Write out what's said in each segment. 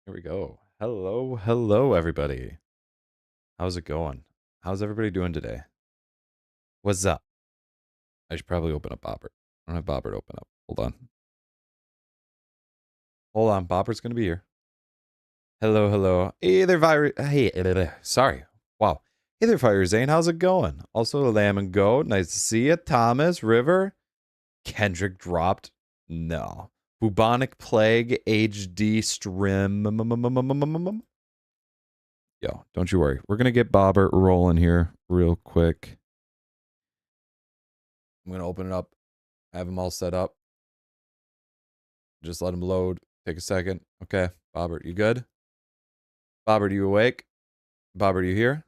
Here we go. Hello, hello, everybody. How's it going? How's everybody doing today? What's up? I should probably open up Bobert. I don't have Bobert open up. Hold on. Hold on. Bobert's going to be here. Hello, hello. Hey there, Virus. Hey, sorry. Wow. Hey there, Fire Zane. How's it going? Also, Lamb and Goat. Nice to see you. Thomas, River. Kendrick dropped. No. Bubonic Plague HD Strim. Yo, don't you worry. We're going to get Bobert rolling here real quick. I'm going to open it up. Have them all set up. Just let them load. Take a second. Okay. Bobert, you good? Bobert, are you awake? Bobert, are you here?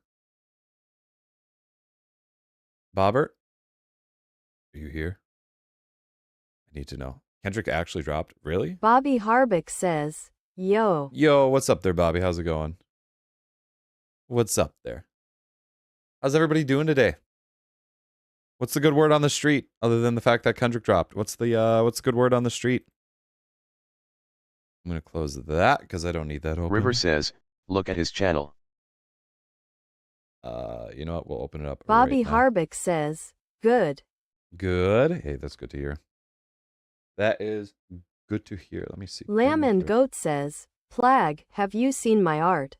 Bobert? Are you here? I need to know. Kendrick actually dropped. Really? Bobby Harbeck says, yo. Yo, what's up there, Bobby? How's it going? What's up there? How's everybody doing today? What's the good word on the street other than the fact that Kendrick dropped? What's the good word on the street? I'm going to close that because I don't need that open. River says, look at his channel. You know what? We'll open it up. Bobby right Harbeck says, good. Good. Hey, that's good to hear. That is good to hear. Let me see. Lamb and Goat says, Plag, have you seen my art?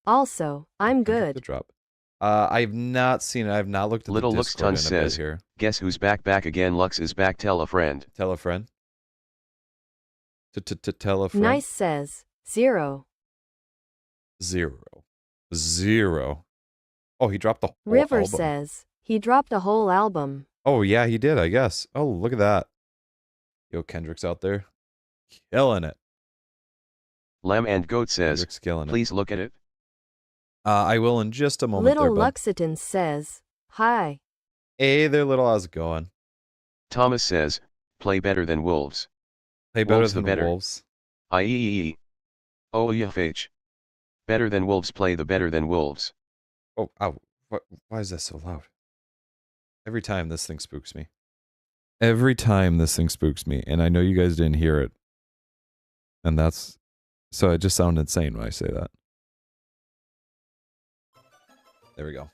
Also, I'm good. Drop. I've not seen it. I've not looked at Little the Discord Lux in a bit says, here. Guess who's back again? Lux is back. Tell a friend. Tell a friend. Tell a friend. Nice says, 0. 0. 0. Oh, he dropped the whole River album. says, he dropped a whole album. Oh, yeah, he did, I guess. Oh, look at that. Yo, Kendrick's out there. Killing it. Lamb and Goat says, please it. look at it. I will in just a moment. Little Luxiton says, hi. Hey there, little. How's it going? Thomas says, play better than Wolves. Play better Wolves than the Wolves. IEEE. Oh, YFH. Better than Wolves. Play the better than Wolves. Oh, ow. Why is that so loud? Every time this thing spooks me. Every time this thing spooks me. And I know you guys didn't hear it. And that's... So it just sounds insane when I say that. There we go.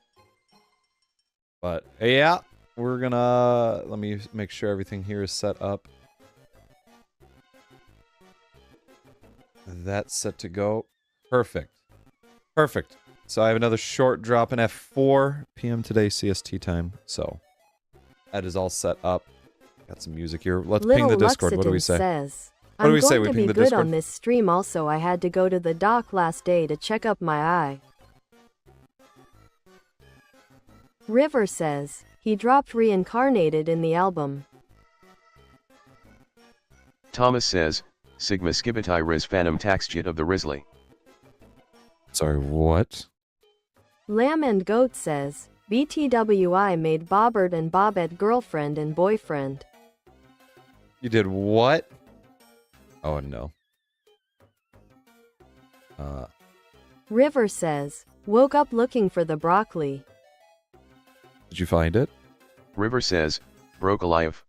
But, yeah. We're gonna... Let me make sure everything here is set up. That's set to go. Perfect. Perfect. So I have another short drop in at 4 p.m. today, CST time. So that is all set up. Got some music here. Let's ping the Discord. What do we say? Says, what do we say? I'm going to be good on this stream. Also, I had to go to the doc last day to check up my eye. River says, he dropped Reincarnated in the album. Thomas says, Sigma Skibitai Riz Phantom Taxjit of the Risley. Sorry, what? Lamb and Goat says, BTWI made Bobert and Bobet girlfriend and boyfriend. You did what? Oh, no. River says, woke up looking for the broccoli. Did you find it? River says, broke alive.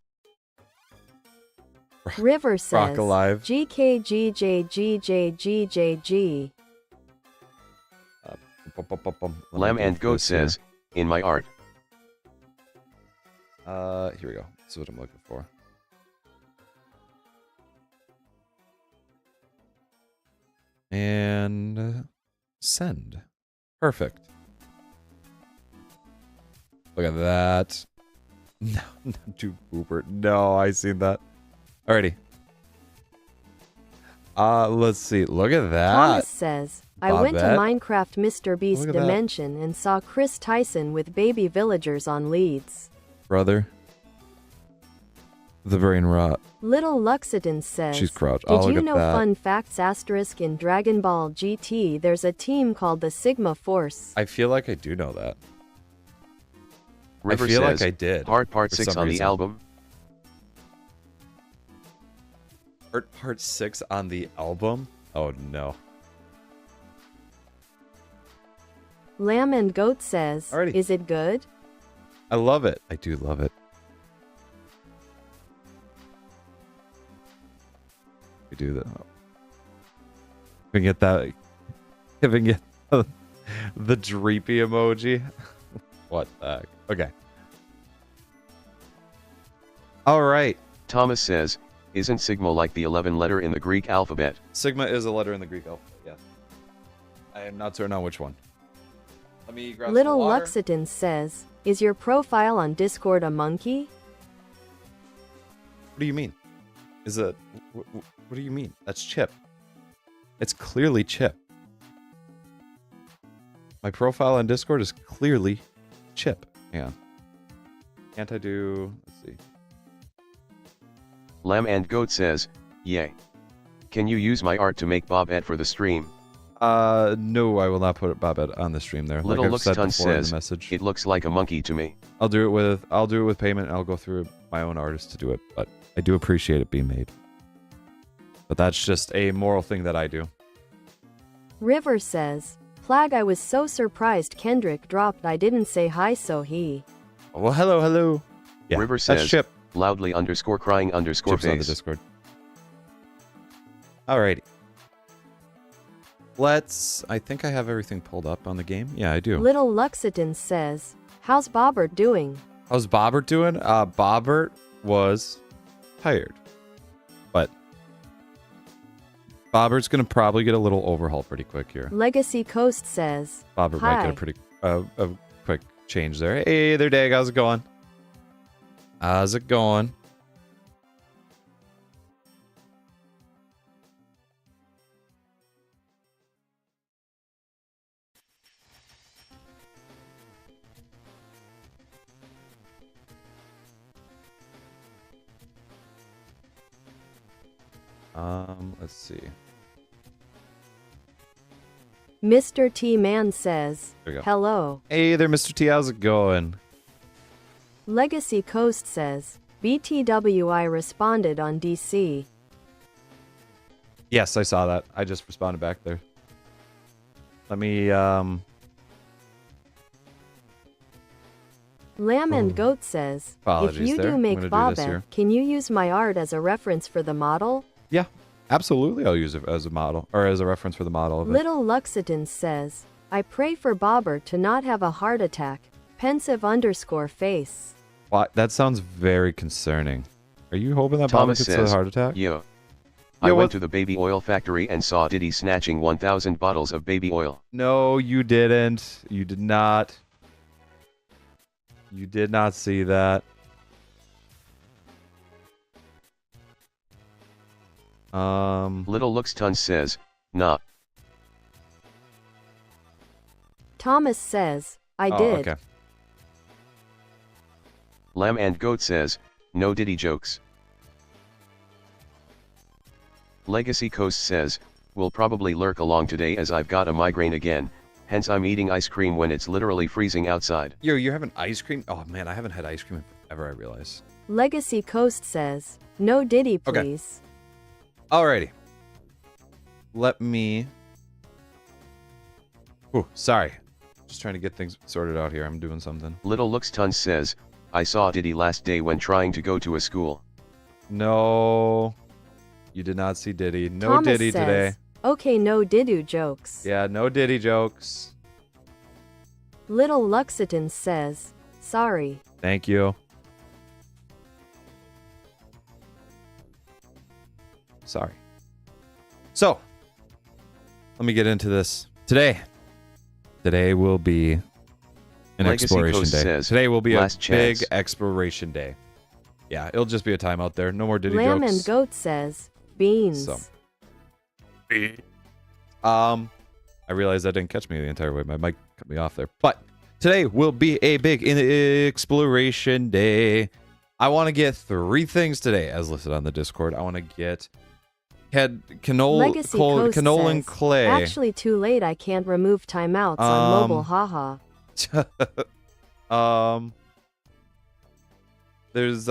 River says, alive. GKGJGJGJG. Lamb and Goat says, in my art. Here we go. That's what I'm looking for. And send. Perfect. Look at that. No, not too Bobert. No, I seen that. Alrighty. Let's see. Look at that. Thomas says, I went to Bobet. Minecraft Mr. Beast Dimension and saw Chris Tyson with baby villagers on leads. Brother. The brain rot. Little Luxiton says, She's crouched. Did you know fun facts asterisk in Dragon Ball GT there's a team called the Sigma Force? I feel like I do know that. River I feel says, like I did. Heart Part 6 on the album. Part 6 on the album? Oh no. Lamb and Goat says, Alrighty. Is it good? I love it. I do love it. We do that. Giving it that, giving it the dreepy emoji. What the heck? Okay. All right. Thomas says, isn't Sigma like the 11 letter in the Greek alphabet? Sigma is a letter in the Greek alphabet, yes. I am not certain on which one. Let me grab Little some water. Luxiton says, is your profile on Discord a monkey? What do you mean? What do you mean? That's Chip. It's clearly Chip. My profile on Discord is clearly Chip. Hang on. Can't I do... Let's see. Lamb and Goat says, yay. Can you use my art to make Bobert for the stream? No, I will not put Bobet on the stream there. Little like I've said Luxton before in the says, message. it looks like a monkey to me. I'll do it with payment, and I'll go through my own artist to do it, but I do appreciate it being made. But that's just a moral thing that I do. River says, Plag, I was so surprised Kendrick dropped I didn't say hi so he. Well, hello. Yeah, River that's says, Chip. loudly _ crying _ Chip's on the face. Discord. Alrighty. I think I have everything pulled up on the game. Yeah, I do. Little Luxiton says, how's Bobert doing? How's Bobert doing? Bobert was tired. But Bobert's going to probably get a little overhaul pretty quick here. Legacy Coast says, Bobert hi. might get a pretty a quick change there. Hey there, Dag. How's it going? How's it going? Let's see. Mr. T Man says, There we go. hello. Hey there, Mr. T. How's it going? Legacy Coast says, BTWI responded on DC. Yes, I saw that. I just responded back there. Let me, Lamb and Goat says, if Apologies you there. do I'm make gonna do this Bobet, here. can you use my art as a reference for the model? Yeah, absolutely. I'll use it as a model, or as a reference for the model of it. Little Luxiton says, I pray for Bobber to not have a heart attack. Pensive _ face. Wow, that sounds very concerning. Are you hoping that Bobber Thomas gets says, a heart attack? yeah. Yeah, I what- went to the baby oil factory and saw Diddy snatching 1,000 bottles of baby oil. No, you didn't. You did not. You did not see that. Little Luxton says, nah. Thomas says, I Oh, did. okay. Lamb and Goat says, no Diddy jokes. Legacy Coast says, will probably lurk along today as I've got a migraine again, hence I'm eating ice cream when it's literally freezing outside. Yo, you're having ice cream? Oh man, I haven't had ice cream ever, I realize. Legacy Coast says, no Diddy Okay. please. Alrighty. Let me... Ooh, sorry. Just trying to get things sorted out here. I'm doing something. Little Luxton says, I saw Diddy last day when trying to go to a school. No. You did not see Diddy. No Thomas Diddy says, today. okay, no Diddu jokes. Yeah, no Diddy jokes. Little Luxiton says, sorry. Thank you. Sorry. So, let me get into this. Today will be an Legacy exploration Coast day. says, Today will be a last big chance. exploration day. Yeah, it'll just be a time out there. No more Diddy Lamb jokes. and Goat says, beans. So. I realized that didn't catch me the entire way. My mic cut me off there. But today will be a big exploration day. I want to get 3 things today, as listed on the Discord. I want to get Legacy Coast canola says, clay. actually too late, I can't remove timeouts on mobile, haha. There's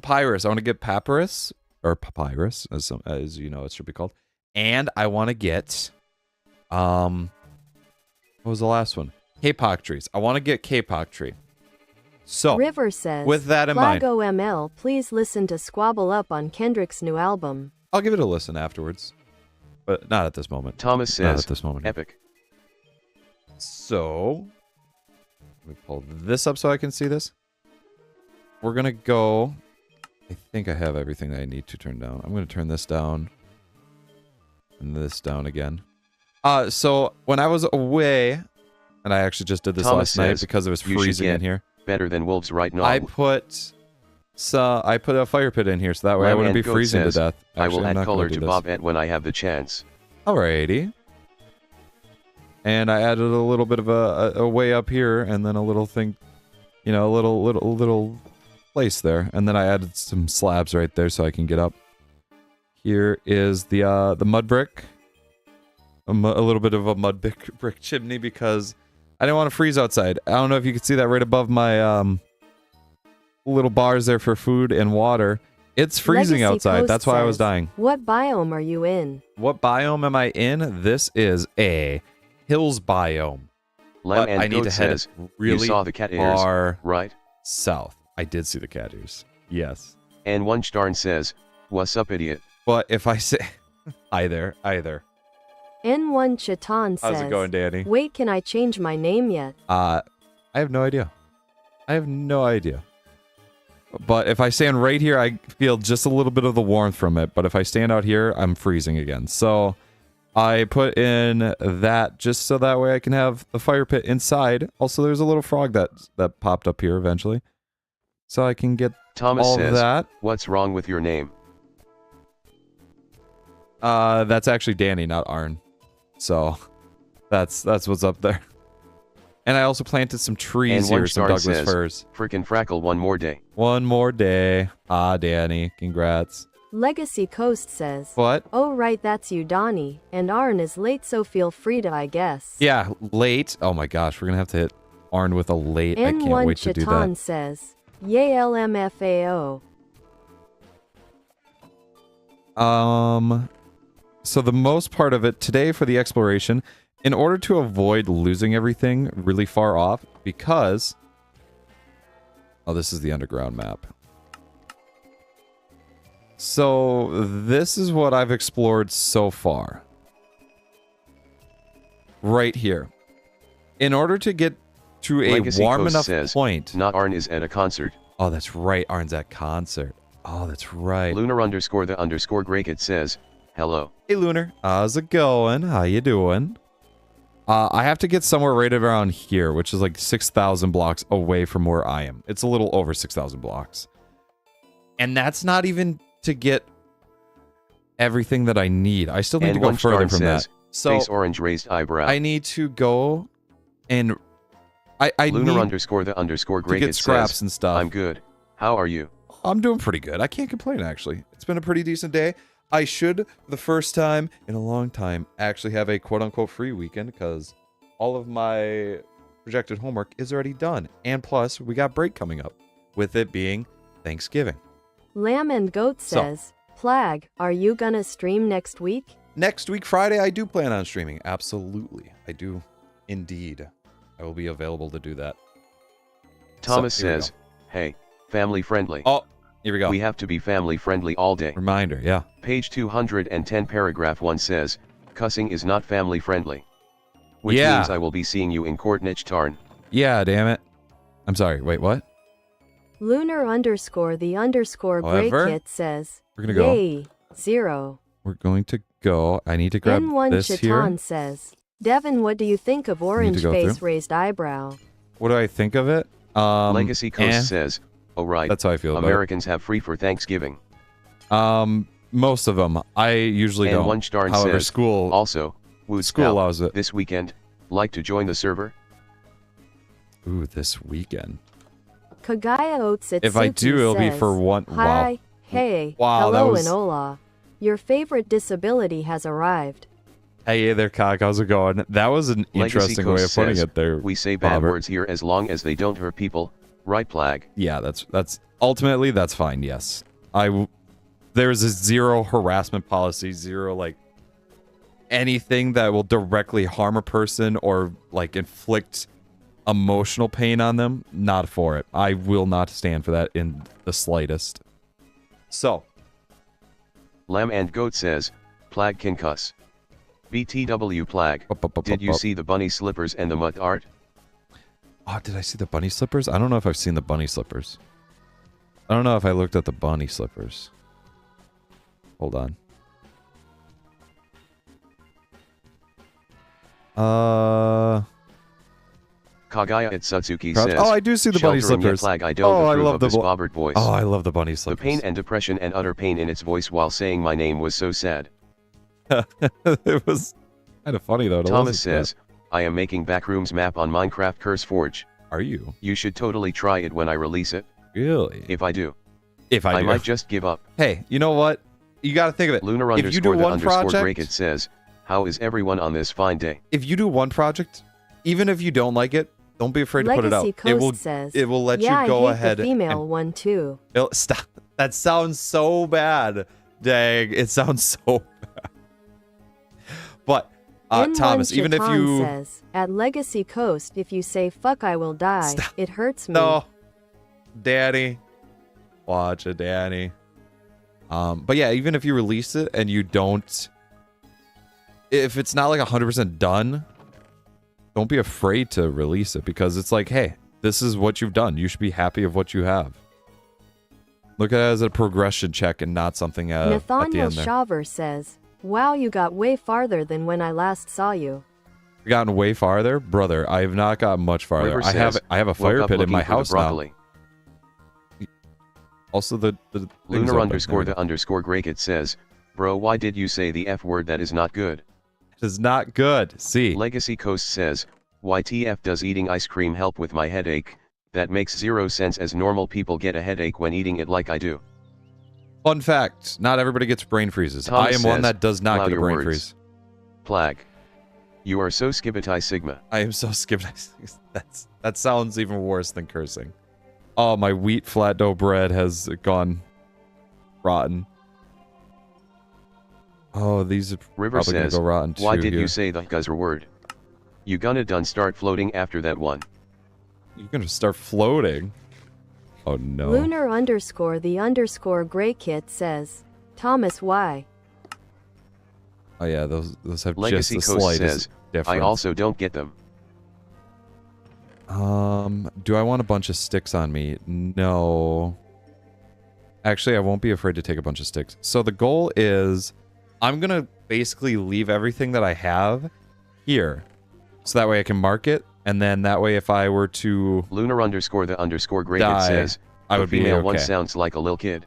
papyrus. I want to get papyrus, or papyrus, as you know it should be called. And I want to get what was the last one? K-pop trees. I want to get K-pop tree. So River says, with that in mind, PlagOML, please listen to Squabble Up on Kendrick's new album. I'll give it a listen afterwards. but not at this moment. Thomas Not says, at this moment. epic. So, let me pull this up so I can see this. We're going to go... I think I have everything that I need to turn down. I'm going to turn this down. And this down again. So, when I was away... And I actually just did this Thomas last night says, because it was "You should freezing get in here. Better than wolves right now. I put a fire pit in here so that way I Lamb wouldn't be and Goat freezing says, to death. I Actually, will I'm add not gonna color do to this. Bobert when I have the chance. Alrighty. And I added a little bit of a way up here, and then a little thing, you know, a little place there, and then I added some slabs right there so I can get up. Here is the mud brick, a little bit of a mud brick chimney because I didn't want to freeze outside. I don't know if you can see that right above my little bars there for food and water. It's freezing Legacy outside. Post That's why I was says, dying. What biome are you in? What biome am I in? This is a hills biome. Lamb But and I need Goat to head says, really you saw the cat ears, far right? south. I did see the cat ears. Yes. And one Starn says, what's up, idiot? But if I say... either. N1 Chiton says, How's it going, Danny? Wait, can I change my name yet? I have no idea. But if I stand right here, I feel just a little bit of the warmth from it. But if I stand out here, I'm freezing again. So I put in that just so that way I can have the fire pit inside. Also, there's a little frog that popped up here eventually. So I can get Thomas all says, that. what's wrong with your name? That's actually Danny, not Arn. So that's what's up there. And I also planted some trees And one here, some Starn Douglas says, firs. Frickin' Frackle one more day. One more day. Ah, Danny, congrats. Legacy Coast says, What? Oh right, that's you, Donnie. And Arn is late, so feel free to, I guess. Yeah, late. Oh my gosh, we're gonna have to hit Arn with a late. I can't N1 wait to do Chiton that. says, Yay LMFAO. So the most part of it today for the exploration, in order to avoid losing everything really far off, because... Oh, this is the underground map. So this is what I've explored so far. Right here. In order to get to a Legacy warm Coast enough says, point... Not Arn is at a concert. Oh, that's right. Arn's at concert. Oh, that's right. Lunar _ the _ Gregtech says, hello. Hey, Lunar. How's it going? How you doing? I have to get somewhere right around here, which is like 6,000 blocks away from where I am. It's a little over 6,000 blocks. And that's not even to get everything that I need. I still need to go one further Starn from says, that. So face orange raised eyebrow. I need to go and... I Lunar need _ the _ to Gregtech get scraps says, and stuff. I'm good. How are you? I'm doing pretty good. I can't complain, actually. It's been a pretty decent day. I should, for the first time in a long time, actually have a quote-unquote free weekend because all of my projected homework is already done. And plus, we got break coming up, with it being Thanksgiving. Lamb and Goat says, Plag, are you gonna stream next week? Next week, Friday, I do plan on streaming. Absolutely. I do indeed. I will be available to do that. Thomas So, here we says, hey, family friendly. Oh, here we go. We have to be family friendly all day. Reminder, yeah. Page 210 paragraph 1 says, cussing is not family friendly. Which Yeah. means I will be seeing you in court next tarn. Yeah, damn it. I'm sorry. Wait, what? Lunar _ the _ However, Gregtech says, We're going to go. Yay, 0. We're going to go. I need to grab N1 this Chiton here. says, Devin, what do you think of orange go face through. raised eyebrow? What do I think of it? Legacy Coast says, oh right, That's how I feel about Americans have free for Thanksgiving. it. Most of them. I usually And don't. one Starn However, says, school also, Woods school pal, allows it. this weekend, like to join the server? Ooh, this weekend. Kagaya Otsit If I do, it'll be for one. Hi, Wow. hey, Wow, that hello was- and hola. Your favorite disability has arrived. Hey there, cock. How's it going? That was an Legacy interesting way Coast of putting says, it there. we say bad Bobert. words here as long as they don't hurt people, right Plag? Yeah, that's ultimately that's fine. Yes, there's a zero harassment policy, zero like anything that will directly harm a person or like inflict emotional pain on them. Not for it. I will not stand for that in the slightest. So, Lamb and Goat says, Plag can cuss. BTW Plag. Did you see the bunny slippers and the mud art? Oh, did I see the bunny slippers? I don't know if I've seen the bunny slippers. I don't know if I looked at the bunny slippers. Hold on. Kagaya at Satsuki says, oh, I do see the bunny slippers. Flag, I don't approve of this the Bobert voice. Oh, I love the bunny slippers. The pain and depression and utter pain in its voice while saying my name was so sad. It was kind of funny though. Thomas says, I am making Backrooms map on Minecraft Curse Forge. Are you? You should totally try it when I release it. Really? If I do. I might just give up. Hey, you know what? You got to think of it. Lunar if you do underscore the one underscore project, break it says, how is everyone on this fine day? If you do one project, even if you don't like it, don't be afraid to put it out. It will let you go ahead. The female one too. Stop. That sounds so bad. Dang, it sounds so bad. But Thomas, even if you says, at Legacy Coast, if you say fuck I will die, it hurts me. No. Daddy. Watch it, Daddy. But yeah, even if you release it and you don't, if it's not like 100% done, don't be afraid to release it, because it's like, hey, this is what you've done. You should be happy of what you have. Look at it as a progression check and not something at the Nathaniel end there. Shaver says, wow, you got way farther than when I last saw you. You've gotten way farther? Brother, I have not gotten much farther. I have a fire pit in my house now. Also, the Lunar underscore the underscore Greg it says, bro, why did you say the F word? That is not good. It is not good. See. Legacy Coast says, YTF does eating ice cream help with my headache? That makes 0 sense, as normal people get a headache when eating it like I do. Fun fact, not everybody gets brain freezes. Thomas I am one that does not get a brain freeze. Plag. You are so skibitai sigma. I am so skibitai. That sounds even worse than cursing. Oh, my wheat flat dough bread has gone rotten. Oh, these are River probably says, gonna go rotten too. Why did you say the guzzer word? You gonna done start floating after that one? You're gonna start floating? Oh no. Lunar underscore the underscore Grey Kit says, Thomas, why? Oh yeah, those have Legacy just the Coast slightest says, difference. I also don't get them. Do I want a bunch of sticks on me? No. Actually, I won't be afraid to take a bunch of sticks. So the goal is, I'm going to basically leave everything that I have here. So that way I can mark it. And then that way if I were to Lunar underscore the underscore Greg it die, says, I would be okay. One sounds like a little kid.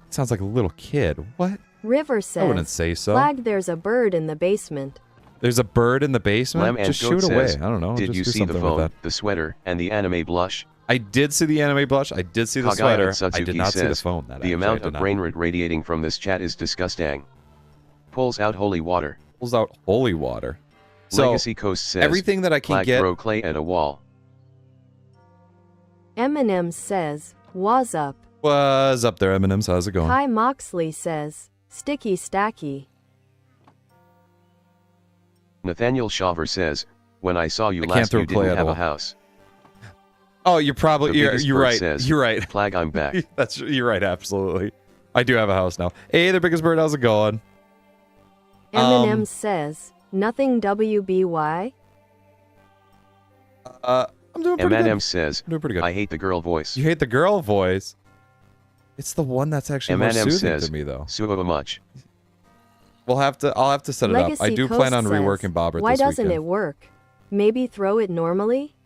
It sounds like a little kid. What? River says, I wouldn't say so. Flag, there's a bird in the basement. There's a bird in the basement? Lamb just and shoot Goat away. says, I don't know. Did just you do see the something with phone, that. the sweater, and the anime blush? I did see the anime blush. I did see the Kagaya sweater. I did not see the phone. The amount of brain root radiating from this chat is disgusting. Pulls out holy water. Pulls out holy water. So, Legacy Coast says, everything that I can get. Throw clay at a wall. Eminem says, was up. What's up there, Eminems? How's it going? Kai Moxley says, sticky stacky. Nathaniel Shaver says, when I saw you last, you didn't have a house. Oh, you're probably you're right. Says, you're right. Plag, I'm back. You're right. Absolutely. I do have a house now. Hey, the biggest bird. How's it going? Eminem says, nothing WBY. I'm doing pretty good. Eminem says, I'm doing pretty good. I hate the girl voice. You hate the girl voice? It's the one that's actually more Eminem soothing says, to me, though. Suba much. I'll have to set it up. I do plan on reworking Bobert why this doesn't weekend. it work? Maybe throw it normally?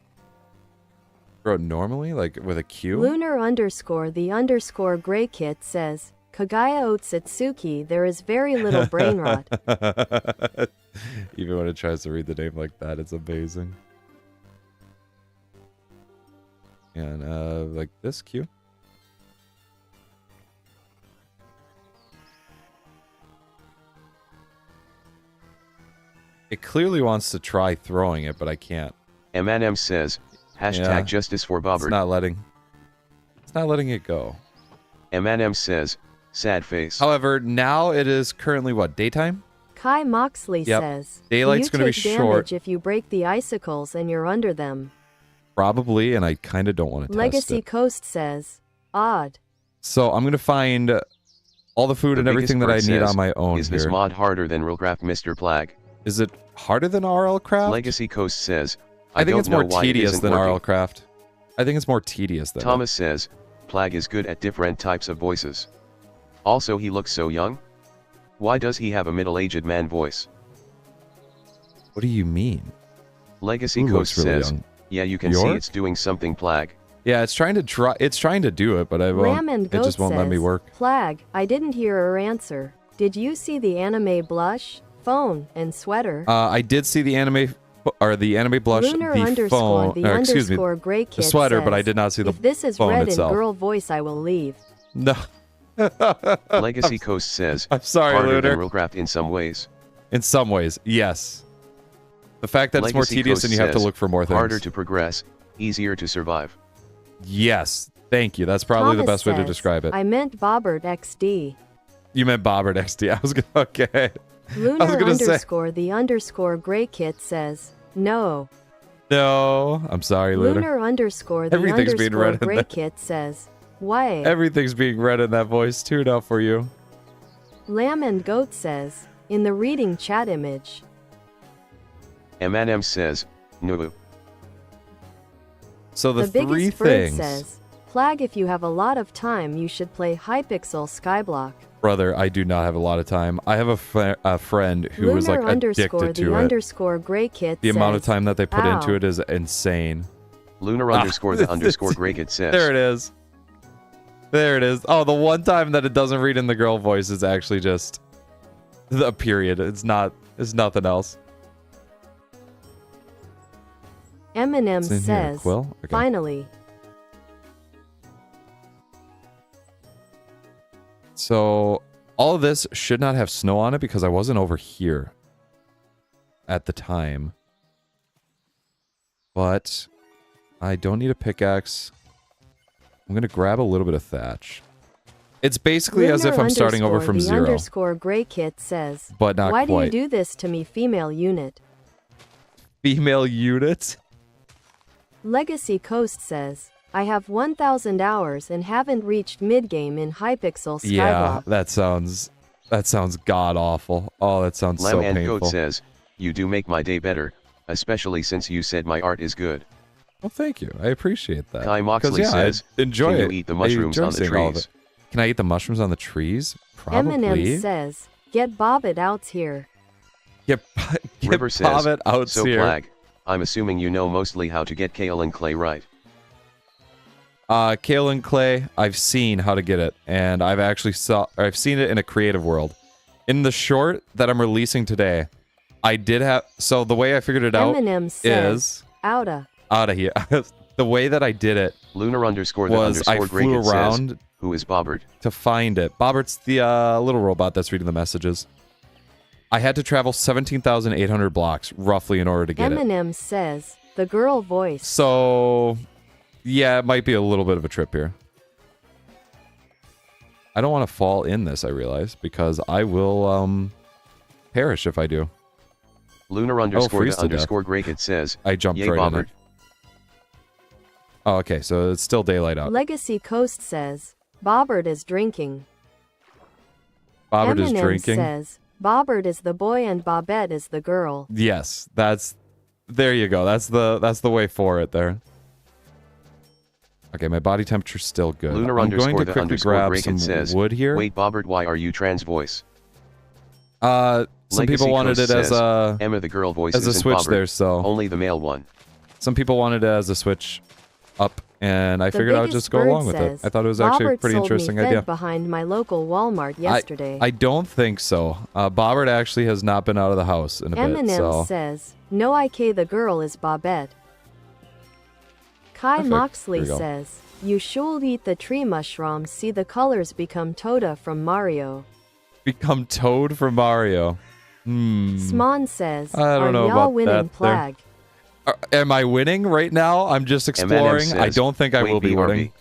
Throw it normally? Like with a Q? Lunar underscore the underscore Grey Kit says, Kagaya Otsutsuki, there is very little brain rot. Even when it tries to read the name like that, it's amazing. And like this Q. It clearly wants to try throwing it, but I can't. Eminem says, hashtag justice for Bobert. It's not letting it go. Eminem says, sad face. However, now it is currently what, daytime? Kai Moxley says, Daylight's going to be short. If you break the icicles and you're under them. Probably, and I kind of don't want to test Legacy it. Coast says, odd. So I'm going to find all the food The and everything that I biggest need bird on my own Is here. this mod harder than RLCraft, Mr. Plag? Is it harder than RL Craft? Legacy Coast says, I think don't it's more know why it tedious isn't than working. RL Craft. I think it's more tedious than Thomas says, Plag is good at different types of voices. Also, he looks so young. Why does he have a middle-aged man voice? What do you mean? Legacy Who Coast looks really says, young? yeah, you can York? see it's doing something, Plag. Yeah, it's trying to do it, but I won't. Lamb and It Goat just won't let me says, work. Plag, I didn't hear her answer. Did you see the anime blush, phone, and sweater? I did see the anime or the anime blush, Lunar the underscore phone, the or, excuse me, underscore Grey the Kid sweater, says, but I did not see the if this is phone red itself. in girl voice, I will leave. No. Legacy Coast says, I'm sorry, harder than Lunar. RLCraft in some ways. In some ways, yes. The fact that it's more Legacy tedious Coast and you have to says, look for more things. harder to progress, easier to survive. Yes, thank you. That's probably the Thomas best way to says, describe it. I meant Bobert XD. You meant Bobert XD. I was gonna. Okay. Lunar gonna say- underscore the underscore Grey Kit says, no. No, I'm sorry, Lunar. Lunar underscore the Everything's being underscore read in Grey that. Kit says, why? Everything's being read in that voice too now for you. Lamb and Goat says, in the reading chat image. M&M says, no. So the The three biggest bird things, says, Plag, if you have a lot of time, you should play Hypixel Skyblock. brother. I do not have a lot of time. I have a friend who Lunar is like underscore addicted the to it. underscore Grey Kit The says, amount of time that they put into "Ow." it is insane. Lunar underscore the underscore Gregtech says. There it is. There it is. Oh, the one time that it doesn't read in the girl voice is actually just the period. It's not. It's nothing else. Eminem It's in here. says, Quill? Okay. finally. So all of this should not have snow on it because I wasn't over here at the time. But I don't need a pickaxe. I'm gonna grab a little bit of thatch. It's basically as if Lunar I'm starting over underscore from the zero, underscore Grey Kit says, but not why quite. do you do this to me, female unit? Female unit? Legacy Coast says, I have 1,000 hours and haven't reached mid-game in Hypixel Skyblock. Yeah, that sounds god awful. Oh, that sounds Lamb so and painful. Goat says, you do make my day better, especially since you said my art is good. Well, thank you. I appreciate that. Kai Moxley 'Cause, yeah, says, I enjoy can it. you eat the I mushrooms enjoy on the seeing all of trees? it. Can I eat the mushrooms on the trees? Probably. Eminem says, get Bobert out here. Get River says, Bobert out so here. Plag, I'm assuming you know mostly how to get kale and clay right. Kale and clay, I've seen how to get it, and I've seen it in a creative world. In the short that I'm releasing today, I did have. So the way I figured it out Eminem says, is outa. out of here. The way that I did it Lunar underscore the was I underscore flew Gregtech says, around who is Bobert? to find it. Bobert's the little robot that's reading the messages. I had to travel 17,800 blocks roughly in order to get it. Eminem says, the girl voice. So, yeah, it might be a little bit of a trip here. I don't want to fall in this, I realize, because I will perish if I do. Lunar underscore freeze the to death. underscore Gregtech says, I jumped yay right in Bobert. it. Oh, okay, so it's still daylight out. Legacy Coast says, Bobert is drinking. Bobert is Eminem drinking. says, Bobert is the boy and Bobette is the girl. Yes, there you go. That's the way for it there. Okay, my body temperature's still good. Lunar I'm going underscore to the quickly underscore grab Gregtech some says, wood here. wait Bobert, why are you trans voice? Some Legacy people wanted Coast it as says, a Emma the girl voice as a isn't switch Bobert, there, so only the male one. some people wanted it as a switch up, and I The figured I would biggest just go bird along with it. says, I thought it was actually a Bobert pretty sold interesting me fed idea. behind my local Walmart yesterday. I don't think so. Bobert actually has not been out of the house in a bit, Eminem so says, no IK the girl is Bobette. Kai Perfect. Moxley There you go. says, you should eat the tree mushrooms, see the colors become Toda from Mario. become Toad from Mario. Sman says, I don't are know y'all about winning that there. Plag? Am I winning right now? I'm just exploring. I says, don't think I wait, will be BRB. winning.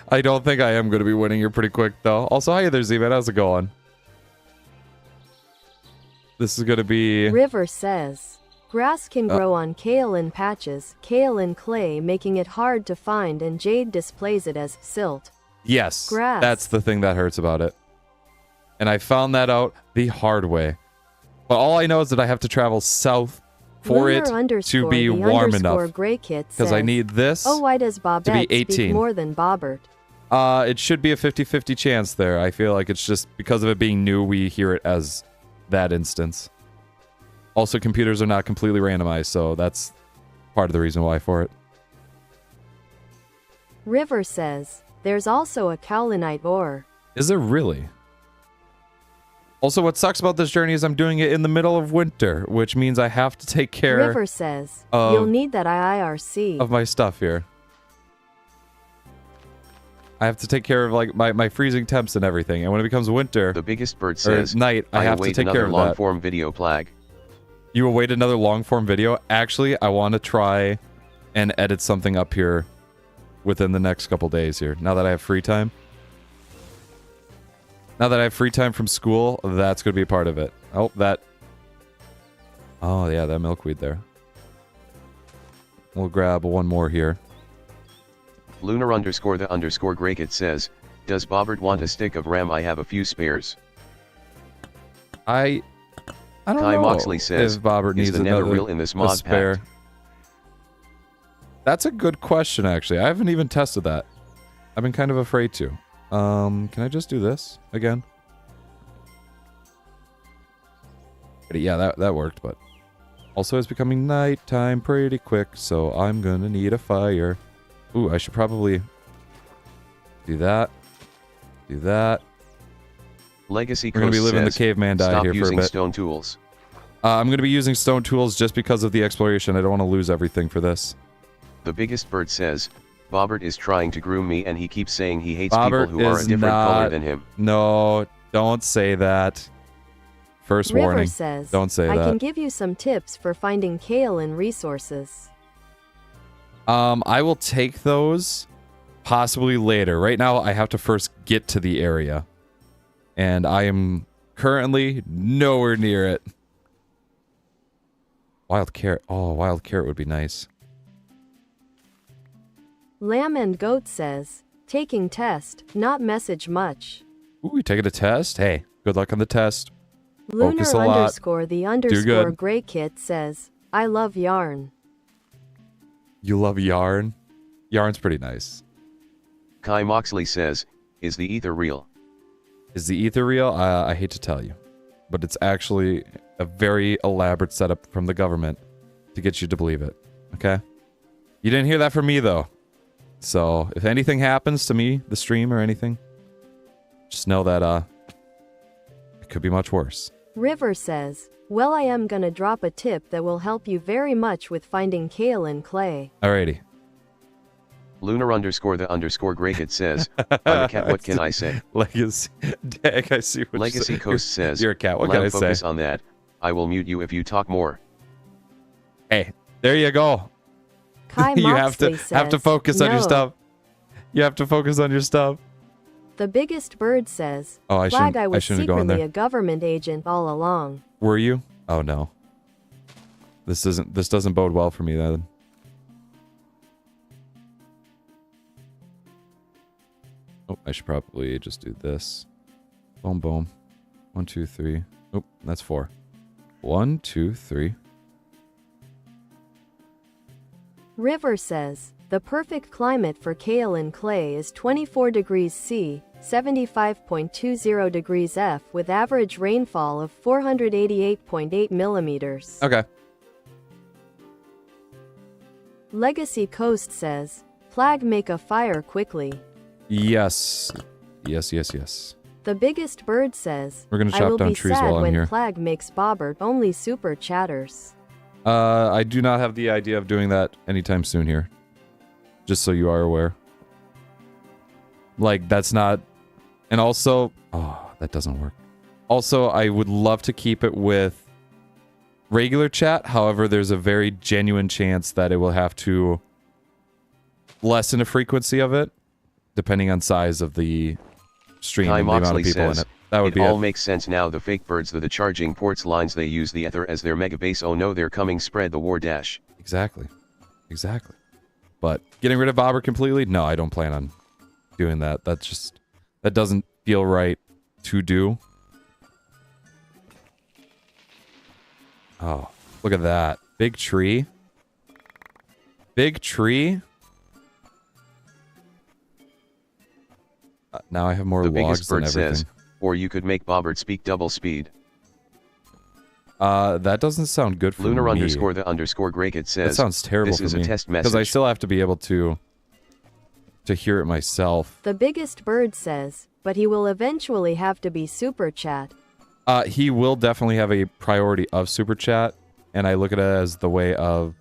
I don't think I am going to be winning. You're pretty quick, though. Also, hi there, Z-Man. How's it going? This is going to be... River says, grass can grow on kale in patches, kale in clay, making it hard to find, and Jade displays it as silt. Yes. Grass. That's the thing that hurts about it. And I found that out the hard way. But all I know is that I have to travel south for it to be warm enough. Because I need this oh, why does Bobert to be 18. Speak more than Bobert? It should be a 50-50 chance there. I feel like it's just because of it being new, we hear it as that instance. Also, computers are not completely randomized, so that's part of the reason why for it. River says, there's also a Cowlinite ore. Is there really? Also, what sucks about this journey is I'm doing it in the middle of winter, which means I have to take care River says, you'll need that IIRC. Of my stuff here. I have to take care of like my freezing temps and everything, and when it becomes winter, the biggest bird says, night, I have to take care of that. long form video Plag. You await another long form video? Actually, I want to try and edit something up here within the next couple days here. Now that I have free time. Now that I have free time from school, that's going to be a part of it. Oh, that. Oh, yeah, that milkweed there. We'll grab one more here. Lunar_the_Gregtech says, does Bobert want a stick of RAM? I have a few spares. I don't Kai know Moxley says, if Bobert needs the nether another real in this mod spare. pack? That's a good question, actually. I haven't even tested that. I've been kind of afraid to. Can I just do this again? Yeah, that worked, but also it's becoming nighttime pretty quick, so I'm gonna need a fire. Ooh, I should probably do that. Do that. Legacy We're gonna be Coast living the says, caveman diet stop here for a using bit. stone tools. I'm gonna be using stone tools just because of the exploration. I don't want to lose everything for this. The biggest bird says, Bobert is trying to groom me and he keeps saying he hates Bobert people who are a different color than him. No, don't say that. First River warning. Says, don't say that. I can give you some tips for finding kale and resources. I will take those possibly later. Right now, I have to first get to the area. And I am currently nowhere near it. Wild carrot. Oh, wild carrot would be nice. Lamb and Goat says, taking test, not message much. Ooh, you taking a test? Hey, good luck on the test. Focus a lot. Lunar_the_Gregtech says, I love yarn. You love yarn? Yarn's pretty nice. Kai Moxley says, is the ether real? Is the ether real? I hate to tell you. But it's actually a very elaborate setup from the government to get you to believe it. Okay? You didn't hear that from me, though. So, if anything happens to me, the stream or anything, just know that, it could be much worse. River says, well, I am gonna drop a tip that will help you very much with finding kale and clay. Alrighty. Lunar_the_Gregtech says, I'm a cat, what can I say? Legacy, Dag, I see what Legacy Coast says, you're a cat, what can I say? Focus on that. I will mute you if you talk more. Hey, there you go. Kai You Moxley have to focus on your no. stuff. You have to focus on your stuff. The biggest bird says, Oh, I Flag, I was shouldn't go in secretly there. a government agent all along. Were you? Oh no. This doesn't bode well for me then. Oh, I should probably just do this. Boom, boom. 1, 2, 3. Oh, that's 4. 1, 2, 3. River says, the perfect climate for kale and clay is 24 degrees C, 75.20 degrees F with average rainfall of 488.8 millimeters. Okay. Legacy Coast says, Plag, make a fire quickly. Yes. Yes, yes, yes. The biggest bird says, We're gonna I chop will down be trees sad while I'm when here. Plag makes Bobert only super chatters. I do not have the idea of doing that anytime soon here. Just so you are aware. Like, that's not... And also... Oh, that doesn't work. Also, I would love to keep it with regular chat. However, there's a very genuine chance that it will have to lessen the frequency of it, depending on size of the stream Kai and the amount of Moxley people says, in it. That would it be all it. makes sense now. The fake birds, the charging ports lines, they use the ether as their mega base. Oh no, they're coming, spread the war dash. Exactly. Exactly. But getting rid of Bobber completely? No, I don't plan on doing that. That doesn't feel right to do. Oh, look at that. Big tree. Big tree. Now I have more The logs biggest than bird everything. says, or you could make Bobert speak double speed. That doesn't sound good for Lunar me. underscore the underscore Gregtech says, That sounds terrible this for is me. a test Because I message. still have to be able to hear it myself. The biggest bird says, but he will eventually have to be super chat. He will definitely have a priority of super chat, and I look at it as the way of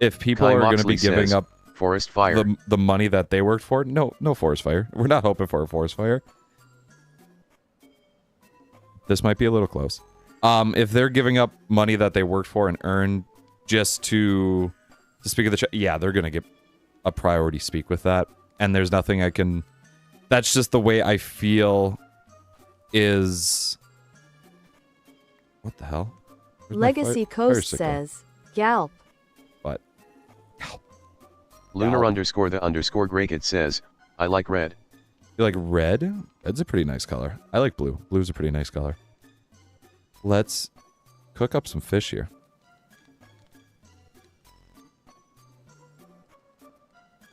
if people Kai are going to Moxley be giving says, up forest fire. the money that they worked for. No forest fire. We're not hoping for a forest fire. This might be a little close. If they're giving up money that they worked for and earned just to speak of the chat, yeah, they're going to get a priority speak with that. And there's nothing I can... That's just the way I feel is... What the hell? Where's my Legacy fire Coast stick go? says, Galp. What? Lunar Wow. underscore the underscore Gregtech says, I like red. You like red? Red's a pretty nice color. I like blue. Blue's a pretty nice color. Let's cook up some fish here.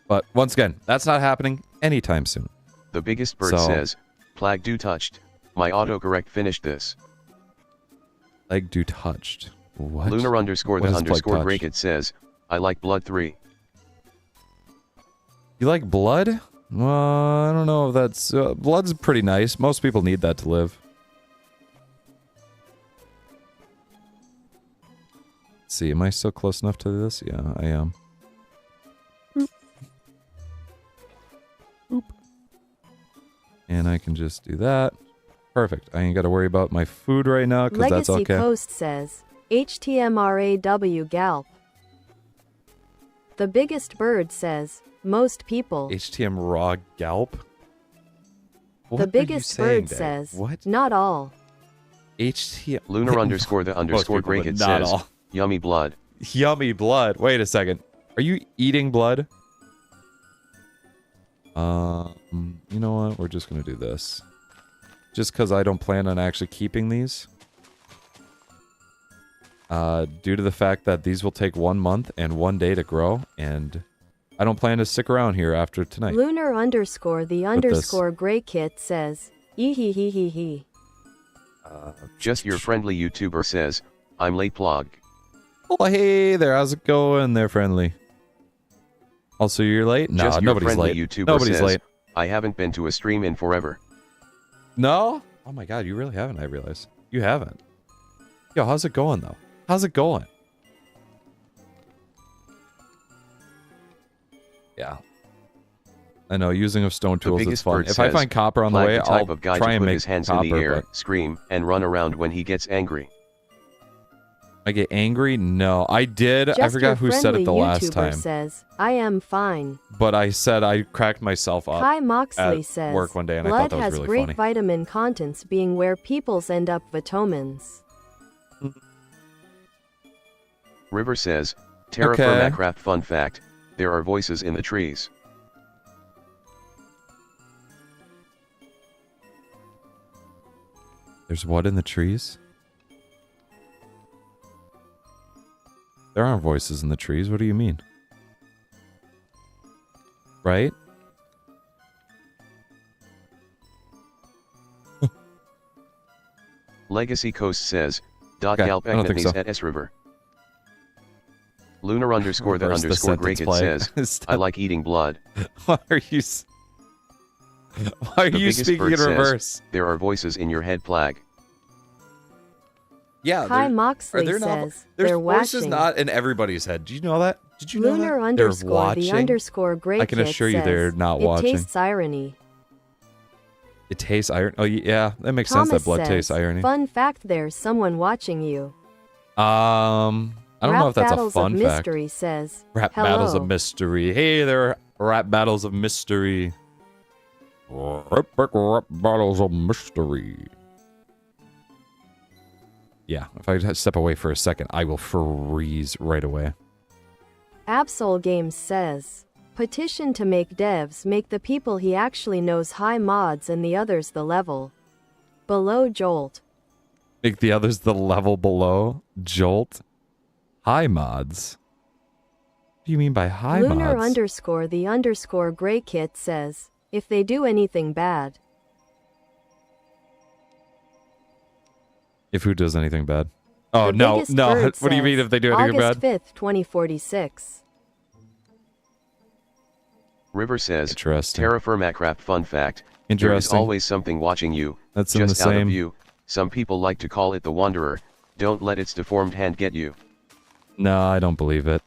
But once again, that's not happening anytime soon. The biggest bird So- says, PlagHD touched. My autocorrect finished this. Leg do touched. What? Lunar underscore What the is underscore Plague touched? Gregtech says, I like blood 3. You like blood? Well, I don't know if that's... blood's pretty nice. Most people need that to live. Let's see, am I still close enough to this? Yeah, I am. Boop. And I can just do that. Perfect. I ain't got to worry about my food right now because that's Legacy okay. Coast says, HTMRAW Galp. The biggest bird says, most people. HTM raw gulp. What The are you biggest saying, bird Dave? says, What? not all. HTM. Lunar underscore the underscore people, but Gregtech not says, all. yummy blood. Yummy blood. Wait a second. Are you eating blood? You know what? We're just gonna do this. Just because I don't plan on actually keeping these. Due to the fact that these will take 1 month and 1 day to grow, and I don't plan to stick around here after tonight. Lunar underscore the underscore Gregtech says, ee. Just your friendly YouTuber says, I'm late plog. Oh, hey there. How's it going there, friendly? Also, you're late? No, Just your nobody's friendly late. YouTuber Nobody's says, late. I haven't been to a stream in forever. No? Oh my god, you really haven't, I realize. You haven't. Yo, how's it going, though? How's it going? Yeah. I know, using of stone The tools is biggest fun. bird If I says, find copper on the Plag way, the type I'll of guy try to and put make his hands copper, in the air, but scream, and run around when he gets angry. I get angry? No, I did. Just I forgot your who said it the friendly last YouTuber time. says, I am fine. But I said I cracked myself up Kai Moxley at says, work one day, and I blood thought that was has really great funny. vitamin contents being where peoples end up vitamins. River says, Terrafirmacraft fun fact, there are voices in the trees. There's what in the trees? There aren't voices in the trees. What do you mean? Right? Legacy Coast says, Okay, Galp I don't think Egnathnes so. at S River. Lunar underscore the Reverse the underscore sentence Gregtech play. says, Stop. I like eating blood. Why are you... Why are The you biggest speaking bird in says, reverse? There are voices in your head, Plag. Yeah, Kai are Moxley there not... says, There's they're voices watching. not in everybody's head. Did you know that? Did you know Lunar that? underscore They're watching. the underscore Gregtech I can assure you they're says, not it watching. tastes irony. It tastes iron. Oh, yeah, that makes Thomas sense that blood says, tastes irony. Fun fact, there's someone watching you. I don't know if that's a Battles fun of fact. Mystery says, Rap hello. battles of mystery. Hey there, rap battles of mystery. Rap battles of mystery. Yeah, if I step away for a second, I will freeze right away. Absol Games says, petition to make devs make the people he actually knows high mods and the others the level below Jolt. Make the others the level below. Jolt. High mods. What do you mean by high Lunar mods? _the_ Grey Kit says, if they do anything bad. If who does anything bad? Oh, The no, biggest no. bird What do you mean says, if they do anything August bad? 5th, 2046. River says, Interesting. Terrafirmacraft fun fact. There is Interesting. always something watching you. That's in the just out same. of view. Some people like to call it the Wanderer. Don't let its deformed hand get you. No, I don't believe it.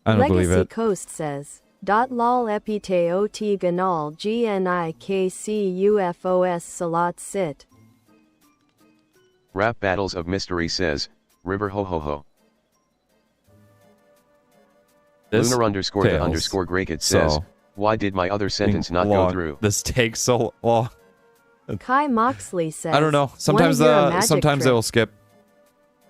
I don't believe Legacy it. Coast says, lol epite ot ganal gnikcufos salat sit. Rap Battles of Mystery says, River ho ho ho. This Lunar _the tails _ Gregtech says, so why did my other sentence not long. go through? This takes so long. Kai Moxley says, I don't know. Sometimes sometimes they will skip.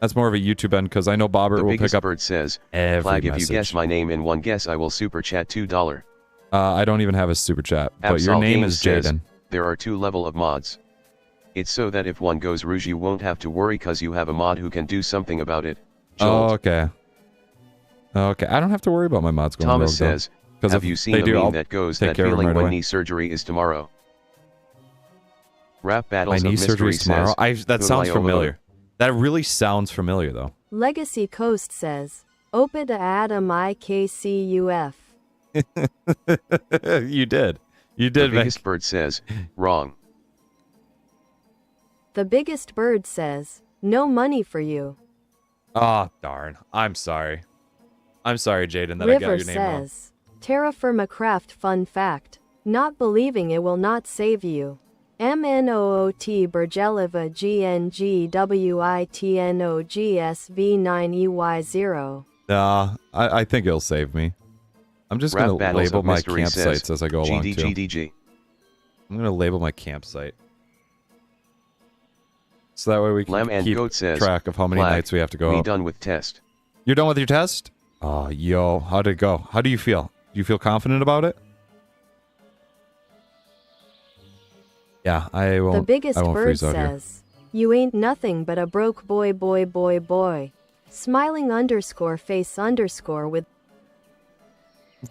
That's more of a YouTube end because I know Bobert The will pick biggest up bird says, every Flag, if message. you guess my name in one guess I will super chat $2. I don't even have a super chat, but your Absol name Games is says, Jaden. there are 2 level of mods. It's so that if one goes rouge you won't have to worry cause you have a mod who can do something about it. Oh, Jolt. okay. Okay, I don't have to worry about my mods going Thomas rogue, though. says, 'Cause have if you seen they the do, meme I'll that goes take that care of 'em feeling right when away. knee surgery is tomorrow? Rap My Battles knee of surgery Mystery is tomorrow. says, That sounds Kunlayo familiar. That really sounds familiar, though. Legacy Coast says, Opida Adam IKCUF. You did. You The did, biggest Vic. bird says, wrong. The biggest bird says, no money for you. Oh, darn. I'm sorry. I'm sorry, Jaden, that I got River your name wrong. says, Terrafirmacraft fun fact. Not believing it will not save you. MNOOT Bergeliva GNGWITNOGSV9EY0. Nah, I think it'll save me. I'm just Rap going to Battles label of my Mystery campsites says, as I go along, too. GDGDG. I'm going to label my campsite. So that way we Lamb can and keep Goat says, track of how many Flag, nights we have to go we up. done with test. You're done with your test? Oh, yo, how'd it go? How do you feel? Do you feel confident about it? Yeah, I won't. The biggest I won't bird freeze out here. says, you ain't nothing but a broke boy. Smiling _face_ with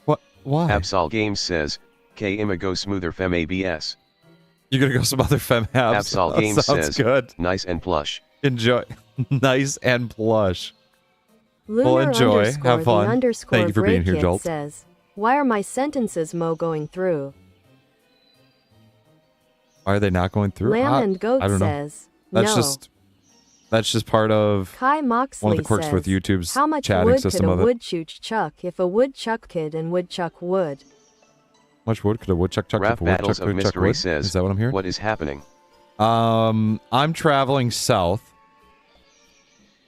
What? Why? Absol Games says, K Imago Smoother Fem ABS. You're gonna go some other fem apps. Absol That Games sounds says, good. nice and plush. Enjoy. Nice and plush. Lunar enjoy. _ Have fun. the Thank you for being here, Gregtech Jolt. says, why are my sentences going through? Why are they not going through? Lamb and Goat I don't know. says, That's no. just part of Kai Moxley one of the quirks says, with YouTube's how much chatting wood system could a of it. woodchuck chuck if a woodchuck kid and woodchuck would? How much wood could a woodchuck chuck Rap if a Battles woodchuck of would chuck Mystery wood? says, Is that what I'm hearing? what is happening? I'm traveling south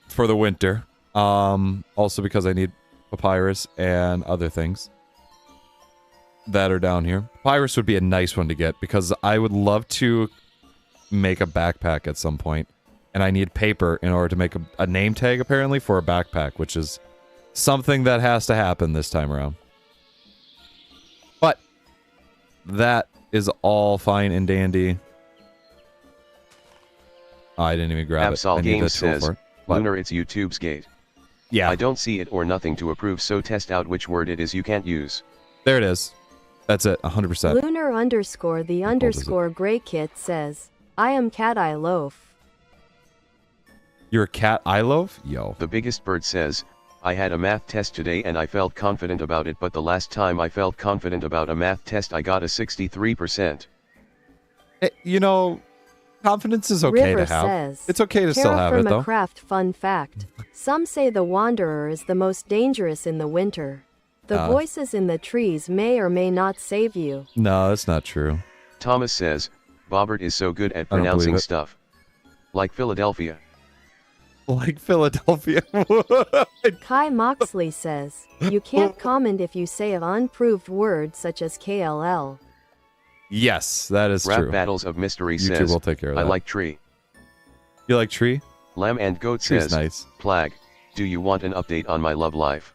for the winter. Also because I need papyrus and other things that are down here. Papyrus would be a nice one to get because I would love to make a backpack at some point, and I need paper in order to make a name tag apparently for a backpack, which is something that has to happen this time around. But that is all fine and dandy. Oh, I didn't even grab it. I Absol need Games that tool says, for it. What? Lunar it's YouTube's gate. Yeah, I don't see it or nothing to approve, so test out which word it is you can't use. there it is. That's it, 100%. Lunar _ the old is it? _ Grey Kit says, I am Cat I Loaf. You're a cat I loaf? Yo. The biggest bird says, I had a math test today and I felt confident about it, but the last time I felt confident about a math test I got a 63%. You know, confidence is okay River to have. says, It's okay to still have it, though. Terrafirmacraft fun fact. Some say the Wanderer is the most dangerous in the winter. The voices in the trees may or may not save you. No, that's not true. Thomas says, Bobert is so good at I don't believe pronouncing it. stuff. Like Philadelphia. Like Philadelphia. Kai Moxley says, you can't comment if you say an unproved word such as KLL. Yes, that is Rap true. Battles of Mystery YouTube says, will take care of I that. like tree. You like tree? Lamb and Goat Tree's says, nice. Plag, do you want an update on my love life?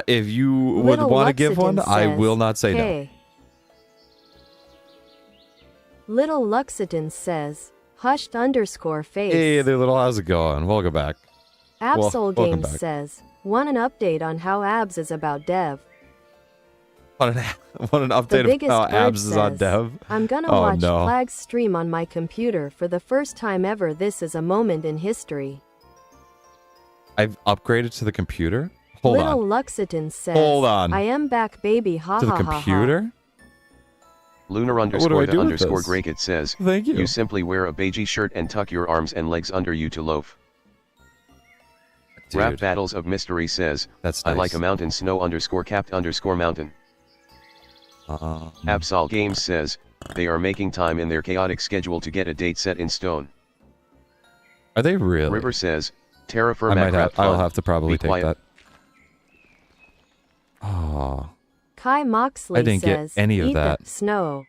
If you would Little want to give Luxington one, I says, will not say no. "Hey." Little Luxington says, hushed underscore face. Hey there, little. How's it going? Welcome back. Absol welcome Games back. says, want an update on how abs is about dev. Want an The update of biggest how bird abs is on says, dev? I'm gonna Oh, watch no. Plag's stream on my computer for the first time ever. This is a moment in history. I've upgraded to the computer? Hold Little on. Luxiton says, Hold on. I am back, baby. Ha To the ha ha ha. computer? Lunar do I underscore do the with underscore this? Gregtech says, Thank you. you simply wear a beige shirt and tuck your arms and legs under you to loaf. Dude, Rap Battles of Mystery says, that's I nice. like a mountain snow underscore capped underscore mountain. Absol Games says, they are making time in their chaotic schedule to get a date set in stone. Are they really? River says, I might Terrafirmacraft have. I'll fun. have to probably Be take quiet. that. Oh, Kai Moxley I didn't get says, any of eat that. the snow.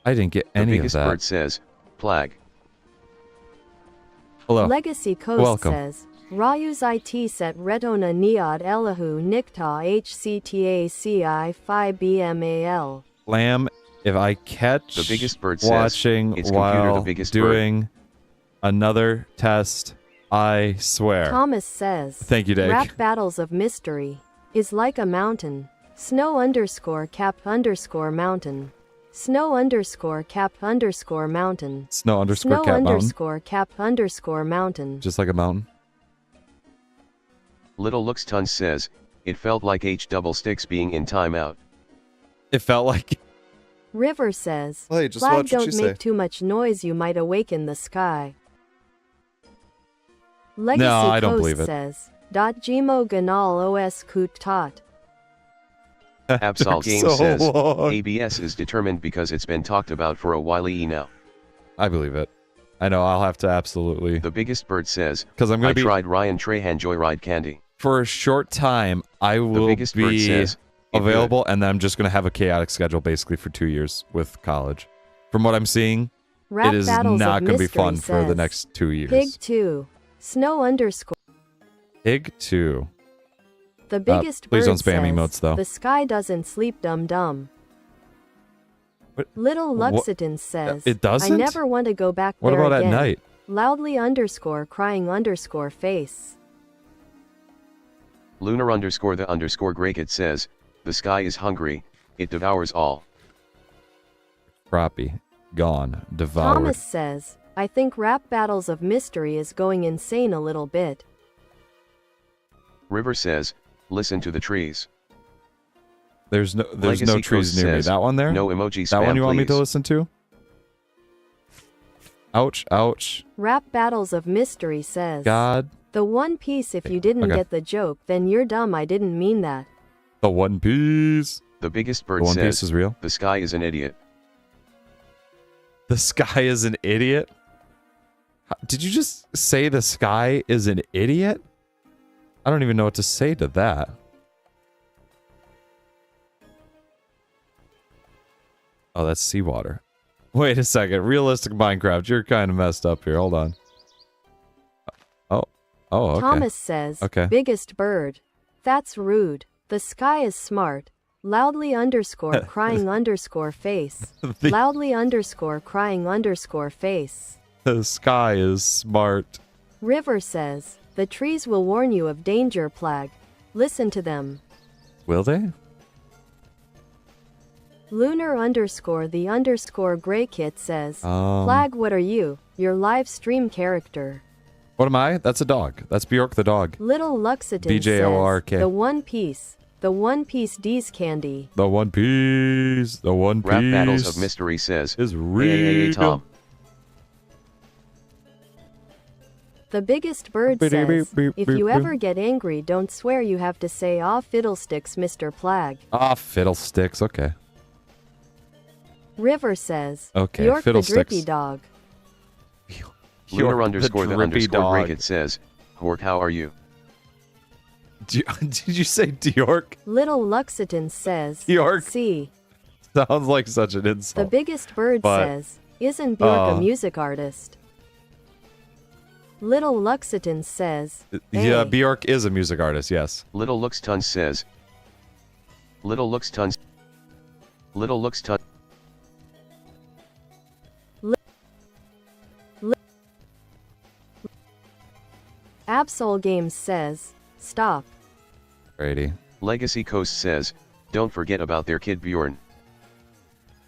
I didn't get The any of biggest that. bird says, Plag. Hello. Legacy Coast Welcome. says, Rayus it set retona niad elahu nikta hctaci phi bmal. Lamb, if I catch The biggest bird says, watching it's computer while the biggest doing another test, I swear. Thomas says, Thank you, Dave. Rap Battles of Mystery is like a mountain. Snow underscore capped underscore mountain. Snow underscore capped underscore mountain. Snow underscore Snow cat mountain. underscore capped underscore mountain. Just like a mountain. Little Looks Tons says, it felt like H double sticks being in timeout. It felt like. River says, Hey, just Flag watch what don't you make say. too much noise, you might awaken the sky. Legacy No, I don't Coast believe it. says, Gmo ganal os kut tot. Absol Took Games so says, long. ABS is determined because it's been talked about for a while now. I believe it. I know. I'll have to absolutely. The biggest bird says, Because I'm going I to be. tried Ryan Trahan Joyride Candy. For a short time, I The will biggest bird be says, it good. available, and then I'm just going to have a chaotic schedule basically for 2 years with college. From what I'm seeing, Rap it is Battles not of going to be Mystery fun for the says, next 2 years. Pig 2. Snow underscore. Pig 2. The biggest please bird don't spam says, emotes, though. The sky doesn't sleep, dum dum. What? Little What? Luxiton says, It doesn't? I never want to go back What there about again. at night? Loudly underscore crying underscore face. Lunar underscore the underscore Gregtech says, the sky is hungry, it devours all. Crappie. Gone. Devoured. Thomas says, I think Rap Battles of Mystery is going insane a little bit. River says, listen to the trees. There's no Legacy trees Coast near me. says, That one there? No emoji spam, That one you want me to please. listen to? Ouch, ouch. Rap Battles of Mystery says, God. The One Piece, if you didn't Okay. get the joke, then you're dumb, I didn't mean that. The One Piece. The biggest The bird One Piece says, is real. the sky is an idiot. The sky is an idiot? Did you just say the sky is an idiot? I don't even know what to say to that. Oh, that's seawater. Wait a second. Realistic Minecraft. You're kind of messed up here. Hold on. Oh. Oh, okay. Thomas says, Okay. Biggest bird. That's rude. The sky is smart. Loudly underscore crying underscore face. Loudly underscore crying underscore face. The sky is smart. River says, the trees will warn you of danger, Plag. Listen to them. Will they? Lunar underscore the underscore Grey Kit says, Um, Plag, what are you? Your live stream character. What am I? That's a dog. That's Bjork the dog. Little Luxiton BJORK. says, the One Piece. The One Piece D's candy. The One Piece. The One Piece. Rap Battles of Mystery says, is hey, real. Tom. The biggest bird Beep, beep, says, beep, if beep, you beep. ever get angry, don't swear, you have to say, aw fiddlesticks, Mr. Plag. Ah, fiddlesticks. Okay. River says, Okay, Bjork the fiddlesticks. drippy dog. Lunar Bjork underscore the drippy underscore dog. Gregtech says, Hork, how are you? Did you say Diork? Little Luxiton says, Bjork. see. Sounds like such an The insult. biggest bird But- says, isn't Bjork Oh. a music artist? Little Luxiton says, Yeah, "Hey." Bjork is a music artist, yes. Little Looks Tons says, Little Looks Tons. Little Looks Tons. Absol Games says, stop. Brady. Legacy Coast says, don't forget about their kid Bjorn.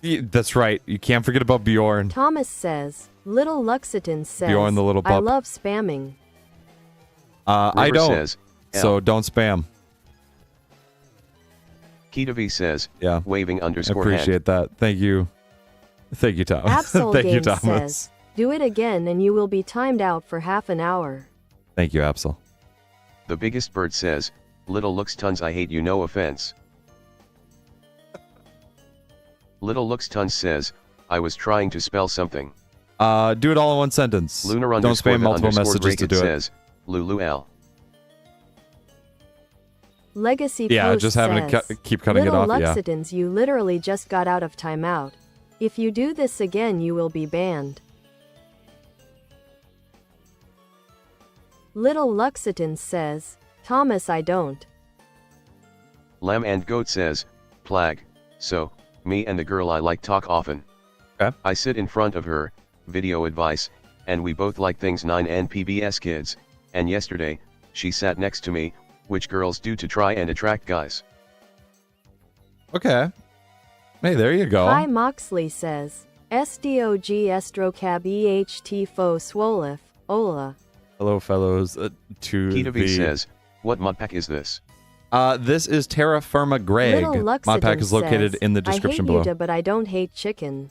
That's right. You can't forget about Bjorn. Thomas says, Little Luxiton says, Bjorn the little I pup. love spamming. I don't. Says, So don't spam. Kitavi says, Yeah. waving I underscore appreciate that. Thank you. Thank you, Thomas. Absol Thank you, Games Thomas. says, do it again and you will be timed out for half an hour. Thank you, Absol. The biggest bird says, Little Looks Tons I hate you no offense. Little Looks Tons says, I was trying to spell something. Do it all in one sentence. Lunar Don't underscore spam the multiple underscore messages to Gregtech do it. says, Lulu L. Legacy Yeah, Post just having says, to keep cutting Little it off. Yeah. Luxitons, you literally just got out of timeout. If you do this again you will be banned. Little Luxitons says, Thomas I don't. Lamb and Goat says, Plag, so, me and the girl I like talk often. Okay. I sit in front of her, video advice, and we both like things 9 and PBS kids, and yesterday, she sat next to me, which girls do to try and attract guys. Okay. Hey, there you go. Kai Moxley says, SDOG Estrocab EHT Fo Swolif, Ola. Hello, fellows. To Kitavi the says, what Modpack is this? this is TerraFirmaGreg. Little Luxiton Modpack is located says, in the description I hate below. Utah, but I don't hate chicken.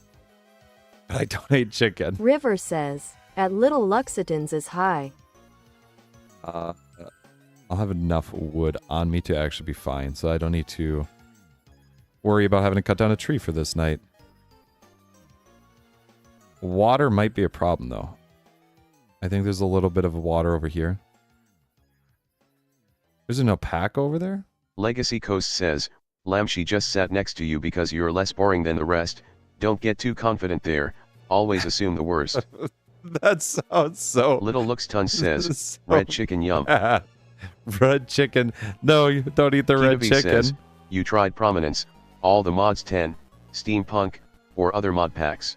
I don't hate chicken. River says, at Little Luxitons is high. I'll have enough wood on me to actually be fine, so I don't need to worry about having to cut down a tree for this night. Water might be a problem, though. I think there's a little bit of water over here. There's no pack over there? Legacy Coast says, Lamb she just sat next to you because you're less boring than the rest, don't get too confident there, always assume the worst. That sounds so... Little Looks Tons says, so red chicken yum. bad. Red chicken. No, you don't eat the red Kitavi chicken. says, you tried Prominence, all the mods 10, Steampunk, or other mod packs.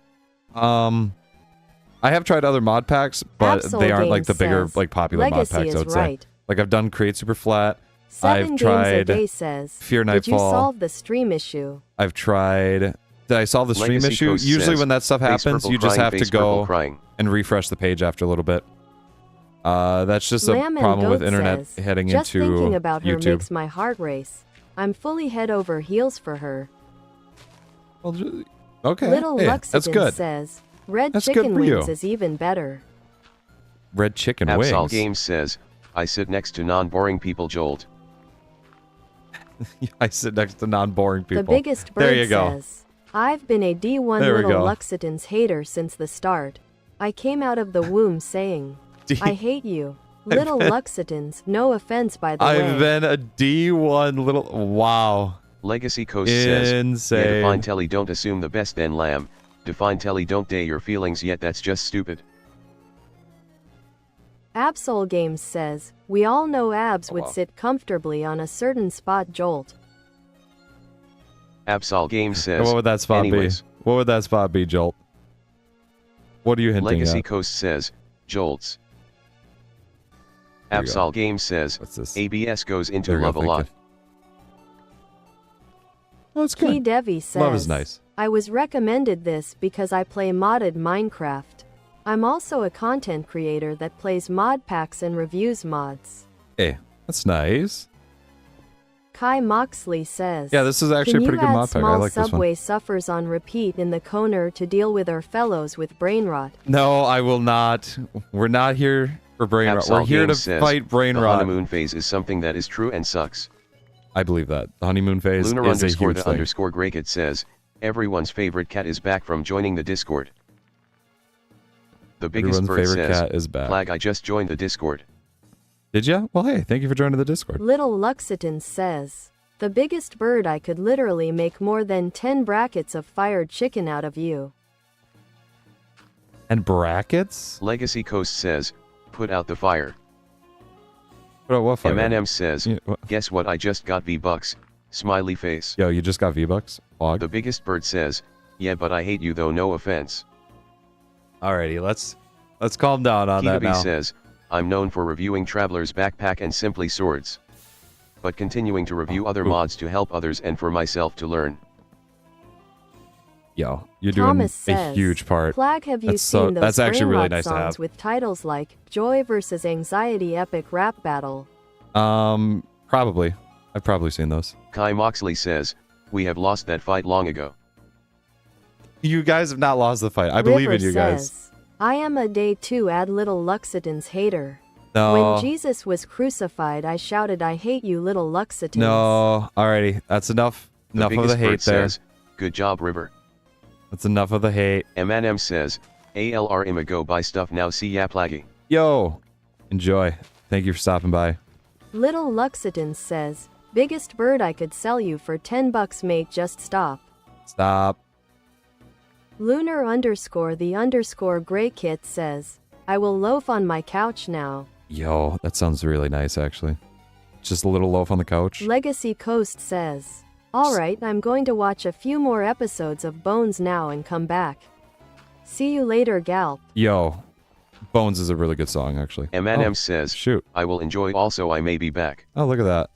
I have tried other mod packs, but Absol they aren't like Games the bigger, says, like popular mod Legacy packs, is I would say. right. Like I've done Create Super Flat. 7 I've games tried a day says, Fear did you Nightfall. solve the stream issue? I've tried... Did I solve the stream Legacy issue? Coast Usually says, when that stuff face happens, purple you just crying, have to face purple go crying. and refresh the page after a little bit. That's just a Lamb and problem with Goat internet says, heading just into thinking about her YouTube. makes my heart race. I'm fully head over heels for her. Well, okay, Little hey, that's Luxiton good. says, red That's good chicken for you. wings is even better. Red chicken Absol wings. Games says, I sit next to non-boring people Jolt. I sit next to non-boring people. The biggest There bird you go. says, I've been a D1 There we Little go. Luxitons hater since the start. I came out of the womb saying, I hate you. Little Luxitons, no offense by the way. I've been a D1 little... Wow. Legacy Coast says, Insane. yeah, define telly don't assume the best then Lamb, define telly don't day your feelings yet that's just stupid. Absol Games says, we all know Abs would wow. sit comfortably on a certain spot Jolt. Absol Games says, What would that spot anyways. be? What would that spot be, Jolt? What are you hinting Legacy at? Coast says, Jolts. There you go. Absol Games says, What's this? ABS goes into There you go, love a thank lot. you. Well, it's Key good. Devi says, Love is nice. I was recommended this because I play modded Minecraft. I'm also a content creator that plays mod packs and reviews mods. Hey, that's nice. Kai Moxley says, Yeah, this is actually a pretty good mod pack. I Small like this one. Subway suffers on repeat in the corner to deal with our fellows with brain rot. No, I will not. We're not here for brain rot. We're Absol here to Games says, fight brain the rot. honeymoon phase is something that is true and sucks. I believe that. The honeymoon phase Lunar is a underscore huge the thing. underscore Gregtech says, everyone's favorite cat is back from joining the Discord. The biggest Everyone's bird favorite says, cat is back. Flag I just joined the Discord. Did ya? Well, hey, thank you for joining the Discord. Little Luxiton says, the biggest bird I could literally make more than 10 brackets of fired chicken out of you. And brackets? Legacy Coast says, put out the fire. What fire? M&M says, Yeah, what- guess what I just got V-Bucks, smiley face. Yo, you just got V-Bucks? Hog. The biggest bird says, yeah but I hate you though no offense. Alrighty, let's calm down on that Kitabi now. says, I'm known for reviewing Traveler's Backpack and Simply Swords. But continuing to review other mods to help others and for myself to learn. Yo, you're Thomas doing a says, huge part. Plag, have you That's seen those that's actually really brainrot nice to songs have. with titles like Joy versus Anxiety Epic Rap Battle? Probably. I've probably seen those. Kai Moxley says, we have lost that fight long ago. You guys have not lost the fight. I believe in you guys. Says, I am a day 2 add little Luxitan's hater. No. When Jesus was crucified, I shouted, I hate you, little Luxitans. No. Alrighty. That's enough. Enough of the hate there. Says, good job, River. That's enough of the hate. M&M says, ALR Ima go buy stuff now, see ya Plaggy. Yo. Enjoy. Thank you for stopping by. Little Luxitans says, biggest bird I could sell you for $10, mate, just stop. Stop. Lunar _the Grey Kit says, I will loaf on my couch now. Yo, that sounds really nice, actually. Just a little loaf on the couch. Legacy Coast says, alright, I'm going to watch a few more episodes of Bones now and come back. See you later, Galp. Yo, Bones is a really good song, actually. M&M says, shoot. I will enjoy also I may be back. Oh, look at that.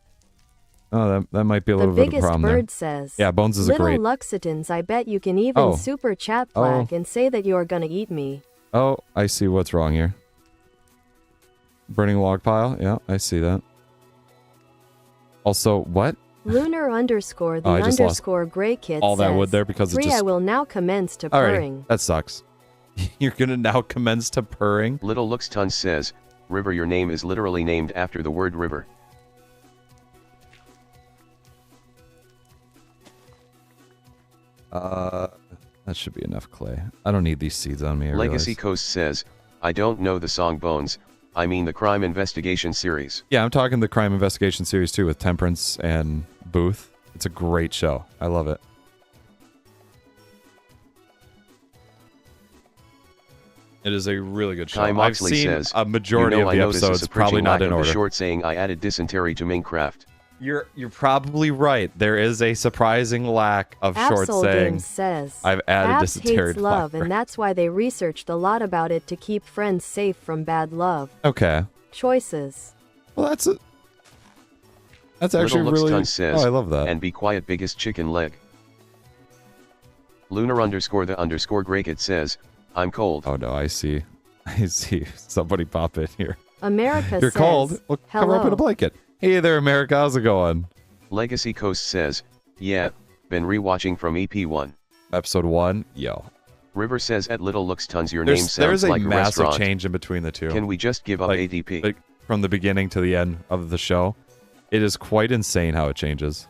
Oh, that might be a little bit of a problem there. The biggest bird says, yeah, Bones is a great. Little Luxitans, I bet you can even super chat Plag and say that you're gonna eat me. Oh, I see what's wrong here. Burning log pile. Yeah, I see that. Also, what? Lunar _the Grey Kit all says, that wood there because it just... I will now commence to purring. Alrighty, that sucks. You're gonna now commence to purring? Little Luxtun says, River, your name is literally named after the word river. That should be enough clay. I don't need these seeds on me. Legacy Coast says, I don't know the song Bones, I mean the crime investigation series. Yeah, I'm talking the crime investigation series too with Temperance and Booth. It's a great show. I love it. It is a really good show. Kai Moxley I've seen says, a majority of the episodes, probably not in order. Short saying I added dysentery to Minecraft. You're probably right. There is a surprising lack of short saying. Says, I've added Abs dysentery hates to love, Minecraft. and that's why they researched a lot about it to keep friends safe from bad love. Okay. Choices. Well, that's actually Little really. Luxtun says, I love that. And be quiet, biggest chicken leg. Lunar _the Grey Kit says, I'm cold. Oh no, I see. I see somebody pop in here. America You're says, cold. Well, cover up in hello. a blanket. Hey there, America. How's it going? Legacy Coast says, yeah, been rewatching from EP1. Episode 1. Yo. River says at Little Luxtuns your name There's sounds a like a massive restaurant. change in between the two. Can we just give up ADP? Like from the beginning to the end of the show. It is quite insane how it changes.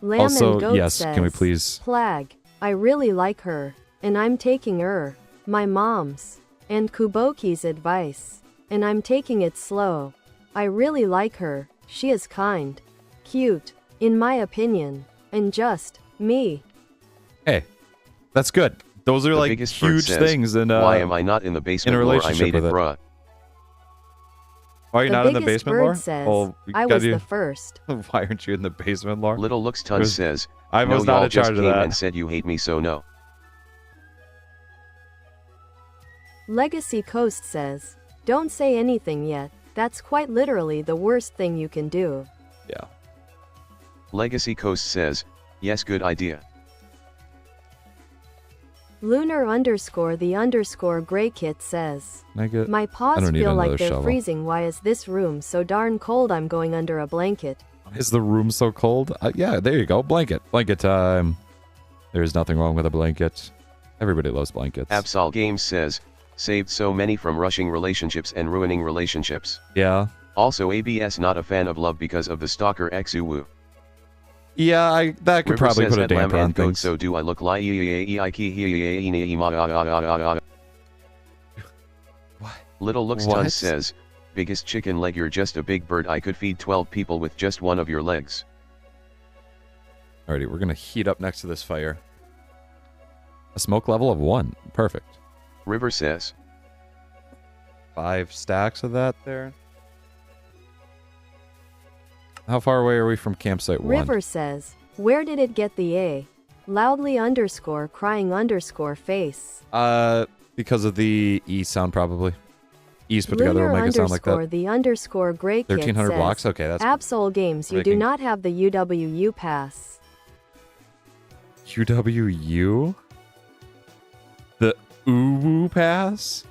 Lamb Also, and Goat yes, says, can we please... Plag, I really like her, and I'm taking her, my mom's, and Kuboki's advice, and I'm taking it slow. I really like her, she is kind, cute, in my opinion, and just, me. Hey, that's good. Those are The like biggest bird huge says, things in why am I not in the basement a lore? I relationship made it, with it. bruh. Why are you The not in the biggest basement bird lore? says, Oh, I was the first. Why aren't you in the basement lore? Little Luxtun says, I no, was not y'all in just charge of came that. and said you hate me, so no. Legacy Coast says, don't say anything yet, that's quite literally the worst thing you can do. Yeah. Legacy Coast says, yes, good idea. Lunar _the Grey Kit says, Can I get... my I paws don't need feel another like they're shovel. freezing. Why is this room so darn cold? I'm going under a blanket. Is the room so cold? Yeah, there you go. Blanket. Blanket time. There's nothing wrong with a blanket. Everybody loves blankets. Absol Games says, saved so many from rushing relationships and ruining relationships. Yeah. Also ABS not a fan of love because of the stalker Xuwu. Yeah, that could River probably says put a at Lamb damper on and Goat, things. so do I look like Little Luxtun What? says, biggest chicken leg, you're just a big bird. I could feed 12 people with just one of your legs. Alrighty, we're gonna heat up next to this fire. A smoke level of 1. Perfect. River says, 5 stacks of that there. How far away are we from campsite 1? River says, where did it get the A? Loudly _crying _face. Because of the E sound, probably. E's put together will make it sound like that. The underscore Gregtech 1300 says, blocks? Okay, that's Absol Games, you do not have the UWU pass. UWU? The UWU pass?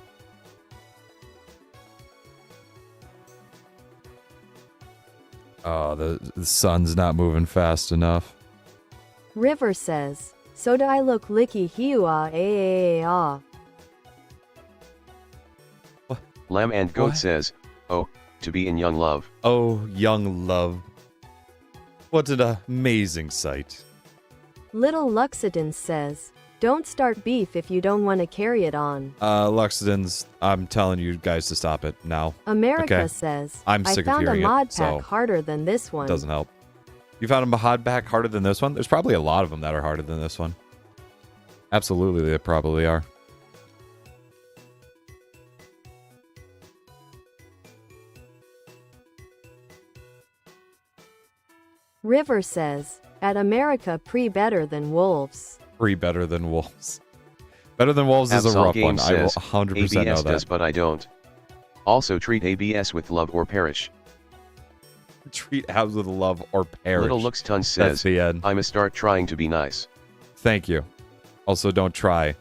Oh, the sun's not moving fast enough. River says, so do I look licky hiua a. Lamb and Goat says, oh, to be in young love. Oh, young love. What an amazing sight. Little Luxidon says, don't start beef if you don't want to carry it on. Luxidons, I'm telling you guys to stop it now. America says, I found a Modpack harder than this one. Doesn't help. You found a Modpack harder than this one? There's probably a lot of them that are harder than this one. Absolutely, they probably are. River says, at America better than wolves. Better than wolves. Better than wolves is a rough one. I will 100% ABS know that. does, but I don't. Also treat ABS with love or perish. Treat abs with love or perish. Little Looks Ton says, the end. I'ma start trying to be nice. Thank you. Also, don't try.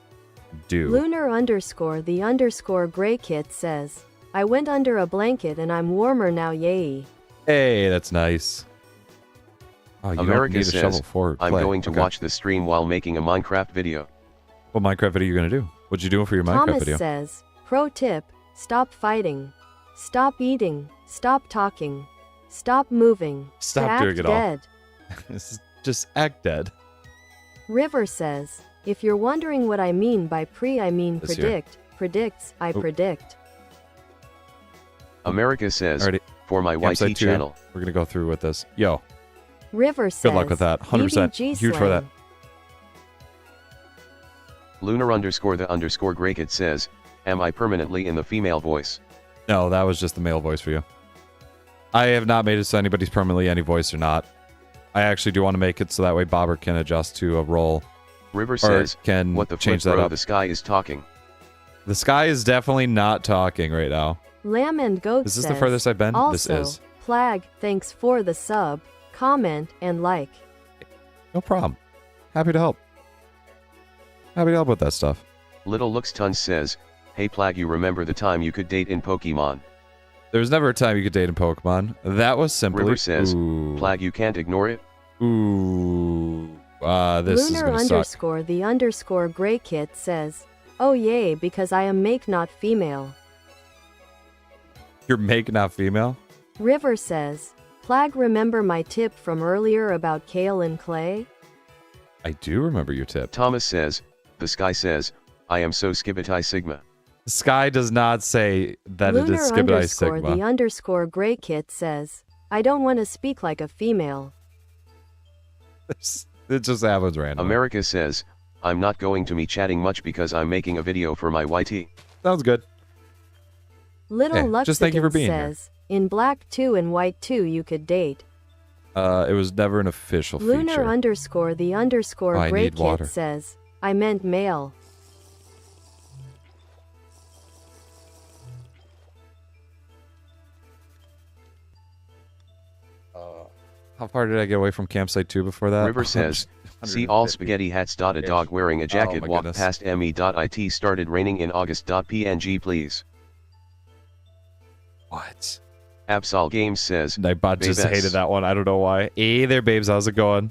Do. Lunar underscore the underscore Gray Kit says, I went under a blanket and I'm warmer now, yay. Hey, that's nice. Oh, you America don't need a says, shovel for I'm going to watch the stream while making a Minecraft video. What Minecraft video are you going to do? What you doing for your Minecraft Thomas video? says, pro tip, stop fighting. Stop eating. Stop talking. Stop moving. Stop doing it all. Dead. Just act dead. River says, if you're wondering what I mean by I mean This predict. Predicts, I predict. America says, Alrighty. for my Campsite YT 2, channel. We're going to go through with this. Yo, River says, good luck with that. 100%. Huge for that. Lunar underscore the underscore Gregtech says, am I permanently in the female voice? No, that was just the male voice for you. I have not made it so anybody's permanently any voice or not. I actually do want to make it so that way Bobert can adjust to a role. River says, can what the change flip, that bro, up. the sky is talking. The sky is definitely not talking right now. Lamb and Goat Is this says, the furthest I've been? Also, This is. Plag, thanks for the sub, comment, and like. No problem. Happy to help. Happy to help with that stuff. Little Looks Tons says, hey Plag, you remember the time you could date in Pokemon? There was never a time you could date in Pokemon. That was simply... River says, ooh. Plag, you can't ignore it? Ooh. This Lunar is gonna suck. underscore the underscore Gray Kit says, oh yay, because I am make not female. You're make not female? River says, Plag, remember my tip from earlier about kale and clay? I do remember your tip. Thomas says, the sky says, I am so skibidi sigma. Sky does not say that Lunar it is skibidi underscore sigma. the underscore Gray Kit says, I don't want to speak like a female. It just happens randomly. America says, I'm not going to be chatting much because I'm making a video for my YT. Sounds good. Little Hey, Luxidon just thank you for being says, in black 2 and white 2 you could date. It was never an official Lunar feature. underscore the underscore I Gray need water. Kit says, I meant male. How far did I get away from campsite 2 before that? River says, see all spaghetti hats. A dog wearing a jacket my walked goodness. past me.it started raining in August.png please. What? Absol Games says, Nightbot just Babes. hated that one. I don't know why. Hey there, babes. How's it going?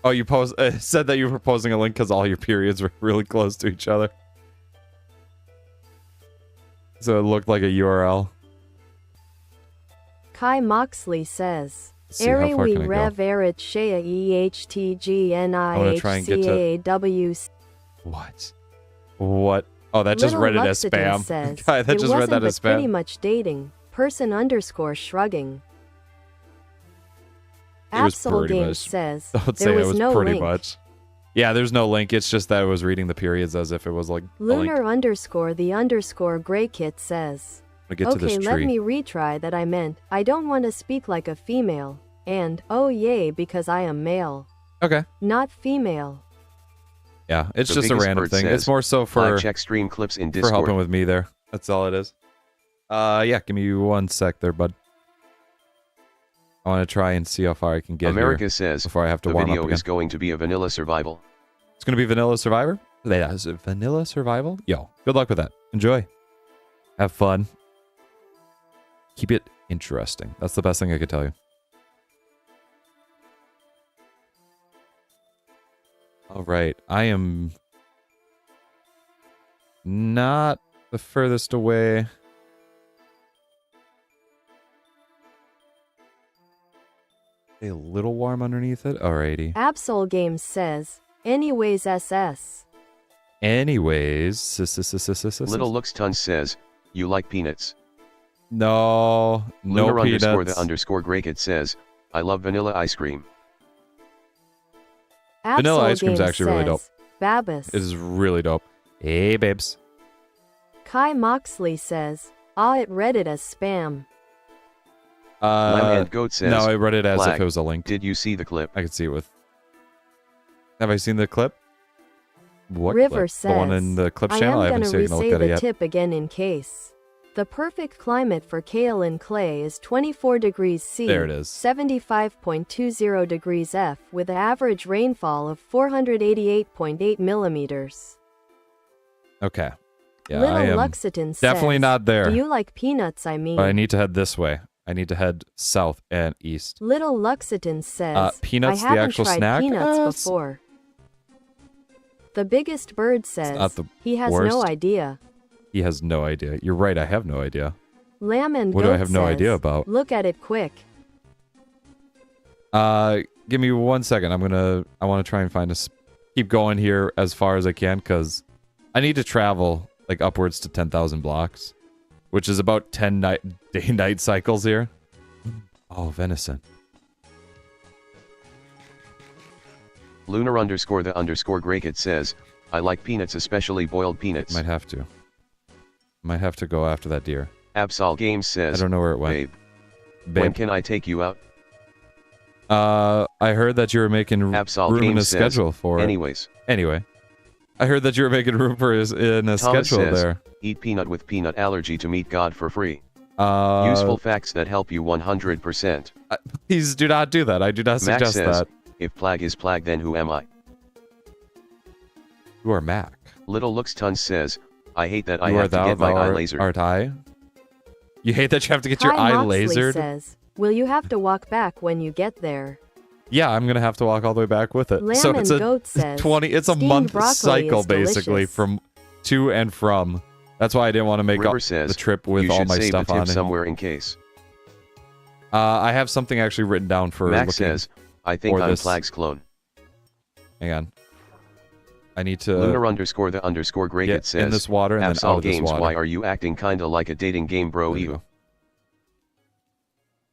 Oh, you said that you were posting a link because all your periods were really close to each other. So it looked like a URL. Kai Moxley says, Let's see, how far Ariwi can I go? Rev Erit Shea EHTGNIHCAW. What? What? Oh, that just read it as spam. Says, Guy, that it just read wasn't that but as pretty spam. much dating. Person underscore shrugging. It was Absol pretty Games much. says, Don't say there it was was no pretty link. much. Yeah, there's no link. It's just that it was reading the periods as if it was like a link. Lunar underscore the underscore Gray Kit says, I'm gonna get to okay, this let tree. me retry that. I meant, I don't want to speak like a female. And, oh yay, because I am male. Okay. Not female. Yeah, it's The just a Biggest random Bird thing. says, It's more so for check stream clips in for helping Discord. with me there. That's all it is. Yeah, give me 1 sec there, bud. I want to try and see how far I can get America here says before I have to the warm up video again. is going to be a vanilla survival. It's going to be Vanilla Survivor? Yeah, is it Vanilla Survival? Yo, good luck with that. Enjoy. Have fun. Keep it interesting. That's the best thing I could tell you. All right. I am not the furthest away. A little warm underneath it. Alrighty. Absol Games says, anyways SS. Anyways. Little Looks Tons says, you like peanuts. No. No Lunar peanuts. _ Gregtech says, I love vanilla ice cream. Vanilla ice cream's Games actually really dope. says, Babus. It is really dope. Hey, babes. Kai Moxley says, it read it as spam. Lamb and Goat says, No, I read it as if Flag, it was a link. did you see the clip? I could see it with. Have I seen the clip? What River clip? says, The one in the clips I channel? I am haven't gonna taken a look re-say at it the yet. tip again in case. The perfect climate for kale and clay is 24 degrees C, There it is. 75.20 degrees F, with an average rainfall of 488.8 millimeters. Okay. Yeah, Little I am Luxitan definitely says, not there. do you like peanuts, I mean? But I need to head this way. I need to head south and east. Little Luxitan says, peanuts, I the haven't actual tried snack? peanuts It's before. The biggest bird says, not the he has worst. no idea. He has no idea. You're right, I have no idea. Lamb and What Goat do I have no says, idea about? Look at it quick. Give me 1 second. I want to try and find keep going here as far as I can, because I need to travel like upwards to 10,000 blocks, which is about 10 day-night cycles here. Oh, venison. Lunar _ Gregtech says, I like peanuts, especially boiled peanuts. Might have to. Might have to go after that deer. Absol Games says, I don't know where it went. Babe, when can I take you out? I heard that you were making Absol room in Games a says, schedule for it. Anyways. Anyway. I heard that you were making room for in a Thomas schedule says, there. Eat peanut with peanut allergy to meet God for free. Useful facts that help you 100%. Please do not do that. I do not Max suggest says, that. if Plag is Plag, then who am I? You are Mac. Little Looks Tons says, I hate that I You are have to thou, get my thou eye art- lasered. art I? You hate that you have to get your Kai eye Moxley lasered? says, will you have to walk back when you get there? Yeah, I'm gonna have to walk all the way back with it. Lamb So and it's a Goat says, 20. It's a steamed month broccoli cycle is basically delicious. from to and from. That's why I didn't want to make River up says, the trip with you all should my save stuff the tip on it. somewhere in case. I have something actually written down for Max looking says, I think for I'm this. Plag's clone. Hang on. I need to Lunar _ Gregtech get says, in this water and then out Absol of this Games, water. why are you acting kinda like a dating game, bro? There you You. go.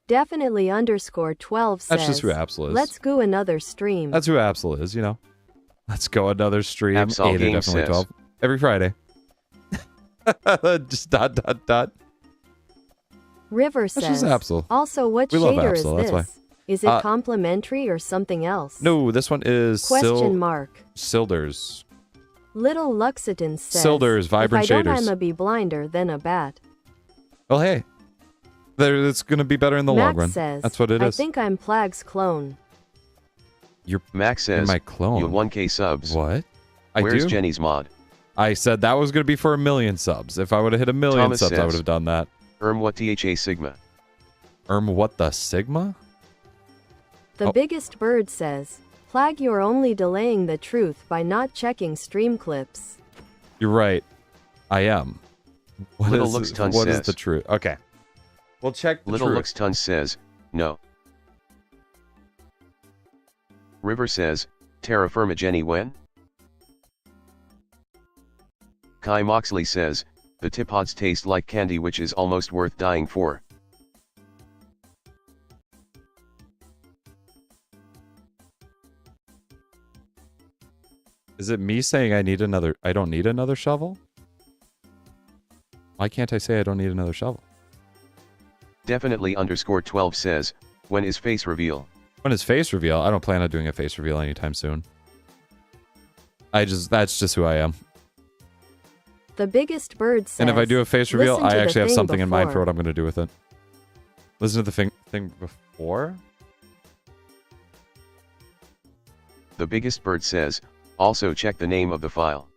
Definitely _12 says, That's just who Absol is. let's go another stream. That's who Absol is, you know. Let's go another stream. Absol 8 or Games definitely says. 12. Every Friday. Just ... River That's says, just Absol. also what We love shader Absol, is that's why. this? Is it complimentary or something else? No, this one is Question mark. Silders. Little Luxitan says, Silders, vibrant if I don't, shaders. I'ma be blinder than a bat. Well, hey. It's going to be better in the long Max run. says, That's what it I is. think I'm Plag's clone. Max You're says, my clone. you 1K subs. What? I Where's do? Jenny's mod? I said that was going to be for 1 million subs. If I would have hit 1 million Thomas subs, I says, would have done that. What THA Sigma? What the Sigma? The Oh. biggest bird says, Plag, you're only delaying the truth by not checking stream clips. You're right. I am. What Little is Looks Tons what is says. the truth? Okay. We'll check the Little truth. Looks Tons says, no. River says, TerraFirmaGreg when? Kai Moxley says, the tip pods taste like candy, which is almost worth dying for. Is it me saying I don't need another shovel? Why can't I say I don't need another shovel? Definitely _12 says, when is face reveal? When is face reveal? I don't plan on doing a face reveal anytime soon. That's just who I am. The biggest bird says. And if I do a face reveal, "Listen I to the actually have thing something in mind for before." what I'm going to do with it. Listen to the thing before? The biggest bird says, also check the name of the file.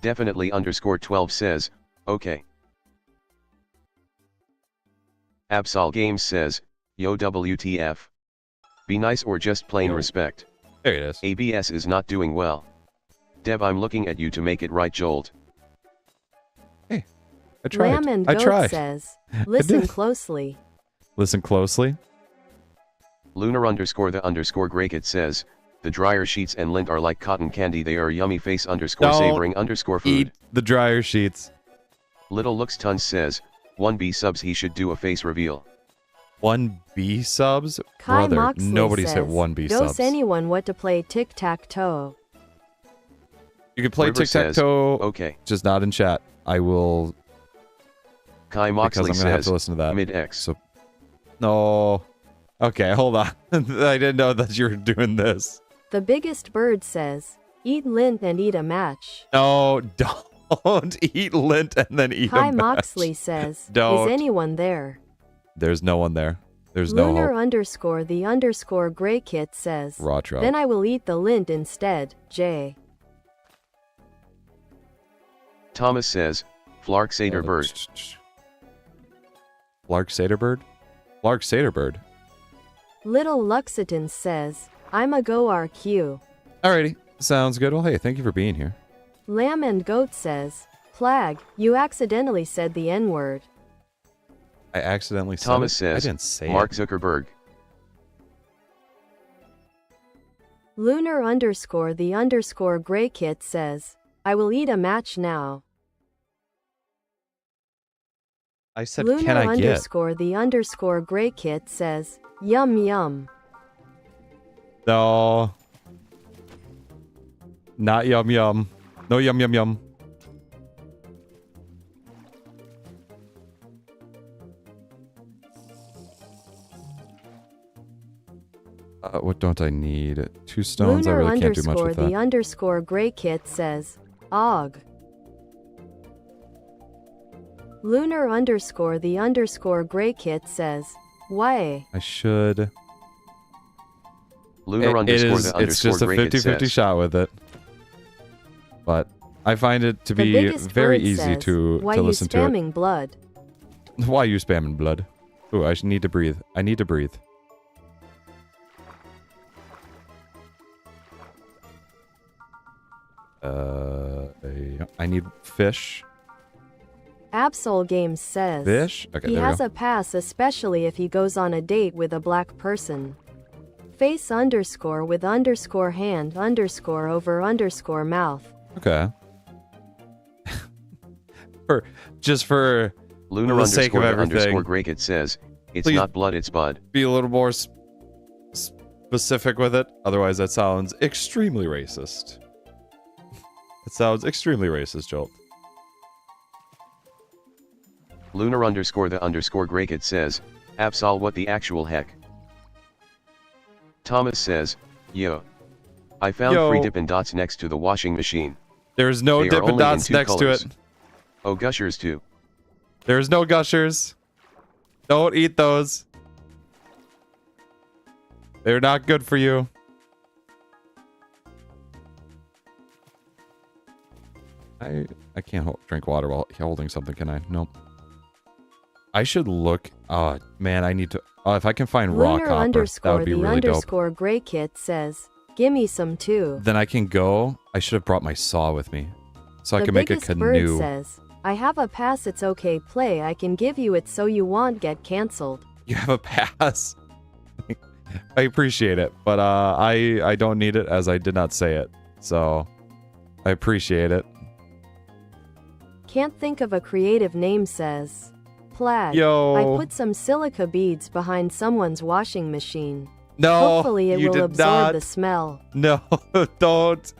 Definitely _12 says, okay. Absol Games says, yo WTF. Be nice or just plain Yo. respect. There it is. ABS is not doing well. Deb, I'm looking at you to make it right, Jolt. Hey, I tried. Lamb and I Goat tried. says, listen did. closely. Listen closely. Lunar _the Gregtech says, the dryer sheets and lint are like cotton candy, they are yummy face Don't savoring food. Eat the dryer sheets. Little Looks Tons says, 1B subs he should do a face reveal. 1B subs? Kai Brother, Moxley nobody's says, hit 1B "Dose subs. anyone what to play tic-tac-toe." You can play River says, tic-tac-toe, okay. just not in chat. I will, Kai because Moxley I'm going to have says, to listen to that. mid-X. So, no. Okay, hold on. I didn't know that you were doing this. The biggest bird says, "Eat lint and eat a match." No, don't eat lint and then eat Kai a match. Moxley says, Don't. "Is anyone there?" There's no one there. There's no Lunar hope. _the Grey Kit says, Raw trout. "Then I will eat the lint instead, J." Thomas says, Flark Satyr Bird. Flark Satyr Bird? Flark Satyr Bird. Little Luxitan says, "I'm a go RQ." Alrighty. Sounds good. Well, hey, thank you for being here. Lamb and Goat says, "Plag, you accidentally said the N-word." I accidentally said Thomas it. says, I didn't say Mark it. Zuckerberg. Lunar _the Grey Kit says, "I will eat a match now." I said, Lunar can I get? _the Grey Kit says, "Yum yum." No. Not yum yum. No yum yum yum. What don't I need? 2 stones. Lunar I really can't do much with that. _the Grey Kit says, "Og." Lunar _the Grey Kit says, "Why?" I should. Lunar It is, _the it's just a Gregtech 50-50 says, shot with it. But I find it to The be biggest very bird easy says, to "Why you listen to it. spamming blood?" Why are you spamming blood? Ooh, I need to breathe. I need to breathe. I need fish. Absol Games says, Fish? Okay, he there we has go. a pass especially if he goes on a date with a black person. Face _ with _hand _over _mouth. Okay. Just for Lunar the sake of everything, _ Gregtech says, it's Please. not blood, it's bud. be a little more specific with it. Otherwise, that sounds extremely racist. It sounds extremely racist, Jolt. Lunar _ the Gregtech says, Absol, what the actual heck? Thomas says, yo. I found Yo. free Dippin' Dots next to the washing machine. There's no They are Dippin' only in Dots 2 next colors. to it. Oh, Gushers too. There's no Gushers. Don't eat those. They're not good for you. I can't drink water while holding something, can I? Nope. I should look. Oh, man, I need to. Oh, if I can find raw Lunar copper, that would be the really dope. Grey Kit says, "Gimme some too." Then I can go. I should have brought my saw with me, so I The can make a biggest bird canoe. says, "I have a pass, it's okay play, I can give you it so you won't get cancelled." You have a pass. I appreciate it, but I don't need it as I did not say it. So I appreciate it. Can't think of a creative name says, "Plag, Yo. I put some silica beads behind someone's washing machine. No, Hopefully it you will did absorb not. the smell." No, don't.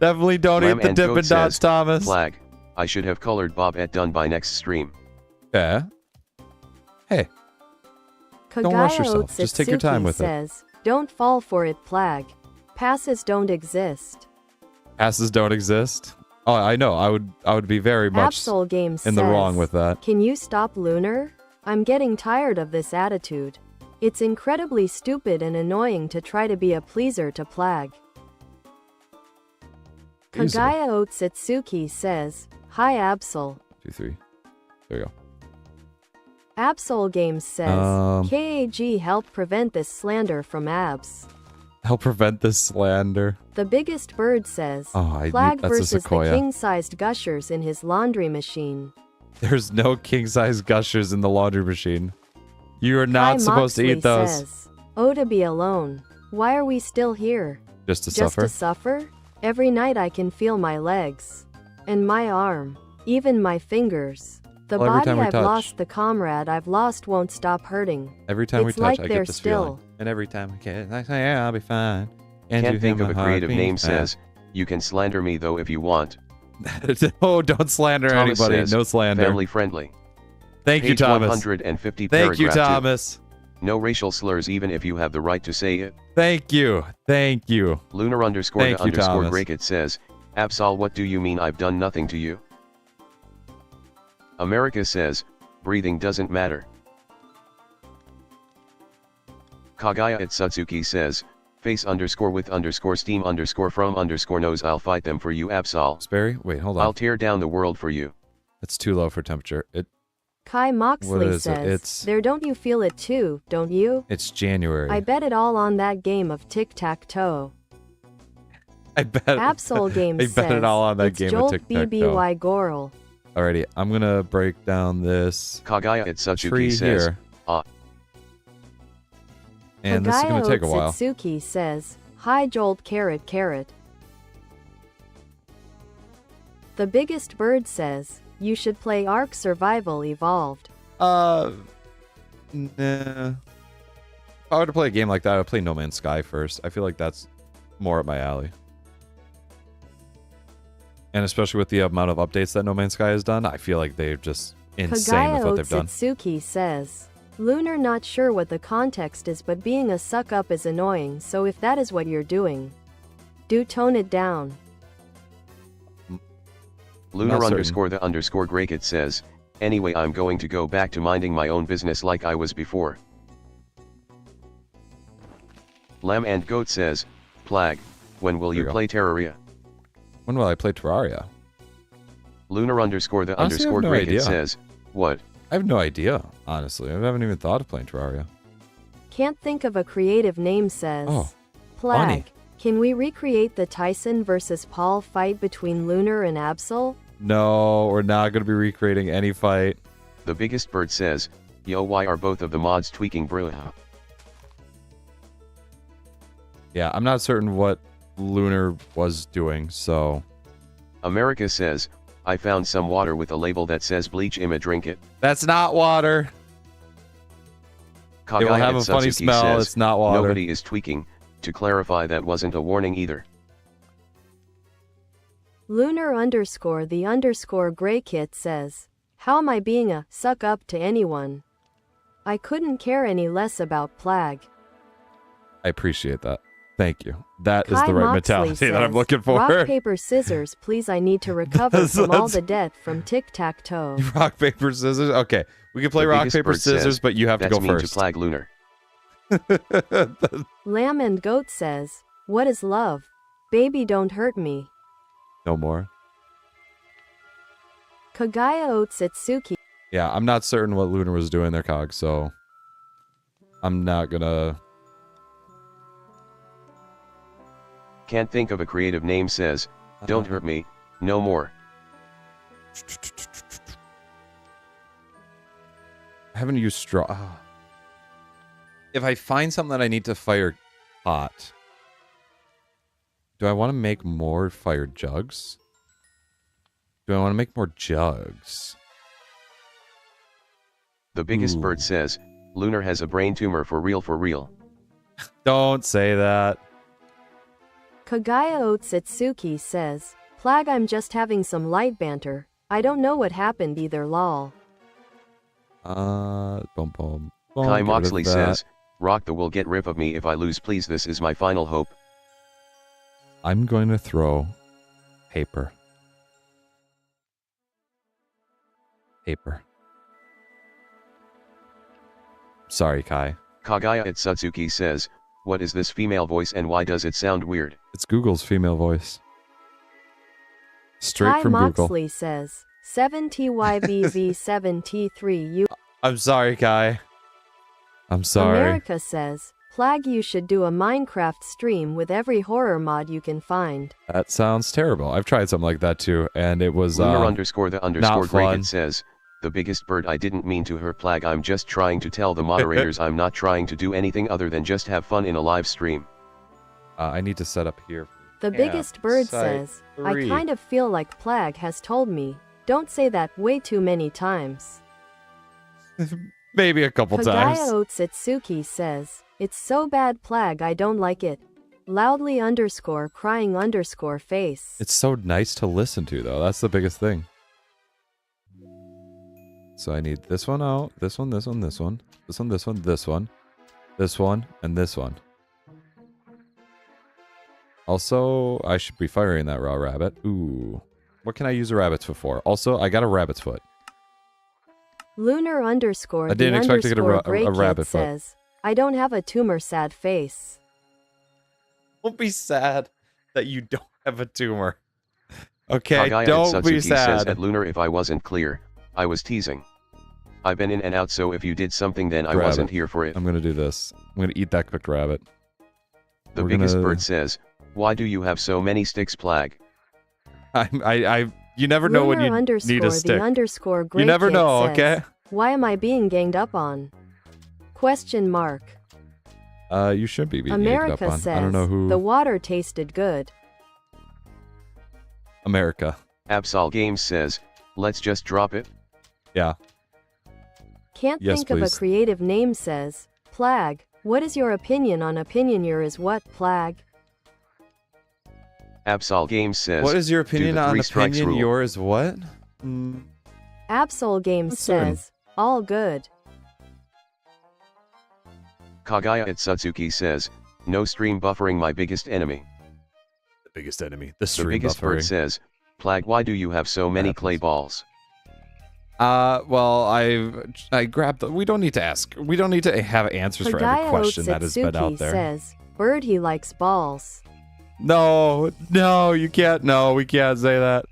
Definitely don't Lamb eat the and Goat Dippin' Dots, says, Thomas. Flag, I should have colored Bobert done by next stream. Yeah. Hey, Don't rush Kagaya yourself. Just take your time Otsutsuki with it. says, "Don't fall for it, Plag. Passes don't exist." Passes don't exist. Oh, I know. I would be very much Absol Games in the wrong with that. Can you stop Lunar? I'm getting tired of this attitude. It's incredibly stupid and annoying to try to be a pleaser to Plag. Kagaya Otsutsuki says, Hi Absol. 2, 3. There you go. Absol Games says, KAG help prevent this slander from Abs. Help prevent this slander. The Biggest Bird says, Plag versus the king-sized gushers in his laundry machine. There's no king-sized gushers in the laundry machine. You are not supposed to eat those. Says, oh, to be alone. Why are we still here? Just to suffer? Just to suffer? Every night I can feel my legs. And my arm. Even my fingers. The body I've lost, the comrade I've lost won't stop hurting. Every time we touch, I get this still. feeling. And every time I can, I say, yeah, I'll be fine. And Can't think of a creative name says, you can slander me though if you want. Oh, don't slander Thomas anybody. Says, no slander. Family friendly. Thank you, Thomas. 150 Thank you, paragraph Thomas. 2. No racial slurs even if you have the right to say it. Thank you. Thank you. Lunar underscore the underscore Gregtech says, Absol, what do you mean I've done nothing to you? America says, breathing doesn't matter. Kagaya Otsutsuki says, face underscore with underscore steam underscore from underscore knows I'll fight them for you Absol. Sperry? Wait, hold on. I'll tear down the world for you. It's too low for temperature. Kai Moxley says, there don't you feel it too, don't you? It's January. I bet it all on that game of tic-tac-toe. I bet. Absol Games I bet it all on that game of tic-tac-toe. BBY Goral. Alrighty, I'm gonna break down this Kagaya Otsutsuki tree says, here. And this is gonna take a while. Otsutsuki says, hi Jolt carrot carrot. The Biggest Bird says, you should play Ark Survival Evolved. Nah. If I were to play a game like that, I would play No Man's Sky first. I feel like that's more up my alley. And especially with the amount of updates that No Man's Sky has done, I feel like they're just insane with what they've done. Otsutsuki says, Lunar not sure what the context is, but being a suck-up is annoying, so if that is what you're doing, do tone it down. Lunar underscore the underscore Gregtech says, anyway I'm going to go back to minding my own business like I was before. Lamb and Goat says, Plag, when will you play Terraria? When will I play Terraria? Lunar underscore the Honestly, underscore I have no Gregtech idea. says, what? I have no idea, honestly. I haven't even thought of playing Terraria. Can't think of a creative name says, Plag, funny. Can we recreate the Tyson versus Paul fight between Lunar and Absol? No, we're not going to be recreating any fight. The Biggest Bird says, yo, why are both of the mods tweaking bro? Yeah, I'm not certain what Lunar was doing, so... America says, I found some water with a label that says bleach Imma drink it. That's not water! It will have a funny smell, says, it's not water. Nobody is tweaking. To clarify, that wasn't a warning either. Lunar underscore the underscore Gregtech says, how am I being a suck up to anyone? I couldn't care any less about Plag. I appreciate that. Thank you. That is Kai the right Moxley mentality says, that I'm looking for. Rock, paper, scissors, please. I need to recover from all the debt from tic-tac-toe. Rock, paper, scissors? Okay. We can play rock, paper, scissors, but you have to go first. To Plag Lunar. Lamb and Goat says, what is love? Baby, don't hurt me. No more. Kagaya Otsutsuki. Yeah, I'm not certain what Lunar was doing there, Cog, so... I'm not gonna... Can't think of a creative name says, don't hurt me, no more. I haven't used straw. If I find something that I need to fire hot, do I want to make more fire jugs? Do I want to make more jugs? The Biggest Bird says, Lunar has a brain tumor for real for real. Don't say that. Kagaya Otsutsuki says, Plag, I'm just having some light banter. I don't know what happened either, lol. Kai Moxley says, Rock the will get rid of me if I lose, please, this is my final hope. I'm going to throw Paper. Paper. Sorry, Kai. Kagaya at Sutsuki says, what is this female voice and why does it sound weird? It's Google's female voice. Straight Kai from Google. Moxley says, 7TYBV7T3U. I'm sorry, Kai. I'm sorry. America says, Plag, you should do a Minecraft stream with every horror mod you can find. That sounds terrible. I've tried something like that too, and it was Lunar underscore the underscore not fun. Gregtech says, the biggest bird, I didn't mean to hurt Plag, I'm just trying to tell the moderators I'm not trying to do anything other than just have fun in a live stream. I need to set up here. The Yeah, biggest bird site says, 3. I kind of feel like Plag has told me, don't say that way too many times. Maybe a couple times. Kagaya Otsutsuki says, it's so bad Plag, I don't like it. Loudly underscore crying underscore face. It's so nice to listen to, though. That's the biggest thing. So I need this one out, this one, this one, this one, this one, this one, this one, this one, and this one. Also, I should be firing that raw rabbit. Ooh. What can I use a rabbit's foot for? Also, I got a rabbit's foot. Lunar underscore I didn't expect to get a Gregtech rabbit foot. says, I don't have a tumor, sad face. Don't be sad that you don't have a tumor. Okay, Kagaya don't at be Sutsuki says sad. at Lunar, if I wasn't clear, I was teasing. I've been in and out, so if you did something then I Grab wasn't it. here for it. I'm gonna do this. I'm gonna eat that cooked rabbit. The We're biggest gonna- bird says, why do you have so many sticks, Plag? You never know when Lunar you underscore need a the stick. underscore You never Gregtech know, says, okay? Why am I being ganged up on? Question mark. You should be being America egged up on. says, I don't know who. the water tasted good. America. Absol Games says, let's just drop it. Yeah. Can't Yes, think of please. a creative name says, Plag, what is your opinion on opinion? Your is what, Plag? Absol Games says, What is your opinion the on three strikes opinion? rule. Yours what? Mm, Absol Games That's certain. says, all good. Kagaya at Sutsuki says, no stream buffering, my biggest enemy. the biggest enemy. The The stream biggest bird buffering. says, Plag, why do you have so many happens. clay balls? Well, I grabbed the. We don't need to ask. We don't need to have answers for every Kagaya question that has been out Otsutsuki there. says, Bird he likes balls. No, you can't. No, we can't say that.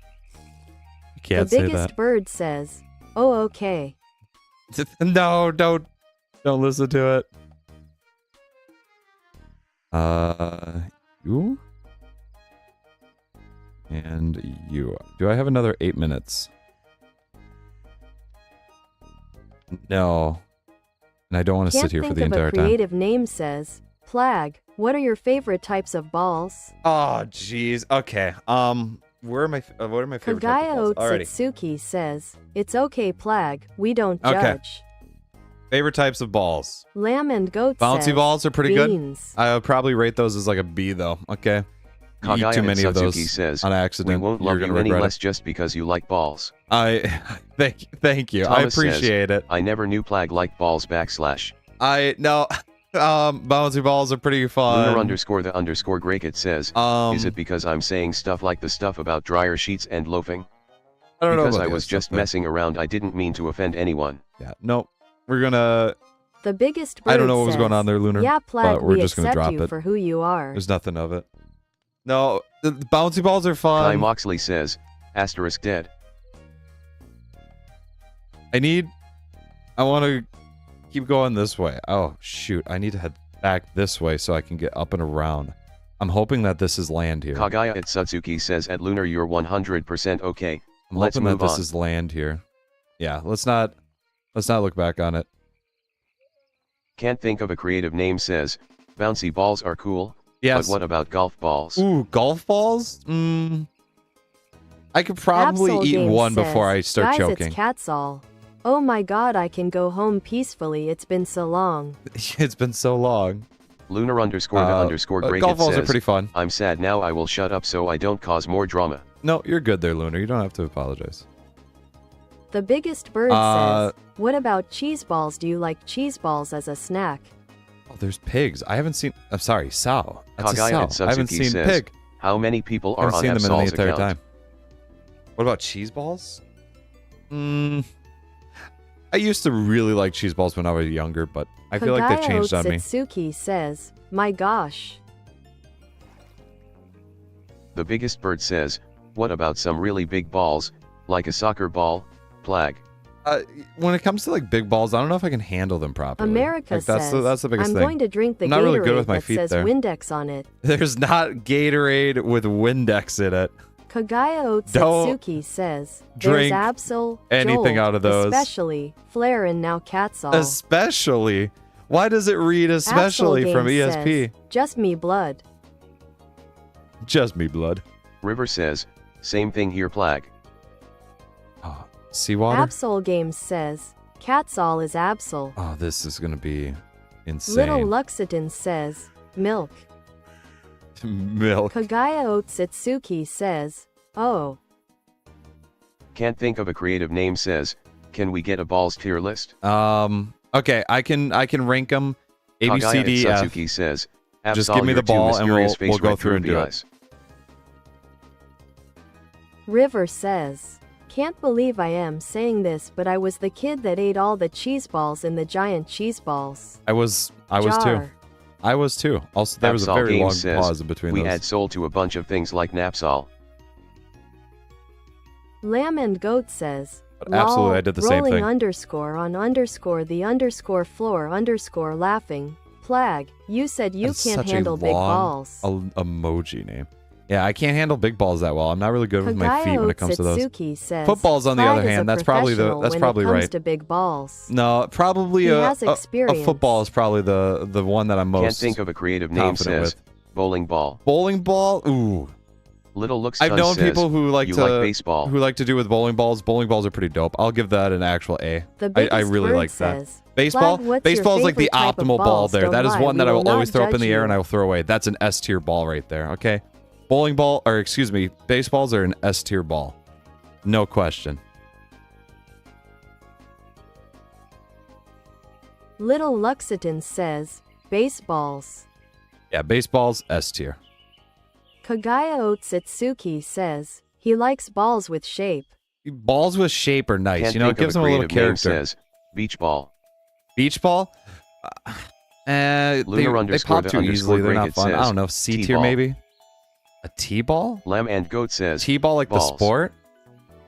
You can't The say biggest that. bird says, oh okay. No, don't listen to it. You and you. Do I have another 8 minutes? No. And I don't want to Can't sit here think for the of entire a time. creative name says, Plag, what are your favorite types of balls? Oh, jeez. Okay. What are my favorite types of Kagaya balls? Alrighty. Otsutsuki says, it's okay Plag, we don't Okay. judge. Favorite types of balls. Lamb and Goat Bouncy says, balls are pretty good. beans. I would probably rate those as like a B though. Okay. You eat Kagaya too at many of those Sutsuki says, on we accident. won't You're love gonna you any regret less it. just because you like balls. Thank you. I Thomas says, appreciate it. I never knew Plag liked balls / No. Bouncy balls are pretty fun. Lunar underscore the underscore Gregtech says, is it because I'm saying stuff like the stuff about dryer sheets and loafing? I don't know Because about I the was other just stuff there. messing around, I didn't mean to offend anyone. Yeah. No. We're gonna. The biggest bird I don't know what was says, going on there, Lunar. Yeah, Plag, but we're we just gonna accept drop you it. for who you are. There's nothing of it. No. The bouncy balls are Kai fun. Moxley says, asterisk dead. I want to keep going this way. Oh, shoot. I need to head back this way so I can get up and around. I'm hoping that this is land here. Kagaya at Sutsuki says at Lunar you're 100% okay. I'm Let's hoping that move this on. is land here. Yeah, let's not look back on it. Can't think of a creative name says, bouncy balls are cool, Yes. but what about golf balls? Ooh, golf balls? I could probably Absol eat Games one says, before I start Guys, choking. it's cat's all. Oh my god, I can go home peacefully, it's been so long. It's been so long. Lunar underscore the underscore Golf Gregtech balls are says, pretty fun. I'm sad now, I will shut up so I don't cause more drama. No, you're good there, Lunar. You don't have to apologize. The biggest bird says, what about cheese balls? Do you like cheese balls as a snack? Oh, there's pigs. I haven't seen. I'm sorry, sow. That's a Kagaya sow. at I haven't Sutsuki seen says, pig. how many people I are haven't on seen them in the Absol's entire account? time. What about cheese balls? I used to really like cheese balls when I was younger, but I feel like they've changed on me. Satsuki says, my gosh. The Biggest Bird says, what about some really big balls, like a soccer ball, Plag? When it comes to like big balls, I don't know if I can handle them properly. America like, that's says, the biggest I'm thing. going to drink the I'm not Gatorade really good with my that feet says there. Windex on it. There's not Gatorade with Windex in it. Kagaya Don't Otsutsuki says, drink there's Absol, anything Jolt, out of those. especially, Flare and now Catsall. Especially. Why does it read especially Absol from Games ESP? says, just me blood. Just me blood. River says, same thing here Plag. Oh, seawater? Absol Games says, Catsall is Absol. Oh, this is going to be insane. Little Luxitan says, milk. Milk. Kagaya Otsutsuki says, oh. Can't think of a creative name says, can we get a balls tier list? Okay, I can rank them A, B, C, D, F. Satsuki says, Just give me the ball and we'll go through and do it. River says, can't believe I am saying this, but I was the kid that ate all the cheese balls in the giant cheese balls. I was too. I was too. Also, there was a very long pause in between those. We add soul to a bunch of things like Napsol. Lamb and Goat says, absolutely, I did the same thing. Underscore on underscore the underscore floor underscore laughing. Plag, you said you can't handle big balls. Emoji name. Yeah, I can't handle big balls that well. I'm not really good with my feet when it comes to those. Says, footballs, on the other hand, that's probably right. To big balls. No, probably a football is probably the one that I'm most. Can't think of a creative name says, bowling ball. Bowling ball, ooh. Little looks. I've known people who like baseball. Who like to do with bowling balls. Bowling balls are pretty dope. I'll give that an actual A. I really like that. Baseball. Baseball is like the optimal ball there. That is one that I will always throw up in the air and I will throw away. That's an S tier ball right there. Okay. Bowling ball, or excuse me, baseballs are an S tier ball. No question. Little Luxitan says, baseballs. Yeah, baseballs, S tier. Kagaya Otsutsuki says, he likes balls with shape. Balls with shape are nice. Can't you know, it gives them a little character. Says, beach ball. Beach ball? They pop too easily. They're not fun. I don't know, C tier maybe? A T-ball? Lamb and Goat says, T-ball like balls. The sport?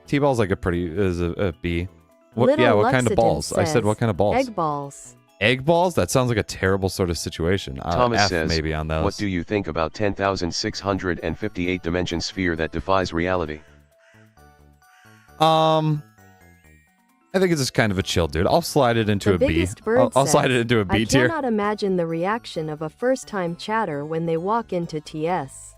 T-ball's like a B. What kind of balls? I said what kind of balls? Egg balls. Egg balls? That sounds like a terrible sort of situation. Thomas F says, maybe on those. What do you think about 10,658 dimension sphere that defies reality? I think it's just kind of a chill dude. I'll slide it into a B. I'll slide it into a B tier. I cannot imagine the reaction of a first-time chatter when they walk into TS.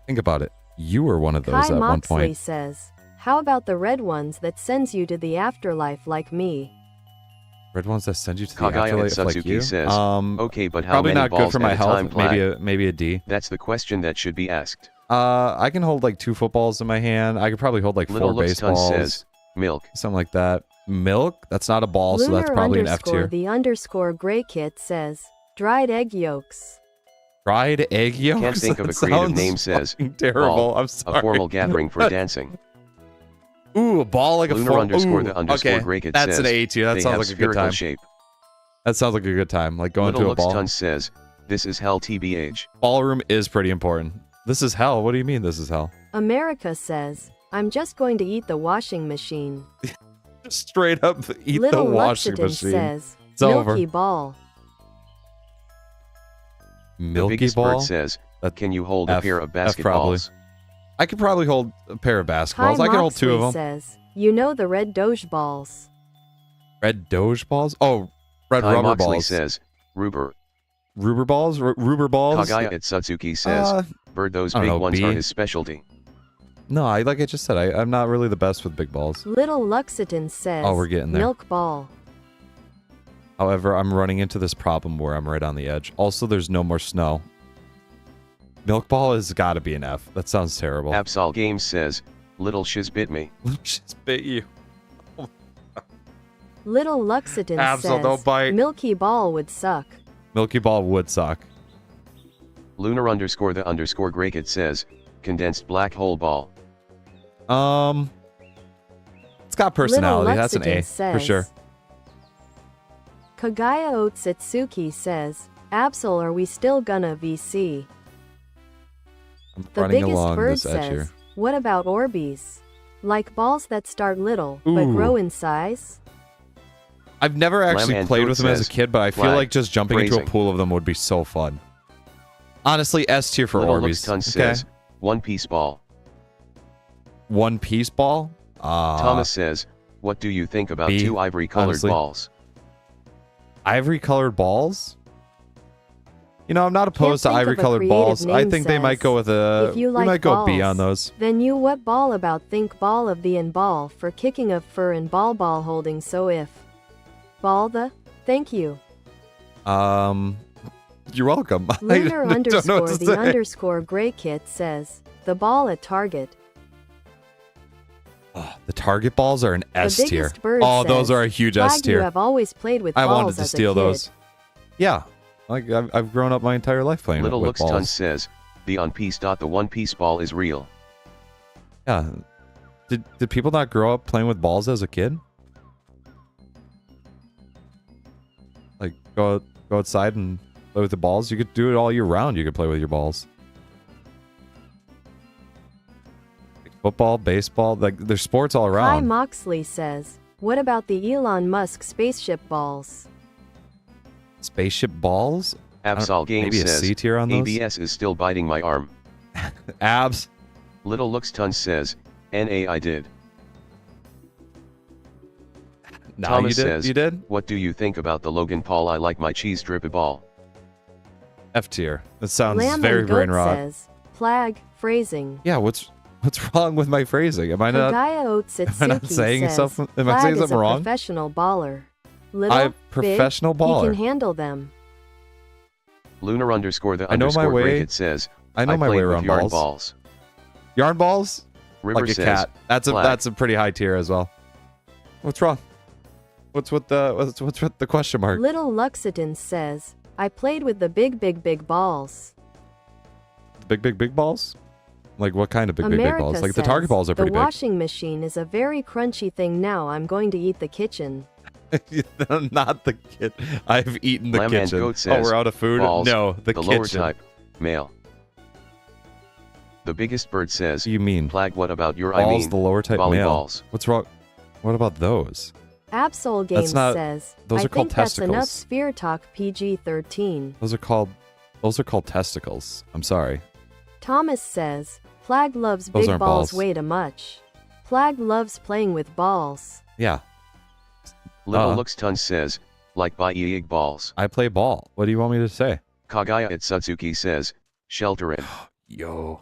Think about it. You were one of those at one point. Moxley says, how about the red ones that sends you to the afterlife like me? Red ones that send you to the afterlife like you? Says, okay, but how probably many not balls good for my at a health. time, Maybe a D. That's the question that should be asked. I can hold like 2 footballs in my hand. I could probably hold like 4 baseballs. Says, milk. Something like that. Milk? That's not a ball, so that's probably an F tier. The underscore gray kit says, dried egg yolks. Dried egg yolks? Can't think of a creative name says, terrible. Ball, I'm sorry. a formal gathering for dancing. Ooh, a ball like Lunar a underscore the underscore gray kit that's says, an A tier. That sounds like a good time. Shape. That sounds like a good time. Like going Little to a ball. Lux says, this is hell TBH. Ballroom is pretty important. This is hell. What do you mean this is hell? America says, I'm just going to eat the washing machine. Straight up eat Little the washing Luxitan machine. Says, it's Milky over. Ball. Milky the biggest ball? Bird says, can you hold a pair of basketballs? I could probably hold a pair of basketballs. I could hold 2 of them. Says, you know the red Doge balls. Red Doge balls? Oh, red rubber Moxley balls. Says, Ruber. Ruber balls? Ruber balls? Kagaya Satsuki says, Bird, those big ones are his specialty. No, like I just said, I'm not really the best with big balls. Little Luxitan says, we're getting there. Milk ball. However, I'm running into this problem where I'm right on the edge. Also, there's no more snow. Milk ball has got to be an F. That sounds terrible. Absol Games says, Little shiz bit me. Shiz bit you. Little Luxitan Absol, don't bite. Says, Milky Ball would suck. Milky Ball would suck. Lunar underscore the underscore Greykit says, condensed black hole ball. It's got personality. That's an A says, for sure. Kagaya Otsutsuki says, Absol, are we still gonna VC? I'm The running biggest along bird this edge here. says, what about Orbeez? Like balls that start little, but Ooh. grow in size? I've never actually Lamb played Goat with them as a says, kid, but I feel flag, like just jumping into a phrasing. pool of them would be so fun. Honestly, S tier for Little Orbeez. Looks Ton Okay. says, One Piece ball. One piece ball? Thomas says, what do you think about B, 2 ivory-colored honestly. balls? Ivory colored balls? You know, I'm not opposed to think of a ivory colored creative balls. I name think they might says, go with a. if you We like might go B balls, on those. Then you what ball about think ball of the and ball for kicking of fur and ball holding so if. Ball the? Thank you. You're welcome. Lunar I don't know what underscore to the say. underscore gray kit says, the ball at Target. Oh, the Target balls are an S The tier. biggest bird Oh, says, those are a huge S Flag, you tier. have always played with I balls wanted to as steal a kid. those. Yeah, like I've grown up my entire life playing Little with Looks Ton balls. says, the on piece. The One Piece ball is real. Yeah. Did people not grow up playing with balls as a kid? Like go outside and play with the balls. You could do it all year round. You could play with your balls. Like football, baseball, like there's sports all Hi around. Moxley says, what about the Elon Musk spaceship balls? Spaceship balls? Absol Game maybe a says, C tier on those? ABS is still biting my arm. Abs. Little Looks Ton says, NA I did. No, Thomas you did. says, You did. what do you think about the Logan Paul I like my cheese drippy ball? F tier. That sounds Lamb very and brain Goat rot. says, Plag, phrasing. Yeah. What's wrong with my phrasing? Am I not? Kagaya Otsutsuki Am I not saying says, something? Am I Plag saying is something a wrong? professional baller. Little, I'm professional big, baller. he can handle them. Lunar underscore the I know my underscore way. break it says, I know my played way with around yarn balls. balls. Yarn balls? River Like a says, cat. That's a flag. that's a pretty high tier as well. What's wrong? What's with the question mark? Little Luxiton says, I played with the big balls. Big balls? Like what kind of big America balls? Like the says, Target balls are pretty the washing machine is a very crunchy thing now. I'm going to eat the kitchen. big. Not the kid. I've eaten the Lamb and kitchen. Goat says, we're out of food. balls, No, the kitchen. lower type, male. The biggest bird says, What do you mean? Plag, what about your Balls, I mean, the lower type male. volleyballs? What's wrong? What about those? Absol Games not- says, those I are called think that's enough testicles. sphere talk PG-13. Those are called testicles. I'm sorry. Thomas says, Plag loves Those big aren't balls balls. way too much. Plag loves playing with balls. Yeah, Little Looks Ton says, like by Eeg balls. I play ball. What do you want me to say? Kagaya at Sutsuki says, shelter in. Yo,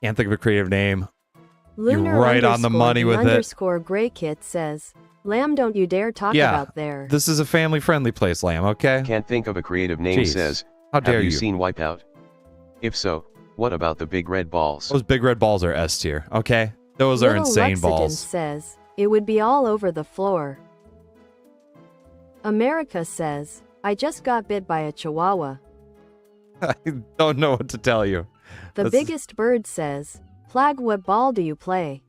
can't think of a creative name. Lunar right on the underscore money with it. underscore Gray Kit says, Lamb, don't you dare talk Yeah. about there. This is a family-friendly place, Lamb. Okay. Can't think of a creative name Jeez. says, How dare have you you? seen Wipeout? If so, what about the big red balls? Those big red balls are S tier. Okay, those are Little insane Luxiton balls. says, it would be all over the floor. America says, I just got bit by a chihuahua. I don't know what to tell you. The That's- biggest bird says, Plag, what ball do you play?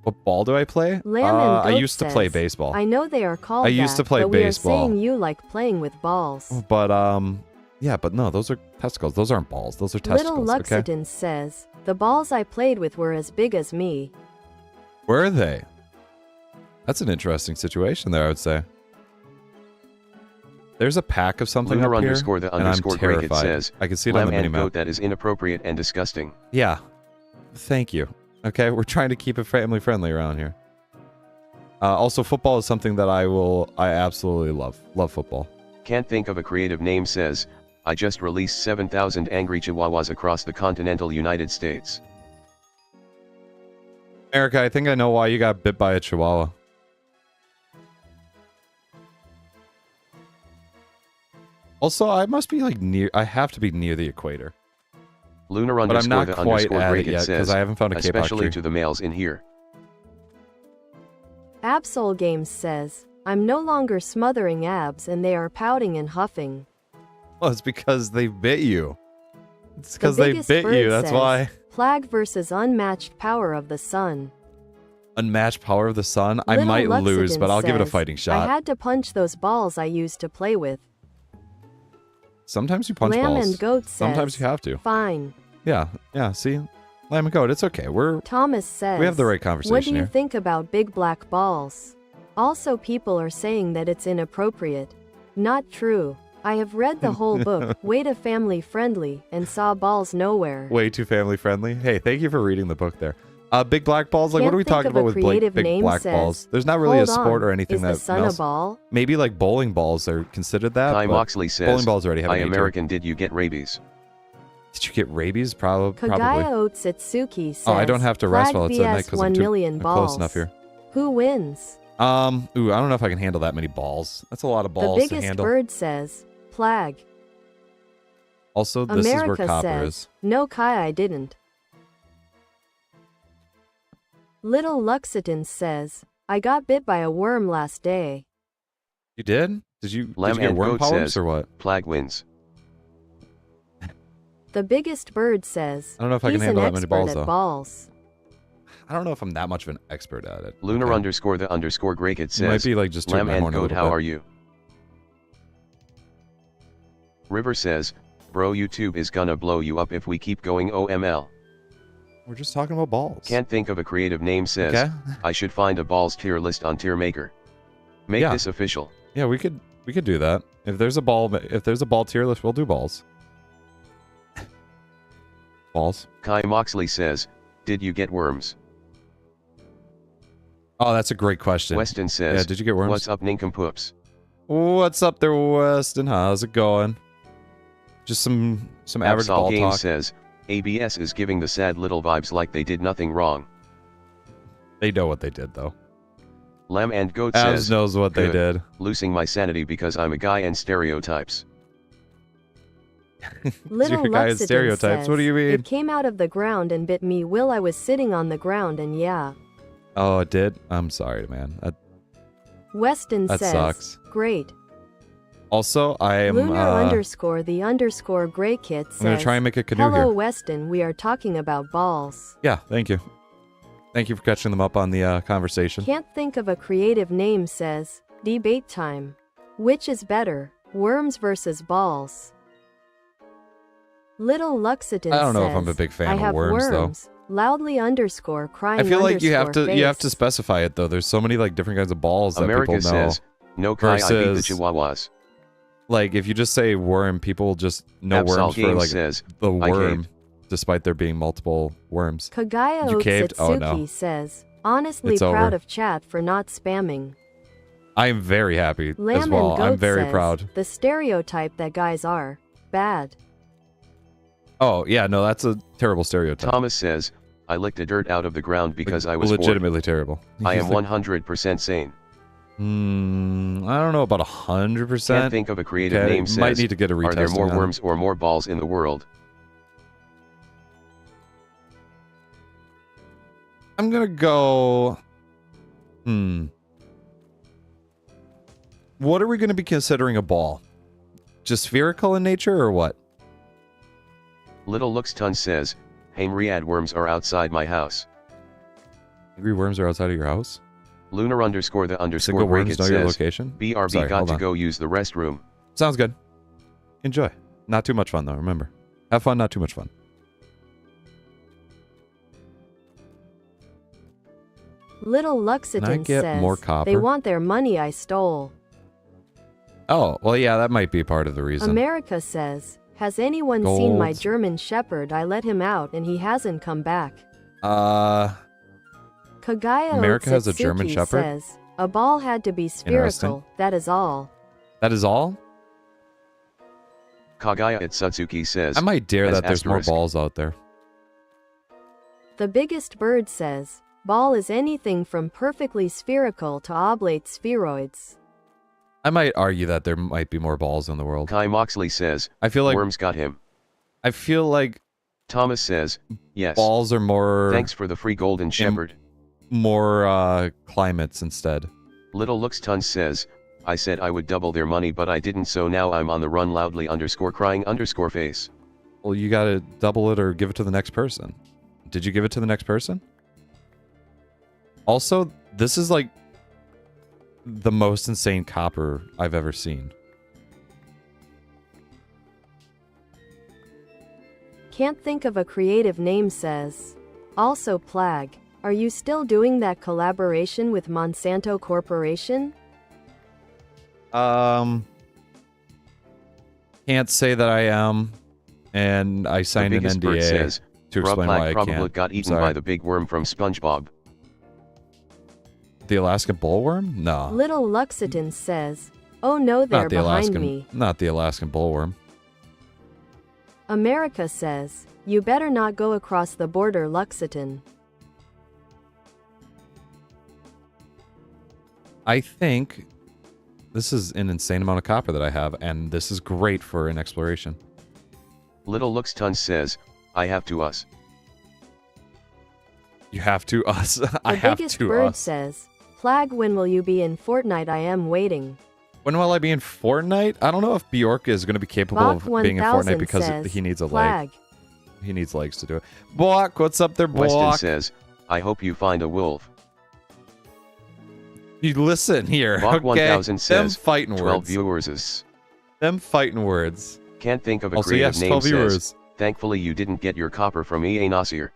What ball do I play? Lamb and I Goat used to play says, baseball. I know they are called I used that, to play but baseball. we are saying you like playing with balls. But yeah, but no, those are testicles. Those aren't balls. Those are testicles. Little Okay. Luxiton says, the balls I played with were as big as me. Where are they? That's an interesting situation there, I would say. There's a pack of something Lunar up here, underscore the and I'm underscore Gray Kit terrified. says, I can see it on Lamb the and minimap. Goat that is inappropriate and disgusting. Yeah. Thank you. Okay, we're trying to keep it family friendly around here. Also, football is something that I absolutely love. Love football. Can't think of a creative name says, I just released 7,000 angry chihuahuas across the continental United States. Erica, I think I know why you got bit by a chihuahua. Also, I must be like near. I have to be near the equator, Lunar but I'm underscore not the quite underscore at Gray it Kit yet because says, I haven't found a K-pop especially tree. to the males in here. Absol Games says, I'm no longer smothering abs and they are pouting and huffing. Well, it's because they bit you. It's The because they biggest bit bird you. That's says, why. Plag versus unmatched power of the sun. Unmatched power of the sun. I Little might lose, Luxodon but I'll give it a says, fighting I shot. had to punch those balls I used to play with. Sometimes you punch Lamb balls. and Goat says, Sometimes you have to. Fine. Yeah, see? Lamb and Goat, it's okay. Thomas says, We have the right conversation what do you here. think about big black balls? Also, people are saying that it's inappropriate. Not true. I have read the whole book, way too family friendly, and saw balls nowhere. Way too family friendly. Hey, thank you for reading the book there. Big black balls, like Can't what are we think talking of a about with creative big name black says, balls? There's not really a Hold sport on, or anything is that the sun smells. a ball? Maybe like bowling balls are considered that. Kai but Moxley says, bowling balls already have I an A tier. American, did you get rabies? Did you get rabies? Probably. Kagaya Otsutsuki says, Oh, I don't have to rest Flag while it's at night BS because 1 I'm million I'm balls. close enough here. Who wins? Ooh, I don't know if I can handle that many balls. That's a lot of balls The to biggest handle. bird says, Plag. Also, this America is where copper says, is. No Kai, I didn't. Little Luxodon says, I got bit by a worm last day. You did? Did you Lamb get and worm Goat polyps says, or what? Plag wins. The biggest bird says, I don't know if I can he's handle an that many expert balls at though. balls. I don't know if I'm that much of an expert at it. Lunar Okay. underscore the underscore Gregtech It says, might be like just tooting Lamb my and horn a Goat, little how bit. are you? River says, bro, YouTube is gonna blow you up if we keep going OML. We're just talking about balls. Can't think of a creative name says, Okay. I should find a balls tier list on Tier Maker. Make Yeah. this official. Yeah, we could do that. If there's a ball tier list, we'll do balls. Balls. Kai Moxley says, did you get worms? Oh, that's a great question. Weston says, Yeah, did you get worms? what's up nincompoops? What's up there, Weston? How's it going? Just some average Absol ball Games talk. says, ABS is giving the sad little vibes like they did nothing wrong. They know what they did, though. Lamb and Goat Abs says, knows what they good. did. Losing my sanity because I'm a guy and stereotypes. Little Your guy Luxodon is stereotypes. says, What do you mean? It came out of the ground and bit me while I was sitting on the ground and yeah. Oh, it did? I'm sorry, man. Weston That says, sucks. Great. Also, I am. Lunar underscore the underscore gray kit says, I'm gonna try and make a canoe Hello here. Weston, we are talking about balls. Yeah, thank you. Thank you for catching them up on the conversation. Can't think of a creative name says, debate time. Which is better, worms versus balls? Little Luxodon I don't know if says, I'm a big fan I of have worms, though. Loudly underscore crying I feel like you have underscore to face. specify it though. There's so many like different kinds of balls that America people know. says, no Kai, I beat the versus- Chihuahuas. Like if you just say worm, people just know Absol worms for Games like says, the I worm, caved. despite there being multiple worms. Kagaya You caved? Oh, no. Otsutsuki says, honestly It's proud over. of chat for not spamming. I am very happy as Lamb well. and Goat I'm very says, proud. The stereotype that guys are bad. Oh yeah, no, that's a terrible stereotype. Thomas says, I licked the dirt out of the ground because I was bored. legitimately terrible. I am 100% sane. I don't know about 100%. Can't think of a creative name says, might need to get a retesting. are there more on it. worms or more balls in the world? I'm gonna go. What are we gonna be considering a ball? Just spherical in nature or what? Little Luxton says, hey Mriad, worms are outside my house. Angry worms are outside of your house? Lunar underscore the underscore Single worms Gregtech know your says, location? BRB Sorry, got hold to on. go use the restroom. Sounds good. Enjoy. Not too much fun though, remember. Have fun, not too much fun. Little Can I Luxodon get says, more copper? they want their money I stole. Oh, well yeah, that might be part of the reason. America says, has anyone seen my Gold. German Shepherd? I let him out and he hasn't come back. Kagaya America has a Otsutsuki German Shepherd? says, a ball had to be spherical, that is all. That is all? Kagaya at Satsuki says, I might dare as that there's more asterisk. balls out there. The biggest bird says, ball is anything from perfectly spherical to oblate spheroids. I might argue that there might be more balls in the world. Kai Moxley says, I feel like worms got him. I feel like Thomas says, yes. balls are more Thanks for the free golden shepherd. more climates instead. Little Luxton says, I said I would double their money but I didn't, so now I'm on the run loudly underscore crying underscore face. Well, you gotta double it or give it to the next person. Did you give it to the next person? Also, this is like the most insane copper I've ever seen. Can't think of a creative name says. Also Plag, are you still doing that collaboration with Monsanto Corporation? Can't say that I am, and I signed an NDA says, to explain why I probably can't. got eaten by the big worm from SpongeBob. The Alaskan bullworm? No. Little Luxitan says, oh no, they're behind me. Not the Alaskan bullworm. America says, you better not go across the border, Luxitan. I think this is an insane amount of copper that I have, and this is great for an exploration. Little Luxton says, I have to us. You have to us. I The have biggest to bird us. says, Plag, when will you be in Fortnite? I am waiting. When will I be in Fortnite? I don't know if Bjork is going to be capable Bach of being in 1000 Fortnite because says, he needs a Plag. leg. He needs legs to do it. Bach, what's up there, Weston Bach? says, I hope you find a wolf. You listen here, Bach okay? 1000 says, Them fighting 12 words. viewers. Them fighting words. Can't think of a Also, creative yes, name 12 says, viewers. thankfully you didn't get your copper from EA Nasir.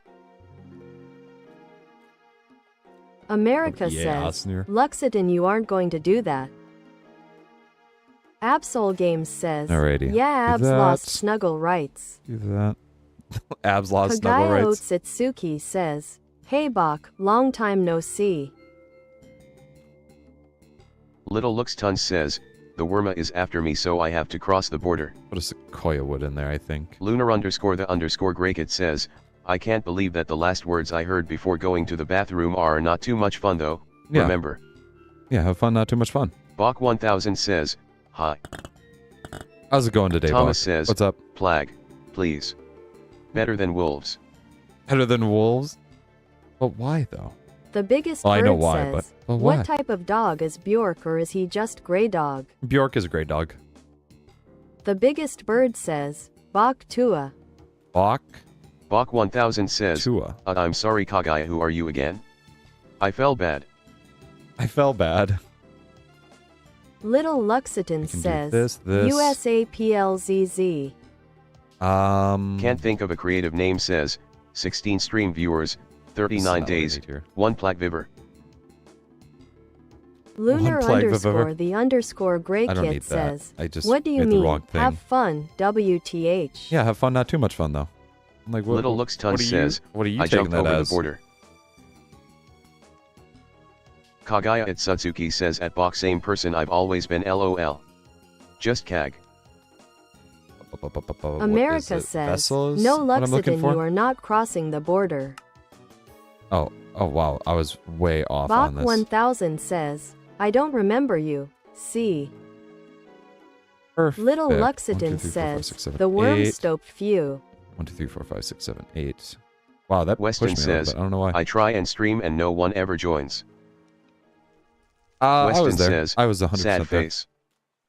America Yeah, says, Osnir. Luxitan, you aren't going to do that. Absol Games says, Alrighty. yeah, Do Abs that. lost snuggle rights. Do that. Abs lost snuggle Kagaya rights. Otsutsuki says, hey Bach, long time no see. Little Luxton says, the worma is after me so I have to cross the border. Put a sequoia wood in there, I think. Lunar_the_Gregtech says, I can't believe that the last words I heard before going to the bathroom are not too much fun though, Yeah. remember. Yeah, have fun, not too much fun. Bach 1000 says, hi. How's it going today, Thomas Bach? says, What's up? Plag, please. Better than wolves. Better than wolves? But why, though? The biggest Well, I bird know why, says, but why? what type of dog is Bjork, or is he just Grey Dog? Bjork is a great dog. The biggest bird says, Bach Tua. Bach? Bach 1000 says, Tua. I'm sorry Kagaya, who are you again? I fell bad. I felt bad. Little Luxitan We can do says, this. USAPLZZ. Can't think of a creative name says, 16 stream viewers, 39 days, Here. 1 Plagviver. Lunar Plague underscore Viver. the underscore Grey I don't Kit need that. says, I just what do you made the wrong mean? thing. Have fun, WTH. Yeah, have fun, not too much fun, though. I'm like, what, Little what Luxton are you- says, what are you I taking jumped that over as? the border. Kagaya at Sutsuki says at Bach same person I've always been LOL. Just Kag. What America is it? says, Vessels? no What I'm looking Luxitan, for? you are not crossing the border. Oh, wow, I was way off Bach on this. 1000 says, I don't remember you. See. Perfect. Little 1, 2, Luxitan 3, 4, 5, says, 6, 7, the worm 8. stoped few. 1, 2, 3, 4, 5, 6, 7, 8. Wow, that Weston pushed me a little says, bit. I don't know why. I try and stream and no one ever joins. I Weston was there. says, I was 100% sad there. face.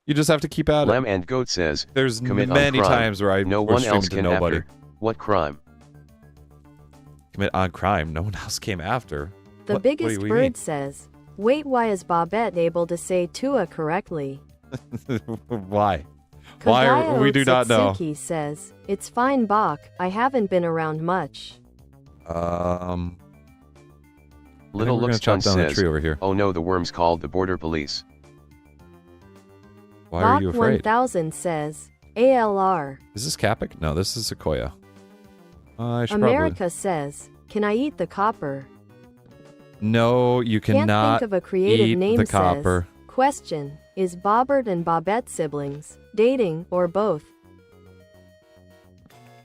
You just have to keep at it. Lamb and Goat says, There's commit on many crime. times where I no was one streaming else to can nobody. after. What crime? Commit on crime. No one else came after. The What- biggest what do you bird mean? says, wait, why is Bobette able to say Tua correctly? Why? Why Kagaya we do not know. Otsutsuki says, it's fine Bach, I haven't been around much. Little we're gonna chop Luxton down the says, tree over here. oh no, the worm's called the border police. Why are Bach you afraid? 1000 says, ALR. Is this Capic? No, this is Sequoia. I should America says, can I eat the copper? probably. No, you Can't cannot think of a creative eat name the says, copper. question, is Bobert and Bobette siblings, dating, or both?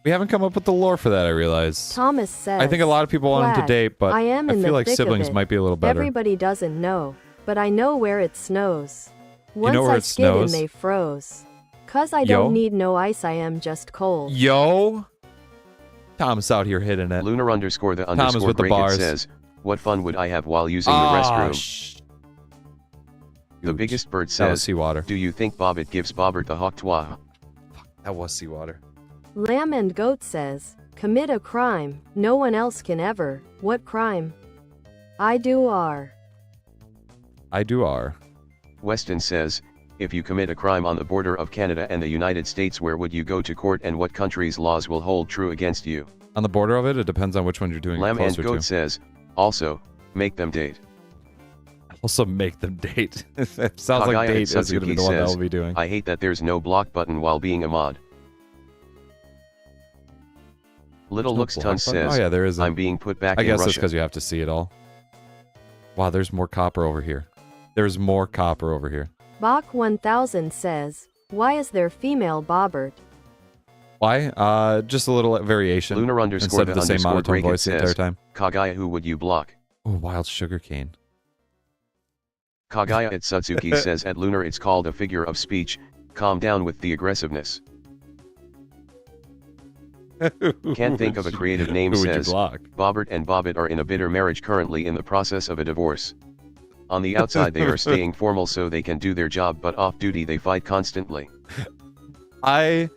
We haven't come up with the lore for that, I realize. Thomas says, I think a lot of people want them to Flag, date, but I am in feel the like thick of siblings it. might be a little better. Everybody doesn't know, but I know where it snows. Once know where I it skid and snows? they froze. 'Cause I Yo. don't need no ice, I am just cold. Yo! Thomas out here hitting it. Lunar underscore the Thomas underscore with the break it bars. says, what fun would I have while using Ah, the restroom? The Oops. biggest bird That was says, seawater. do you think Bobbitt gives Bobert the hawk twa? That was seawater. Lamb and Goat says, commit a crime, no one else can ever. What crime? I do are. I do are. Weston says, if you commit a crime on the border of Canada and the United States, where would you go to court and what country's laws will hold true against you? On the border of it, it depends on which one you're doing Lamb it and closer Goat to. says, also, make them date. Also make them date. It sounds like Kagaya date is going to be the one that says, we'll be doing. I hate that there's no block button while being a mod. Little No Looks block Ton button? says, Oh yeah, there is. I'm being put back I in guess it's Russia. because you have to see it all. Wow, there's more copper over here. There's more copper over here. Bach 1000 says, why is there female Bobert? Why? Just a little variation. Lunar underscore Instead of the same monotone Greg voice the entire says, time. Kagaya, who would you block? Oh, wild sugarcane. Kagaya at Sutsuki says, at Lunar it's called a figure of speech, calm down with the aggressiveness. Can't think of a creative name, Who would you says, block? Bobert and Bobbitt are in a bitter marriage currently in the process of a divorce. On the outside they are staying formal so they can do their job, but off duty they fight constantly. I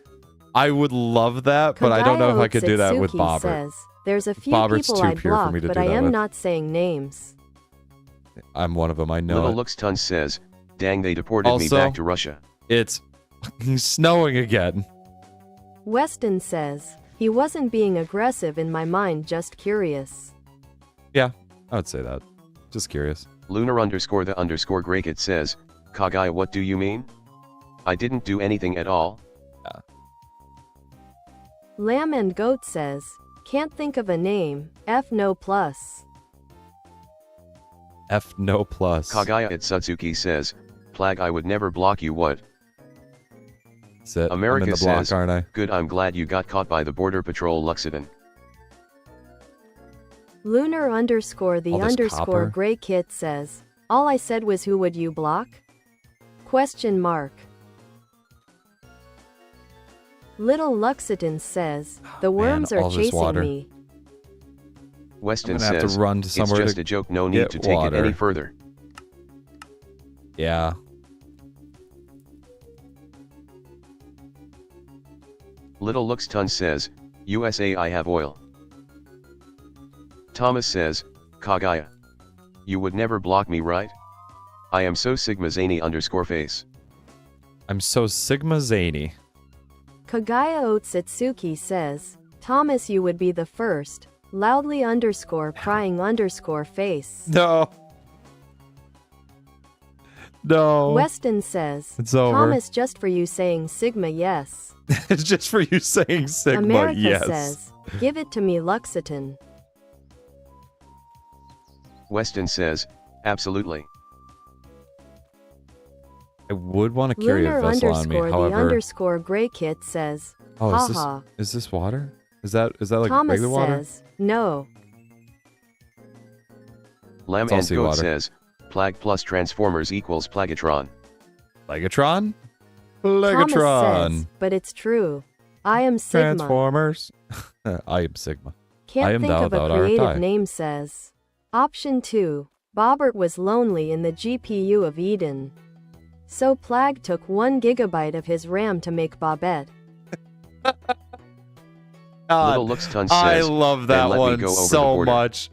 would love that, but I don't know if I could do that with Kagaya Bobber. says, there's a few Bobert's people too I'd pure for block, me to but do I that am with. not saying names. I'm one of them, I know Little it. Looks Ton says, dang, they deported me Also- back to Russia. It's snowing again. Weston says, he wasn't being aggressive in my mind, just curious. Yeah, I would say that. Just curious. Lunar underscore the underscore Gregtech says, Kagaya, what do you mean? I didn't do anything at all. Lamb and Goat says, can't think of a name, F no plus. F no plus. Kagaya at Sutsuki says, Plag, I would never block you, what? That's it. America I'm in the block, says, aren't I? good, I'm glad you got caught by the Border Patrol Luxodon. Lunar underscore the All this underscore copper? Gray Kit says, all I said was who would you block? Question mark. Little Luxatin says, the worms all are this chasing water. me. Weston I'm gonna have says, to run to it's somewhere just to a joke, no need get to take water. it any further. Yeah. Little Looks Ton says, USA, I have oil. Thomas says, Kagaya, you would never block me, right? I am so Sigma Zany underscore face. I'm so Sigma Zany. Kagaya Otsutsuki says, Thomas, you would be the first. Loudly underscore prying underscore face. No. No. Weston says, It's over. Thomas, just for you saying Sigma yes. It's just for you saying Sigma, America yes. says, give it to me Luxatin. Weston says, absolutely. I would want to carry Lunar a vessel on me, underscore the however. underscore Gray Kit says, Oh, haha. is this water? Is that like Thomas regular water? says, no. Lamb It's all and Goat seawater. says, Plag plus Transformers equals Plagatron. Legatron? Thomas Legatron. says, but it's true. I am Sigma. Transformers. I am Sigma. I Can't am think thou, of thou a art creative I. name says. Option 2. Bobert was lonely in the GPU of Eden. So Plag took 1 gigabyte of his RAM to make Bobette. Little Looks Ton says, I love "Then that let me one go over the so border." much.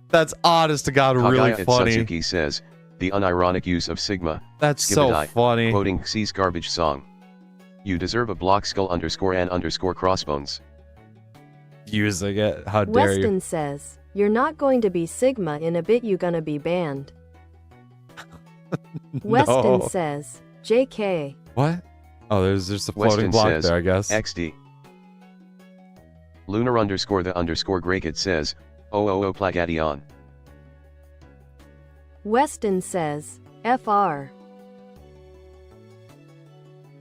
That's honest to God, really Kagaya at funny. Sutsuki says, the unironic use of Sigma, That's so Skibadai, funny. quoting C's garbage song. You deserve a block skull underscore and underscore crossbones. Using it. How dare Weston you? says, you're not going to be Sigma in a bit, you gonna be banned. Weston No. says, JK. What? Oh, there's just a floating Weston block says, there, I guess. XD. Lunar underscore the underscore Gregtech says, oh Plagadion. Weston says, FR.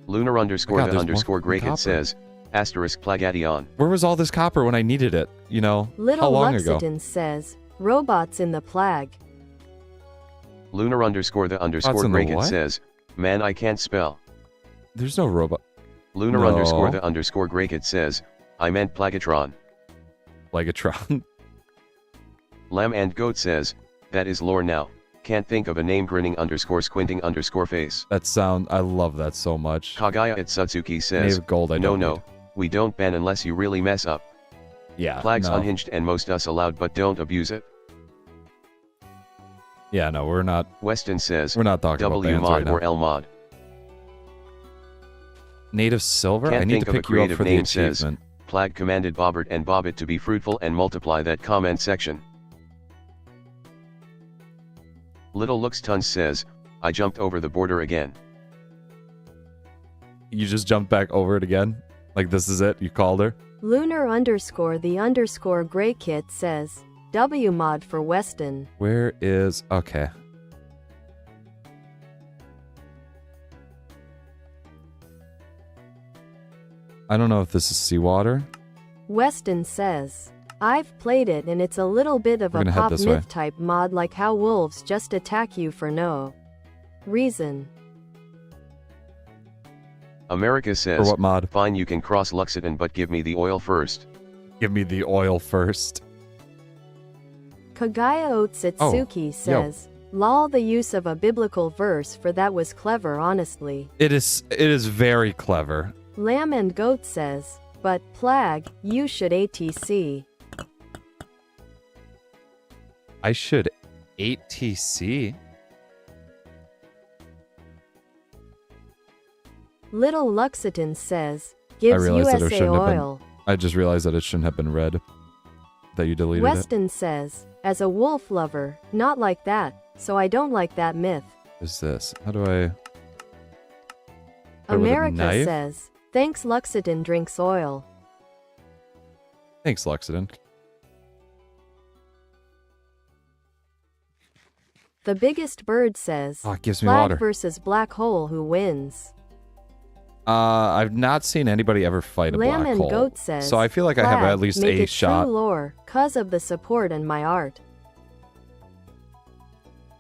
Lunar underscore God, the there's underscore more Gregtech copper. says, asterisk Plagadion. Where was all this copper when I needed it? You know, how Little long ago? Luxatin says, robots in the Plag. Lunar underscore the underscore in the Gregtech what? says, man, I can't spell. There's no robot. Lunar No. underscore the underscore Gregtech says, I meant Plagatron. Legatron. Lamb and Goat says, that is lore now. Can't think of a name, grinning underscore squinting underscore face. That sound, I love that so much. Kagaya at Sutsuki says, Native gold, I no, don't no, need. we don't ban unless you really mess up. Yeah, Flags no. unhinged and most us allowed, but don't abuse it. Yeah, no, we're not. Weston says, We're not talking about W bands mod right now. or L mod. Native Silver? Can't I need think to of a pick you up creative for the name, says, achievement. Plag commanded Bobert and Bobit to be fruitful and multiply that comment section. Little Looks Tons says, I jumped over the border again. You just jumped back over it again? Like this is it? You called her? Lunar_the_Grey Kit says, W mod for Weston. Where is... Okay. I don't know if this is seawater. Weston says, I've played it and it's a little bit of We're a gonna head pop this way. myth type mod, like how wolves just attack you for no reason. America For says, what mod? fine, you can cross Luxitan, but give me the oil first. Give me the oil first. Kagaya Otsutsuki yo. says, lol, the use of a biblical verse for that was clever, honestly. It is very clever. Lamb and Goat says, but Plag, you should ATC. I should 8TC. Little Luxitan says, gives realized that it USA shouldn't have been- oil. I just realized that it shouldn't have been red. That you deleted it. Weston says, as a wolf lover, not like that, so I don't like that myth. Is this? How do I... with a America knife? says, thanks Luxitan drinks oil. Thanks, Luxitan. The Biggest Bird says, Oh, it gives me Plag water. versus Black Hole, who wins? I've not seen anybody ever fight a Lamb black and hole. Goat says, So I feel like I have Plag, at least make a it shot. True lore, cause of the support and my art.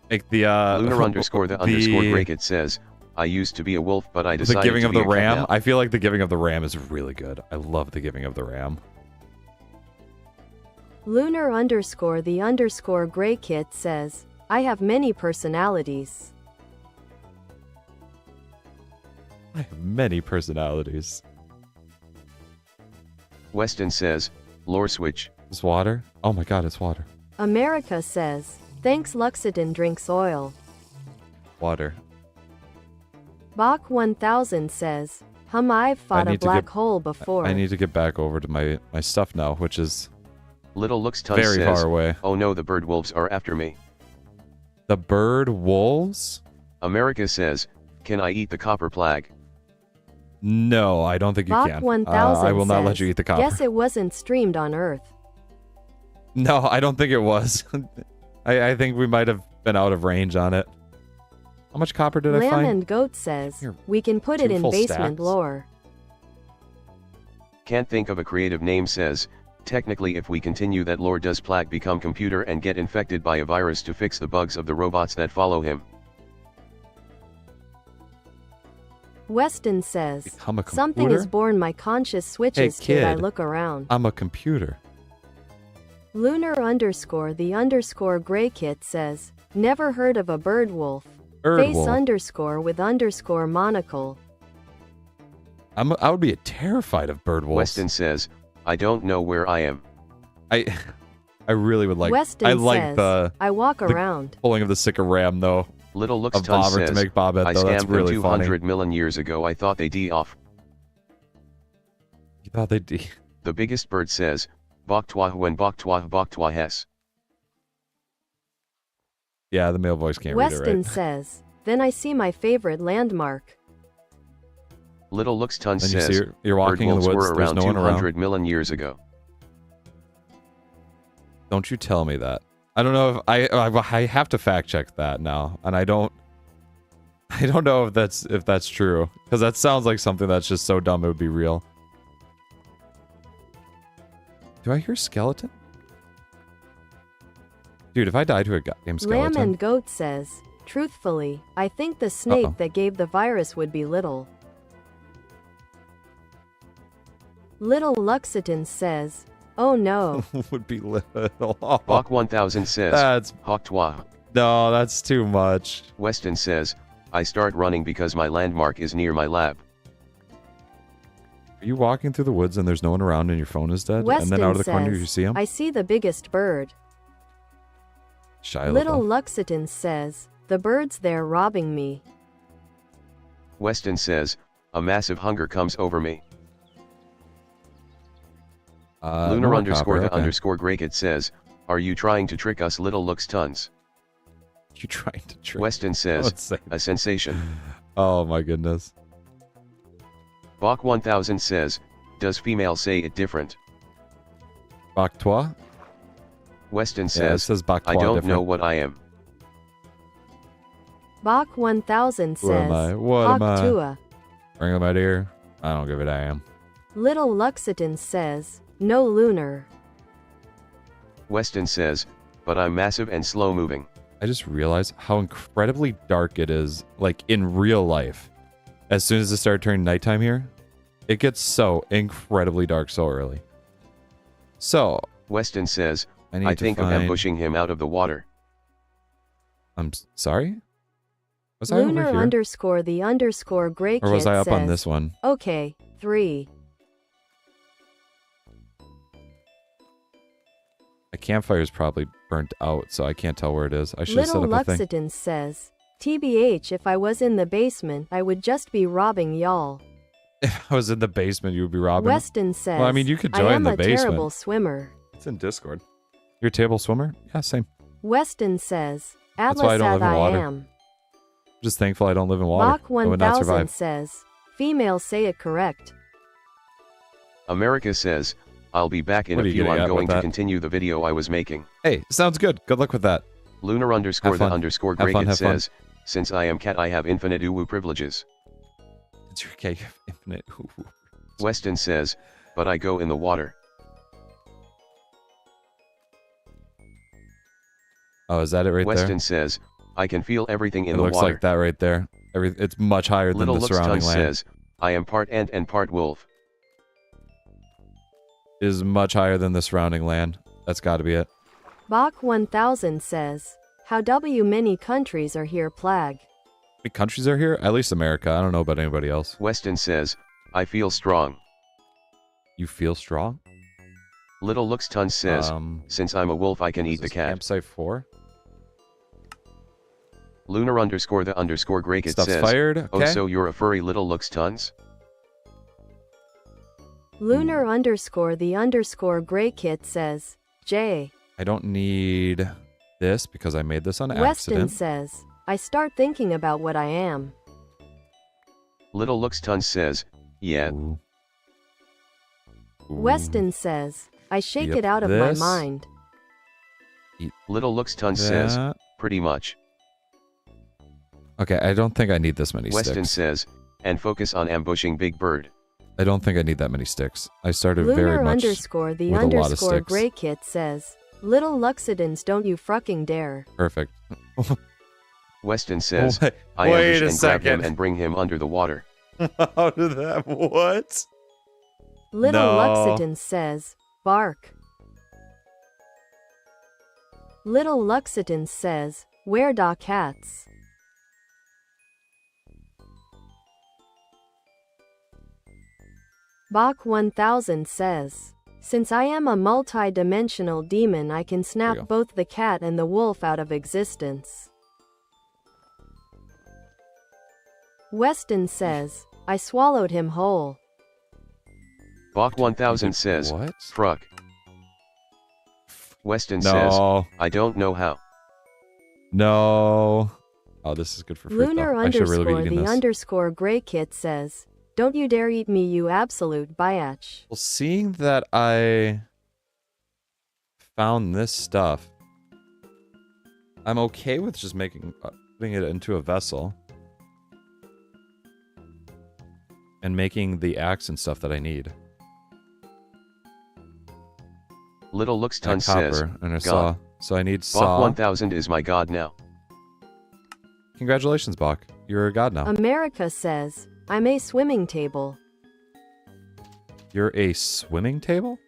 Like the Lunar_the_Grey Kit says, I used to be a wolf, but I the decided giving to of be the a cat ram. now. I feel like the giving of the ram is really good. I love the giving of the ram. Lunar_the_Grey Kit says, I have many personalities. I have many personalities. Weston says, lore switch. Is water? Oh my god, it's water. America says, thanks Luxitan drinks oil. Water. Bach 1000 says, I've fought a need to black get- hole before. I need to get back over to my stuff now, which is Little Looks Tons very says, far away. oh no, the bird wolves are after me. The bird wolves? America says, can I eat the copper Plag? No, I don't think you Bach can. 1000 I will not let says, you eat the copper. Guess it wasn't streamed on Earth. No, I don't think it was. I think we might have been out of range on it. How much copper did I Lamb find? and Goat says, Here, we can put it 2 in full basement stacks. lore. Can't think of a creative name says, technically if we continue that lore, does Plag become computer and get infected by a virus to fix the bugs of the robots that follow him? Weston says, Become a something computer? is born, my conscious switches Hey, kid, I kid. look around. I'm a computer. Lunar_the_Grey Kit says, never heard of a bird wolf. Bird Face wolf. _with_ monocle. I would be terrified of bird wolves. Weston says, I don't know where I am. I really would like. Weston I like says, the I walk around. pulling of the sicker ram though. Little Looks Of Tons Bobert to says, make Bobet I though. That's scammed them really 200 funny. million years ago, I thought they D off. You thought they'd be. The Biggest Bird says, Boktoa when Boktoa Hess. Yeah, the male voice can't read Weston it right. says, then I see my favorite landmark. Little Looks Tons And you says, see you're walking in bird the wolves woods. were There's around no one around. 200 million years ago. Don't you tell me that. I don't know if I have to fact check that now, and I don't know if that's true, because that sounds like something that's just so dumb it would be real. Do I hear skeleton? Dude, if I die to a goddamn skeleton. Lamb and Goat says, truthfully, I think the snake Uh-oh. that gave the virus would be little. Little Luxitan says, oh no. would be little. Bok 1000 says, That's Hoktwa. no, that's too much. Weston says, I start running because my landmark is near my lab. Are you walking through the woods and there's no one around and your phone is dead? Weston and then out of the corner says, you see him? I see the biggest bird. Shia Little LaBeouf. Luxitan says, the birds there robbing me. Weston says, a massive hunger comes over me. Lunar More underscore copper, the okay. underscore Gregtech says, are you trying to trick us little looks tons? You trying to trick? Weston says, Let's say- a sensation. Oh my goodness. Bach 1000 says, does female say it different? Bak toi? Weston Yeah, it says, says Bak toi I don't different. know what I am. Bach 1000 Who am I? says, What am I? Tua. Bring them out here. I don't give a damn. Little Luxitan says, no lunar. Weston says, but I'm massive and slow moving. I just realized how incredibly dark it is, like in real life. As soon as it started turning nighttime here, it gets so incredibly dark so early. So, Weston says, I need I to think of find... ambushing him out of the water. Sorry? Was I Lunar over here? underscore the underscore Grey Or was Kid I up on says, this one? okay, 3. The campfire is probably burnt out, so I can't tell where it is. I should have set Little up a thing. Luxitan says, TBH, if I was in the basement, I would just be robbing y'all. If I was in the basement, you would be robbing. Weston says, Well, I mean, you could I join am the a basement. terrible swimmer. It's in Discord. You're a table swimmer? Yeah, same. Weston says, That's why I don't Atlas live in I water. am. Just thankful I don't live in water. Bach I would not 1000 survive. says, females say it correct. America says, I'll be back in What a are you few. getting I'm at going with to that? continue the video I was making. Hey, sounds good. Good luck with that. Lunar underscore Have the fun. underscore Have fun, Gregtech have fun. says, since I am cat I have infinite uwu privileges. It's your cake of infinite. Ooh. Weston says, but I go in the water. Oh, is that it right Weston there? says, I can feel everything in It the looks water. like that right there. It's much higher than Little the surrounding Luxton land. says, I am part ant and part wolf. It is much higher than the surrounding land. That's got to be it. Bach 1000 says, how W many countries are here Plag. How many countries are here? At least America. I don't know about anybody else. Weston says, I feel strong. You feel strong? Little Luxton says, since I'm a wolf I can eat is the this cat. Campsite 4? Lunar underscore the underscore Gregtech Stuff's says, fired. Okay. oh so you're a furry little Luxtons? Lunar underscore the underscore Grey Kit says, J. I don't need this because I made this on Weston accident. says, I start thinking about what I am. Little Luxton says, yeah. Ooh. Ooh. Weston says, I shake Yep, it out of my this. mind. Little Luxton says, That. pretty much. Okay, I don't think I need this many Weston sticks. says, and focus on ambushing Big Bird. I don't think I need that many sticks. I started very Lunar much underscore the with a lot of underscore sticks. Grey Kit says, Little Luxidans don't you fucking dare. Perfect. Weston says, Wait- I wait ambush a and grab him second. and bring him under the water. How did that? What? Little No. Luxitan says, bark. Little Luxitan says, where da cats? Bach 1000 says, since I am a multi-dimensional demon I can you snap go. both the cat and the wolf out of existence. Weston says, I swallowed him whole. Bach 1000 says, What? fruck. Weston says, No. I don't know how. No. Oh, this is good for fruit, Lunar though. I should really be underscore eating the this. underscore Grey Kit says, don't you dare eat me you absolute biatch. Well, seeing that I found this stuff, I'm okay with just putting it into a vessel and making the axe and stuff that I need. Little And Luxton a says, copper and a God. saw. So I need Bach saw. 1000 is my god now. Congratulations, Bach. You're a god now. America says, I'm a swimming table. You're a swimming table?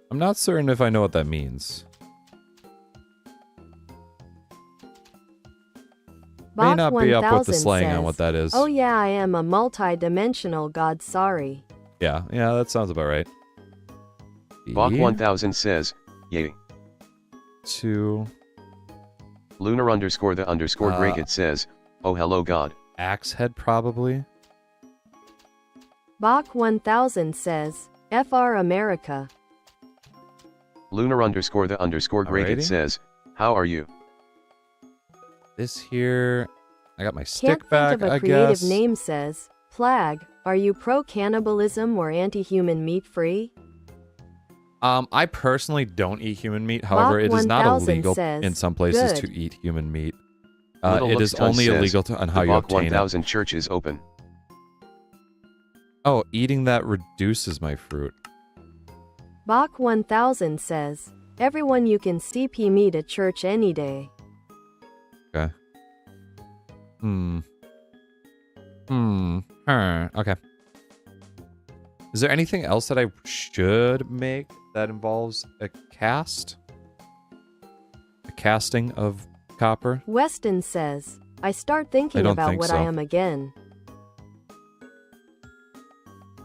I'm not certain if I know what that means. May Bach not be up with the 1000 slang on says, what that is. oh yeah, I am a multi-dimensional god, sorry. Yeah, that sounds about right. Bach Yeah. 1000 says, yay. to Lunar underscore the underscore Gregtech says, oh hello God. axe head probably. Bach 1000 says, FR America. Lunar underscore the underscore Gregtech Alrighty. says, how are you? This here, I got my stick Can't back, think of a I creative guess. name says, Plag, are you pro-cannibalism or anti-human meat-free? I personally don't eat human meat. However, Bach it is not 1000 illegal says, in some places good. to eat human meat. Little It Lux is Tun only says, illegal on how the you Bach obtain it. 1000 church is open. Oh, eating that reduces my fruit. Bach 1000 says, everyone you can CP meet at church any day. Okay. Okay. Is there anything else that I should make that involves a cast? A casting of copper? Weston says, I start thinking don't about think what so. I am again.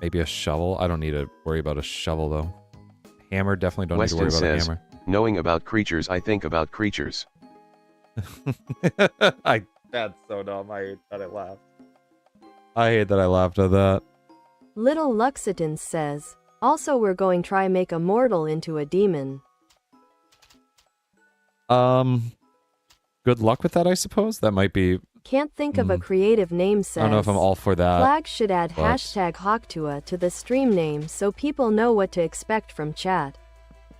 Maybe a shovel? I don't need to worry about a shovel, though. Hammer, definitely don't Weston need to worry about says, a hammer. knowing about creatures I think about creatures. That's so dumb. I hate that I laughed. I hate that I laughed at that. Little Luxitan says, also we're going try make a mortal into a demon. Good luck with that, I suppose. That might be... Can't think of a creative name says, I don't know if I'm all for that. Flag should add but- hashtag Hawktua to the stream name so people know what to expect from chat.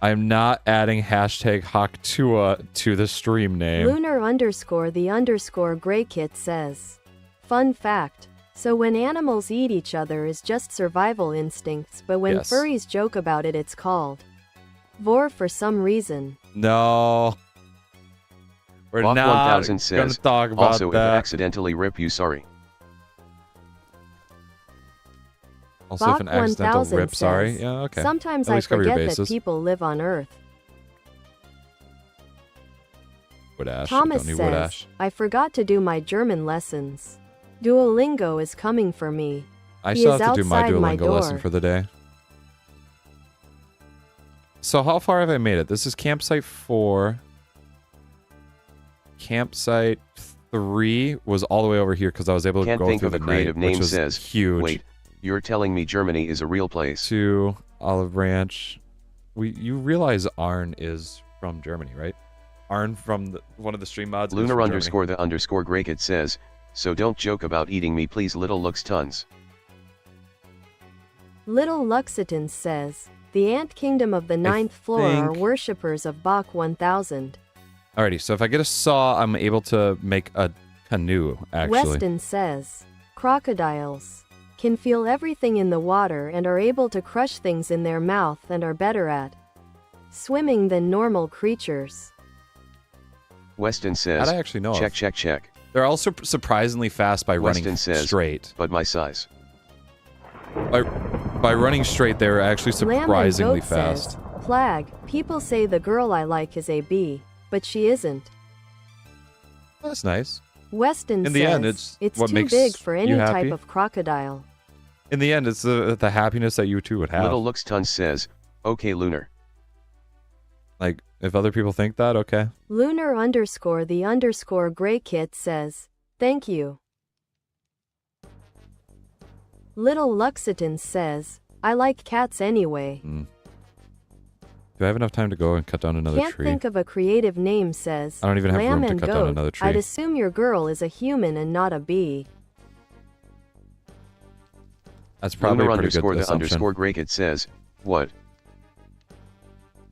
I'm not adding hashtag Hawktua to the stream name. Lunar underscore the underscore Grey Kit says, fun fact. So when animals eat each other is just survival instincts, but when Yes. furries joke about it, it's called vor for some reason. No. We're Bach not 1000 going says, to talk about also if that. accidentally rip you sorry. Also, if Bach an accidental 1000 rip, sorry. says, Yeah, okay. Sometimes At I least cover your forget that bases. people live on Earth. Wood ash. Thomas Don't need wood says, ash. I forgot to do my German lessons. Duolingo is coming for me. I He still is have to do my outside my Duolingo lesson door. for the day. So how far have I made it? This is campsite 4. Campsite 3 was all the way over here because I was able to Can't go think through of a the creative night, name which was says, huge. wait, you're telling me Germany is a real place. To Olive Branch. You realize Arn is from Germany, right? Arn from one of the stream mods. is Lunar from underscore the underscore Gregtech says, so don't joke about eating me please little Lux Tons. Little Luxitan says, the ant kingdom of the ninth floor are think- worshippers of Bach 1000. Alrighty, so if I get a saw, I'm able to make a canoe, actually. Weston says, crocodiles can feel everything in the water and are able to crush things in their mouth and are better at swimming than normal creatures. Weston says, How'd I actually know check of? check check, They're also surprisingly fast by Weston running says, straight. but my size. By running straight, they're actually Lamb and surprisingly Goat fast. says, Plag, people say the girl I like is a bee, but she isn't. That's nice. Weston In says, the end, it's what too makes big for any you type happy. of crocodile. In the end, it's the happiness that you two would have. Little Lux Tons says, okay Lunar. Like, if other people think that, okay. Lunar underscore the underscore Grey Kit says, thank you. Little Luxitan says, I like cats anyway. Do I have enough time to go and cut down another Can't tree? think of a creative name says, I don't even have Lamb room to and cut Goat, down another tree. I'd assume your girl is a human and not a bee. That's probably Lunar a pretty underscore good the assumption. underscore Gregtech says, what?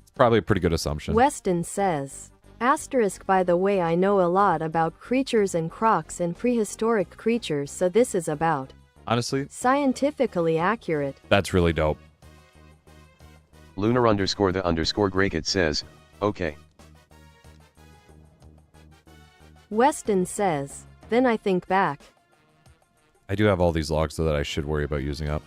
It's probably a pretty good assumption. Weston says, asterisk by the way I know a lot about creatures and crocs and prehistoric creatures so this is about Honestly, scientifically accurate. that's really dope. Lunar underscore the underscore Gregtech says, okay. Weston says, then I think back. I do have all these logs, though, that I should worry about using up.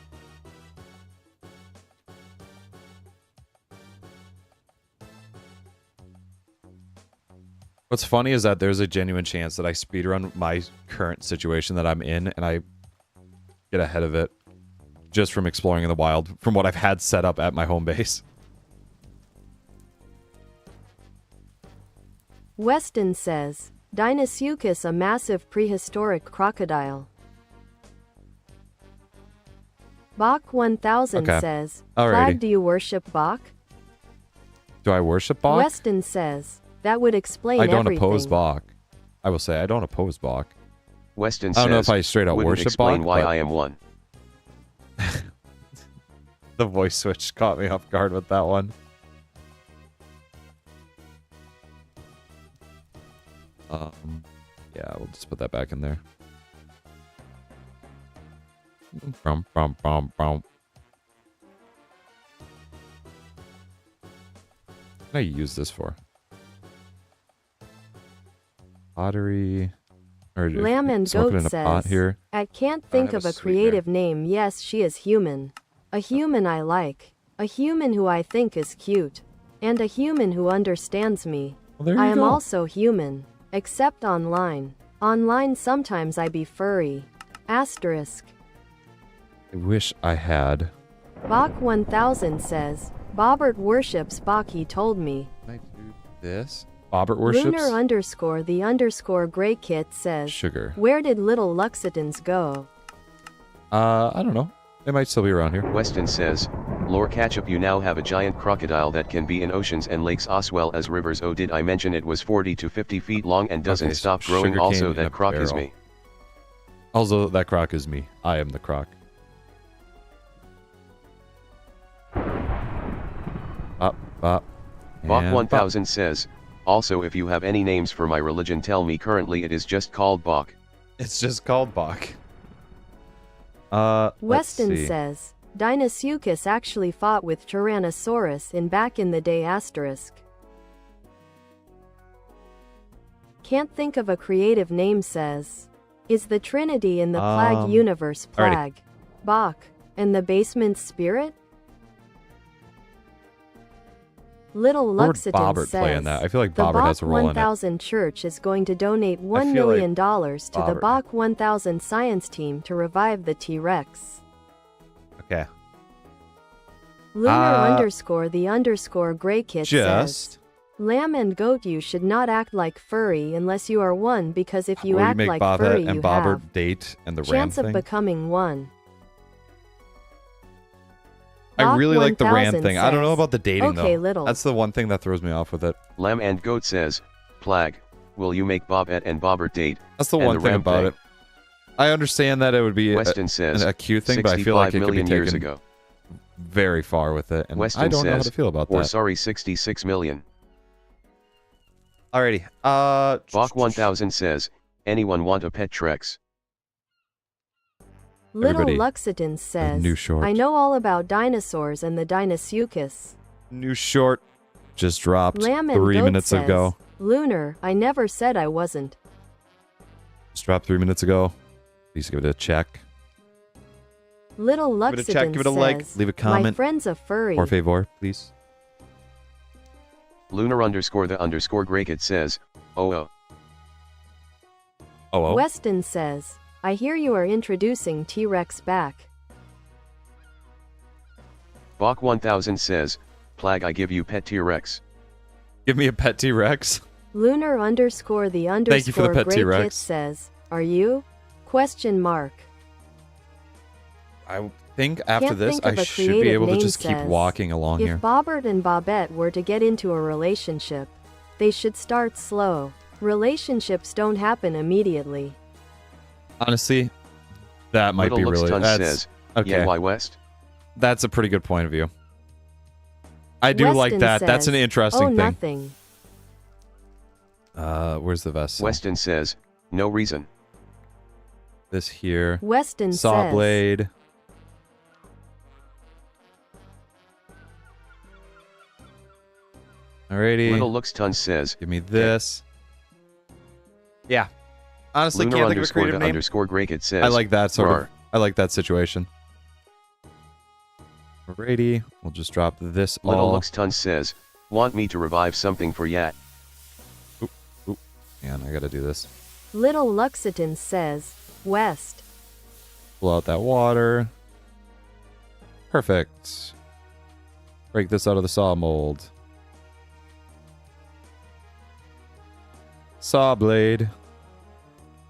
What's funny is that there's a genuine chance that I speedrun my current situation that I'm in, and I get ahead of it just from exploring in the wild, from what I've had set up at my home base. Weston says, Deinosuchus, a massive prehistoric crocodile. Bach 1000 Okay. says, Alrighty. Plag, do you worship Bach? Do I worship Bach? Weston says, that would explain I don't everything. oppose Bach. I will say I don't oppose Bach. Weston I says, don't know if I straight out wouldn't worship explain Bach, why but I am one. the voice switch caught me off guard with that one. Yeah, we'll just put that back in there. What can I use this for? Pottery. Or Lamb and smoke it Goat in a pot says, here. I can't I think have of a a sweetener. creative name. Yes, she is human. A human I like. A human who I think is cute. And a human who understands me. Well, there I you am go. also human. Except online. Online sometimes I be furry. Asterisk. I wish I had. Bach 1000 says, Bobert worships Bach, he told me. Can I do this? Bobert worships Lunar underscore the underscore Grey Kit says, sugar. Where did little Luxitons go? I don't know. They might still be around here. Weston says, Lore Ketchup, you now have a giant crocodile that can be in oceans and lakes as well as rivers. Oh, did I mention it was 40 to 50 feet long and doesn't Okay, so stop growing? sugarcane Also, in a that croc is barrel. me. Also, that croc is me. I am the croc. Bop, bop. Bach and 1000 says, also, if you have any names for my religion, tell me. Currently it is just called Bach. bop. It's just called Bach. Let's Weston see. says, Deinosuchus actually fought with Tyrannosaurus in back in the day asterisk. Can't think of a creative name says. Is the Trinity in the Plag universe alrighty. Plag? Bach. And the basement spirit? Little Where would Luxiton Bobert play in says, that? I feel like the Bobert Bach has a role in it. 1000 Church is going to donate $1 feel like million to the Bobert- Bach 1000 science team to revive the T-Rex. Okay. Lunar underscore the underscore Grey Kit says, Just. Lamb and Goat, you should not act like furry unless you are one, because if you Will you act make like Bobert furry and you Bobert have date and the ram chance of thing? becoming one. I Bach really like the ram 1000 thing. I don't know says, about the dating okay, though. little. That's the one thing that throws me off with it. Lamb and Goat says, Plag, will you make Bobette and Bobert date? That's the And one the thing ram about thing. it. I understand that it would be Weston says, a cute thing, but I feel like 65 it could be million years taken ago. very far with it, and Weston I don't know how says, to feel about or that. sorry, 66 million. Alrighty. Bach 1000 says, anyone want a pet Trex? Little Everybody, Luxiton says, new short. I know all about dinosaurs and the Deinosuchus. New short just dropped Lamb and 3 Goat minutes says, ago. Lunar, I never said I wasn't. Just dropped 3 minutes ago. Please give it a check. Little Give it a check, Luxiton give it a like, says, leave a my comment. friend's a furry. Por favor, please. Lunar underscore the underscore Gregtech says, oh. Oh. Weston says, I hear you are introducing T-Rex back. Bach 1000 says, Plag, I give you pet T-Rex. Give me a pet T-Rex. Lunar underscore the underscore Thank you for the pet Grey T-Rex. Kit says, are you? Question mark. I think after Can't this, think of I a should be creative able to name just keep says, walking along If here. Bobert and Bobette were to get into a relationship, they should start slow. Relationships don't happen immediately. Honestly, that might Little be Looks really. Ton That's says, okay. yeah, why West? That's a pretty good point of view. I do like Weston that. That's says, an interesting thing. nothing. Where's the vessel? Weston says, no reason. This here. Weston Saw says, blade. Alrighty. Little Looks Ton says, Give me this. Yeah. Honestly, Lunar can't think of a underscore creative the name. underscore Gregtech says, I like that sort Rar. of. I like that situation. Alrighty. We'll just drop this Little all. Looks Ton says, want me to revive something for Yat? Man, I gotta do this. Little Luxiton says, West. Blow out that water. Perfect. Break this out of the saw mold. Saw blade.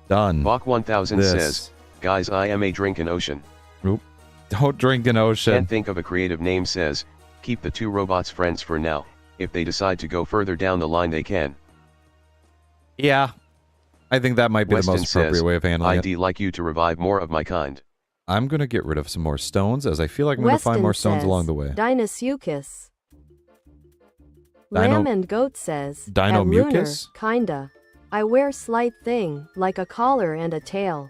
Done. Bach 1000 This. says, guys, I am a drinkin' ocean. Oop. Don't drink an ocean. Can't think of a creative name says, keep the two robots friends for now. If they decide to go further down the line, they can. Yeah. I think that might be Weston the most appropriate says, way of handling I'd it. like you to revive more of my kind. I'm going to get rid of some more stones, as I feel like I'm going to find Weston more stones says, along the way. Dinosuchus. Dino- Lamb and Goat says, Dino at Lunar, mucus? kinda. I wear slight thing, like a collar and a tail.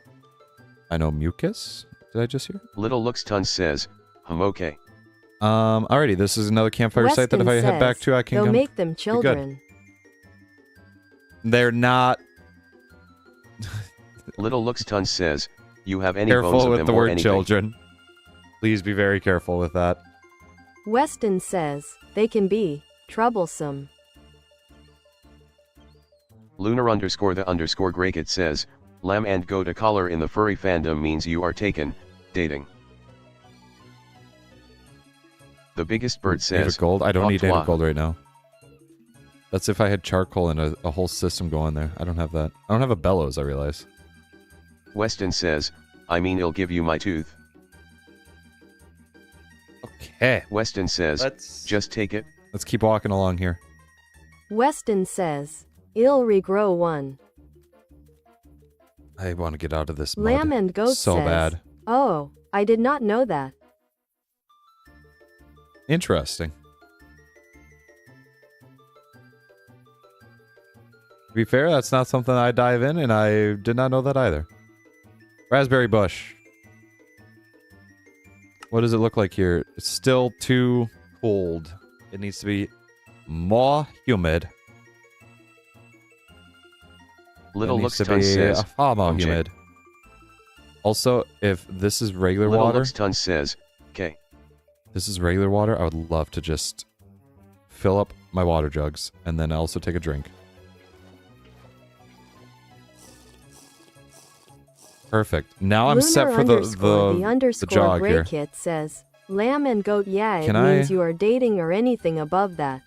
I know mucus. Did I just hear? Little Looks Tons says, okay. Alrighty, this is another campfire site that if I Weston head back says, to, I can they'll come. make them children. They're not. Little Looks Tons says, you have any bones Careful of with them the or word anything. children. Please be very careful with that. Weston says, they can be troublesome. Lunar_the_Gregtech says, Lamb and Goat, a collar in the furry fandom means you are taken, dating. The Biggest Bird says, Native gold? I don't "Au need revoir." native gold right now. That's if I had charcoal and a whole system going there. I don't have that. I don't have a bellows, I realize. Weston says, I mean, I'll give you my tooth. Okay. Weston says, just take it. Let's keep walking along here. Weston says, I'll regrow one. I want to get out of this mud. Lamb and Goat so says, bad. oh, I did not know that. Interesting. To be fair, that's not something I dive in, and I did not know that either. Raspberry bush. What does it look like here? It's still too cold. It needs to be more humid. Little It Looks needs to Tons be says, far more "Okay." humid. Also, if this is regular Little water, Looks Tons says, okay. this is regular water, I would love to just fill up my water jugs and then also take a drink. Perfect. Now I'm set for the jog here. Kit says, Lamb and Goat, yeah, it Can means I- you are dating or anything above that.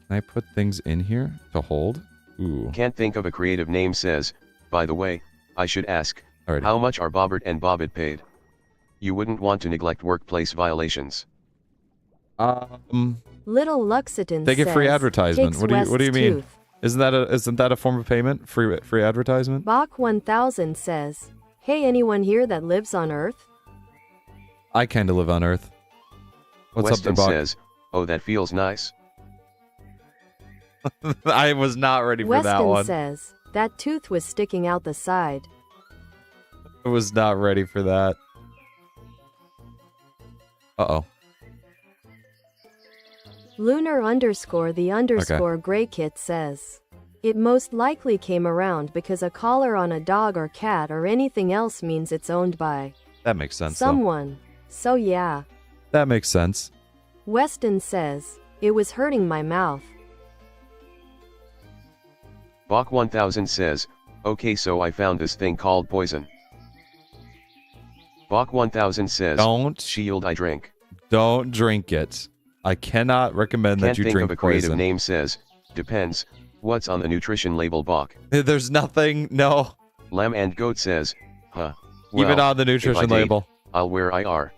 Can I put things in here to hold? Ooh. Can't think of a creative name says, by the way, I should ask, Alrighty. how much are Bobert and Bobert paid? You wouldn't want to neglect workplace violations. Little Luxitan They says, get free advertisement. kicks What do you West's mean? tooth. Isn't that a form of payment? Free advertisement? Bach 1000 says, hey, anyone here that lives on Earth? I kind of live on Earth. What's Weston up there, Buck? says, oh, that feels nice. I was not ready for that Weston one. says, that tooth was sticking out the side. I was not ready for that. Uh-oh. Lunar_the_Gray Kit says, it most likely came around because a collar on a dog or cat or anything else means it's owned by That makes sense, though. someone. So yeah. That makes sense. Weston says, it was hurting my mouth. Bach 1000 says, okay, so I found this thing called poison. Bach 1000 says, Don't shield I drink. Don't drink it. I cannot recommend Can't that you think drink of a creative poison. name says, depends, what's on the nutrition label Bach? There's nothing. No. Lamb and Goat says, huh. Keep it well, on the if I nutrition date, label. I'll wear IR.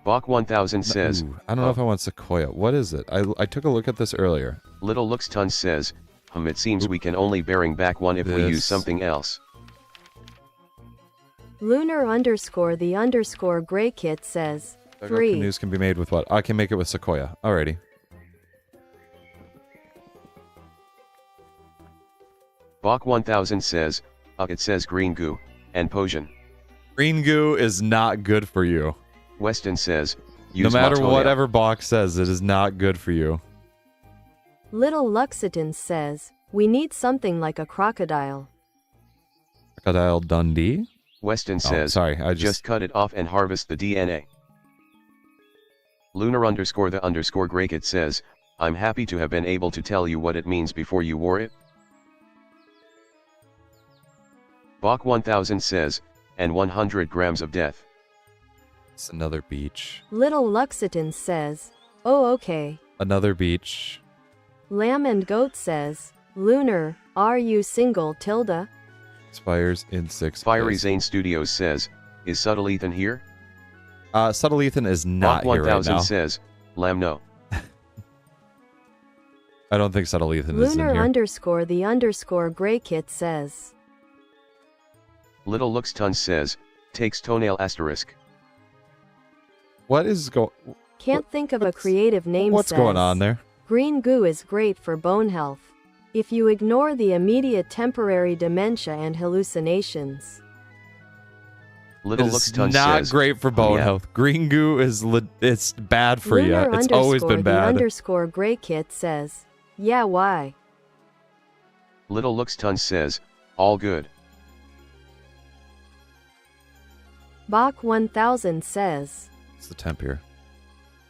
Bach 1000 says, Ooh, I don't know if I want sequoia. What is it? I took a look at this earlier. Little Looks Tons says, it seems we can only bearing back one if we use This. something else. Lunar_the_Gray Kit says, free. Canoes can be made with what? I can make it with sequoia. Alrighty. Bach 1000 says, it says green goo, and potion. Green goo is not good for you. Weston says, No use matter Matoya. whatever box says, it is not good for you. Little Luxitan says, we need something like a crocodile. Crocodile Dundee? Weston Oh, says, sorry, I just cut it off and harvest the DNA. Lunar_the_Gray Kit says, I'm happy to have been able to tell you what it means before you wore it. Bach 1000 says, and 100 grams of death. It's another beach. Little Luxitan says, oh okay. Another beach. Lamb and Goat says, Lunar, are you single tilde? Expires in 6 Fiery days. Zane Studios says, is Subtle Ethan here? Subtle Ethan is not Bach here right 1000 now. says, Lamb no. I don't think Subtle Ethan is in Lunar here. underscore the underscore Grey Kit says, Little Looks Tons says, takes toenail asterisk. What is going? can't think of a creative name What's says, going on there? Green goo is great for bone health. If you ignore the immediate temporary dementia and hallucinations. Little It Looks is Tons not says, great for bone yeah. health. Green goo is it's bad for you. Lunar It's always underscore been the bad. underscore Grey Kit says, yeah, why? Little Looks Tons says, all good. Bach 1000 says, What's the temp here?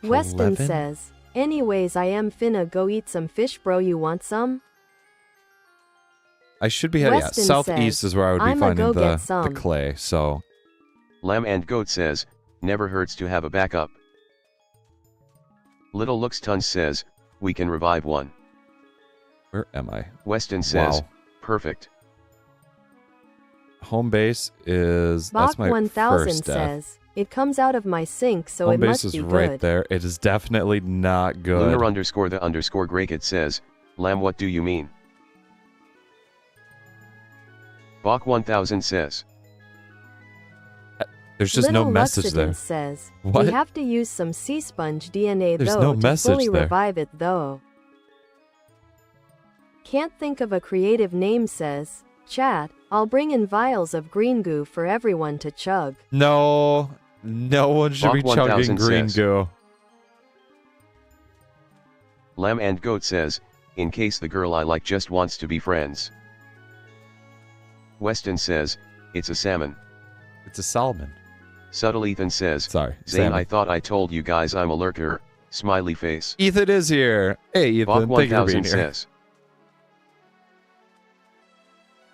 Weston 11? says, anyways, I am finna go eat some fish, bro. You want some? I should be heading. Yeah, Weston southeast says, is where I would be "I'ma finding go get the some." clay. So Lamb and Goat says, never hurts to have a backup. Little Looks Tons says, we can revive one. where am I? Weston says, Wow. perfect. Home base is Bach that's my 1000 first death. says, it comes out of my sink, so Home it base must is be right good. there. It is definitely not good. Lunar underscore the underscore Greykit says, Lamb what do you mean? Bach 1000 says, There's just no Little message Luxidin there. says, What? we have to use some sea sponge DNA There's though no to message fully there. revive it though. Can't think of a creative name says, chat, I'll bring in vials of green goo for everyone to chug. No, no one should Bach be 1000 chugging green says. goo. Lamb and Goat says, in case the girl I like just wants to be friends. Weston says, it's a salmon. It's a salmon. Subtle Ethan says, Sorry, Zane salmon. I thought I told you guys I'm a lurker, smiley face. Ethan is here. Hey, Bach Ethan. Thank you for being 1000 here. says,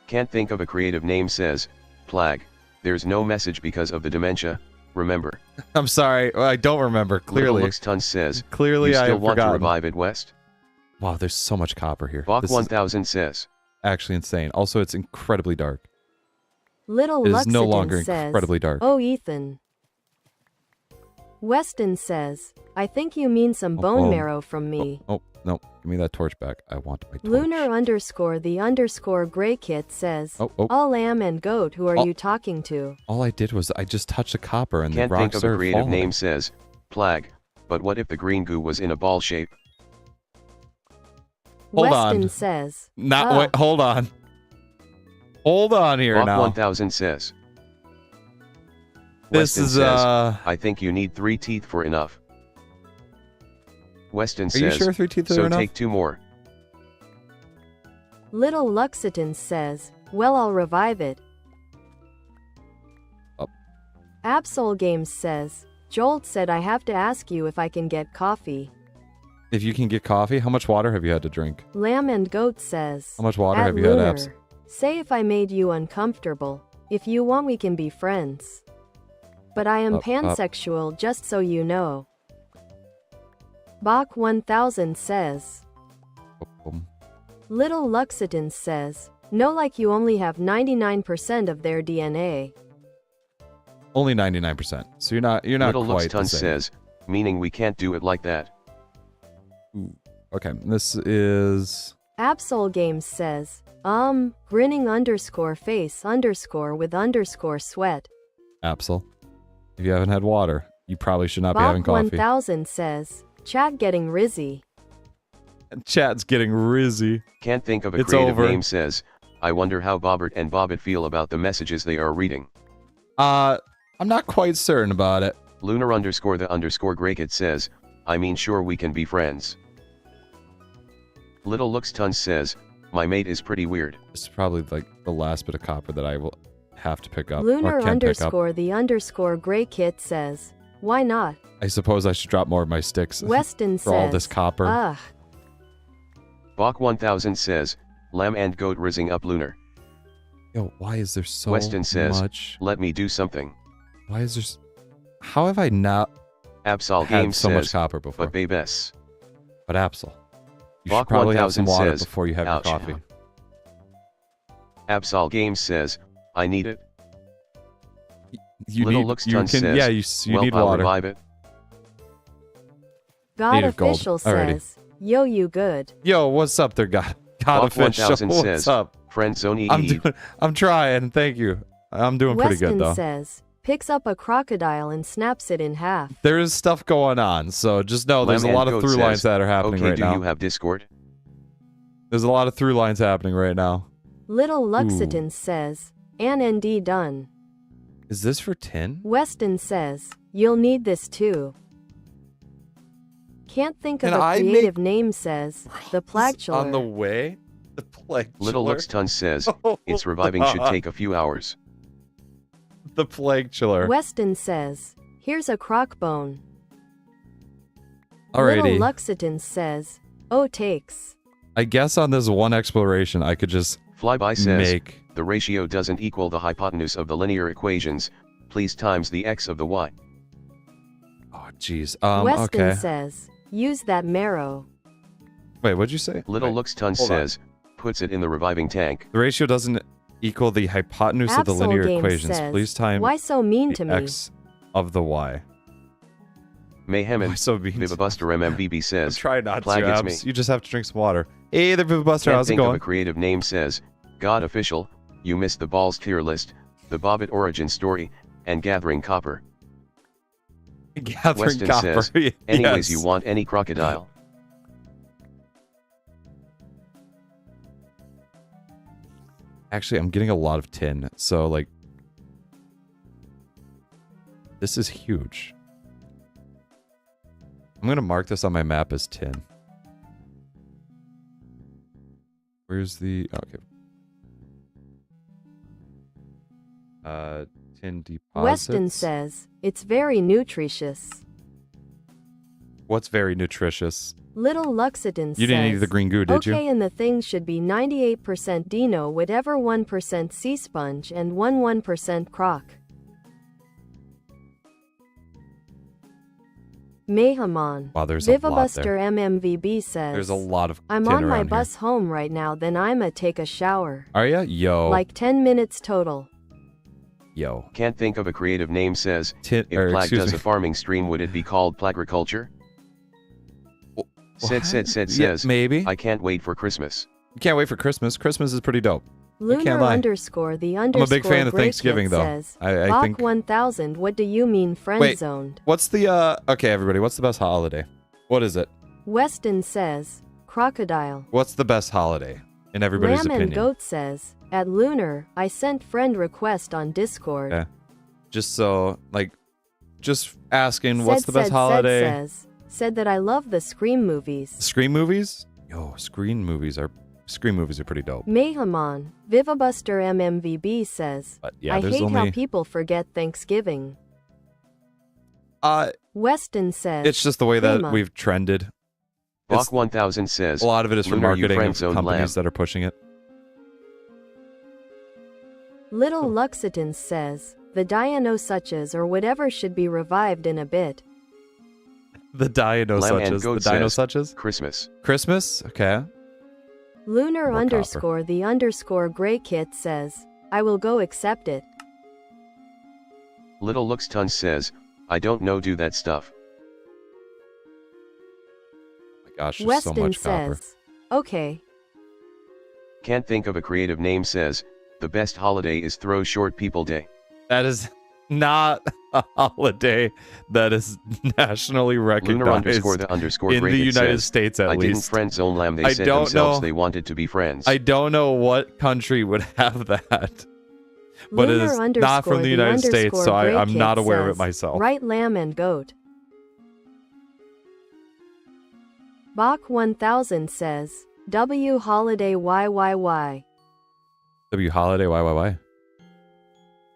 can't think of a creative name says, Plag, there's no message because of the dementia, remember. I'm sorry. Well, I don't remember. Little Clearly, Looks Tons says, clearly, you I still have want to forgotten. revive it West? Wow, there's so much copper here. Bach This is 1000 says, actually insane. Also, it's incredibly dark. Little It is no Luxidin longer says, incredibly dark. oh Ethan. Weston says, I think you mean some bone oh. marrow from me. Oh, no. Give me that torch back. I want my torch. Lunar underscore the underscore Grey Kit says, Oh, oh. all lamb and goat, who are Oh. you talking to? All I did was I just touched the copper and can't the think rocks of a are creative falling. name says, Plag, but what if the green goo was in a ball shape? Hold Weston on. says, Not "Ah." wait. Hold on. Hold on here Bach now. 1000 says, This Weston is says, I think you need 3 teeth for enough. Weston Are you says, sure 3 teeth are so enough? take 2 more. Little Luxidin says, well, I'll revive it. Oh. Absol Games says, Jolt said I have to ask you if I can get coffee. If you can get coffee, how much water have you had to drink? Lamb and Goat says, How much water "At have you had, Lunar, Abs? say if I made you uncomfortable. If you want, we can be friends. But I am Up, up. pansexual, just so you know. Bach 1000 says, Boom. Little Luxidin says, no, like you only have 99% of their DNA. Only 99%. So you're not Little Looks quite the Tons same. says, meaning we can't do it like that. Ooh. Okay, this is Absol Games says, grinning underscore face underscore with underscore sweat. Absol. If you haven't had water, you probably should not be having Bach coffee. 1000 says, chat getting rizzy. Chat's getting rizzy. Can't think of a It's creative over. name says, I wonder how Bobert and Bobet feel about the messages they are reading. I'm not quite certain about it. Lunar underscore the underscore Greykit says, I mean sure we can be friends. Little Looks Tons says, my mate is pretty weird. This is probably like the last bit of copper that I will have to pick up. Lunar or can pick up. underscore the underscore Grey Kit says, why not? I suppose I should drop more of my sticks Weston for says, all this copper. ugh. Bach 1000 says, Lamb and Goat rizzing up Lunar. Yo, why is there so Weston says, much? let me do something. Why is there? How have I not Absol had Games so much says, copper before? but babes. But Absol, You should probably have some 1000 water says, before you have ouch. your coffee. Absol Games says, I need it. You Little need, Looks you Ton can, says, yeah, you well, need I'll water. revive it. God Native gold. Official Alrighty. says, yo, you good. Yo, what's up there, God Official? 1000 What's says, up? Friend Zone I'm trying, thank you. I'm doing pretty Weston good, though. says, picks up a crocodile and snaps it in half. There is stuff going on, so just know there's a Lemon lot of Goat through says, lines that are happening okay, right do now. you have Discord? There's a lot of through lines happening right now. Little Luxitan says, an ND done. Is this for tin? Weston says, you'll need this too. Can't think of Can a I creative name says, the It's on the PlagHD. way? The plague Little chiller? Looks Ton says, its reviving should take a few hours. The plague chiller. Weston says, here's a croc bone. Alrighty. Little Luxitan says, oh takes. I guess on this one exploration, I could just Flyby says, make... the ratio doesn't equal the hypotenuse of the linear equations, please times the x of the y. Oh, jeez. Weston Okay. says, use that marrow. Wait, what'd you say? Little Wait, Looks Ton hold on. says, puts it in the reviving tank. The ratio doesn't equal the hypotenuse of the Absol linear Games equations. says, Please time why so mean to the me? x of the y. Mayhem Why and so mean? Vivabuster MMBB I'm says, trying not Plag, to, it's Abs. me. You just have to drink some water. Hey there, Vivabuster. Can't How's it think of going? a creative name says, God Official, you missed the balls tier list, the Bobert origin story, and Gathering Copper. Gathering Weston copper. says, anyways, Yes. you want any crocodile. Actually, I'm getting a lot of tin, so like this is huge. I'm gonna mark this on my map as tin. Where's the okay? Tin deposits. Weston says, it's very nutritious. What's very nutritious? Little Luxitan says, You didn't eat the green goo, did okay, you? and the thing should be 98% Dino, whatever 1% sea sponge and 1% croc. Mayhamon. Wow, there's a lot Vivabuster there. MMVB says, There's a lot of I'm tin on my around bus home right now, then I'ma take a shower. Here. Are ya? Yo. Like 10 minutes total. Yo. Can't think of a creative name says, Tin, if or, Plag excuse does me. a farming stream would it be called Plagriculture? What? Said Yeah, says, maybe. I can't wait for Christmas. You can't wait for Christmas. Christmas is pretty dope. Lunar can't lie. underscore the underscore I'm a big fan of Gregtech Thanksgiving, though. says, I Bach think. 1000, what do you mean friend Wait. zoned? What's the okay, everybody? What's the best holiday? What is it? Weston says, crocodile. What's the best holiday in everybody's Ram and opinion? Goat says, at Lunar, I sent friend request on Discord. Okay. Just so, like, just asking, what's the best holiday? Said that I love the Scream movies. Scream movies? Yo, Scream movies are pretty dope. Mayhamon, Vivabuster MMVB says, But yeah, I there's hate how only people forget Thanksgiving. uh Weston says, it's just the way that Prima. we've trended. Bach It's, 1000 says, a lot of it is for Lunar, you marketing of friend-zoned companies lamb. that are pushing it. Little Luxitan says, the Dino-suches or whatever should be revived in a bit. The Dino Lamb and suches. The Goat Dino says, suches? Christmas. Christmas? Okay. Lunar More underscore the underscore Grey Kit says, I will go accept it. Little Looks Ton says, I don't know do that stuff. Oh my gosh, there's Weston so much copper. says, okay. Can't think of a creative name says, the best holiday is Throw Short People Day. That is not a holiday that is nationally Lunar recognized underscore the underscore in the Greg United says, States, at I didn't least. friend zone lamb. They I said don't themselves know. they wanted to be friends. I don't know what country would have that, but it Lunar is not underscore from the United States, underscore so Grey I'm Kit not aware of it says, myself. Right lamb and goat. Bach 1000 says, W holiday YYY. W holiday, why?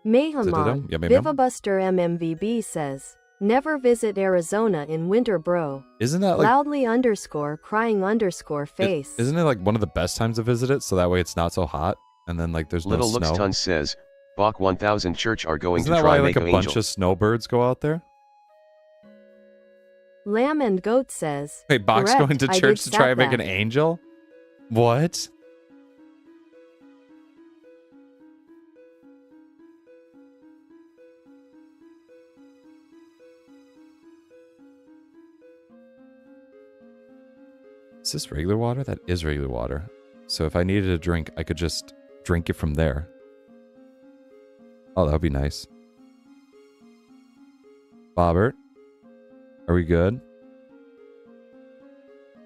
Mayhamon, Yeah, maybe. Vivabuster MMVB says, never visit Arizona in winter bro. Isn't that like Loudly underscore crying underscore face. Isn't it like one of the best times to visit it? So that way it's not so hot, and then like there's Little no Looks snow. Ton says, Bach 1000 Church are going Isn't to that try why make like a an bunch angel. of snowbirds go out there? Lamb and Goat says, Wait, Bach's correct, going to I did church to try and make an that. angel? What? Is this regular water? That is regular water. So if I needed a drink, I could just drink it from there. Oh, that would be nice. Bobert, are we good?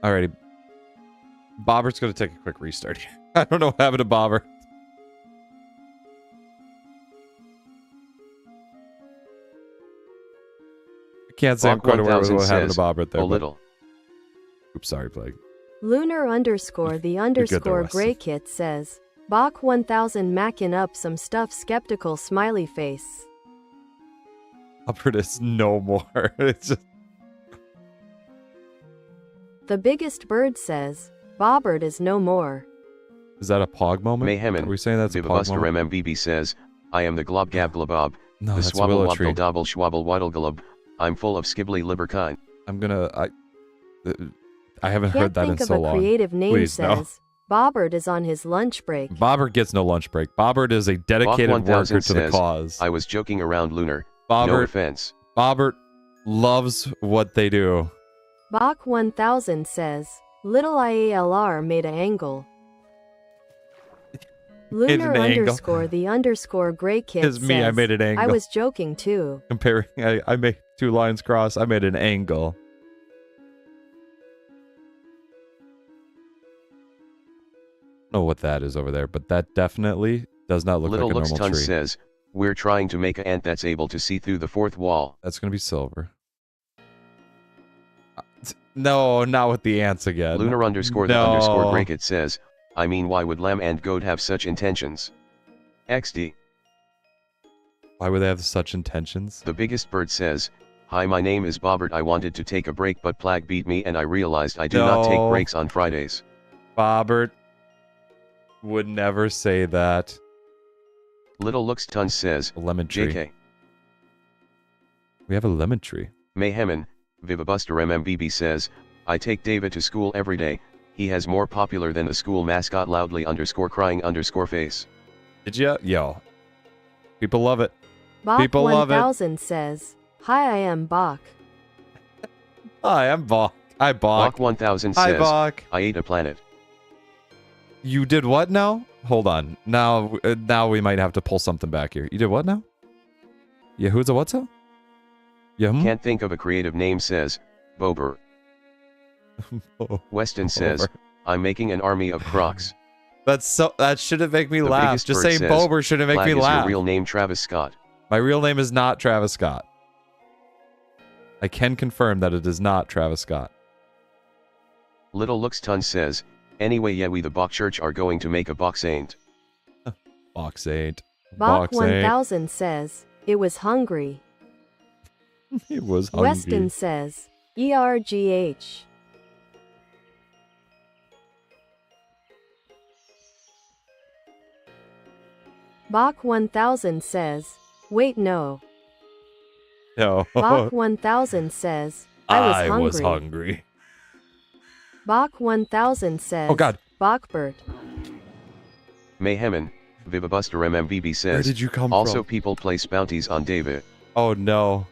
Alrighty. Bobert's going to take a quick restart here. I don't know what happened to Bobber. I can't say I'm quite aware of what happened to Bobbert there. A little. Oops, sorry, Plague. Lunar underscore the underscore Grey Kit says, Bach 1000 macking up some stuff skeptical smiley face. Bobbert is no more. It's just... The Biggest Bird says, Bobbert is no more. Is that a pog moment? Mayhem. Are we saying that's a pog moment? MMBB says, I am the glob gab globob. No, the that's swabble Willow wobble Tree. double schwabble waddle glob. I'm full of skibbly liberkine. I'm gonna... I haven't Can't heard that in think so of a long. creative name Please, says, Bobbert is on his lunch break. Bobbert gets no lunch break. Bobbert is a dedicated worker to the cause. I was joking around, Lunar. Bobbert, no offense. Bobbert loves what they do. Bach 1000 says, Little IALR made a angle. Lunar underscore the underscore Grey Kit It's says, me, I made an angle. I was joking too. Comparing, I made two lines cross, I made an angle. I don't know what that is over there, but that definitely does not look Little like a Looks normal Tons tree. says, we're trying to make an ant that's able to see through the fourth wall. That's going to be silver. No, not with the ants again. Lunar underscore the underscore Grey Kit says, I mean, why would Lamb and Goat have such intentions? XD. Why would they have such intentions? The Biggest Bird says, hi, my name is Bobbert. I wanted to take a break, but Plag beat me and I realized I do not take breaks on Fridays. Bobbert would never say that. Little Looks Tons says, A lemon tree. JK. We have a lemon tree. Mayhemin, Vivabuster MMBB says, I take David to school every day. He has more popular than the school mascot loudly underscore crying underscore face. Did ya? Yo. People love it. Bach People love it. 1000 says, Hi, I am Bach. Hi, I'm Bach. Hi, Bach. Bach 1000 Hi, says, Bach. I ate a planet. You did what now? Hold on. Now we might have to pull something back here. You did what now? Yahuza what's up? Can't think of a creative name says, Bobert. Weston says, I'm making an army of crocs. That shouldn't make me The laugh. Biggest Just Bird saying says, Bobert shouldn't make Plag me is laugh. your real name Travis Scott. My real name is not Travis Scott. I can confirm that it is not Travis Scott. Little Looks Tons says, anyway, yeah, we the Bach Church are going to make a box ain't. Box ain't. Bach Box ain't. 1000 says, It was hungry. It was hungry. Weston says, ERGH. Bach 1000 says, Wait, no. No. Bach 1000 says, I was hungry. Bach 1000 says, Oh God. Bachbert. Mayhemin, Vivabuster MMBB says, Where did you come also from? people place bounties on David. Oh no.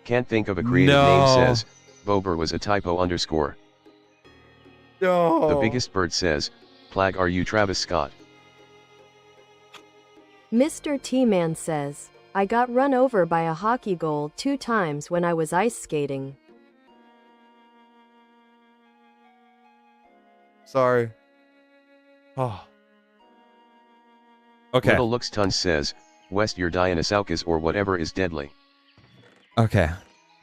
Can't think of a creative name says, Bober was a typo underscore. No. The Biggest Bird says, Plag, are you Travis Scott? Mr. T-Man says, I got run over by a hockey goal 2 times when I was ice skating. Sorry. Oh. Okay. Little Looks Tons says, West your Dionysaurus or whatever is deadly. Okay.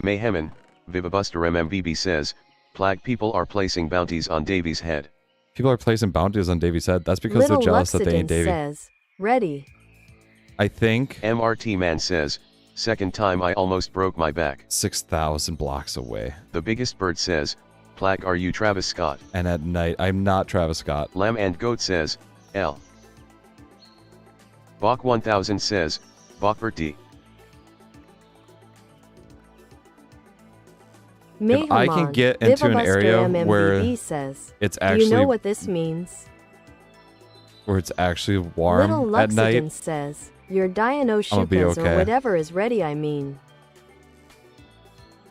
Mayhemin, Vivabuster MMBB says, Plag, people are placing bounties on Davy's head. People are placing bounties on Davy's head. That's because Little they're jealous that they ain't Luxident Davy. says, Ready. I think MRT Man says, second time I almost broke my back. 6,000 blocks away. The Biggest Bird says, Plag, are you Travis Scott? And at night, I'm not Travis Scott. Lamb and Goat says, L. Bach 1000 says, Bachbert D. if I can get into an area where says, it's do actually you know what this means? where it's actually Little warm at night, Luxitan says, your Dino I'ma be Shukas okay. or whatever is ready, I mean.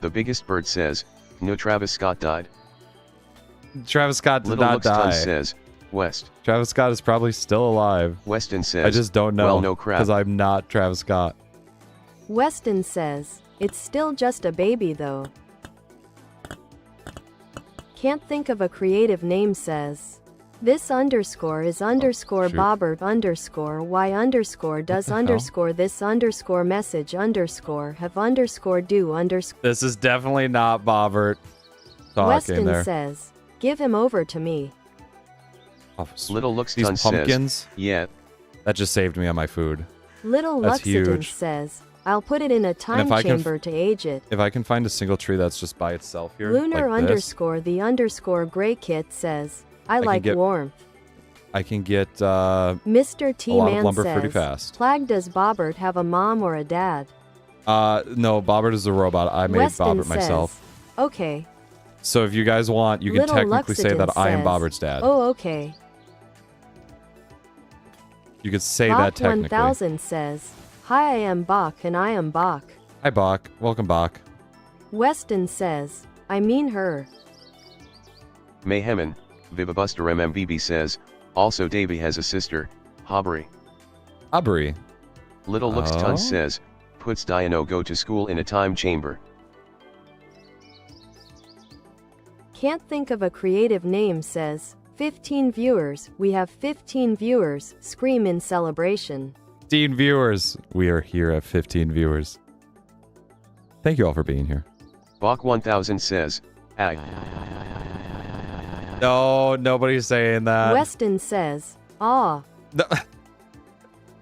The biggest bird says, no, Travis Scott died. Travis Scott did Little not Looks Ton die. says, West. Travis Scott is probably still alive. Weston says, I just don't know well, no crap. because I'm not Travis Scott. Weston says, it's still just a baby though. Can't think of a creative name says. This underscore is underscore shoot. Bobert underscore y underscore does hell? underscore this underscore message underscore have underscore do underscore. This is definitely not Bobert talking Weston there. says, give him over to me. Oh, Little Looks these Ton says, pumpkins, yeah. that just saved me on my food. Little That's Luxitan huge. says, I'll put it in a time if I can chamber to age it. If I can find a single tree that's just by itself here, Lunar like this, underscore the underscore gray kit says, I can like get warmth. I can get Mr. a T lot of Man lumber pretty says, fast. Plag does Bobert have a mom or a dad? No, Bobert is a robot. I made Weston Bobert says, myself. Okay. So if you guys want, you can Little technically say Luxitan that I am says, Bobert's dad. Oh, okay. You could say Bach that technically. 1000 says, hi, I am Bach and I am Bach. Hi, Bach. Welcome, Bach. Weston says, I mean her. Mayhemin, Vivabuster MMBB says, also Davey has a sister, Hobry. Aubrey. Little Looks Oh. Ton says, puts Dino go to school in a time chamber. Can't think of a creative name says, 15 viewers, we have 15 viewers, scream in celebration. 15 viewers. We are here at 15 viewers. Thank you all for being here. Bach 1000 says, ag. No, nobody's saying that. Weston says, ah. No.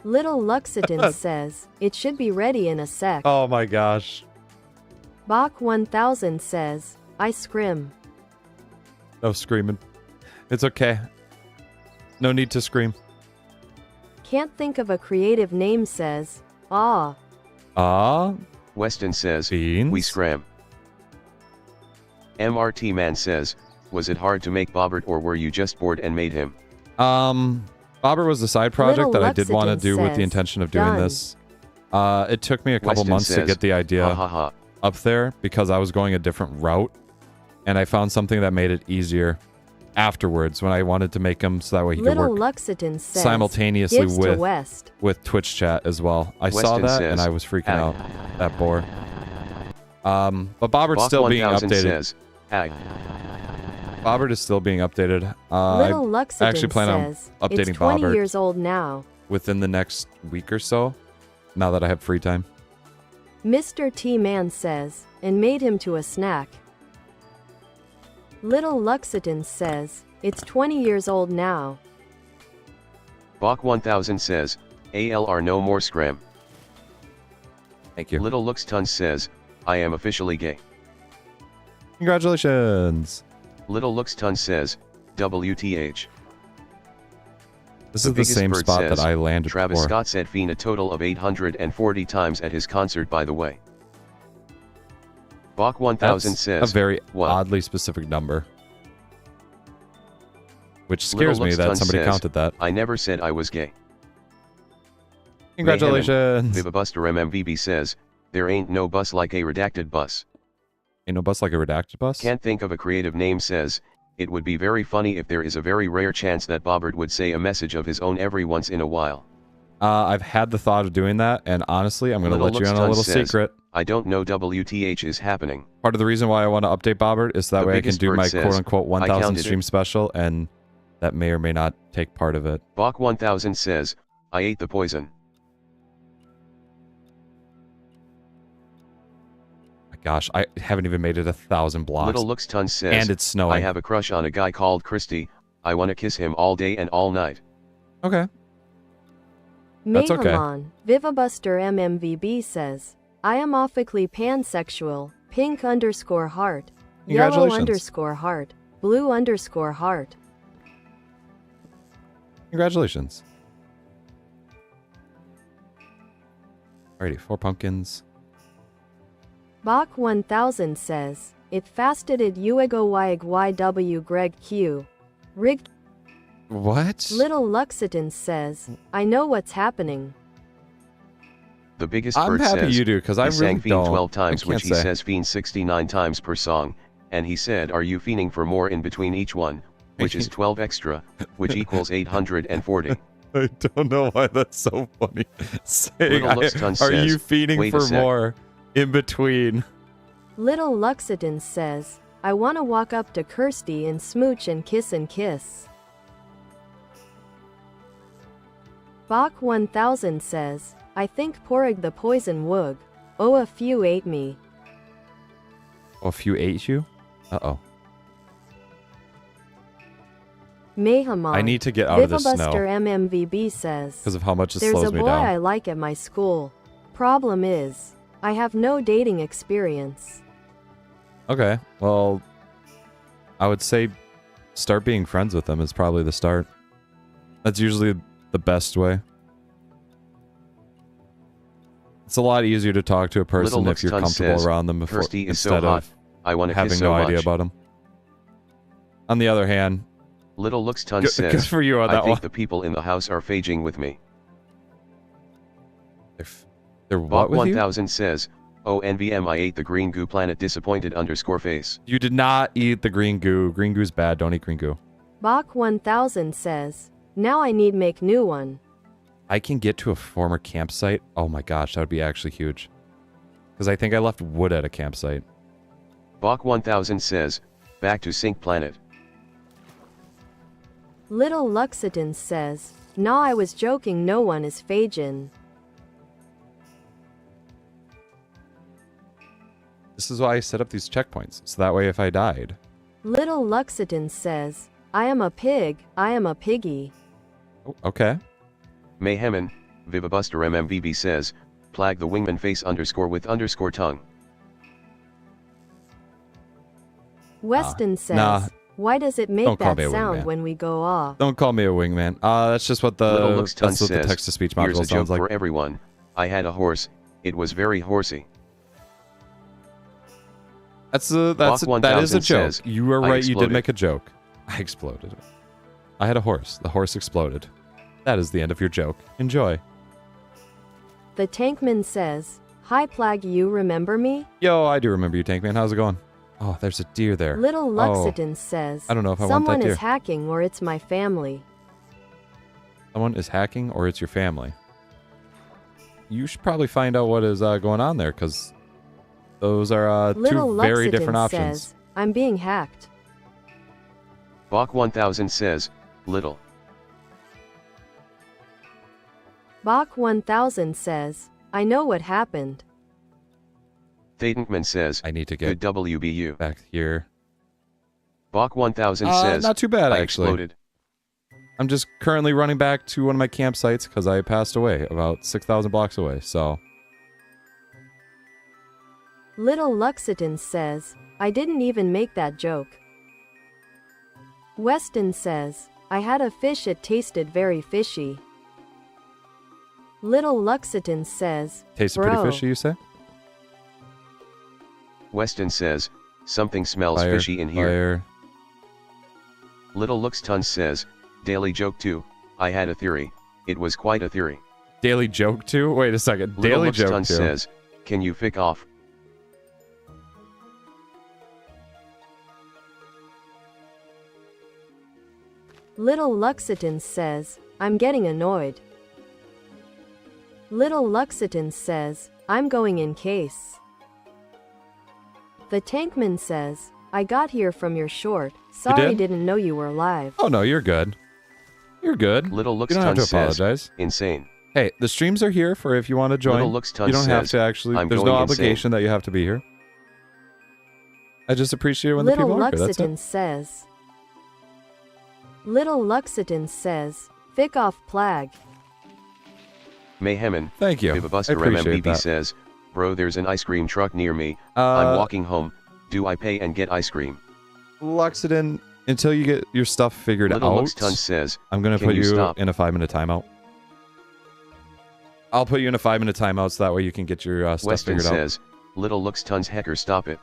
Little Luxitan says, it should be ready in a sec. Oh my gosh. Bach 1000 says, I scrim. No screaming. It's okay. No need to scream. Can't think of a creative name says, ah. Ah, Weston says, beans. we scram. MRT Man says, was it hard to make Bobert or were you just bored and made him? Bobber was a side project Little that I did want to Luxitan do with the says, intention of doing done. this. It took me a couple Weston months to says, get the idea Ha ha ha. up there because I was going a different route, and I found something that made it easier afterwards when I wanted to make him so that way he could Little work Luxitan says, simultaneously gives to with West. Twitch chat as well. I saw Weston that and says, I was freaking ag. out. That bore. But Bobbert's Bach still being 1000 updated. says, ag. Bobbert is still being updated. Little I Luxitan actually plan on says, updating it's 20 Bobert years old now. within the next week or so, now that I have free time. Mr. T Man says, and made him to a snack. Little Luxitan says, it's 20 years old now. Bach 1000 says, ALR no more scram. Thank you. Little Looks Ton says, I am officially gay. Congratulations. Little Looks Ton says, WTH. This The is the biggest same bird spot says, that I landed Travis before. Scott said Fiend a total of 840 times at his concert, by the way. Bach 1000 That's says, a very what? oddly specific number. Which Little scares me Looks that Ton somebody says, counted that. I never said I was gay. Congratulations. Vivabuster MMBB says, there ain't no bus like a redacted bus. Ain't no bus like a redacted bus? Can't think of a creative name says, it would be very funny if there is a very rare chance that Bobert would say a message of his own every once in a while. I've had the thought of doing that, and honestly, I'm going to Little let you in on a Looks little Ton says, secret. I don't know WTH is happening. Part of the reason why I want to update Bobbert is so that The way I can biggest do bird my says, quote-unquote I 1,000 counted stream it. special, and that may or may not take part of it. Bach 1000 says, I ate the poison. My gosh, I haven't even made it 1,000 blocks. Little Looks Ton says, and it's snowing. I have a crush on a guy called Christy, I wanna kiss him all day and all night. Okay. That's okay. Mayhamon, Vivabuster MMVB says, I am awfully pansexual, pink underscore heart, yellow Congratulations. underscore heart, blue underscore heart. Congratulations. Alrighty, 4 pumpkins. Bach 1000 says, It fasted Uego YW Greg Q. Rig. What? Little Luxitans says, I know what's happening. The biggest I'm bird happy says, you do, because I he really sang fiend don't. 12 times, I which can't he say. says fiend 69 times per song, and he said, are you fiending for more in between each one, which is 12 extra, which equals 840. I don't know why that's so funny. Saying, Little Luxton are you says, feeding "Wait a for sec." more in between? Little Luxitans says, I want to walk up to Kirsty and smooch and kiss. Bach 1000 says, I think Porig the poison woog. Oh, a few ate me. Oh, a few ate you? Uh-oh. Mayhamon. I need to get out of this Vivabuster snow MMVB says, because of how much it there's slows a me boy down. I like at my school. Problem is, I have no dating experience. Okay, well, I would say start being friends with them is probably the start. That's usually the best way. It's a lot easier to talk to a person Little if you're Luxton comfortable says, around them before, Kirsty is so instead hot. of I want to having kiss no so idea much. about them. On the other hand, Little Luxton good says, for you on I that think one. the people in the house are phaging with me. They're what Bach with you? 1000 says, oh NVM I ate the green goo planet disappointed _face. You did not eat the green goo. Green goo's bad. Don't eat green goo. Bach 1000 says, now I need make new one. I can get to a former campsite. Oh my gosh, that would be actually huge. Because I think I left wood at a campsite. Bach 1000 says, back to Sync Planet. Little Luxitans says, nah, I was joking, no one is phagin. This is why I set up these checkpoints. So that way if I died. Little Luxitans says, I am a pig, I am a piggy. Oh, okay. Mayhemin, Vivabuster MMVB says, plag the wingman face _with tongue. Weston says, nah. why does it make Don't call that me a sound wingman. when we go off? Don't call me a wingman. That's just what Little the Luxton that's what the says, text-to-speech here's module a joke sounds like. for everyone. I had a horse, it was very horsey. That is a Bach joke. 1000 says, You are I right. You did exploded. make a joke. I exploded. I had a horse. The horse exploded. That is the end of your joke. Enjoy. The Tankman says, hi Plag, you remember me? Yo, I do remember you, Tankman. How's it going? Oh, there's a deer there. Little Oh, Luxitans says, I don't know if I want that someone deer. is hacking or it's my family. Someone is hacking or it's your family. You should probably find out what is going on there, because those are Little two very Luxitans different options. says, I'm being hacked. Bach 1000 says, little. Bach 1000 says, I know what happened. Thadankman says, I need to get good WBU. back here. Bach 1000 says, Not too bad, I actually. exploded. I'm just currently running back to one of my campsites because I passed away about 6,000 blocks away, so... Little Luxitans says, I didn't even make that joke. Weston says, I had a fish, it tasted very fishy. Little Luxitans says, Tasted bro. pretty fishy, you say? Weston says, something smells Fire, fishy in here. fire. Little Luxton says, daily joke too, I had a theory. It was quite a theory. Daily joke too? Wait a second. Little Daily joke Luxton too. says, can you fick off? Little Luxitans says, I'm getting annoyed. Little Luxitans says, I'm going in case. The Tankman says, I got here from your short. Sorry, did? didn't know you were alive. Oh no, you're good. You're good. Little You don't have to Luxton says, apologize. insane. Hey, the streams are here for if you want to join. Little Luxton You don't have says, to actually. I'm There's no going obligation insane. that you have to be here. I just appreciate it when Little the people are here. That's it. Luxitans says. Little Luxitans says, Fick off Plag. Mayhemin, Thank you. I Vivabuster appreciate MMBB that. says, bro, there's an ice cream truck near me. I'm walking home. Do I pay and get ice cream? Luxidin, until you get your stuff figured Little out, Luxton says, I'm going to can put you you stop? in a 5-minute timeout. I'll put you in a 5-minute timeout so that way you can get your stuff Weston figured out. says, Little Luxton's hacker, stop it.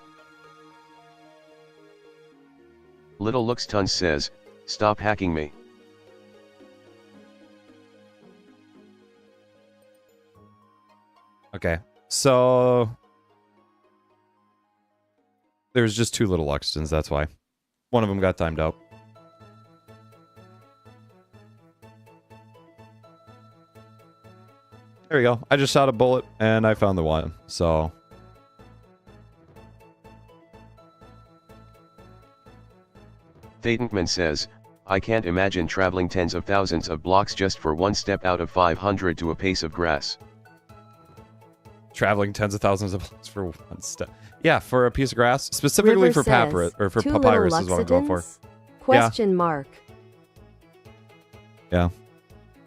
Little Looks Tons says, stop hacking me. Okay, so there's just 2 little Luxtons, that's why. One of them got timed out. There we go. I just shot a bullet and I found the one, so. Thatenkman says, I can't imagine traveling tens of thousands of blocks just for one step out of 500 to a pace of grass. Traveling tens of thousands of blocks for one step. Yeah, for a piece of grass, specifically River for papyrus or for "Two papyrus little is what I'm going for. Luxitons?" Question mark. Yeah.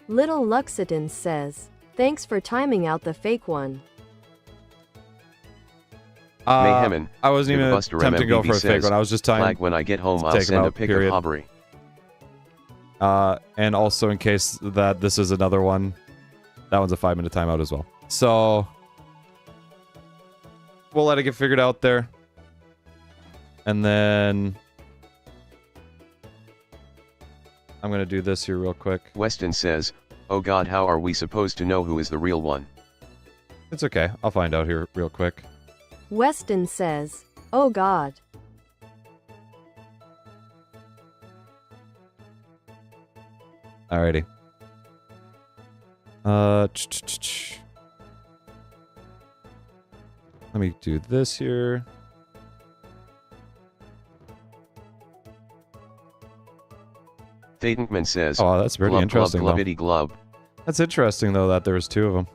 Little Luxiton says, thanks for timing out the fake one. Mayhemin, I wasn't even Buster attempting to go MMBB for a fake says, one. I was just timing. Flag when I get home, I'll take 'em send a out, pic period. of Hobbery. And also in case that this is another one, that one's a 5-minute timeout as well. So we'll let it get figured out there. And then I'm going to do this here real quick. Weston says, oh god, how are we supposed to know who is the real one? It's okay. I'll find out here real quick. Weston says, oh god. Alrighty. Let me do this here. Thatenkman says, Oh, that's pretty glub, interesting, glub, though. glubbity glub. That's interesting, though, that there was 2 of them.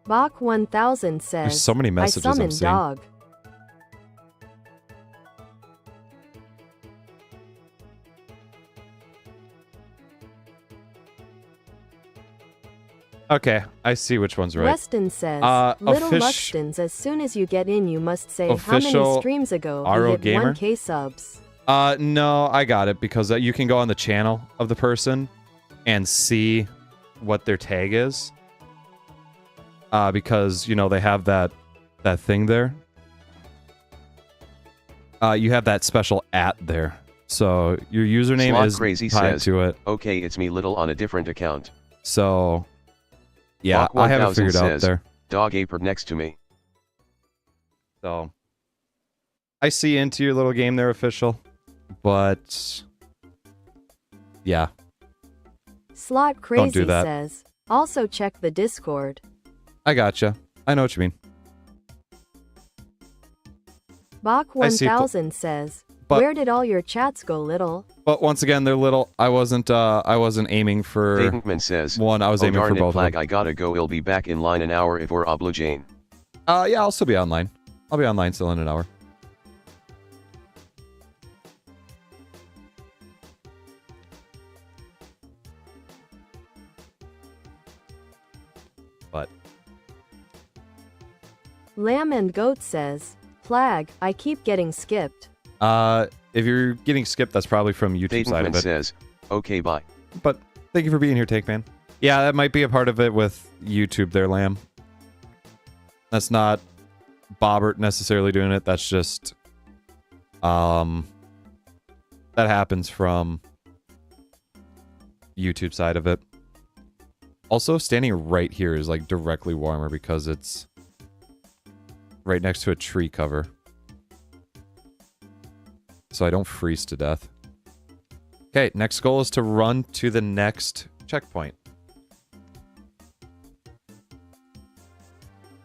Bach 1000 says, There's so many messages I I'm summoned seeing. dog. Okay, I see which one's right. Weston says, Little Offic- Luxtons, as soon as you get in, you must say, how Official many streams ago RO he hit Gamer? 1K subs. No, I got it, because you can go on the channel of the person and see what their tag is. Because, you know, they have that thing there. You have that special @ there. So your username Slot is Crazy tied says, to it. okay, it's me Little on a different account. So, yeah, Bach I have it 1000 figured out says, there. Dog appered next to me. So, I see into your little game there, official. But, yeah. Slot Crazy do that. says, also check the Discord. I gotcha. I know what you mean. Bach I see 1000 says, but- where did all your chats go, Little? But once again, they're little. I wasn't aiming for Thatenkman says, one. I was aiming for darn it, both Flag, of them. I gotta go, I'll be back in line an hour if we're obligate. Yeah, I'll still be online. I'll be online still in an hour. But Lamb and Goat says, Plag, I keep getting skipped. if you're getting skipped, that's probably from YouTube side of Thatenkman it. says, okay, bye. But thank you for being here, Take Man. Yeah, that might be a part of it with YouTube there, Lamb. That's not Bobert necessarily doing it. That's just that happens from YouTube side of it. Also, standing right here is like directly warmer because it's right next to a tree cover. So I don't freeze to death. Okay, next goal is to run to the next checkpoint.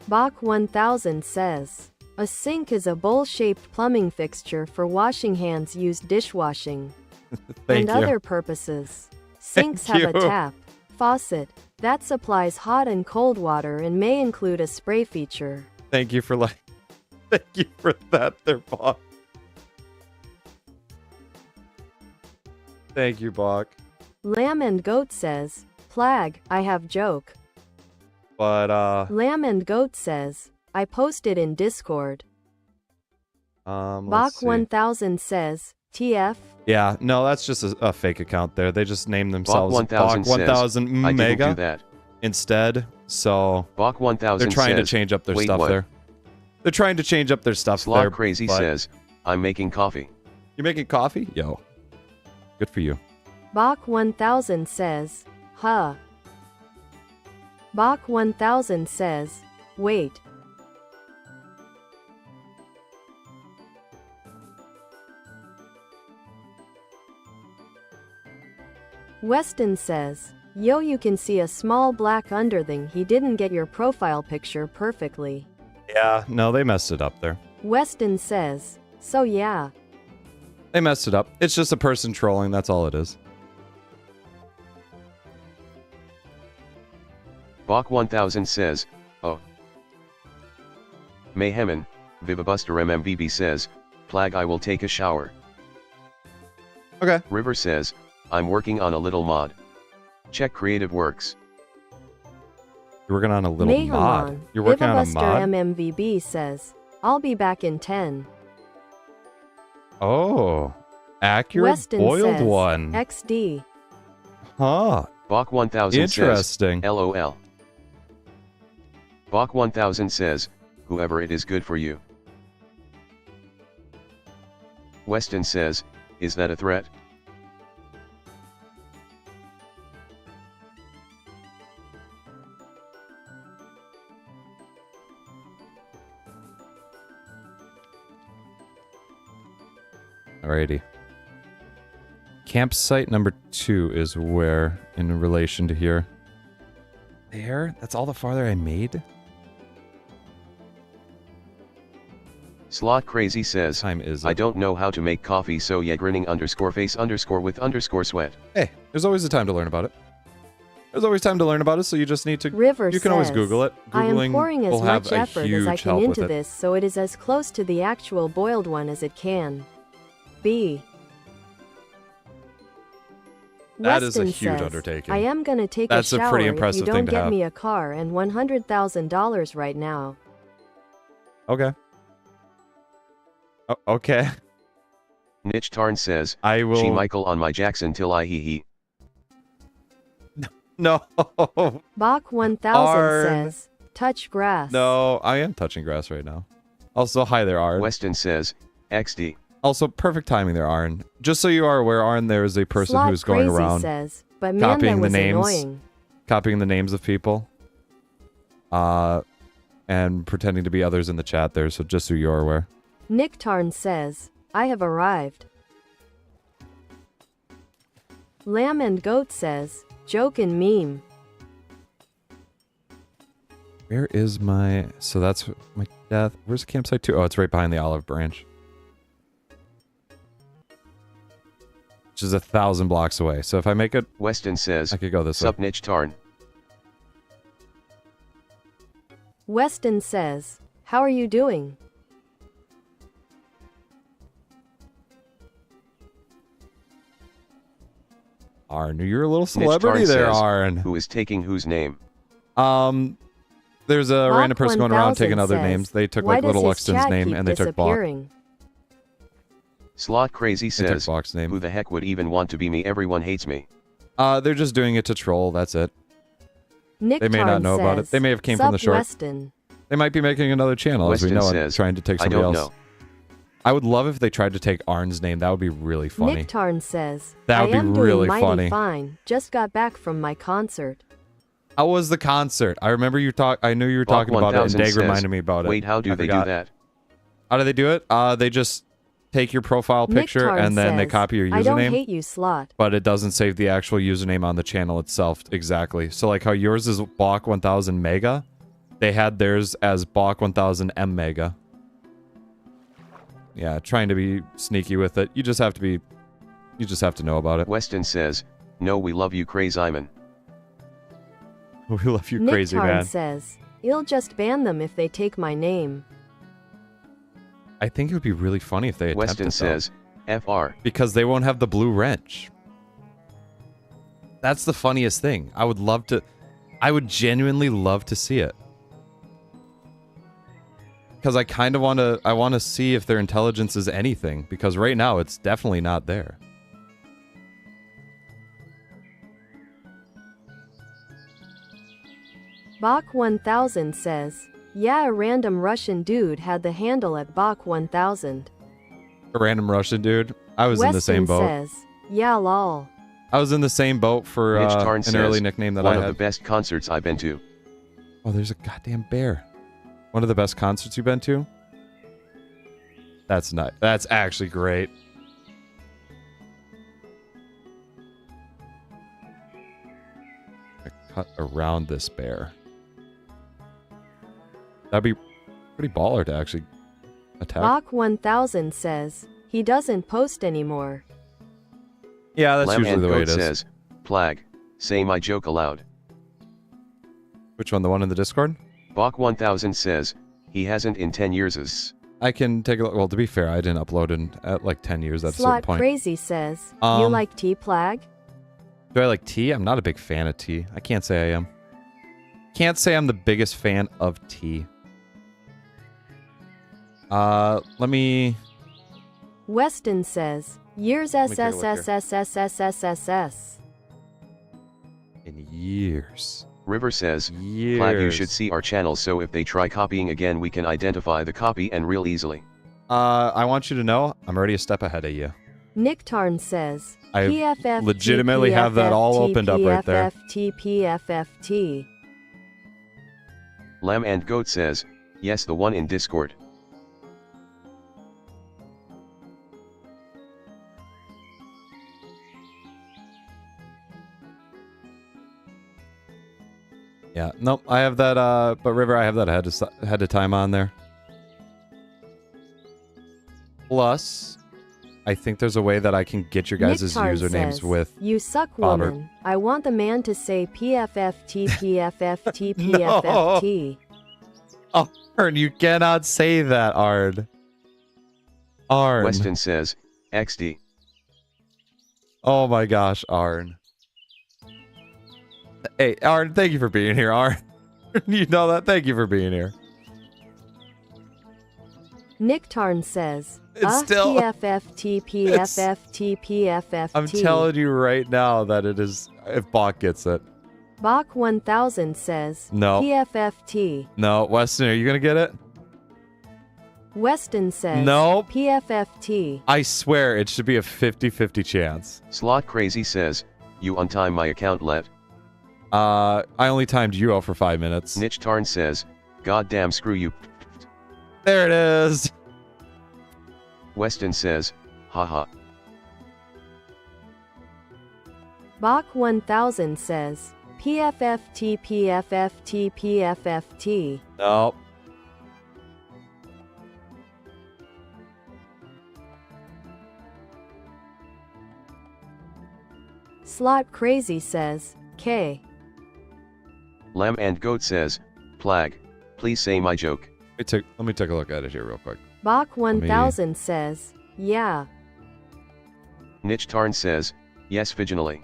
Bach 1000 says, a sink is a bowl-shaped plumbing fixture for washing hands used dishwashing Thank and you. other purposes. Sinks have Thank a you. tap, faucet, that supplies hot and cold water and may include a spray feature. Thank you for thank you for that there, Bach. Thank you, Bach. Lamb and Goat says, Plag, I have joke. But Lamb and Goat says, I posted in Discord. let's Bach see. 1000 says, TF. Yeah, no, that's just a fake account there. They just named themselves Bach 1000 says, 1000 I didn't do Mega that. instead. So Bach 1000 they're trying says, to change up their wait, stuff what? there. They're trying to change up their stuff Slot there. Crazy but- says, I'm making coffee. You making coffee? Yo. Good for you. Bach 1000 says, huh. Bach 1000 says, wait. Weston says, yo, you can see a small black underthing. He didn't get your profile picture perfectly. Yeah, no, they messed it up there. Weston says, so yeah. They messed it up. It's just a person trolling, that's all it is. Bach 1000 says, oh. Mayhemin, Vivabuster MMVB says, Plag I will take a shower. Okay. River says, I'm working on a little mod. Check Creative Works. You're working on a little mod. You're working on a mod? MMVB says, I'll be back in 10. Oh. Accurate Weston boiled says, one. XD. Huh. Bach 1000 Interesting. says, LOL. Bach 1000 says, whoever it is good for you. Weston says, is that a threat? Alrighty. Campsite number 2 is where in relation to here? There? That's all the farther I made? Slot Crazy says, Time is I don't know how to make coffee, so yeah, grinning _face_with_sweat. Hey, there's always a time to learn about it. There's always time to learn about it, so you just need to... River you can always says, Google it. I am Googling pouring as will have much a effort as I huge can help into with it. this so it is as close to the actual boiled one as it can be. That is a Weston huge says, undertaking. I am gonna take That's a a shower pretty if impressive you don't thing to get have. me a car and $100,000 right now. Okay. Okay. Nitch Tarn says, I will... She Michael on my Jackson till I hee. No. Bach 1000 Arn. says, touch grass. No, I am touching grass right now. Also, hi there, Arn. Weston says, XD. Also, perfect timing there, Arn. Just so you are aware, Arn, there is a person Slot who's going Crazy around says, but man, copying that the was names. annoying. Copying the names of people. And pretending to be others in the chat there, so just so you're aware. Nick Tarn says, I have arrived. Lamb and Goat says, joke and meme. Where is my... So that's my death. Where's the campsite 2? Oh, it's right behind the olive branch. Which is 1,000 blocks away. So if I make it... Weston says, I could go this way. Sup Nitch Tarn. Weston says, how are you doing? Arn, you're a little Nitch celebrity Tarn there, says, Arn. who is taking whose name? There's a Bach random person going around 1000 taking other says, names. They took why like does Little his Luxton's chat name keep and they took Bach. disappearing? Slot Crazy They took says, Bach's name. who the heck would even want to be me? Everyone hates me. They're just doing it to troll, that's it. Nick They may not Tarn know about it. says, They may have came from the "Sup, short. Weston." They might be making another channel, as we Weston know, and says, trying to take I somebody don't else. know. I would love if they tried to take Arn's name. That would be really funny. Nick Tarn says, That would I be am really doing mighty funny. fine. Just got back from my concert. How was the concert? I remember you talk. I knew you were Bach talking about it, and 1000 Dag says, reminded me about it. Wait, how do I they forgot. do that? How do they do it? They just take your profile Nick picture Tarn and then they says, copy your I don't username, hate you, Slot. but it doesn't save the actual username on the channel itself exactly. So like how yours is Bach 1000 Mega, they had theirs as Bach 1000 M Mega. Yeah, trying to be sneaky with it. You just have to know about it. Weston says, no, we love you, Crazy Iman. We love you, Nick crazy Tarn man. says, you'll just ban them if they take my name. I think it would be really funny if they attempted Weston says, FR. because they won't have the blue wrench. That's the funniest thing. I would genuinely love to see it. Because I kind of want to see if their intelligence is anything, because right now it's definitely not there. Bach 1000 says, yeah, a random Russian dude had the handle at Bach 1000. A random Russian dude. I was in the same boat. says, yeah lol. I was in the same boat for Mitch Tarn an says, early nickname that I one had. of the best concerts I've been to. Oh, there's a goddamn bear. One of the best concerts you've been to? That's nice. That's actually great. I cut around this bear. That'd be pretty baller to actually attack. Bach 1000 says, he doesn't post anymore. Yeah, that's Lamb usually and the way Goat it is. says, Plag, say my joke aloud. Which one? The one in the Discord? Bach 1000 says, he hasn't in 10 years. I can take a look. Well, to be fair, I didn't upload in at like 10 years at a certain Slot point. Crazy says, you like tea Plag? Do I like tea? I'm not a big fan of tea. I can't say I am. Can't say I'm the biggest fan of tea. Let me... Weston says, years me take a look here. SSSSSSSS. In years. River says, Years. Plag, you should see our channel so if they try copying again we can identify the copy and real easily. I want you to know, I'm alrety a step ahead of you. Nick Tarn says, I PFF legitimately have that all opened up right there. PFFT. Lamb and Goat says, yes, the one in Discord. Yeah, nope, I have that, but River, I have that ahead of time on there. Plus, I think there's a way that I can get your guys' Nick Tarn usernames says, with... you suck Bobert. woman. I want the man to say PFFT PFFT PFFT. No. Arn, you cannot say that, Arn. Arn. Weston says, XD. Oh my gosh, Arn. Hey, Arn, thank you for being here, Arn. You know that? Thank you for being here. Nick Tarn says, It's still... PFFT PFFT PFFT. I'm telling you right now that it is... If Bach gets it. Bach 1000 says, No. PFFT. No, Weston, are you going to get it? Weston says, Nope. PFFT. I swear it should be a 50-50 chance. Slot Crazy says, you untime my account let. I only timed you out for 5 minutes. Niche Tarn says, goddamn screw you. There it is. Weston says, haha. Bach 1000 says, PFFT PFFT PFFT. Nope. Slot Crazy says, K. Lamb and Goat says, Plag, please say my joke. Let me take a look at it here real quick. Bach 1000 says, yeah. Niche Tarn says, yes vaginally.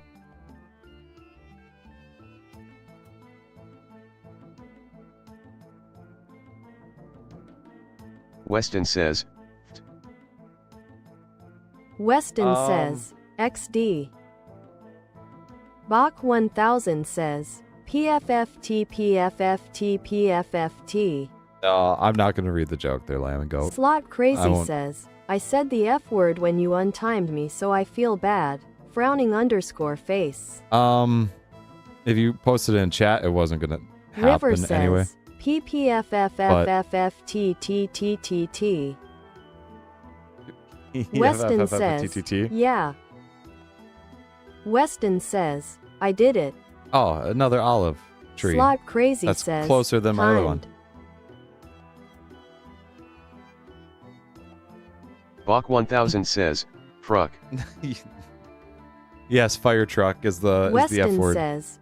Weston says, Weston says, XD. Bach 1000 says, PFFT PFFT PFFT. No, I'm not going to read the joke there, Lamb and Goat. Slot I Crazy won't. says, I said the F word when you untimed me so I feel bad. Frowning _face. If you posted it in chat, it wasn't going to River happen says, anyway. PPFFFFFTTTT. Weston says, yeah. Weston says, I did it. Oh, another olive tree. Slot Crazy That's says, closer than my other one. kind. Bach 1000 says, Fruck. Yes, fire truck is the F Weston word. says,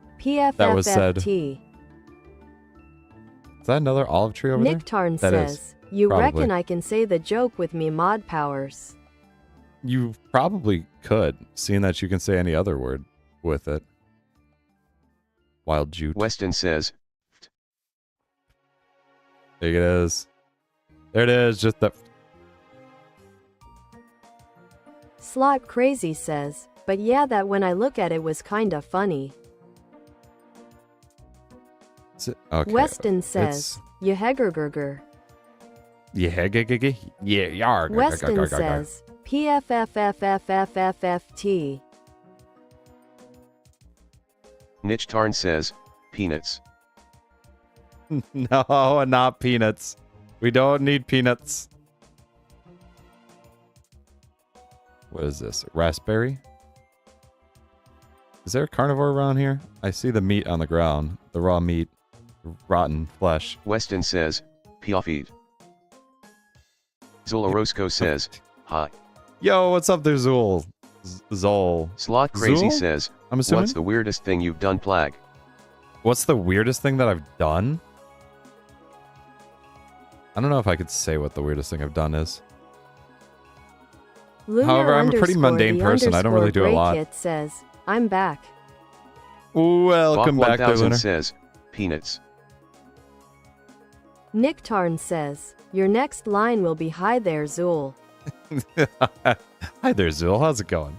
That was said. PFFFT. Is that another olive tree over Nick Tarn That says, is, you probably. reckon I can say the joke with me mod powers? there? You probably could, seeing that you can say any other word with it. Wild jute. Weston says, There it is. There it is. Just the. Slot Crazy says, but yeah, that when I look at it was kinda funny. Okay. Weston says, Yehegergerger. Yeah, yeah, Weston says, PFFFFFFFT. Niche Tarn says, peanuts. No, not peanuts. We don't need peanuts. What is this? Raspberry? Is there a carnivore around here? I see the meat on the ground. The raw meat. Rotten flesh. Weston says, Piafeed. Zolorosco says, hi. Yo, what's up there, Zool? Zol. Slot Crazy Zool? says, I'm assuming. what's the weirdest thing you've done, Plag? What's the weirdest thing that I've done? I don't know if I could say what the weirdest thing I've done is. However, I'm a pretty mundane person. I don't really do a lot. It says, I'm back. Welcome back there, Lunar. says, peanuts. Nick Tarn says, your next line will be hi there, Zool. Hi there, Zool. How's it going?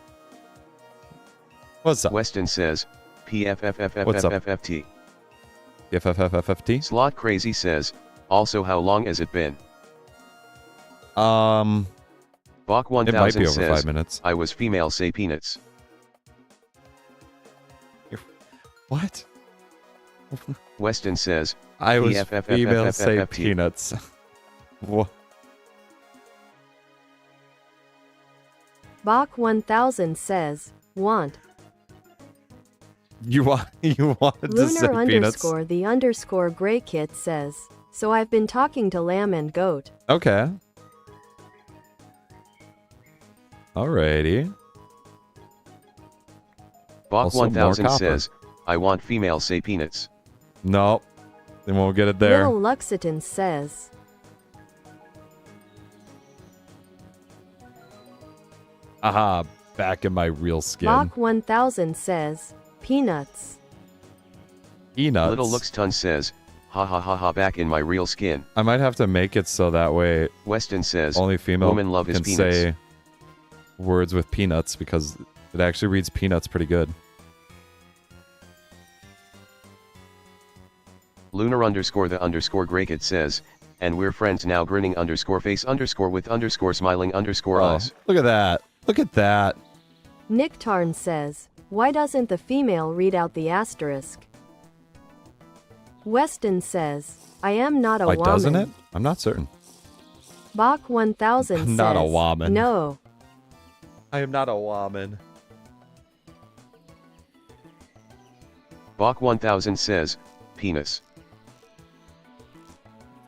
What's up? Weston says, PFFFFFFFT. PFFFFFT? Slot Crazy says, also how long has it been? Bach Bach it might 1000 be over says, 5 minutes. I was female, say peanuts. What? Weston says, I was PFFFFFFFT. female, say peanuts. What? Bach 1000 says, want. You wanted to say Lunar peanuts? underscore the underscore gray kit says, so I've been talking to lamb and goat. Okay. Alrighty. Bach Also 1000 more copper. says, I want female, say peanuts. No. They won't get it there. Little Luxiton says, Aha. Back in my real skin. Bach 1000 says, peanuts. Peanuts. Little Luxton says, ha ha ha ha, back in my real skin. I might have to make it so that way Weston says, only female woman love his can peanuts. say words with peanuts because it actually reads peanuts pretty good. Lunar underscore the underscore Gregtech says, and we're friends now, grinning underscore face underscore with underscore smiling underscore us. Look at that. Look at that. Nick Tarn says, why doesn't the female read out the asterisk? Weston says, I am not a Why woman. doesn't it? I'm not certain. Bach 1000 says, Not a woman. no. I am not a woman. Bach 1000 says, penis.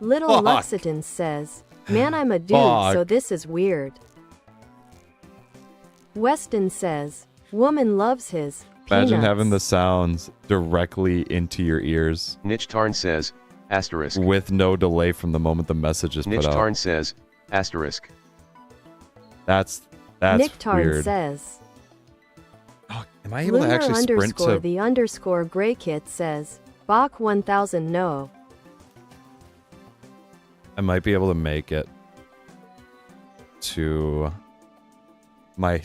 Little Fuck. Luxiton says, man, I'm a dude, so Fuck. this is weird. Weston says, woman loves his Imagine peanuts. having the sounds directly into your ears Niche Tarn says, asterisk. with no delay from the moment the message is Niche put out. Tarn says, asterisk. That's Nick Tarn weird. says, Oh, am I able to Lunar actually sprint underscore to... the underscore gray kit says, Bach 1000 no. I might be able to make it to my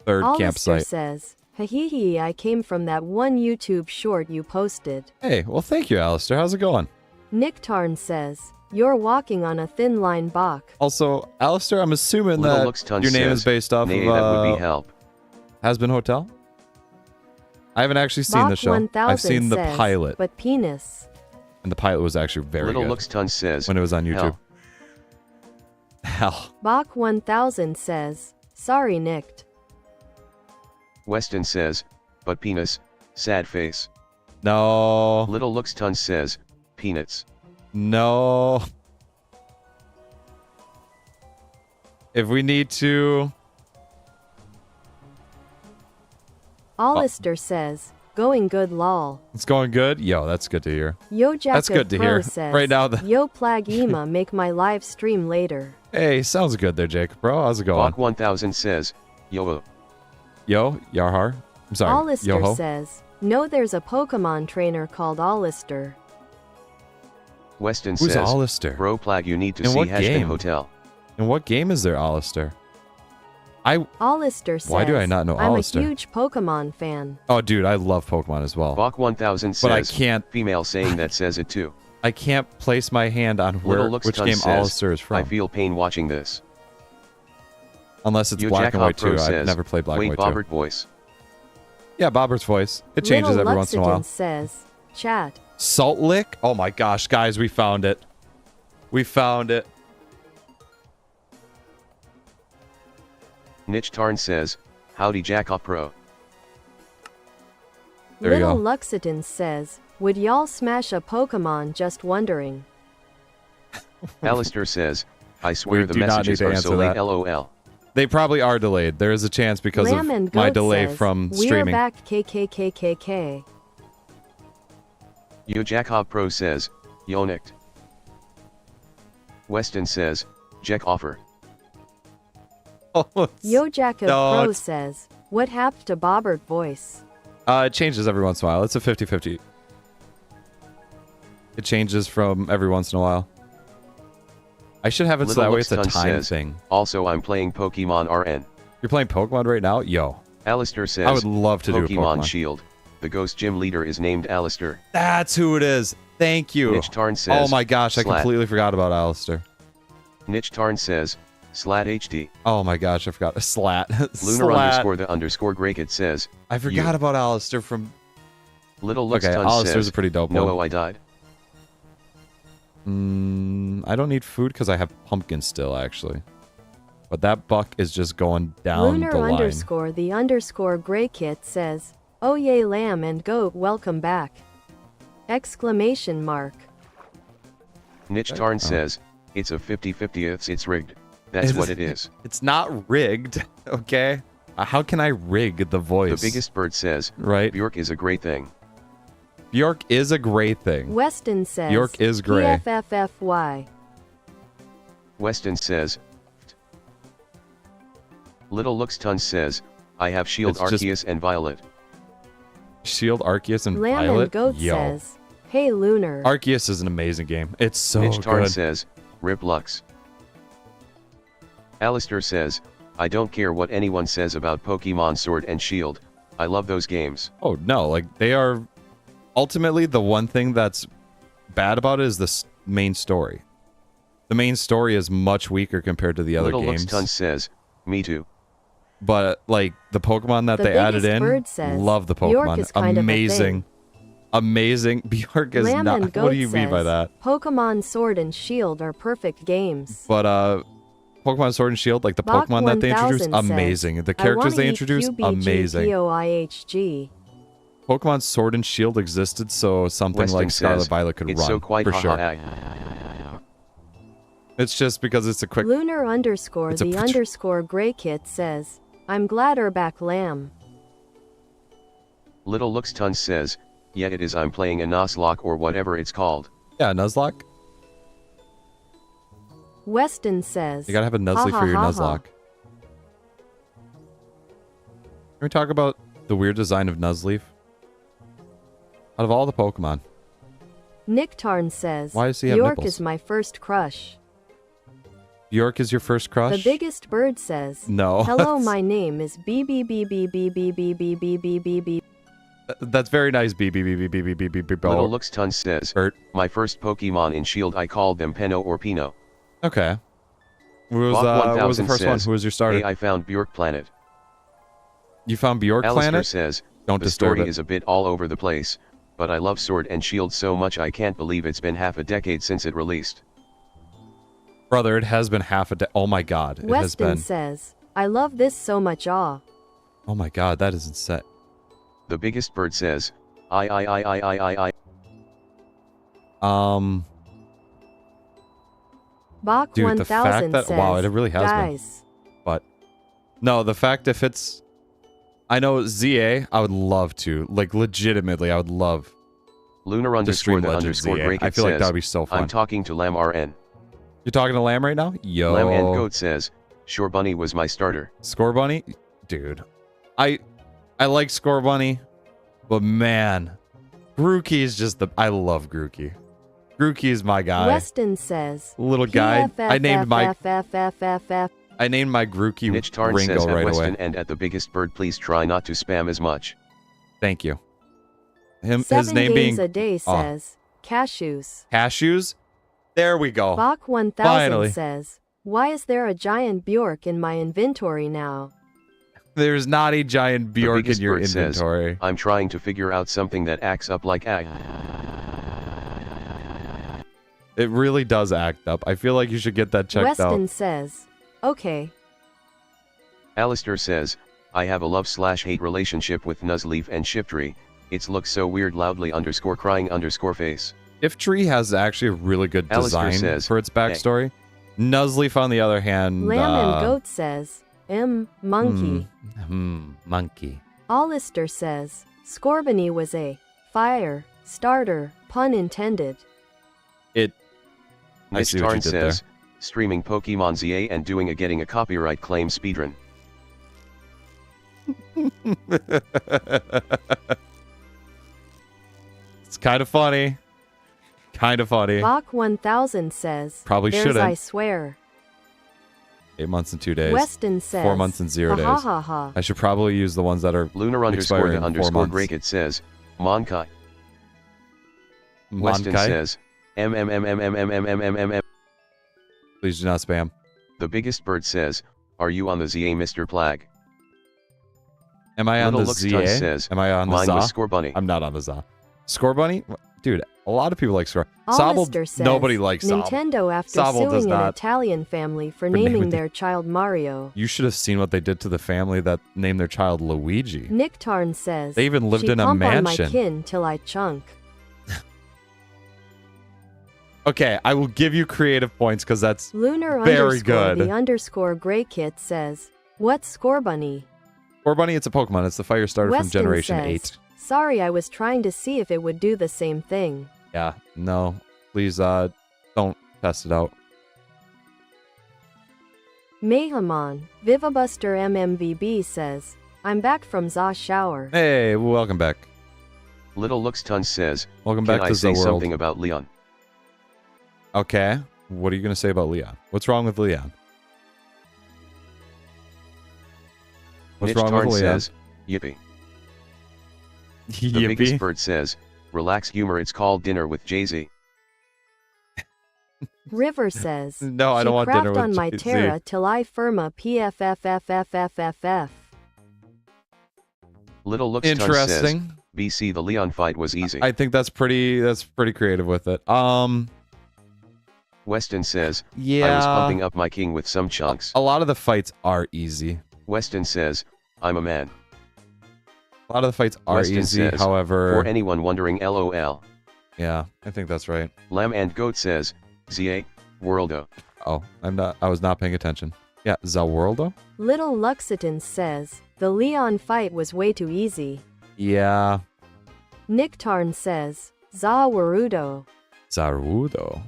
third Alistair campsite. says, Hahihi, I came from that one YouTube short you posted. Hey, well, thank you, Alistair. How's it going? Nick Tarn says, you're walking on a thin line, Bach. Also, Alistair, I'm assuming Little that Luxton your name says, is based off nay, of that would be help. Has-Been Hotel? I haven't actually seen Bach the show. 1000 I've seen the says, pilot, but penis. and the pilot was actually very Little good Luxton says, when it was on YouTube. hell. Hell. Bach 1000 says, sorry, nicked. Weston says, but penis, sad face. No. Little Luxton says, peanuts. No. If we need to... Alistair says, going good lol. It's going good? Yo, that's good to hear. Yo Jack That's good to Pro hear. says, Right now, the... Yo Plagema make my live stream later. Hey, sounds good there, Jake. Bro, how's it going? Bach 1000 says, yo. Yo, Yarhar. I'm sorry. Alistair Yo-ho. says, no, there's a Pokemon trainer called Alistair. Weston Who's says, Alistair? bro Plag, you need to In see what Has-Been game? Hotel. In what game is there Alistair? Alistair says, Why do I not know I'm Alistair? a huge Pokemon fan. Oh, dude, I love Pokemon as well. Bach 1000 says, But I can't... female saying that says it too. I can't place my hand on where Little which Luxton game says, Alistair is from. I feel pain watching this. Unless it's Yo black Jack and white Pro too. I've says, never played black wait, and white Bobert too. voice. Yeah, Bobert's voice. It changes Little every once in a while. Luxogen says, chat. Salt lick? Oh my gosh, guys, we found it. We found it. Nitch Tarn says, howdy Jack Pro. There you Little go. Luxogen says, would y'all smash a Pokemon? Just wondering. Alistair says, I swear We the do not messages need to are so answer late that. LOL. They probably are delayed. There is a chance because Lamb and of my Goat delay says, from we're streaming. back KKKKK. Yo Jack Pro says, Yonict. Weston says, Jack offer. Oh, Yo Jacob No, Pro it's- says, what happened to Bobert voice? it changes every once in a while. It's a 50-50. It changes from every once in a while. I should have it so that way it's a Luxton time says, thing. Also I'm playing Pokemon RN. You're playing Pokemon right now? Yo. Alistair says, I would love to do Pokemon Pokemon. Shield. The Ghost Gym leader is named Alistair. That's who it is. Thank you. Nitch Tarn says, Oh my gosh, I Slat. completely forgot about Alistair. Nitch Tarn says, Slat HD. Oh my gosh, I forgot. Slat. Lunar Slat. _ Gregtech says, I forgot about Alistair from... Little Okay, Luxton Alistair's says, a pretty dope no, one. I died. I don't need food because I have pumpkin still, actually. But that buck is just going down Lunar the line. _ Gray Kit says, oh yay Lamb and Goat welcome back. Exclamation mark. Nitch Okay. Tarn Oh. says, it's a 50-50, it's rigged. That's what it is. It's not rigged, okay? How can I rig the voice? The biggest bird says, Right? Bjork is a great thing. Bjork is a great thing. Weston says, Bjork is gray. PFFFY. Weston says, Little Luxton says, I have Shield It's just- Arceus and Violet. Shield, Arceus, and Lamb Violet? and Goat Yo. says, hey Lunar. Arceus is an amazing game. It's so Nitch Tarn good. says, Rip Lux. Alistair says, I don't care what anyone says about Pokemon Sword and Shield. I love those games. Oh, no. Like, they are... Ultimately, the one thing that's bad about it is the main story. The main story is much weaker compared to the other Little games. Luxton says, me too. But, like, the Pokemon that The they added biggest in, bird says, love the Bjork Pokemon. is kind of a Amazing. Amazing. Bjork is Lamb not... and Goat What do you mean by says, that? Pokemon Sword and Shield are perfect games. But, Pokemon Sword and Shield, like the Bach Pokemon that they 1000 introduced, says, amazing. The I characters wanna they eat introduced, QBG amazing. POIHG. Pokemon Sword and Shield existed so something Weston like Scarlet says, Violet could it's run, so quite for sure. It's just because it's a quick... Lunar _ It's a the _ Gray Kit says, I'm glad you're back Lamb. Little Luxton says, yeah it is, I'm playing a Nuzlocke or whatever it's called. Yeah, Nuzlocke. Weston says, You gotta have a Nuzleaf for your Nuzlocke. Can we talk about the weird design of Nuzleaf? Out of all the Pokemon, Nick Tarn says, Why does he have York nipples? is my first crush. Bjork is your first crush? The biggest bird says, No. hello my name is BBBBBBBBBBBBB. That's very nice, BBBBBBBBB. Little Luxton says, Bert. my first Pokemon in Shield I called them Peno or Pino. Okay. What Bach was the 1000 first one? says, Who was your starter? hey I found Bjork Planet. You found Bjork Alistair Planet? says, Don't the disturb story it. is a bit all over the place, but I love Sword and Shield so much I can't believe it's been half a decade since it released. Brother, it has been half a day. Oh my god. It has Weston been. says, I love this so much aw. Oh my god, that is insane. The biggest bird says, I. Bach Dude, 1000 the fact that- says, wow, it really has been. guys, But no, the fact if it's, I know ZA, I would love to, like legitimately, I would love Lunar to stream _ the Legend _ ZA. Gregtech I feel like says, that would be so fun. I'm talking to Lamb RN. You're talking to Lamb right now? Yo. Lamb and Goat says, Sure Bunny was my starter. Score Bunny, dude. I like Score Bunny, but man, Grookey is just the. I love Grookey. Grookey is my guy. Weston says, Little guy. I named my PFFFFFF. Grookey Nitch Tarn Ringo says at right Weston away. and at the biggest bird please try not to spam as much. Thank you. His 7 name games being a day oh. says, cashews. Cashews. There we go. Bach 1000 Finally. says, Why is there a giant Bjork in my inventory now? There's not a giant The Bjork in biggest your bird says, inventory. I'm trying to figure out something that acts up like It really does act up. I feel like you should get that checked Weston out. says, okay. Alistair says, I have a love/hate relationship with Nuzleaf and Shiftry. It's looks so weird loudly _crying_face. Shiftry has actually a really good Alistair design says, for its backstory. Nuzleaf, on the other hand, Lamb and Goat says, monkey. Monkey. Alistair says, Scorbunny was a fire starter, pun intended. I see what you Tarn did says, streaming Pokemon ZA and getting a copyright claim speedrun. It's kind of funny. Kind of funny. Bach 1000 says, Probably there's shouldn't. I swear. 8 months and 2 days. Weston says, 4 months and 0 days. ha ha ha. I should probably use the ones that are expiring in 4 months. Gregtech says, Monkai. Weston Monkai? says, MMMMMMMMMM. Please do not spam. The biggest bird says, are you on the ZA Mr. Plag? Am I on Little the Looks ZA? Tuss says, Am I on the mine ZA? was Scorbunny. I'm not on the ZA. Scorbunny? Dude, a lot of people like Scor. Alistair Sobble, says, nobody likes Sobble. Nintendo after Sobble does suing an not. Italian family for naming naming the- their child Mario. You should have seen what they did to the family that named their child Luigi. Nick Tarn says, They even lived she in a pump on mansion. my kin till I chunk. Okay, I will give you creative points because that's Lunar very good. the _Grey Kit says, what's Scorbunny? Scorbunny. It's a Pokemon. It's the fire starter from Weston Generation says, 8. sorry, I was trying to see if it would do the same thing. Yeah, no. Please don't test it out. Mayhamon, Vivabuster MMVB says, I'm back from ZA shower. Hey, welcome back. Little Looks Tons says, Welcome can back I to say the world. something about Leon? Okay. What are you going to say about Leon? What's wrong with Leon? What's Mitch wrong Tarn with Leon? says, yippee. The biggest bird says, relax humor, it's called dinner with Jay-Z. River says, No, I don't want she dinner crapped with on my Jay-Z. Terra till I firma PFFFFFFF. Little Looks Tons says, Interesting. BC the Leon fight was easy. I think that's pretty creative with it. Weston says, Yeah. I was pumping up my king with some chunks. A lot of the fights are easy. Weston says, I'm a man. A lot of the fights are Weston easy, says, however. For anyone wondering, LOL. Yeah, I think that's right. Lamb and Goat says, ZA, Worldo. Oh, I was not paying attention. Yeah, Zaworldo? Little Luxitan says, the Leon fight was way too easy. Yeah. Nick Tarn says, Zawarudo. Zarudo.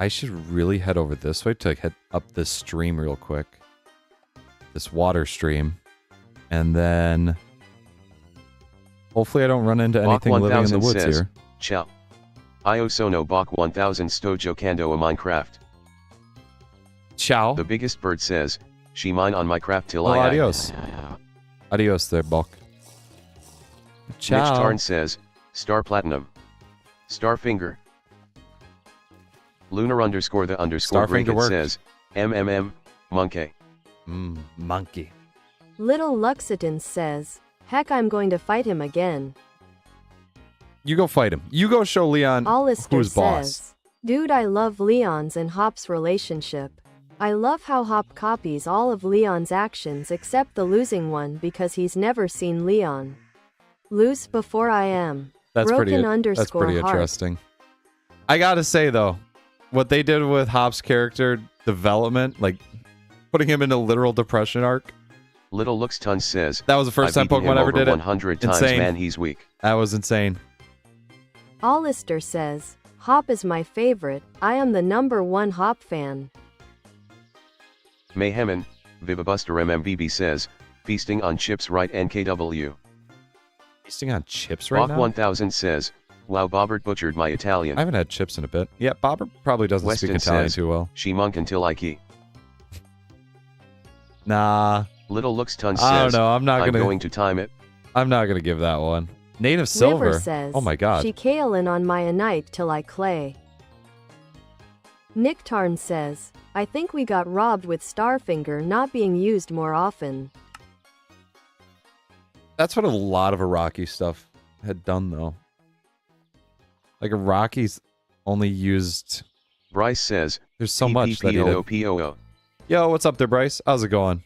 I should really head over this way to head up this stream real quick. This water stream. And then hopefully I don't run into anything living in the woods says, here. Ciao. Io sono Bach 1000 sto giocando a Minecraft. Ciao. The biggest bird says, she mine on Minecraft till Oh, I... adios. Adios there, Bulk. Ciao. Mitch Tarn says, Star Platinum. Starfinger. Lunar _ the _ Starfinger Gregtech works. says, MMM, monkey. Monkey. Little Luxitan says, heck, I'm going to fight him again. You go fight him. You go show Leon Alistair who's boss. says, dude, I love Leon's and Hop's relationship. I love how Hop copies all of Leon's actions except the losing one because he's never seen Leon. Loose before I am. That's Broken pretty, that's pretty _heart. interesting. I gotta say though, what they did with Hop's character development, like putting him in a literal depression arc, Little Looks Tons says, that was the first time Pokemon ever did it. 100 times, Insane. man, he's weak. That was insane. Alistair says, Hop is my favorite. I am the #1 Hop fan. Mayhemin, Vivabuster MMVB says, feasting on chips right NKW. Feasting on chips right Bach now? 1000 says, wow, Bobert butchered my Italian. I haven't had chips in a bit. Yeah, Bobber probably doesn't speak Weston Italian says, too well. she monk until I key. Nah, Little Looks Tons I don't says, know. I'm I'm going to time it. gonna give that one. Native Silver. River says, Oh my god. she kaolin on my night till I clay. Nick Tarn says, I think we got robbed with Starfinger not being used more often. That's what a lot of Iraqi stuff had done, though. Like, Iraqis only used... Bryce says, There's so much that he did. Yo, what's up there, Bryce? How's it going?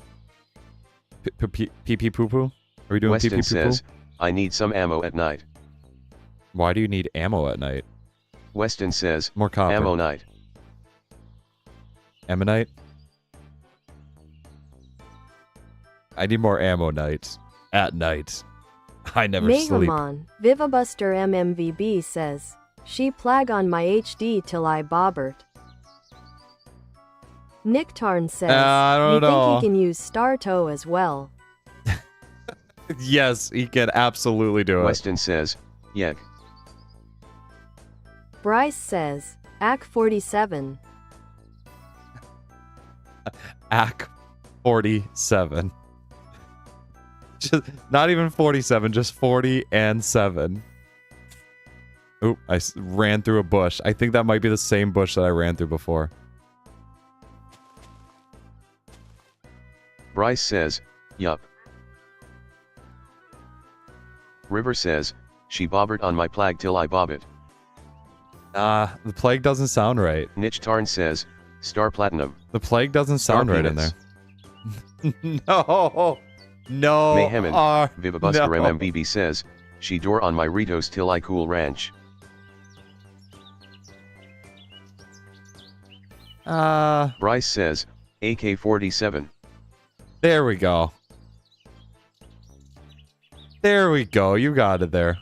Pee-pee poo-poo? Are we doing pee-pee Weston poo-poo? says, I need some ammo at night. Why do you need ammo at night? Weston says, More copper. ammo night. Ammonite? I need more ammo nights. At night. I never sleep. Mehamon, Vivabuster MMVB says, she plag on my HD till I Bobert. Nick Tarn says, I don't know. think he can use Star Toe as well. Yes, he can absolutely do it. Weston says, yek. Bryce says, AC 47. AC 47. Just, not even 47, just 40 and 7. Oop, I ran through a bush. I think that might be the same bush that I ran through before. Bryce says, yup. River says, she bobbert on my plag till I bob it. The plague doesn't sound right. Niche Tarn says, Star Platinum. The plague doesn't sound right in there. No. No. Mayhemin, Vivabuster no. MMBB says, she door on my Ritos till I cool ranch. Bryce says, AK-47. There we go. There we go. You got it there.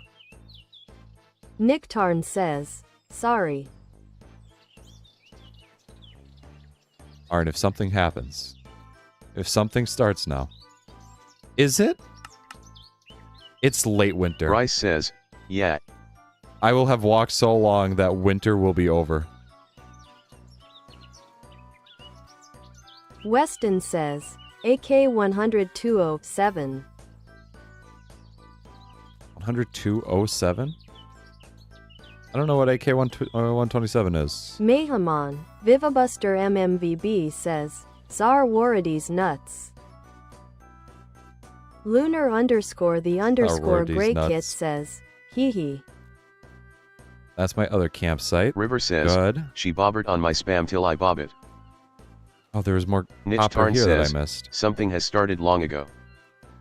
Nick Tarn says, sorry. Alright, if something happens. If something starts now. Is it? It's late winter. Bryce says, yeah. I will have walked so long that winter will be over. Weston says, AK-10207. 10207? I don't know what AK-127 is. Mehamon, Vivabuster MMVB says, Tsar Warides nuts. Lunar _ the _ Grey Kit says, hee hee. That's my other campsite. River says, good. She bobbert on my spam till I bob it. Oh, there was more Niche copper Tarn here says, that I missed. something has started long ago.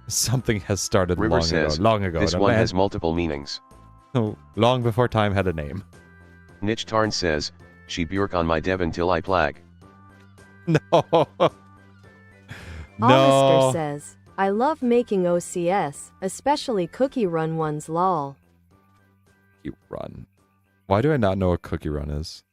Something has started River says, long ago. This one has multiple meanings. Oh, long before time had a name. Niche Tarn says, she bjork on my Devon till I plag. No. No. Alistair says, I love making OCS, especially cookie run ones lol. Cookie run. Why do I not know what cookie run is?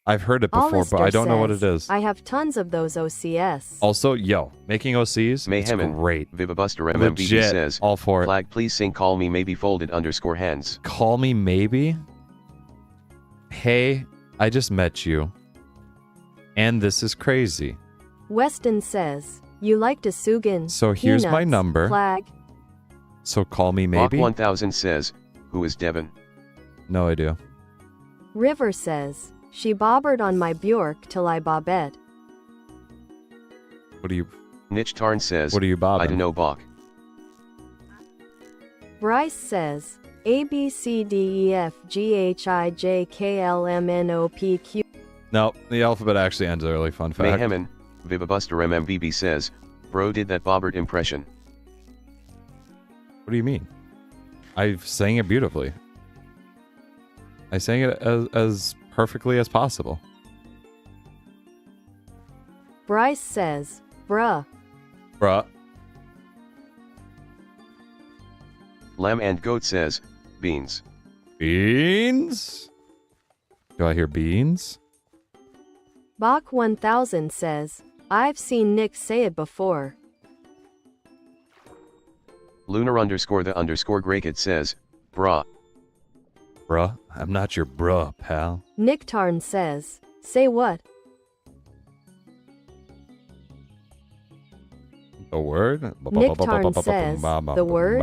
I've heard it before, Alistair but I don't know what it says, is. I have tons of those OCS. Also, yo, making OCs, it's Mayhemin, great. Vivabuster MMBB Legit, says, all for it. Flag please sing call me maybe folded _ hands. Call me maybe? Hey, I just met you. And this is crazy. Weston says, you like to Sugan. So here's my peanuts, number. Flag. So call me Bach maybe? 1000 says, who is Devon? No idea. River says, she bobbered on my Bjork till I bobbed. What do you... Niche Tarn says, What are you bobbing? I don't know Bach. Bryce says, A B C D E F G H I J K L M N O P Q. No, the alphabet actually ends early, fun fact. Mayhemin, Vivabuster MMBB says, bro did that bobbert impression. What do you mean? I sang it beautifully. I sang it as perfectly as possible. Bryce says, bruh. Bruh. Lamb and Goat says, beans. Beans? Do I hear beans? Bach 1000 says, I've seen Nick say it before. Lunar _ the _ Greykit says, brah. Bruh? I'm not your bruh, pal. Nick Tarn says, say what? The word? Nick Tarn says, the word?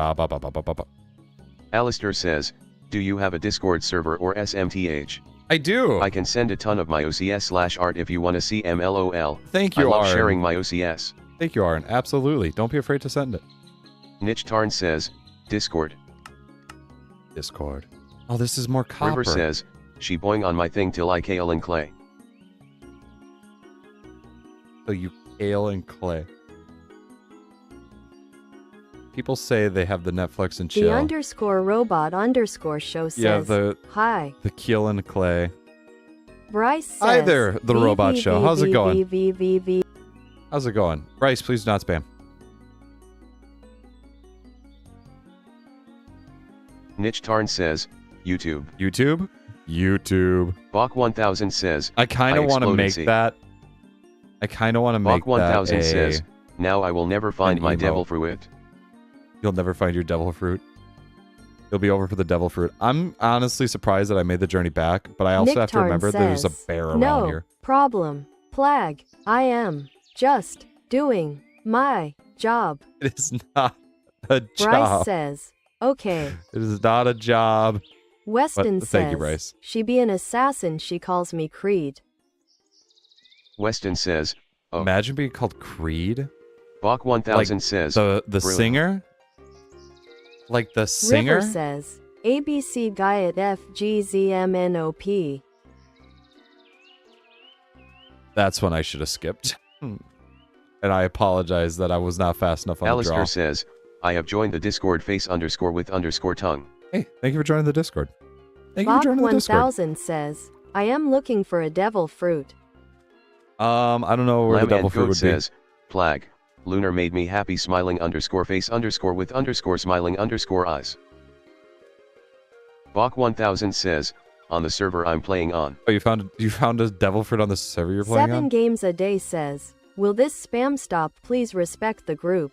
Alistair says, do you have a Discord server or SMTH? I do. I can send a ton of my OCS/art if you want to see MLOL. Thank you, I love Arn. sharing my OCS. Thank you, Arn. Absolutely. Don't be afraid to send it. Niche Tarn says, Discord. Discord. Oh, this is more copper. River says, she boing on my thing till I kale and clay. So you kale and clay. People say they have the Netflix and chill. The underscore robot underscore show says, Yeah, the hi. The keel and clay. Bryce says, Hi there, the robot show. How's it going? VVVVV. How's it going? Bryce, please do not spam. Niche Tarn says, YouTube. YouTube? YouTube. Bach1000 says, I kind of want to make exploded. that. I kind of want to make that Bach1000 a... says, now I will never find my emo. devil fruit. You'll never find your devil fruit. You'll be over for the devil fruit. I'm honestly surprised that I made the journey back, but I also have to Nicktarn remember there's a says, bear around no here. problem. Plag. I am just doing my job. It is not a Bryce job. says, okay. It is not a job. Weston But says, thank you, Bryce. she be an assassin, she calls me Creed. Weston says, oh. Imagine being called Creed. Bach1000 Like says, the brilliant. singer? Like the singer? River says, ABC guy at FGZMNOP. That's when I should have skipped. And I apologize that I was not fast enough on the Alistair draw. says, I have joined the Discord face underscore with underscore tongue. Hey, thank you for joining the Discord. Thank you for joining the Discord. Bach1000 says, I am looking for a devil fruit. I don't know where Lamb the devil and fruit Goat would says, Plag. Lunar made me happy smiling underscore face underscore with underscore smiling underscore eyes. Bach1000 says, on the server I'm playing on. be. Oh, you found a devil fruit on the server you're playing 7 on? games a day says, will this spam stop? Please respect the group.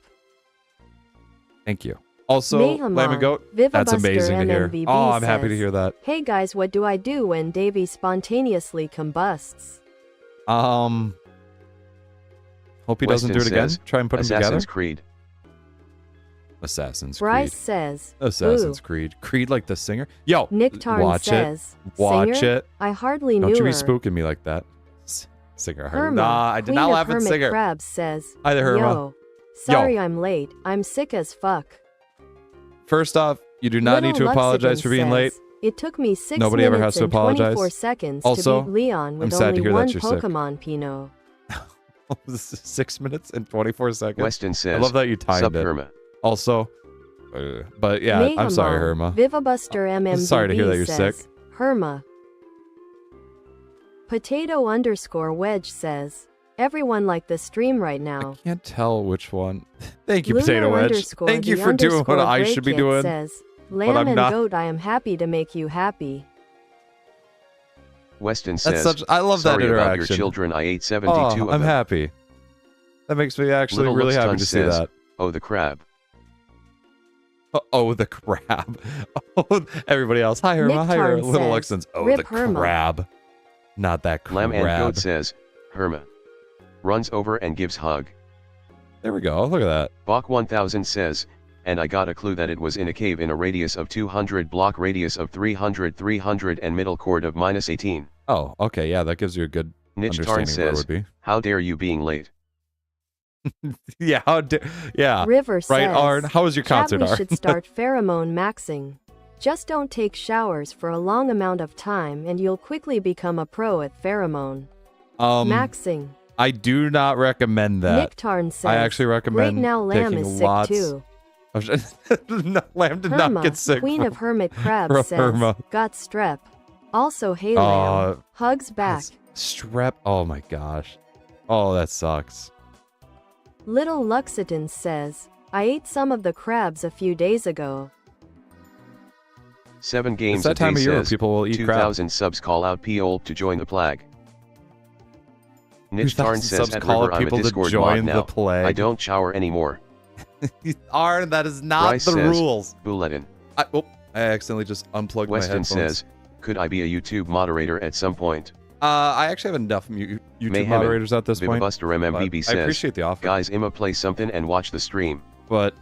Thank you. Also, Mayhem Lamb on. and Goat, Vivabuster that's amazing to hear. MMVB Oh, I'm happy to says, hear that. Hey guys, what do I do when Davey spontaneously combusts? Hope he doesn't do it Weston again. says, Try and put them Assassin's together. Creed. Assassin's Bryce Creed. says, Assassin's ooh. Creed. Creed like the singer? Yo, Nick Tarn watch says, it. Watch singer? it. I hardly Don't knew you be her. spooking me like that. Singer. Herma, Nah, I did Queen not of laugh at Hermit singer. Crabs says, Hi there, Herma. Yo, sorry I'm late. I'm sick as fuck. First off, you do not need to Little apologize Luxigant for being says, late. It took me 6 Nobody minutes ever has to and apologize. 24 seconds Also, to beat Leon with I'm sad to only hear that one you're sick. Pokemon Pinot. 6 minutes and 24 seconds. Weston says, I love that you timed Sup it. Herma. Also, but yeah, I'm sorry, Herma. Vivabuster MMVB sorry to hear that you're says, sick. Herma. Potato underscore wedge says, everyone like the stream right now. I can't tell which one. Thank you, Lunar Potato Wedge. underscore Thank you the for doing what underscore I should be Gregtech doing. Says, I'm Lamb and not. Goat, I am happy to make you happy. Weston That's says, I love that sorry about your interaction. children, I ate 72 Oh, of I'm them. happy. That makes me actually Little really Lux happy Tun to see says, that. Oh, the crab. Oh, the crab. Oh, everybody else. Hi, Herma. Nick Hi, Tarn Little says, Luxons. Oh, "Rip the Herma." crab. Not that crab. Lamb and Goat says, Herma. Runs over and gives hug. There we go. Look at that. Bach1000 says, and I got a clue that it was in a cave in a radius of 200 block radius of 300 and middle chord of -18. Oh, okay. Yeah, that gives you a good Niche Tarn understanding of where it says, would be. how dare you being late. Yeah, yeah. River Right, says, Arn? How was your concert, Chat, we Arn? should start pheromone maxing. Just don't take showers for a long amount of time and you'll quickly become a pro at pheromone maxing. I do not recommend that. Nick Tarn says, I actually recommend right now Lamb taking is lots sick too. No, Lamb did Herma, not get sick. Queen from- of Hermit Crabs from says, Herma. got strep. Also, hey Lamb, hugs back. Strep. Oh my gosh. Oh, that sucks. Little Luxitan says, I ate some of the crabs a few days ago. 7 games It's that a day time of year where says, people will eat crab. 2,000 subs call out P-Old to join the Plag. Niche 2,000 Tarn says, subs at call River up I'm a people to Discord join mod the now. Plague. I don't shower anymore. Arn, that is not Bryce the says, rules. Buletin. I accidentally just unplugged my Weston headphones. says, could I be a YouTube moderator at some point? I actually have enough YouTube Mayhem moderators at this point. Vivabuster MMVB but I says, appreciate the offer. guys, Imma play something and watch the stream. But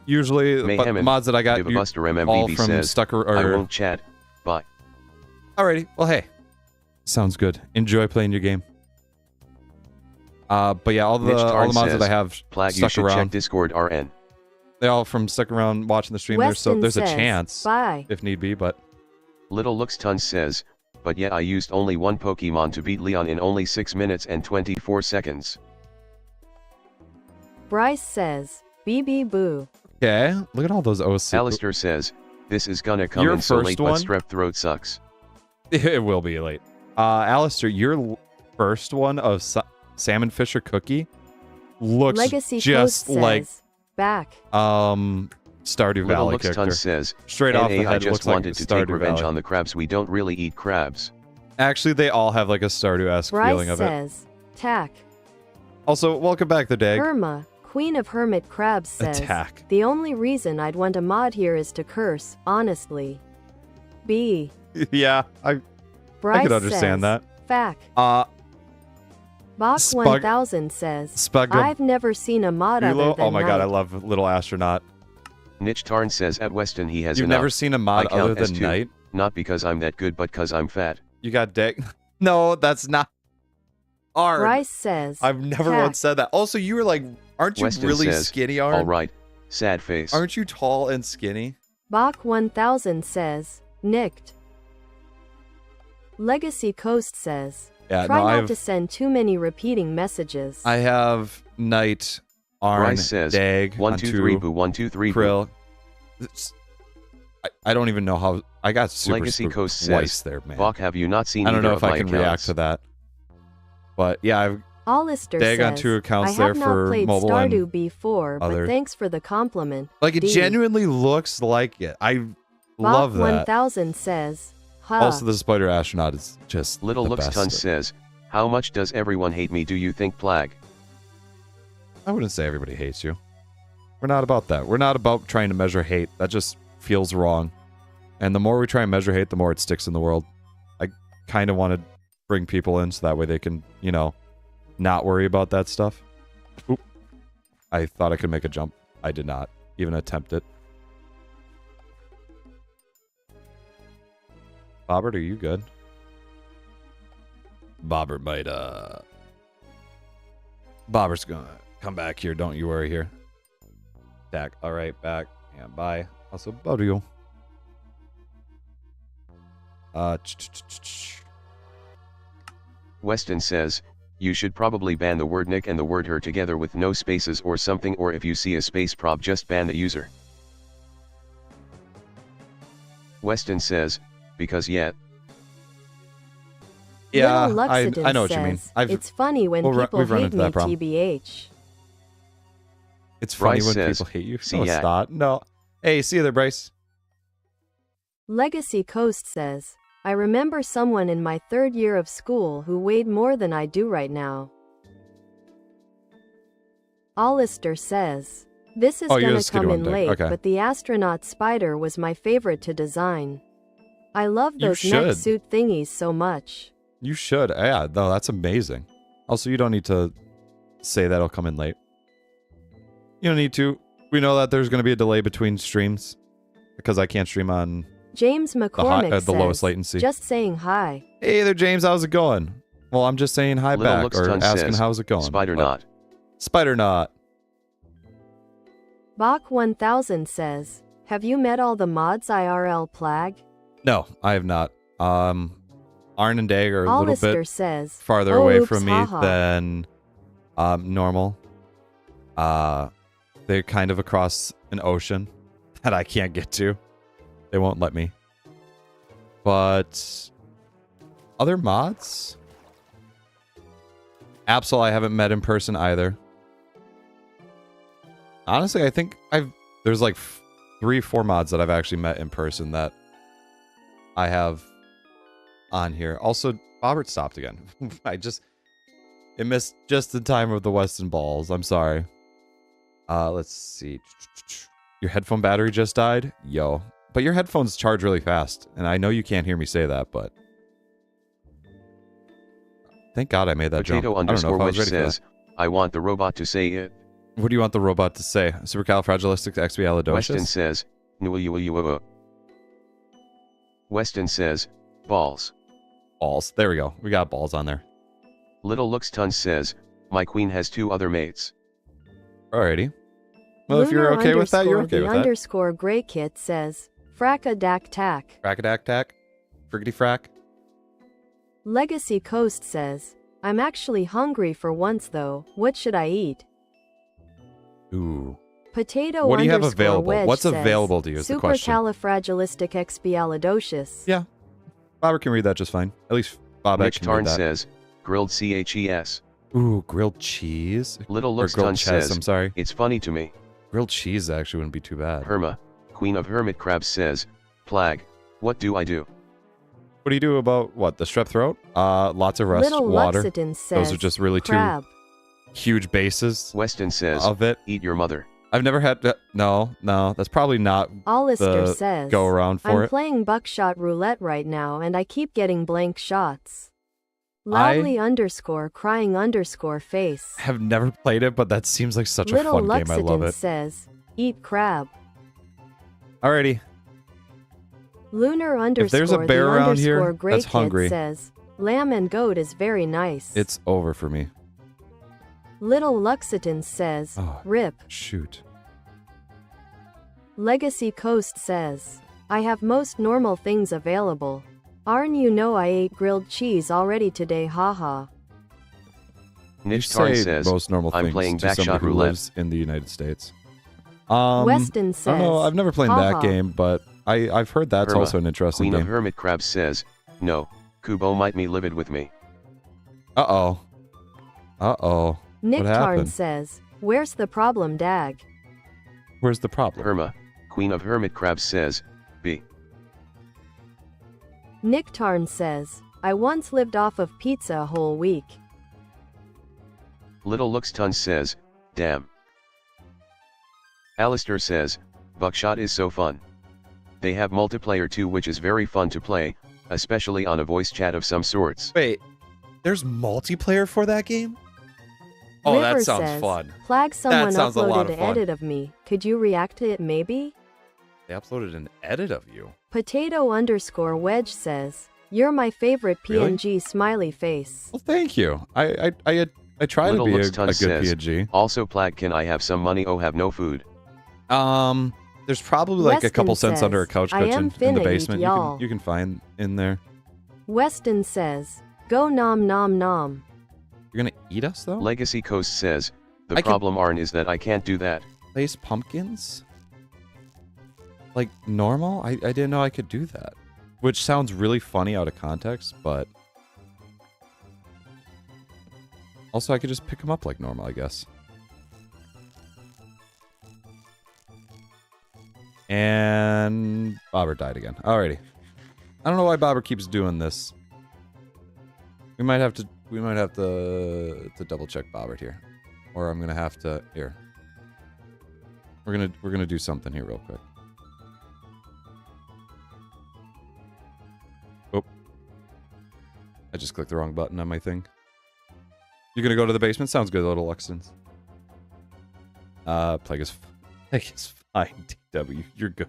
usually, Mayhem the mods that I got Vivabuster all MMVB from says, Stucker I or won't chat. Bye. Alrighty. Well, hey. Sounds good. Enjoy playing your game. But yeah, all the mods that I have Plag, stuck you should around. check Discord RN. They all from stuck around watching the stream there, so Weston there's a says, chance bye. if need be, but Little Looks Tons says, but yeah, I used only one Pokemon to beat Leon in only 6 minutes and 24 seconds. Bryce says, BB boo. okay. Look at all those OC. Alistair says, this is gonna come Your in so first late, one? but strep throat sucks. It will be late. Alistair, your first one of Salmon Fisher Cookie looks Legacy just Coast like says, back. Stardew Little Valley Looks character. Tons says, Straight off the NA, I head, just looks like wanted to take Stardew revenge Valley. on the crabs. We don't really eat crabs. Actually, they all have like a Stardew-esque feeling Bryce of it. says, tack. Also, welcome back, the Dag. Irma, Queen of Hermit Crabs says, Attack. the only reason I'd want a mod here is to curse, honestly. B. Yeah, I Bryce could understand says, that. Fact. Bach Spug- 1000 says, Spug I've never seen a mod other Bulo? than Oh my god, I Night. love Little Astronaut. Niche Tarn says at Weston he has You've enough. never seen a mod I count other as than 2, Night? not because I'm that good, but cause I'm fat. You got Dag. No, that's not. Arn. Bryce says, I've never tack. once said that. Also, you were like, aren't you Weston really says, skinny, Arn? All right, sad face. Aren't you tall and skinny? Bach 1000 says, nicked. Legacy Coast says, Yeah, try no, not to send too many repeating messages. I have Night, Arn, Bryce says, Dag, 1 2 3 Antu, boo 1 2 3 boo. Krill. I don't even know how. I got super Legacy spooked Coast twice says, there, man. Bach, have you not seen I don't either know of if I my can accounts? react to that. But yeah, I've Hollister Dag on says, 2 accounts I there have not for played mobile Stardew and before, but other. thanks for the compliment. like it D. genuinely looks like it. I Bach love that. 1000 says, ha. Also, the Spider Astronaut is just Little the Looks best. Tons says, how much does everyone hate me, do you think, Plag? I wouldn't say everybody hates you. We're not about that. We're not about trying to measure hate. That just feels wrong. And the more we try and measure hate, the more it sticks in the world. I kind of want to bring people in so that way they can, you know, not worry about that stuff. Oop. I thought I could make a jump. I did not even attempt it. Bobert, are you good? Bobert might, Bobert's gonna come back here, don't you worry here. Back, alright, back, and bye. Also, Bodio. Weston says, you should probably ban the word Nick and the word her together with no spaces or something, or if you see a space prop, just ban the user. Weston says, because yet. Yeah, Little I Luxodon know what you mean. says, it's funny when people we've run hate into me, that problem. TBH. It's funny Bryce when says, people hate you. "See No, it's ya." not. No. Hey, see you there, Bryce. Legacy Coast says, I remember someone in my 3rd year of school who weighed more than I do right now. Hollister says, this is Oh, you're gonna the skinny come one, in Dick. late, Okay. but the astronaut spider was my favorite to design. I love You those should. neck suit thingies so much. You should. Yeah, no, that's amazing. Also, you don't need to say that'll come in late. You don't need to. We know that there's going to be a delay between streams because I can't stream on James McCormick the says, lowest latency. just saying hi. Hey there, James. How's it going? Well, I'm just saying hi Little back Looks or Tons asking says, how's it going. Spider But- Knot. Spider Knot. Bach 1000 says, have you met all the mods IRL Plag? No, I have not. Arn and Dag are a little Hollister bit says, farther "Oh, away oops, from me haha." than normal. They're kind of across an ocean that I can't get to. They won't let me. But other mods? Absol I haven't met in person either. Honestly, I think there's like 3-4 mods that I've actually met in person that I have on here. Also, Bobert stopped again. It missed just the time of the Weston balls. I'm sorry. Let's see. Your headphone battery just died? Yo. But your headphones charge really fast. And I know you can't hear me say that, but thank God I made that jump. Potato I don't know if underscore I which was ready for says, I want the robot to say it. that. What do you want the robot to say? Supercalifragilisticexpialidocious? Weston says, Weston says, Balls. Balls. There we go. We got balls on there. Little Looks Tons says, my queen has 2 other mates. Alrighty. Well, if you're okay with that, you're okay with that. Underscore Gregtech says, Fracadac tack. Fracadac tack. Friggity frack. Legacy Coast says, I'm actually hungry for once though. What should I eat? Ooh. Potato What do you have underscore available? Wedge What's says, available to you is the question. Supercalifragilisticexpialidocious. Yeah. Bobber can read that just fine. At least Bobber Nick can read Tarn that. says, grilled CHES. Ooh, grilled cheese? Little Looks grilled Tons chest, says, I'm sorry. it's funny to me. Grilled cheese actually wouldn't be too bad. Herma, Queen of Hermit Crabs says, Plag, what do I do? What do you do about, what, the strep throat? Lots of rest, Little water. Luxiton says, Those are just really crab. 2 huge bases Weston says, of it. eat your mother. I've never had that. No, that's probably not Alistair the says, go around for I'm it. playing buckshot roulette right now and I keep getting blank shots. Loudly underscore crying underscore face. Have never played it, but that seems like such a Little fun game. I love Luxiton it. says, eat crab. Alrighty. Lunar underscore If there's a bear the around here underscore Grey that's Kid hungry, says, lamb and goat is very nice. it's over for me. Little Luxiton says, Oh, rip. shoot. Legacy Coast says, I have most normal things available. Arn, you know I ate grilled cheese already today, haha. Nish You Tarn say says, most normal I'm things playing to somebody backshot who roulette. lives in the United States. Weston I says, don't know. I've never played that haha. game, but I've heard that's Irma, also an interesting Queen of game. Hermit Crabs says, no, Kubo might me livid with me. Uh-oh. Uh-oh. Nick What Tarn happened? says, where's the problem, Dag? Where's the problem? Irma, Queen of Hermit Crabs says, B. Nick Tarn says, I once lived off of pizza a whole week. Little Looks Tons says, damn. Alistair says, buckshot is so fun. They have multiplayer too, which is very fun to play, especially on a voice chat of some sorts. Wait, there's multiplayer for that game? Oh, River that sounds says, fun. Flag someone sounds a lot uploaded of an fun. edit of me. Could you react to it maybe? They uploaded an edit of you. Potato underscore Wedge says, you're my favorite Really? PNG smiley face. Well, thank you. I try Little to be a Looks good Tons says, PNG. also Plag, can I have some money? Oh, have no food. There's probably like a Weston couple cents under a says, couch I am cushion in the finna eat basement. y'all. You can find in there. Weston says, go nom nom nom. You're gonna eat us though? Legacy Coast says, the I can- problem, Arn, is that I can't do that. Place pumpkins? Like normal? I didn't know I could do that. Which sounds really funny out of context, but also I could just pick them up like normal, I guess. And Bobber died again. Alrighty. I don't know why Bobber keeps doing this. We might have to double check Bobber here. Or I'm gonna have to here. We're gonna do something here real quick. Oh. I just clicked the wrong button on my thing. You're gonna go to the basement? Sounds good, little Luxtons. Plague is fine, DW. You're good.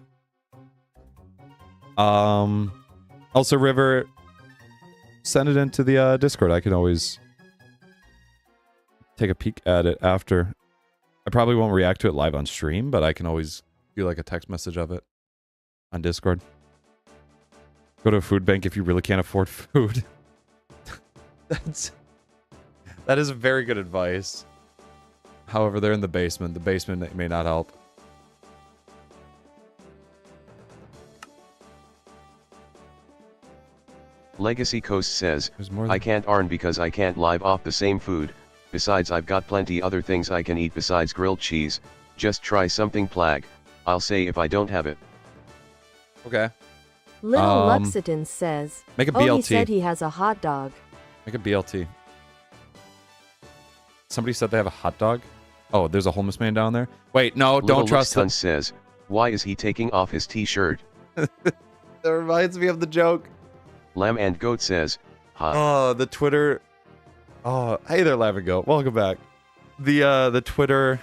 Also, River, send it into the Discord. I can always take a peek at it after. I probably won't react to it live on stream, but I can always do like a text message of it on Discord. Go to a food bank if you really can't afford food. That is very good advice. However, they're in the basement. The basement may not help. Legacy Coast says, There's more I can't Arn because I can't live off the same food. Besides, I've got plenty other things I can eat besides grilled cheese. Just try something, Plag. I'll say if I don't have it. Okay. Little Luxiton says, Make a oh, he BLT. said he has a hot dog. Make a BLT. Somebody said they have a hot dog? Oh, there's a homeless man down there? Wait, no, Little don't trust him. Luxton says, why is he taking off his t-shirt? That reminds me of the joke. Lamb and Goat says, ha. Oh, the Twitter. Oh, hey there, Lav and Goat. Welcome back. The Twitter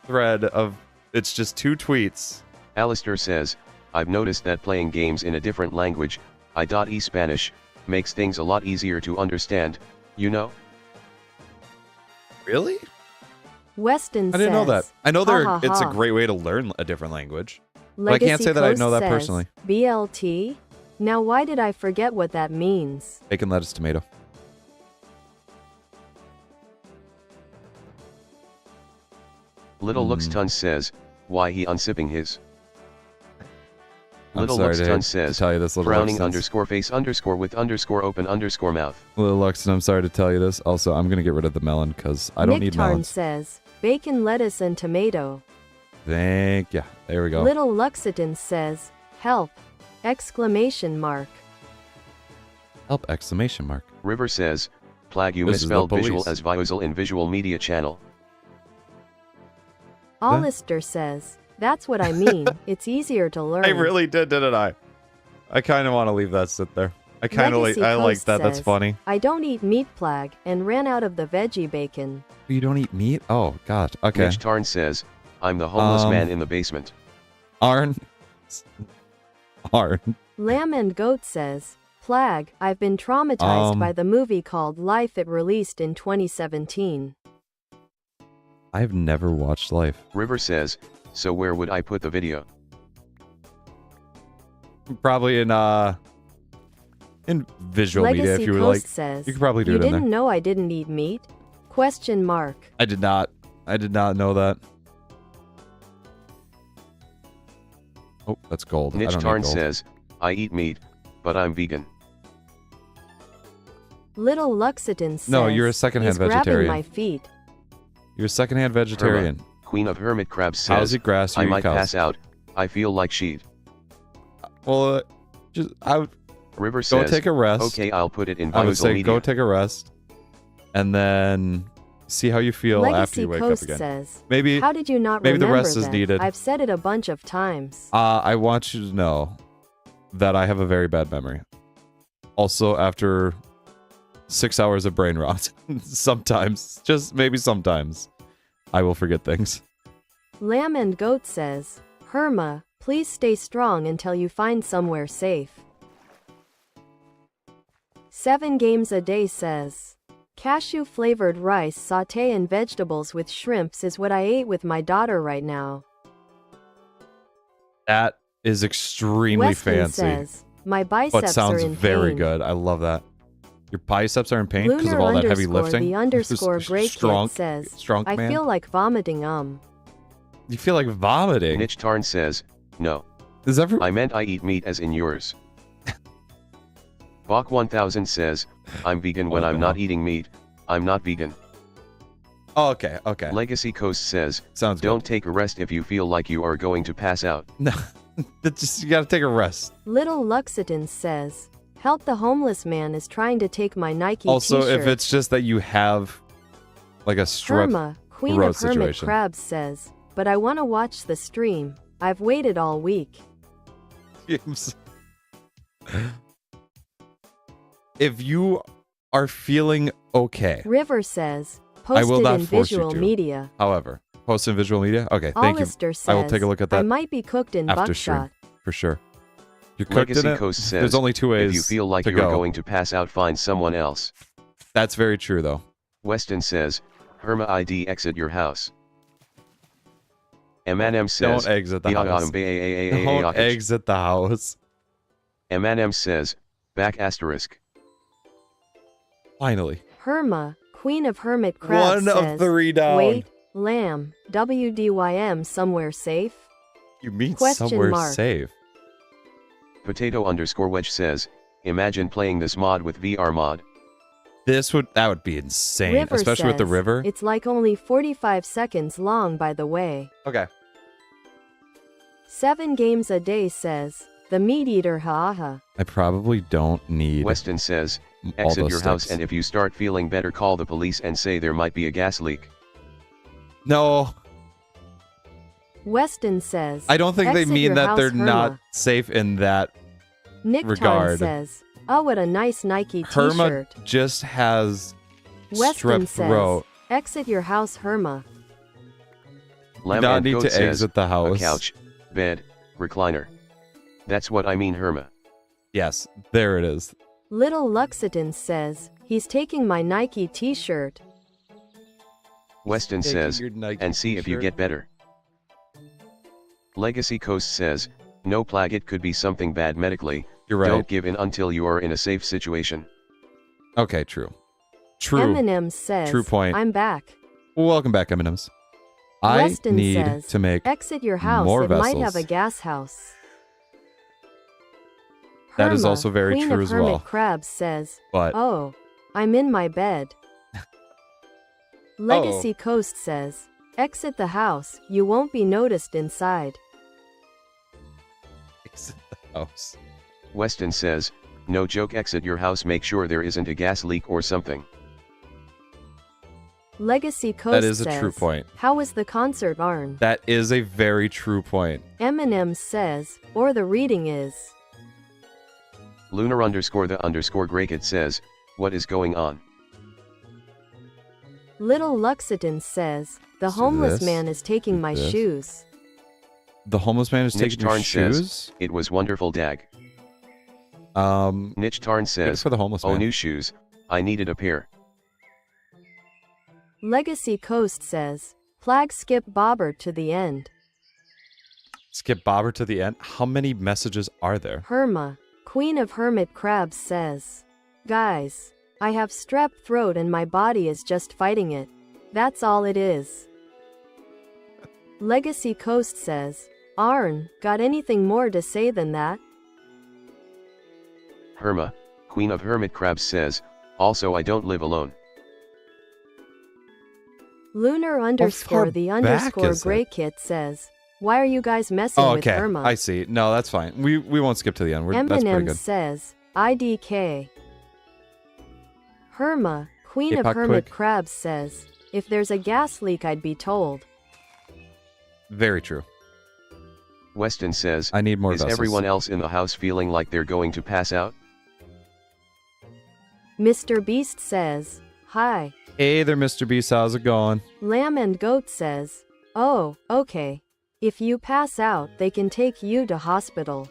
thread of it's just 2 tweets. Alistair says, I've noticed that playing games in a different language, I.E. Spanish, makes things a lot easier to understand, you know? Really? Weston says, I didn't know that. I know it's a ha. great way to learn a different language. But I Legacy can't say that I Coast know that says, personally. BLT? Now why did I forget what that means? Bacon, lettuce, tomato. Little Lux Tons says, why he unsipping his? I'm Little sorry Lux Tons says, tell you this, Little frowning Luxtons. underscore face underscore with underscore open underscore mouth. Little Luxton, I'm sorry to tell you this. Also, I'm going to get rid of the melon because I don't need Nick Tarn melons. says, bacon, lettuce, and tomato. Thank you. There we go. Little Luxiton says, help! Exclamation mark. Help! Exclamation mark. River says, Plag you This is the misspelled visual police. as visual in visual media channel. Hollister says, that's what I mean. It's easier to learn. I really did, didn't I? I kind of want to leave that sit there. I kind of Legacy I like Coast that. That's says, funny. I don't eat meat, Plag, and ran out of the veggie bacon. You don't eat meat? Oh, God. Okay. Mitch Tarn says, I'm the homeless man in the basement. Arn. Lamb and Goat says, Plag, I've been traumatized by the movie called Life. It released in 2017. I've never watched Life. River says, so where would I put the video? Probably in visual Legacy media if you would Coast like. says, You could probably do you it in there. didn't know I didn't eat meat? Question mark. I did not. I did not know that. Oh, that's gold. I Niche don't Tarn need gold. says, I eat meat, but I'm vegan. Little Luxiton says, No, you're a secondhand he's grabbing vegetarian. my feet. You're a secondhand vegetarian. Herma, Queen of Hermit Crabs says, How's it grass? I You eat might cows. pass out. I feel like she'd. Well, I would River go says, take a rest. okay, I'll put it in I would visual say media. go take a rest, and then see how you feel after Legacy you wake Coast up again. says, Maybe how did you not maybe the remember rest is that? needed. I've said it a bunch of times. I want you to know that I have a very bad memory. Also, after 6 hours of brain rot, sometimes, just maybe sometimes, I will forget things. Lamb and Goat says, Herma, please stay strong until you find somewhere safe. 7 Games a Day says, cashew-flavored rice sauté and vegetables with shrimps is what I ate with my daughter right now. That is extremely Weston fancy, says, my biceps but are sounds in very pain. good. I love that. Your biceps are in pain because of Lunar all that heavy underscore lifting. the underscore Gregtech strong, says, strong I man. feel like vomiting. You feel like vomiting. Niche Tarn says, no. Is I meant I eat meat as in yours. Bach 1000 says, I'm vegan when I'm not eating meat. I'm not vegan. Oh, okay, okay. Legacy Coast says, Sounds good. don't take a rest if you feel like you are going to pass out. No, you gotta take a rest. Little Luxiton says, help, the homeless man is trying to take my Nike Also, t-shirt. if it's just that you have like a strep Herma, Queen throat of Hermit situation. Crabs says, but I want to watch the stream. I've waited all week. If you are feeling okay, River says, I will posted not in force you visual to. media. However, post in visual media. Okay, thank you. Hollister says, I will take a look at that I might be cooked in after buckshot. stream for sure. You're cooked Legacy in it. Coast says, There's only 2 ways. if you feel like to you're go. going to pass out, find someone else. That's very true, though. Weston says, Herma ID exit your house. Eminem says, Don't exit the house. Don't exit the house. Eminem says, back asterisk. Finally. Herma, Queen of Hermit Crabs One says, of 3 down. wait, lamb, WDYM somewhere safe? You mean Question somewhere mark. safe? Potato underscore wedge says, imagine playing this mod with VR mod. That would be insane, River especially with the says, river. It's like only 45 seconds long, by the way. Okay. 7 Games a Day says, the meat eater ha. I probably don't need Weston says, all exit those your house sticks. and if you start feeling better, call the police and say there might be a gas leak. No, Weston says, I don't think they exit mean your that house, they're Herma. not safe in that Nick Tarn regard. says, oh, what a nice Nike Herma t-shirt. just has Weston strep says, throat. exit your house, Herma. You Lamb not and need Goat to says, exit the house. a couch, bed, recliner. That's what I mean, Herma. Yes, there it is. Little Luxitan says, he's taking my Nike t-shirt. Weston Taking says, your Nike and see if you t-shirt. get better. Legacy Coast says, no Plag, it could be something bad medically. You're right. Don't give in until you are in a safe situation. Okay, true. True. Eminem says, True point. I'm back. Welcome back, M&Ms. I Weston need says, to make exit your house, more it vessels. might have a gas house. That is Herma, also very Queen true of as Hermit well. Crabs says, But oh, I'm in my bed. Legacy Coast says, exit the house, you won't be noticed inside. exit the house. Weston says, no joke, exit your house, make sure there isn't a gas leak or something. Legacy Coast That is a says, true point. how was the concert, Arn? That is a very true point. Eminem says, or the reading is. Lunar _the_ Gregtech says, what is going on? Little Luxitan says, the So homeless this, man is taking my this. shoes. The homeless man is Niche taking your Tarn says, shoes. it was wonderful, Dag. Niche Tarn Good says, for the homeless oh, man. new shoes, I needed a pair. Legacy Coast says, Plag skip Bobert to the end. Skip Bobber to the end. How many messages are there? Herma, Queen of Hermit Crabs says, guys, I have strep throat and my body is just fighting it. That's all it is. Legacy Coast says, Arn, got anything more to say than that? Herma, Queen of Hermit Crabs says, also I don't live alone. Lunar far _ the back _ is it? Grey Kit says, why are you guys messing Oh, with okay. Herma? I see. No, that's fine. We won't skip to the end. That's pretty Eminem good. says, IDK. Herma, Queen of K-pop Hermit quick. Crabs says, if there's a gas leak I'd be told. Very true. Weston says, I need more is vessels. everyone else in the house feeling like they're going to pass out? Mr. Beast says, hi. Hey there, Mr. Beast. How's it going? Lamb and Goat says, oh, okay. If you pass out, they can take you to hospital.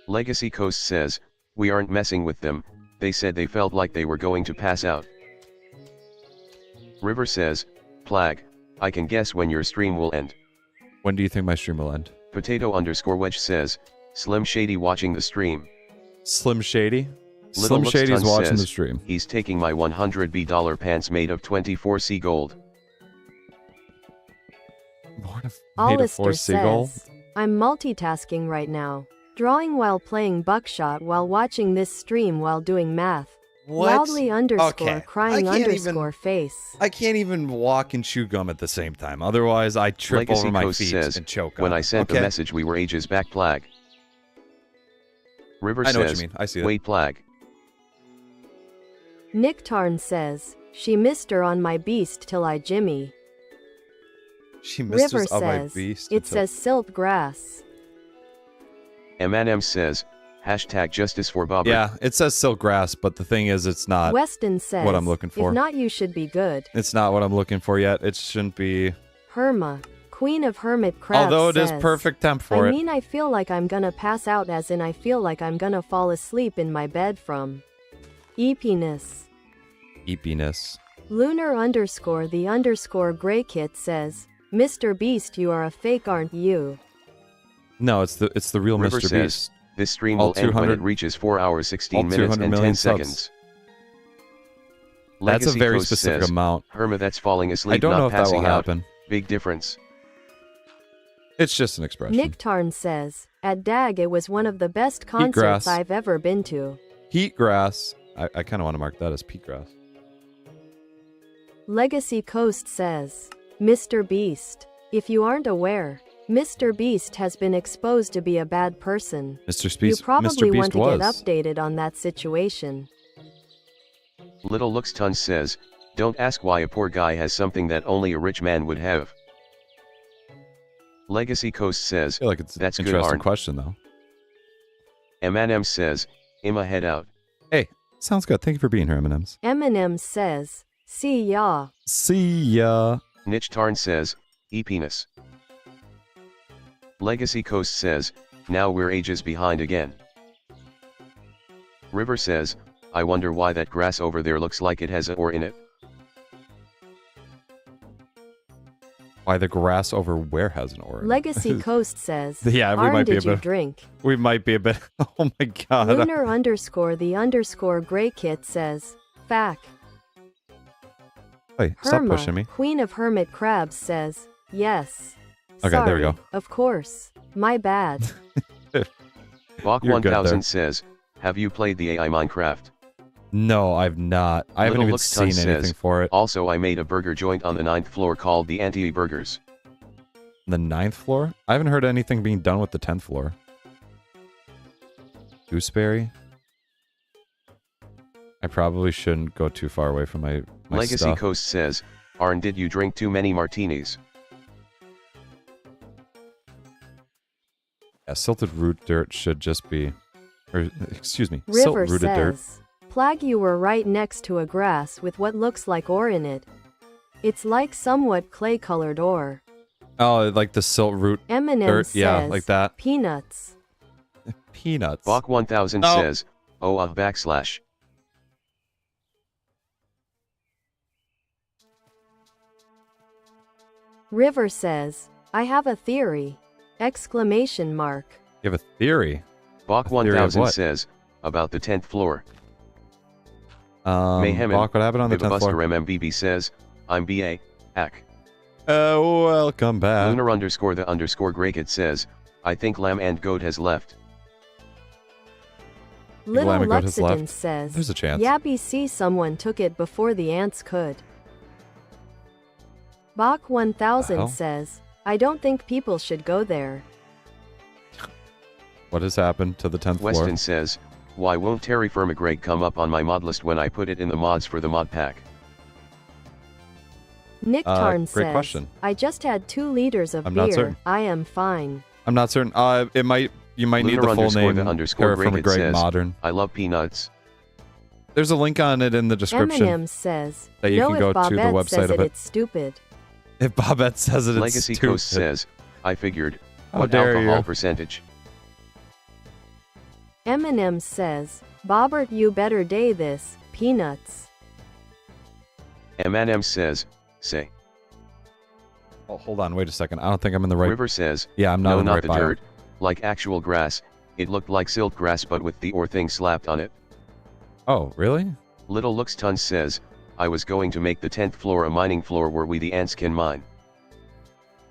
Legacy Coast says, we aren't messing with them, they said they felt like they were going to pass out. River says, Plag, I can guess when your stream will end. When do you think my stream will end? Potato _ Wedge says, Slim Shady watching the stream. Slim Shady? Little Slim Shady's Luxton watching says, the stream. He's taking my $100 pants made of 24C gold. Made of 4 Alistair seagull? says, I'm multitasking right now. Drawing while playing buckshot while watching this stream while doing math. Loudly _ Okay. crying I can't _ face. I can't even walk and chew gum at the same time. Otherwise, I trip Legacy over my Coast feet says, and choke when on I it. sent the Okay? message we were ages back, Plag. River I know what says, you mean. I see that. wait, Plag. Nick Tarn says, she missed her on my beast till I Jimmy. She missed River us on my says, beast. it until- says silk grass. M&M says, hashtag justice for Bobert. Yeah, it says silk grass, but the thing is, it's not. Weston says, what I'm looking for. if not you should be good. It's not what I'm looking for yet. It shouldn't be. Herma, Queen of Hermit Crabs Although it is says, perfect temp for I it. mean I feel like I'm gonna pass out as in I feel like I'm gonna fall asleep in my bed from eepiness. Eepiness. Lunar _ the _ Grey Kit says, Mr. Beast you are a fake aren't you? No, it's the real River Mr. says, Beast. this stream All will end when 200 it reaches 4 hours 16 all minutes 200 and 10 million subs. seconds. That's a Legacy very Coast specific says, amount. Herma, that's falling asleep, I don't not know if that will passing out. happen. Big difference. It's just an expression. Nick Tarn says, at DAG it was one of the best grass. concerts I've ever been to. Heat grass. I kind of want to mark that as peat grass. Legacy Coast says, Mr. Beast. If you aren't aware, Mr. Beast has been exposed to be a bad person. Mr. You Beast. probably Mr. Beast want to was. get updated on that situation. Little Luxton says, don't ask why a poor guy has something that only a rich man would have. Legacy Coast says, I feel like it's that's an good, interesting Arn. question though. M&M says, Imma head out. Hey, sounds good. Thank you for being here, M&Ms. Eminem says, see ya. See ya. Niche Tarn says, e-penis. Legacy Coast says, now we're ages behind again. River says, I wonder why that grass over there looks like it has a ore in it. Why the grass over where has an ore? Legacy Coast says, Yeah, we Arn, might be a did you bit. drink? We might be a bit. Oh my god. Lunar underscore the underscore Grey Kit says, Fac. Hey, stop Herma, pushing me. Queen of Hermit Crabs says, yes. Okay, Sorry, there we go. Of course. My bad. Bach You're good there. 1000 says, have you played the AI Minecraft? No, I've not. I haven't Little even Looks seen Ton anything says, for it. Also, I made a burger joint on the 9th floor called the Anti Burgers. The 9th floor? I haven't heard anything being done with the 10th floor. Gooseberry? I probably shouldn't go too far away from my Legacy stuff. Coast says, Arn, did you drink too many martinis? Yeah, silted root dirt should just be... Or, excuse me, River silt-rooted dirt. says, Plag, you were right next to a grass with what looks like ore in it. It's like somewhat clay-colored ore. Oh, like the silt root Eminem dirt? says, Yeah, like that. Peanuts. Peanuts. Bach 1000 No. says, /. River says, I have a theory. Exclamation mark. You have a theory? Bach theory of 1000 what? says, about the 10th floor. Mayhem Bach, what happened on the 10th Buster floor? MMBB says, I'm BA, Ack. Welcome back. Lunar underscore the underscore Gregtech says, I think Lamb and Goat has left. Little Lamb and Goat has Luxidon left. says, There's a chance. Yabby see someone took it before the ants could. Bach 1000 Wow. says, I don't think people should go there. What has happened to the 10th floor? Weston says, why won't TerraFirmaGreg come up on my mod list when I put it in the mods for the mod pack? Nick Tarn great says, question. I just had 2 liters of I'm not beer. certain. I am fine. I'm not certain. You might need Lunar the full underscore name. the underscore Gregtech TerraFirmaGreg says, Modern. I love peanuts. There's a link on it in the description. Eminem says, that you no, can if go to the Bobette website says of it. it's stupid. If Bobette says it, it's Legacy stupid. Coast says, I figured, How what dare alcohol you. percentage? Eminem says, Bobert, you better day this, peanuts. Eminem says, say. Oh, hold on, wait a second. I don't think I'm in the right... River says, Yeah, I'm not no, in the not right the bio. dirt, like actual grass, it looked like silt grass but with the ore thing slapped on it. Oh, really? Little Looks Ton says, I was going to make the 10th floor a mining floor where we the ants can mine.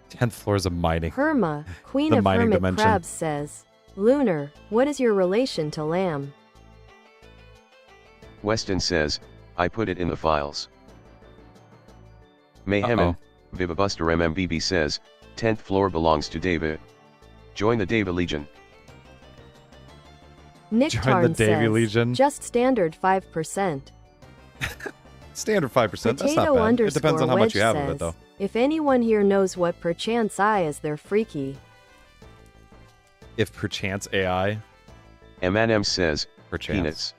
10th floor is a mining. Herma, Queen The of mining Hermit dimension. Crabs says, Lunar, what is your relation to lamb? Weston says, I put it in the files. Mayhem Uh-oh. Vivabuster MMBB says, 10th floor belongs to David. Join the David Legion. Nick Join Tarn the Davy says, Legion. just standard 5%. Standard 5%. That's not Potato bad. It underscore depends on how much Wedge you have says, of it, though. if anyone here knows what perchance I is, they're freaky. If perchance AI, Eminem says, perchance. peanuts.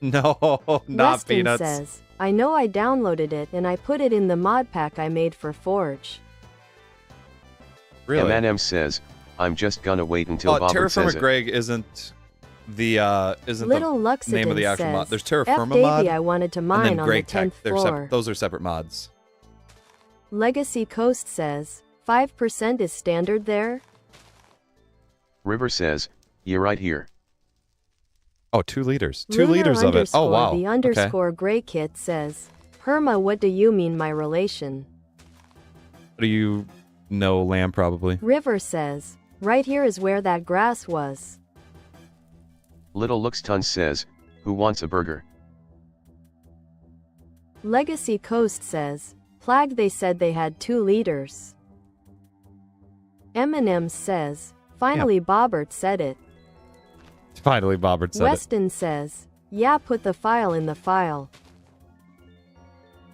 No, not Weston peanuts. says, I know I downloaded it and I put it in the mod pack I made for Forge. Really? Eminem says, I'm just gonna wait until Oh, Bobert says it. TerraFirmaGreg isn't the Little name of the Luxidon actual mod. says, There's F TerraFirma Davey, mod I wanted to and mine then on the Gregtech. 10th floor. Those are separate mods. Legacy Coast says, 5% is standard there? River says, you're right here. Oh, 2 liters. 2 Lunar liters of it. Oh, underscore wow. The Okay. underscore Grey Kit says, Herma, what do you mean my relation? Do you know lamb, probably? River says, right here is where that grass was. Little Looks Ton says, who wants a burger? Legacy Coast says, Plag, they said they had 2 liters. Eminem says, finally Bobert said it. Finally, Bobert said Weston says, yeah, put the file in the file.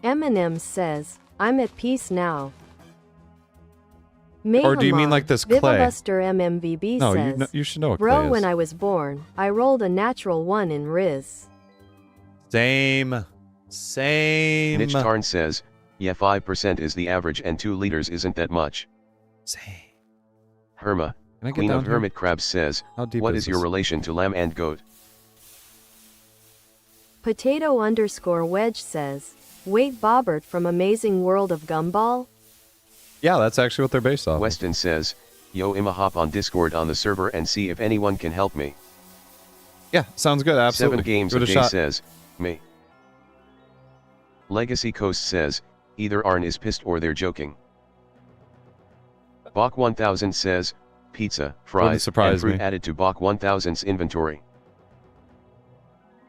Eminem says, I'm at peace now. Or do you mean like this clay? Vivabuster MMVB No, says, you should know what bro, clay is. when I was born, I rolled a natural 1 in Riz. Same. Niche Tarn says, yeah, 5% is the average and 2 liters isn't that much. Same. Herma, Can I get Queen down of here? Hermit Crabs says, How deep what is is your this? relation to lamb and goat? Potato_wedge says, wait, Bobert from Amazing World of Gumball? Yeah, that's actually what they're based off. Weston says, yo, I'ma hop on Discord on the server and see if anyone can help me. Yeah, sounds good. Absolutely. 7 games Give a it a day shot. says, me. Legacy Coast says, either Arn is pissed or they're joking. Bach 1000 says, pizza, fries, and fruit added to Bach 1000's inventory.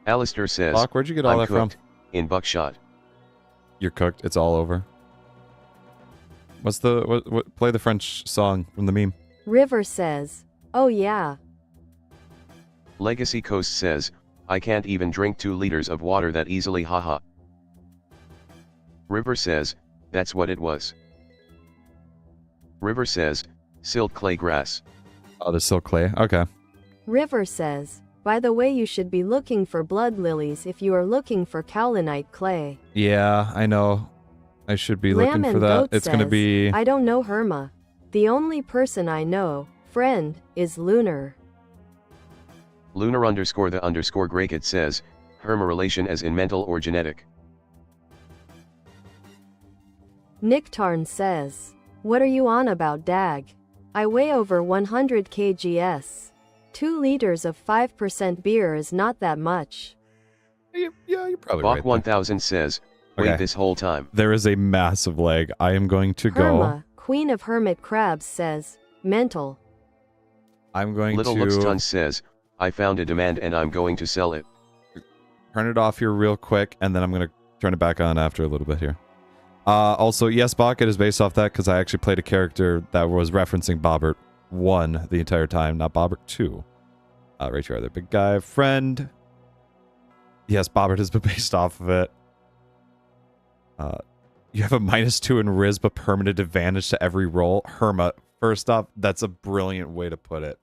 Alistair says, Bach, where'd you get all I'm that cooked, from? in buckshot. You're cooked. It's all over. What's the what? Play the French song from the meme. River says, oh yeah. Legacy Coast says, I can't even drink 2 liters of water that easily, haha. River says, that's what it was. River says, silt clay grass. Oh, the silk clay. Okay. River says, by the way, you should be looking for blood lilies if you are looking for kaolinite clay. Yeah, I know. I should be Lamb looking for and that. Goat It's gonna says, be. I don't know Herma. The only person I know, friend, is Lunar. Lunar_the_Gregtech says, Herma relation as in mental or genetic. Nicktarn says, what are you on about, Dag? I weigh over 100 kgs. 2 liters of 5% beer is not that much. Yeah, you're probably Bach right. 1000 says, wait Okay. this whole time. There is a massive lag. I am going to go. Herma, Queen of Hermit Crabs says, mental. I'm going Little to Looks Tons says, I found a demand and I'm going to sell it. turn it off here real quick, and then I'm going to turn it back on after a little bit here. Also, yes, Bach, it is based off that because I actually played a character that was referencing Bobert 1 the entire time, not Bobert 2. Right here, other big guy friend. Yes, Bobert has been based off of it. You have a -2 in Riz, but permanent advantage to every roll. Herma, first off, that's a brilliant way to put it.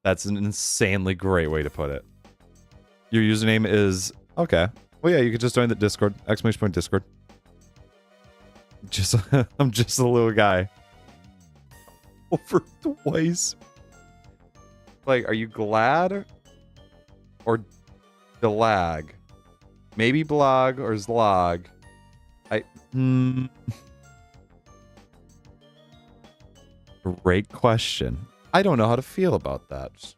That's an insanely great way to put it. Your username is... Okay. Well, yeah, you could just join the Discord. !Discord. Just, I'm just a little guy. Over twice. Like, are you glad? Or delag? Maybe blog or zlog. Great question. I don't know how to feel about that.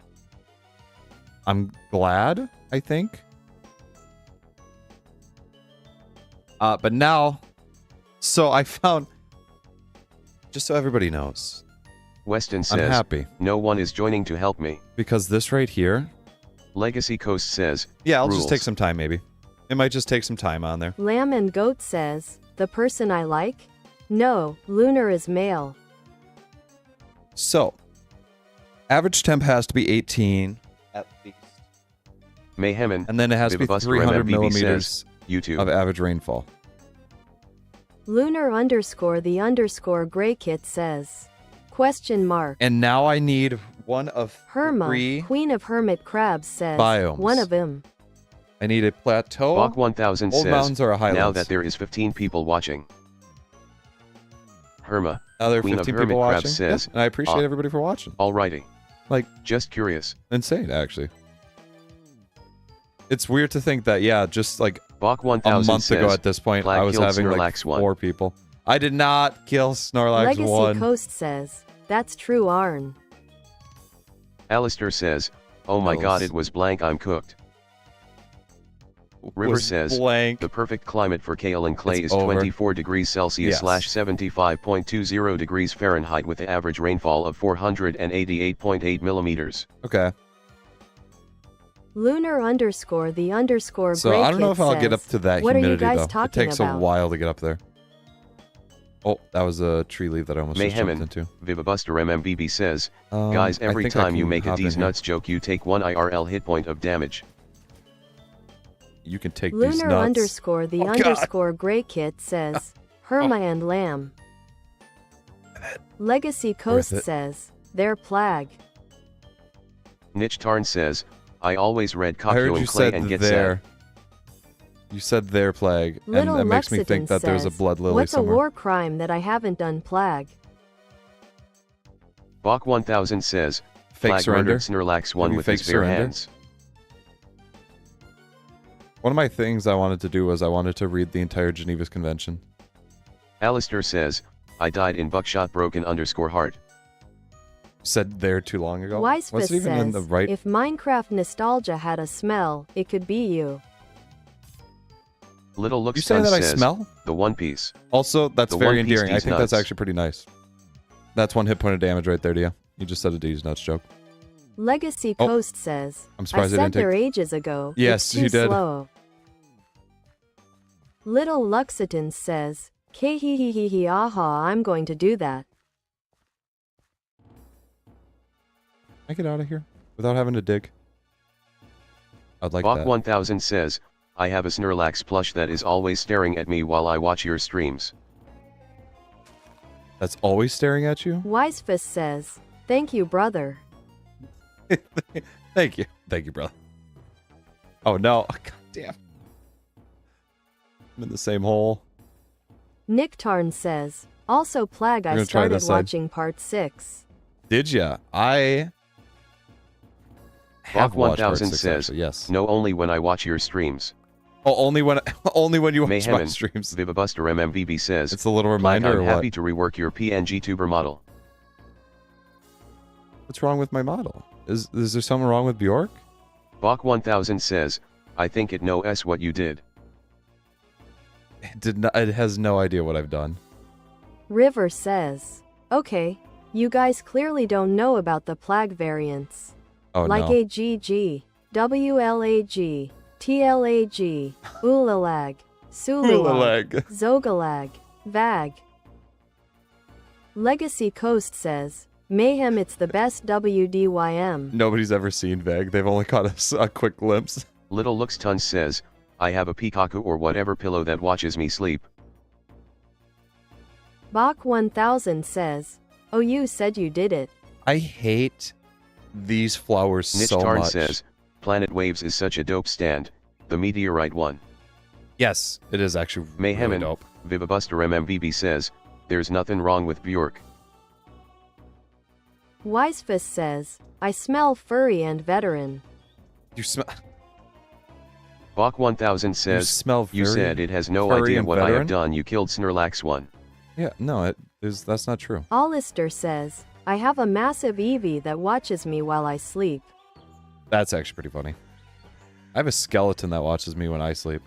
I'm glad, I think. But now, so I found, just so everybody knows, Weston I'm says, happy no one is joining to help me. because this right here, Legacy Coast says, yeah, I'll rules. just take some time maybe. It might just take some time on there. Lamb and Goat says, the person I like? No, Lunar is male. So, average temp has to be 18 at least. Mayhemin, And then it has to be Vivabuster 300 MMBB millimeters says, YouTube. of average rainfall. Lunar_the_Gray Kit says, question mark. And now I need one of Herma, 3. Queen of Hermit Crabs says, biomes. one of them. I need a plateau. Bach 1000 Old says, mountains or a highlands? now that there is 15 people watching. Herma, Now there are Queen 15 of people Hermit watching. Crabs says, Yeah, and I appreciate everybody for watching. alrighty. Like, Just curious. insane, actually. It's weird to think that, yeah, just like Bach a 1000 month says, ago at this point, Plag I was killed having like Snorlax 1. 4 people. I did not kill Snorlax Legacy 1. Coast says, that's true, Arn. Alistair says, oh my god, it was blank, I'm cooked. River Was says, blank. the perfect climate for kale and clay It's is over. 24 degrees Celsius Yes. slash 75.20 degrees Fahrenheit with the average rainfall of 488.8 millimeters. Okay. Lunar_the_Gray So I don't know if I'll get up says, to that what are you humidity guys though. It talking takes about? a while to get up there. Oh, that was a tree leaf that I almost just jumped Mayhemin, into. Vivabuster MMBB says, Um, guys, I every think I time you can make a hop in D's here. nuts joke you take 1 IRL hit point of damage. You can take these nuts. Lunar_the_Gray Kit says, Herma and Lamb. Legacy Coast it. says, they're Plag. Niche Tarn says, I always read I heard Kakyo you and Clay said and get there. You said their plague, and Little that makes me Lexington think that there's a says, blood lily what's somewhere. a war crime that I haven't done, Plag? Bach 1000 says, Fake Flag surrender? murdered Snorlax 1 Have you with fake his bare surrender? hands. One of my things I wanted to do was I wanted to read the entire Geneva Convention. Alistair says, I died in buckshot broken _ heart. Said there too long ago. Wisefist What's it even in the says, right? if Minecraft nostalgia had a smell, it could be you. Little You looks saying that I says, smell? the One Piece. Also, that's The very One Piece endearing. I D's think that's nuts. actually pretty nice. That's 1 hit point of damage right there to you. You just said a D's nuts joke. Legacy Oh, Coast says, I'm I surprised I said didn't take... there ages ago. Yes, it's too you did. Slow. Little Luxitan says, K-hee-hee-hee-hee, aha, I'm going to do that. Can I get out of here without having to dig? I'd like Bach that. 1000 says, I have a Snorlax plush that is always staring at me while I watch your streams. That's always staring at you? Wisefist says, thank you, brother. Thank you. Thank you, brother. Oh, no. God damn. I'm in the same hole. Nick Tarn says, also Plag, I gonna try started this side. watching part 6. Did ya? I have Bach watched part 1000 6, says, actually, yes. no, only when I watch your streams. Oh, only when you watch my Mayhem streams. Vivabuster MMVB says, It's a little Plag, reminder I'm or happy what? to rework your PNG tuber model. What's wrong with my model? Is there something wrong with Bjork? Bach 1000 says, I think it knows what you did. It has no idea what I've done. River says, okay, you guys clearly don't know about the Plag variants. Oh, like no. AGG, WLAG, TLAG, Ulalag, Sululag, Ulalag. Zogalag, VAG. Legacy Coast says, Mayhem, it's the best WDYM. Nobody's ever seen Veg. They've only caught a quick glimpse. Little Looks Tons says, I have a peacock or whatever pillow that watches me sleep. Bach 1000 says, oh, you said you did it. I hate these flowers Niche so Tarn much. says, Planet Waves is such a dope stand. The meteorite one. Yes, it is actually Mayhem really and dope. Vivabuster MMVB says, there's nothing wrong with Bjork. Wisefist says, I smell furry and veteran. You smell. Bach 1000 says, smell you very said it has no furry idea and what I veteran? have done. You killed Snorlax one. Yeah, no, that's not true. Hollister says, I have a massive Eevee that watches me while I sleep. That's actually pretty funny. I have a skeleton that watches me when I sleep.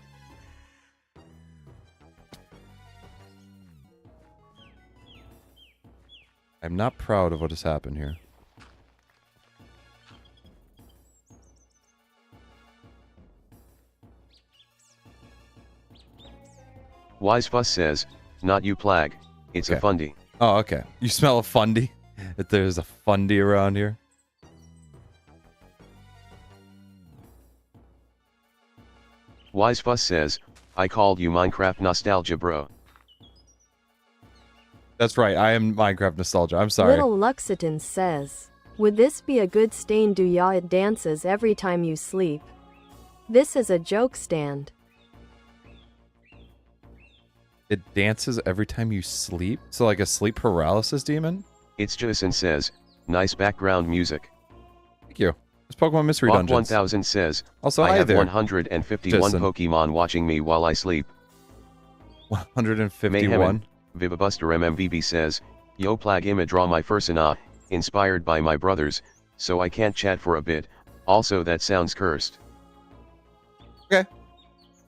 I'm not proud of what has happened here. Wisefuss says, not you Plag, it's a Okay. fundy. Oh, okay. You smell a fundy? If there's a fundy around here. Wisefuss says, I called you Minecraft nostalgia bro. That's right. I am Minecraft nostalgia. I'm sorry. Little Luxitan says, would this be a good stain? Do ya it dances every time you sleep? This is a joke stand. It dances every time you sleep? So like a sleep paralysis demon? It's Jason says, nice background music. Thank you. It's Pokemon Mystery Bach Dungeons. 1000 says, Also, I hi have there. 151 Jason. Pokemon watching me while I sleep. 151. Mayhem Vivabuster MMVB says, yo Plag I'ma draw my fursona, inspired by my brothers, so I can't chat for a bit, also that sounds cursed. Okay. Can't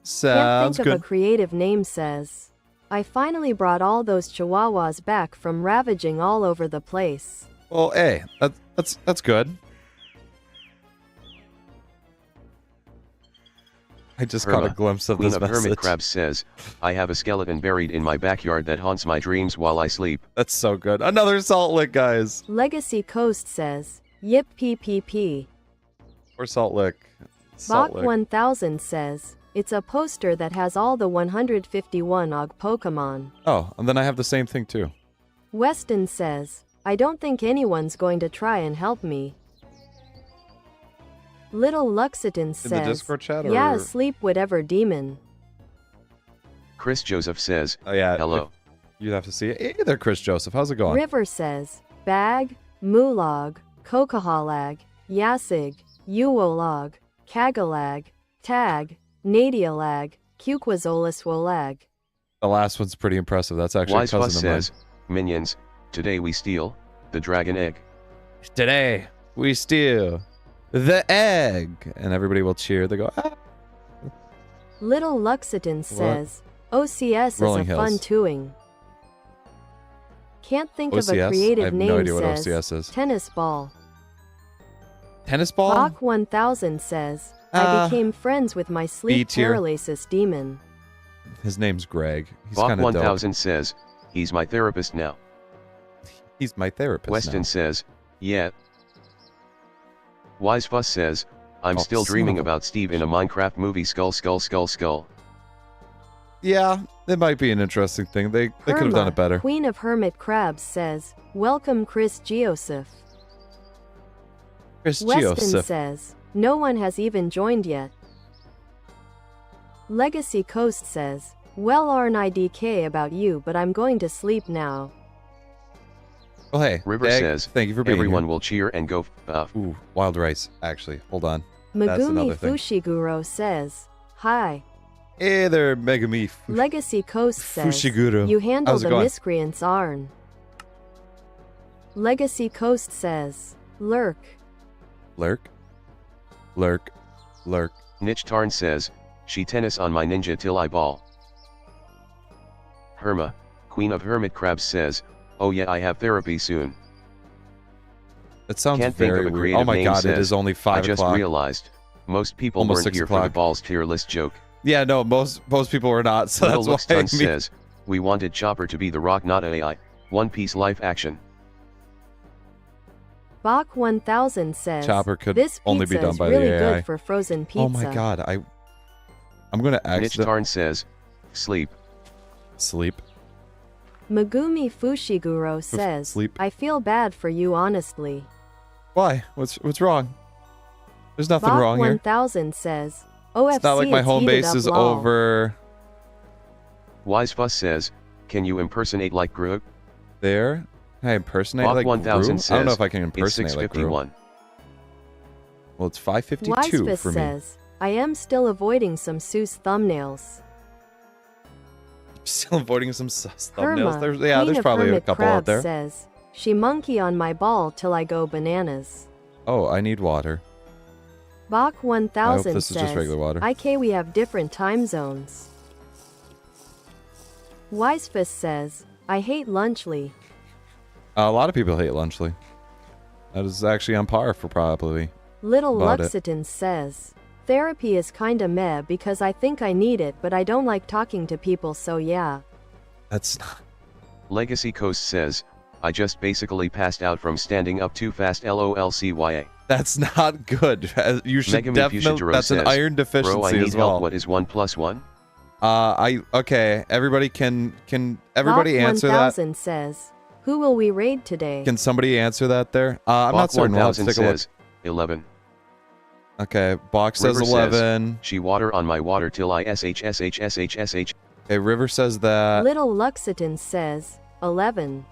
Sounds think of good. a creative name says, I finally brought all those chihuahuas back from ravaging all over the place. Well, hey, that's good. I just caught a Herma, glimpse of Queen this of message. Hermitcrabs says, I have a skeleton buried in my backyard that haunts my dreams while I sleep. That's so good. Another Salt Lick, guys. Legacy Coast says, yip PPP. Or Salt Lick. Bach Salt Lick. 1000 says, it's a poster that has all the 151 OG Pokemon. Oh, and then I have the same thing too. Weston says, I don't think anyone's going to try and help me. Little Luxitan In the says, Discord chat, or... yeah, sleep whatever demon. Chris Joseph says, Oh, yeah. hello. You'd have to see it. Hey there, Chris Joseph. How's it going? River says, Bag, Mulog, Kokahalag, Yasig, Uolog, Kagalag, Tag, Nadialag, Cuquazoliswolag. The last one's pretty impressive. That's actually Wise a Fuss cousin of mine. says, Minions, today we steal the dragon egg. Today, we steal the egg. And everybody will cheer. They go, ah. Little Luxitan says, OCS Rolling is a fun Hills. tooing. Can't think of OCS? a I creative have name, no idea what says OCS is. tennis ball. Tennis ball? Bach 1000 says, I Uh, became friends with my sleep B-tier. paralysis demon. His name's Greg. He's Bach kind of dope. 1000 says, he's my therapist now. He's my therapist Weston now. says, yeah. Wise Fuss says, I'm Oh, still son dreaming of a- about Steve in a Minecraft movie skull. Yeah, it might be an interesting thing. They could have done Irma, it better. Queen of Hermit Crabs says, welcome Chris Geosif. Chris Weston Geosif. says, no one has even joined yet. Legacy Coast says, well RNIDK about you but I'm going to sleep now. Well, hey, River Egg, says, thank you for being everyone here. will cheer and go Ooh, wild rice. Actually, hold on. That's Megumi another thing. Fushiguro says, hi. Hey there, Megami. Legacy Coast says, Fushiguro. you handle How's it the going? miscreants Arn. Legacy Coast says, lurk. Lurk. Lurk. Lurk. Nitch Tarn says, she tennis on my ninja till I ball. Herma, Queen of Hermit Crabs says, oh yeah I have therapy soon. It sounds Can't think very of a weird. creative Oh my name, god, it says, is only I 5 just o'clock. realized, most people Almost weren't 6 here for the o'clock. balls tier list joke. Yeah, no, most people are not, so Little that's why. Luxton says, we wanted Chopper to be the Rock not AI, One Piece live action. Bach 1000 says, Chopper could this pizza only be done is by really the AI. good for frozen pizza. Oh my god, I'm gonna Nitch accident Tarn says, sleep. sleep. Megumi Fushiguro says, sleep. I feel bad for you honestly. Why? What's wrong? There's nothing Bach wrong here. 1000 says, OFC It's not like my it's home heated base up, is lol. over Wise Fuss says, can you impersonate like Groot? there. Can I impersonate Bach like 1000 Gru? says, I don't know if I can it's impersonate like Gru. 6:51. Well, it's 5:52 Wisefist for me. says, I am still avoiding some Seuss thumbnails. Still avoiding some sus Herma, thumbnails. There's Queen there's of probably a Hermit couple out Crabs there. says, she monkey on my ball till I go bananas. Oh, I need water. Bach 1000 this is just says, regular water. IK we have different time zones. Wisefist says, I hate Lunchly. A lot of people hate Lunchley. That is actually on par for probably. Little About it. Luxitan says, therapy is kinda meh because I think I need it but I don't like talking to people so yeah. That's not. Legacy Coast says, I just basically passed out from standing up too fast lolcya. That's not good. You should Megami definitely. Fushiguro That's an says, iron deficiency bro I need as well. help, what is 1 + 1? Okay. Everybody can everybody Bach answer that? 1000 says, who will we raid today? Can somebody answer that there? I'm Bach not certain. We'll have to 1000 take a look. says, 11. Okay, Box says River 11. She water on my water till I shshshshsh. Okay, River says that. Little Luxitan says, 11.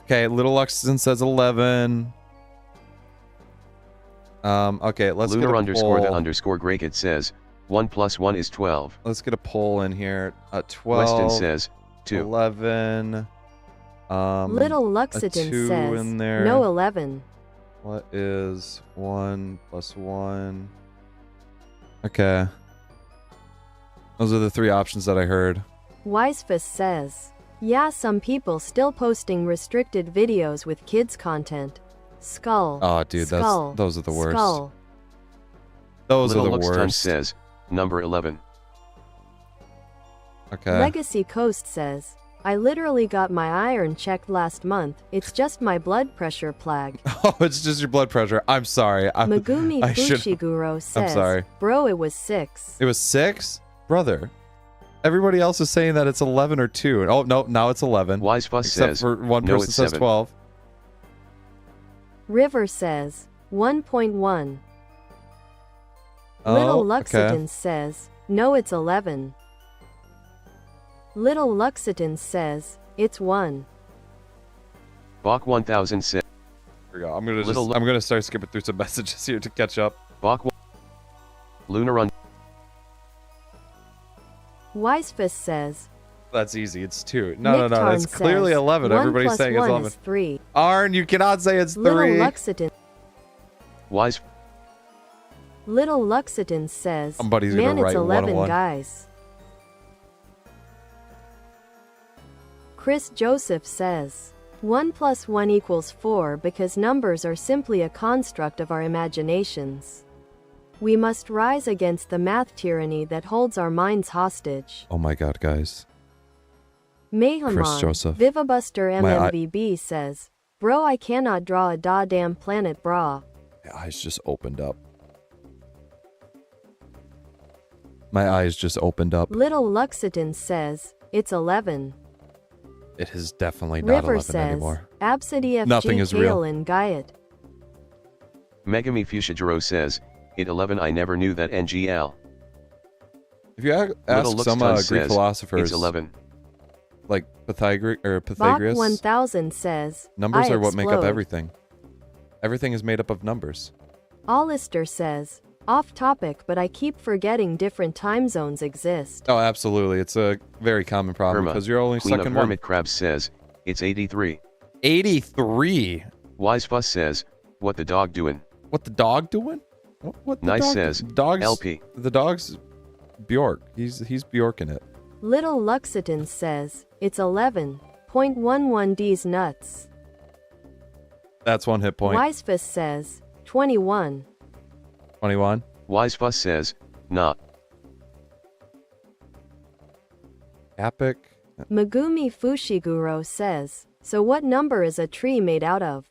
Okay, Little Luxton says 11. Okay, let's Lunar get a underscore the poll. underscore Gregtech says, 1 + 1 is 12. Let's get a poll in here. 12. Weston says, 2. 11. Little Luxitan 2 says, in there. no 11. What is 1 + 1? Okay. Those are the 3 options that I heard. Wisefist says, yeah some people still posting restricted videos with kids content. Skull. Oh, dude, Skull. those are the worst. Skull. Those Little are the Luxton worst. says, number 11. Okay. Legacy Coast says, I literally got my iron checked last month. It's just my blood pressure plague. Oh, it's just your blood pressure. I'm sorry. Megumi I should- Fushiguro says, sorry. bro it was 6. It was 6? Brother. Everybody else is saying that it's 11 or 2. Oh, no, now it's 11. Wise Fuss Except says, for one no, person it's says 7. 12. River says, 1.1. Oh, Little okay. Luxitan says, no it's 11. Little Luxitan says, it's 1. Bach 1000 says, Here we go. I'm gonna Little I'm gonna start skipping through some messages here to catch up. Bach Lunar Wisefist says. That's easy. It's 2. No. Nicktarn That's clearly says, 11. 1 Everybody's plus saying it's 1 11. is 3. Arn, you cannot say it's 3. Wise. Little Luxiton says, Somebody's man, gonna it's write 11 101. guys. Chris Joseph says, 1 plus 1 equals 4 because numbers are simply a construct of our imaginations. We must rise against the math tyranny that holds our minds hostage. Oh my god, guys. Mayhamon, Joseph. Vivabuster MMVB says, bro, I cannot draw a damn planet bra. My eyes just opened up. My eyes just opened up. Little Luxiton says, it's 11. It is definitely not River 11 says, anymore. Absidy Nothing FG is real. Kaelin Guyot. Megami Fushijiro says, it 11 I never knew that NGL. If you ask Little some Luxton Greek says, philosophers, it's 11. like Pythagoras, Bach 1000 says, numbers I are what make up explode. everything. Everything is made up of numbers. Hollister says, off topic, but I keep forgetting different time zones exist. Oh, absolutely. It's a very common problem Irma, because you're only Queen stuck of in one. Hermitcrabs says, it's 83. 83. Wisefuss says, what the dog doing? What the dog doing? What the Nice dog says, dogs, LP. The dog's Bjork. He's Bjorking it. Little Luxiton says, it's 11.11D's nuts. That's 1 hit point. Wisefist says, 21. 21. Wisefuss says, not. Epic. Megumi Fushiguro says, so what number is a tree made out of?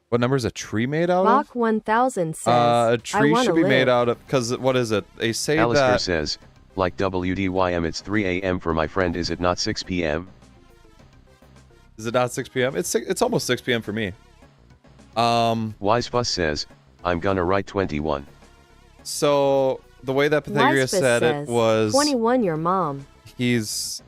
What number is a tree made out Bach of? 1000 says, A tree I wanna should be made live. out of, because what is it? They say Alistair that. says, like WDYM it's 3 a.m. for my friend, is it not 6 p.m.? Is it not 6 p.m.? It's almost 6 p.m. for me. Wisefuss says, I'm gonna write 21. So the way that Pythagoras Wisefist said says, it was 21 your mom. he's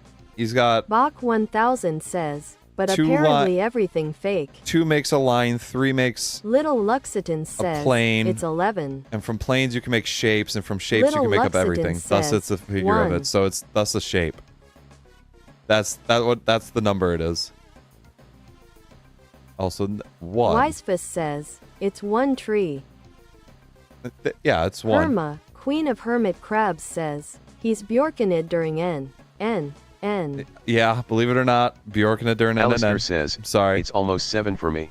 got Bach 1000 says, but 2 apparently everything fake. 2 makes a line, 3 makes, Little Luxiton says, plane. it's 11. and from planes you can make shapes, and from shapes Little you can make up Luxiton everything. Thus says, it's the figure of 1. it. So it's thus the shape. That's the number it is. Also 1. Wisefist says, it's 1 tree. Yeah, it's 1. Irma, Queen of Hermit Crabs says, he's Bjorkinid during N. Yeah, believe it or not, Bjorkin during Alistair says, I'm sorry. it's almost 7 for me.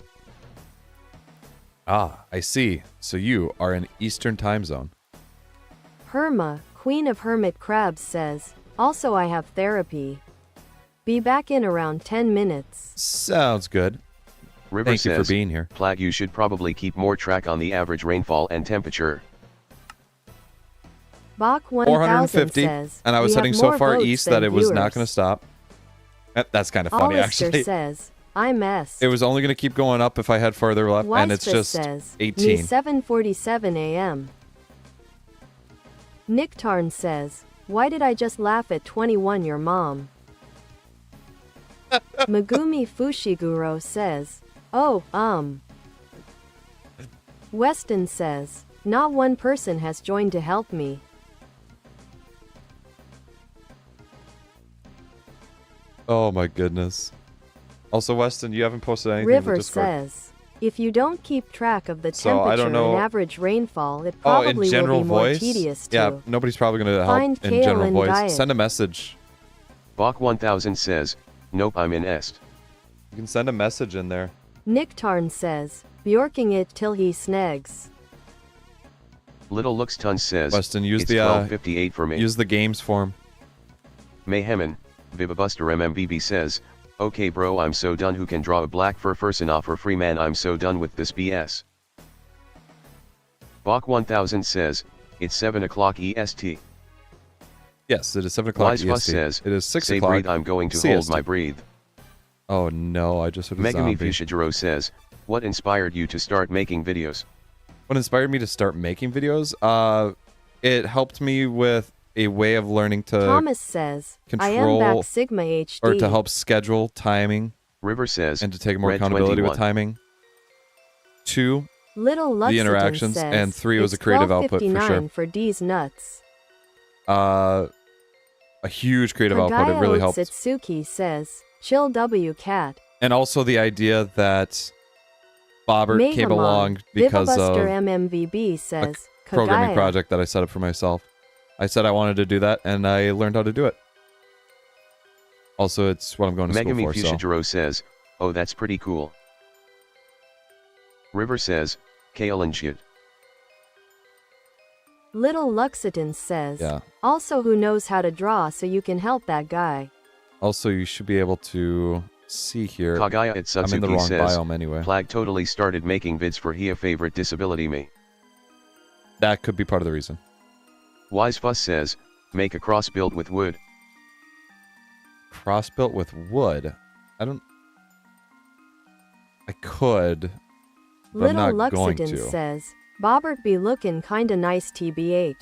Ah, I see. So you are in Eastern time zone. Herma, Queen of Hermit Crabs says, also I have therapy. Be back in around 10 minutes. Sounds good. River Thank you says, for being here. Plag, you should probably keep more track on the average rainfall and temperature. Bach 1000 450, says, and I was we heading have so more far votes east than that it was not viewers. going to stop. That's kind of funny, Hollister actually. says, I'm S. It was only going to keep going up if I had further left, and it's Wisefist just says, 18. Me 7:47 a.m. Nicktarn says, why did I just laugh at 21 your mom? Megumi Fushiguro says, oh, Weston says, not one person has joined to help me. Oh my goodness. Also, Weston, you haven't posted anything in River the Discord. says, if you don't keep track of the So, I temperature don't know- and average rainfall, it Oh, in probably will general be more voice? tedious too. Yeah, nobody's probably going to Find help in general Kaelin voice. Diet. Send a message. Bach 1000 says, nope, I'm in Est. You can send a message in there. Nicktarn says, Bjorking it till he snags. Little Luxton says, Weston, use it's the 12:58 for me. use the games form. Mayhemin, Vivabuster MMVB says, okay bro, I'm so done. Who can draw a black fur person for free, man? I'm so done with this BS. Bach 1000 says, it's 7 o'clock EST. Yes, it is 7 o'clock Wisefuss EST. says, It is 6 say o'clock. breathe, I'm going to CST. hold my breathe. Oh no, I just heard a Megami zombie. Fushijiro says, what inspired you to start making videos? What inspired me to start making videos? It helped me with a way of learning to Thomas says, I am control back Sigma HD. or to help schedule timing River says, and to take more Red accountability 21. with timing. 2, Little Luxiton the interactions, says, and 3 was it's a creative output for 12:59 sure. for D's nuts. a huge creative output. It really helped. Satsuki says, chill W cat. And also the idea that Bobert came along because of MMVB says, a programming project that I set up for myself. I said I wanted to do that, and I learned how to do it. Also, it's what I'm going to school for. Megami Fushijiro says, oh, that's pretty cool. River says, kale and shit. Little Luxitan says, also who knows how to draw so you can help that guy. Also, you should be able to see here. Kagaya at Satsuki I'm in the wrong says, biome anyway. Plag totally started making vids for Hia favorite disability me. That could be part of the reason. Wise Fuss says, make a cross build with wood. Cross built with wood? I could, but Little I'm not going Luxitan to. says, Bobert be looking kinda nice TBH.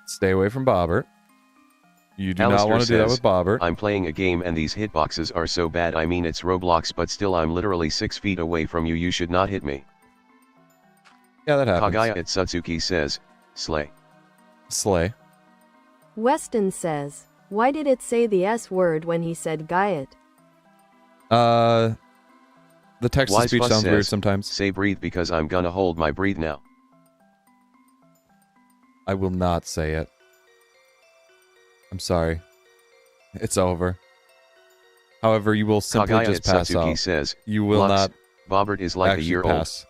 Stay away from Bobert. You do Alistair not want to do that says, with Bobert. I'm playing a game and these hitboxes are so bad. I mean, it's Roblox, but still I'm literally 6 feet away from you. You should not hit me. Yeah, that happens. Kagaya at Satsuki says, slay. Slay. Weston says, why did it say the S word when he said Gaiet? The text-to-speech sounds weird sometimes. Say breathe because I'm gonna hold my breathe now. I will not say it. I'm sorry. It's over. However, you will simply Kagaya just at pass Satsuki out. says, You will Lux, not Bobert is like a actually year pass. old.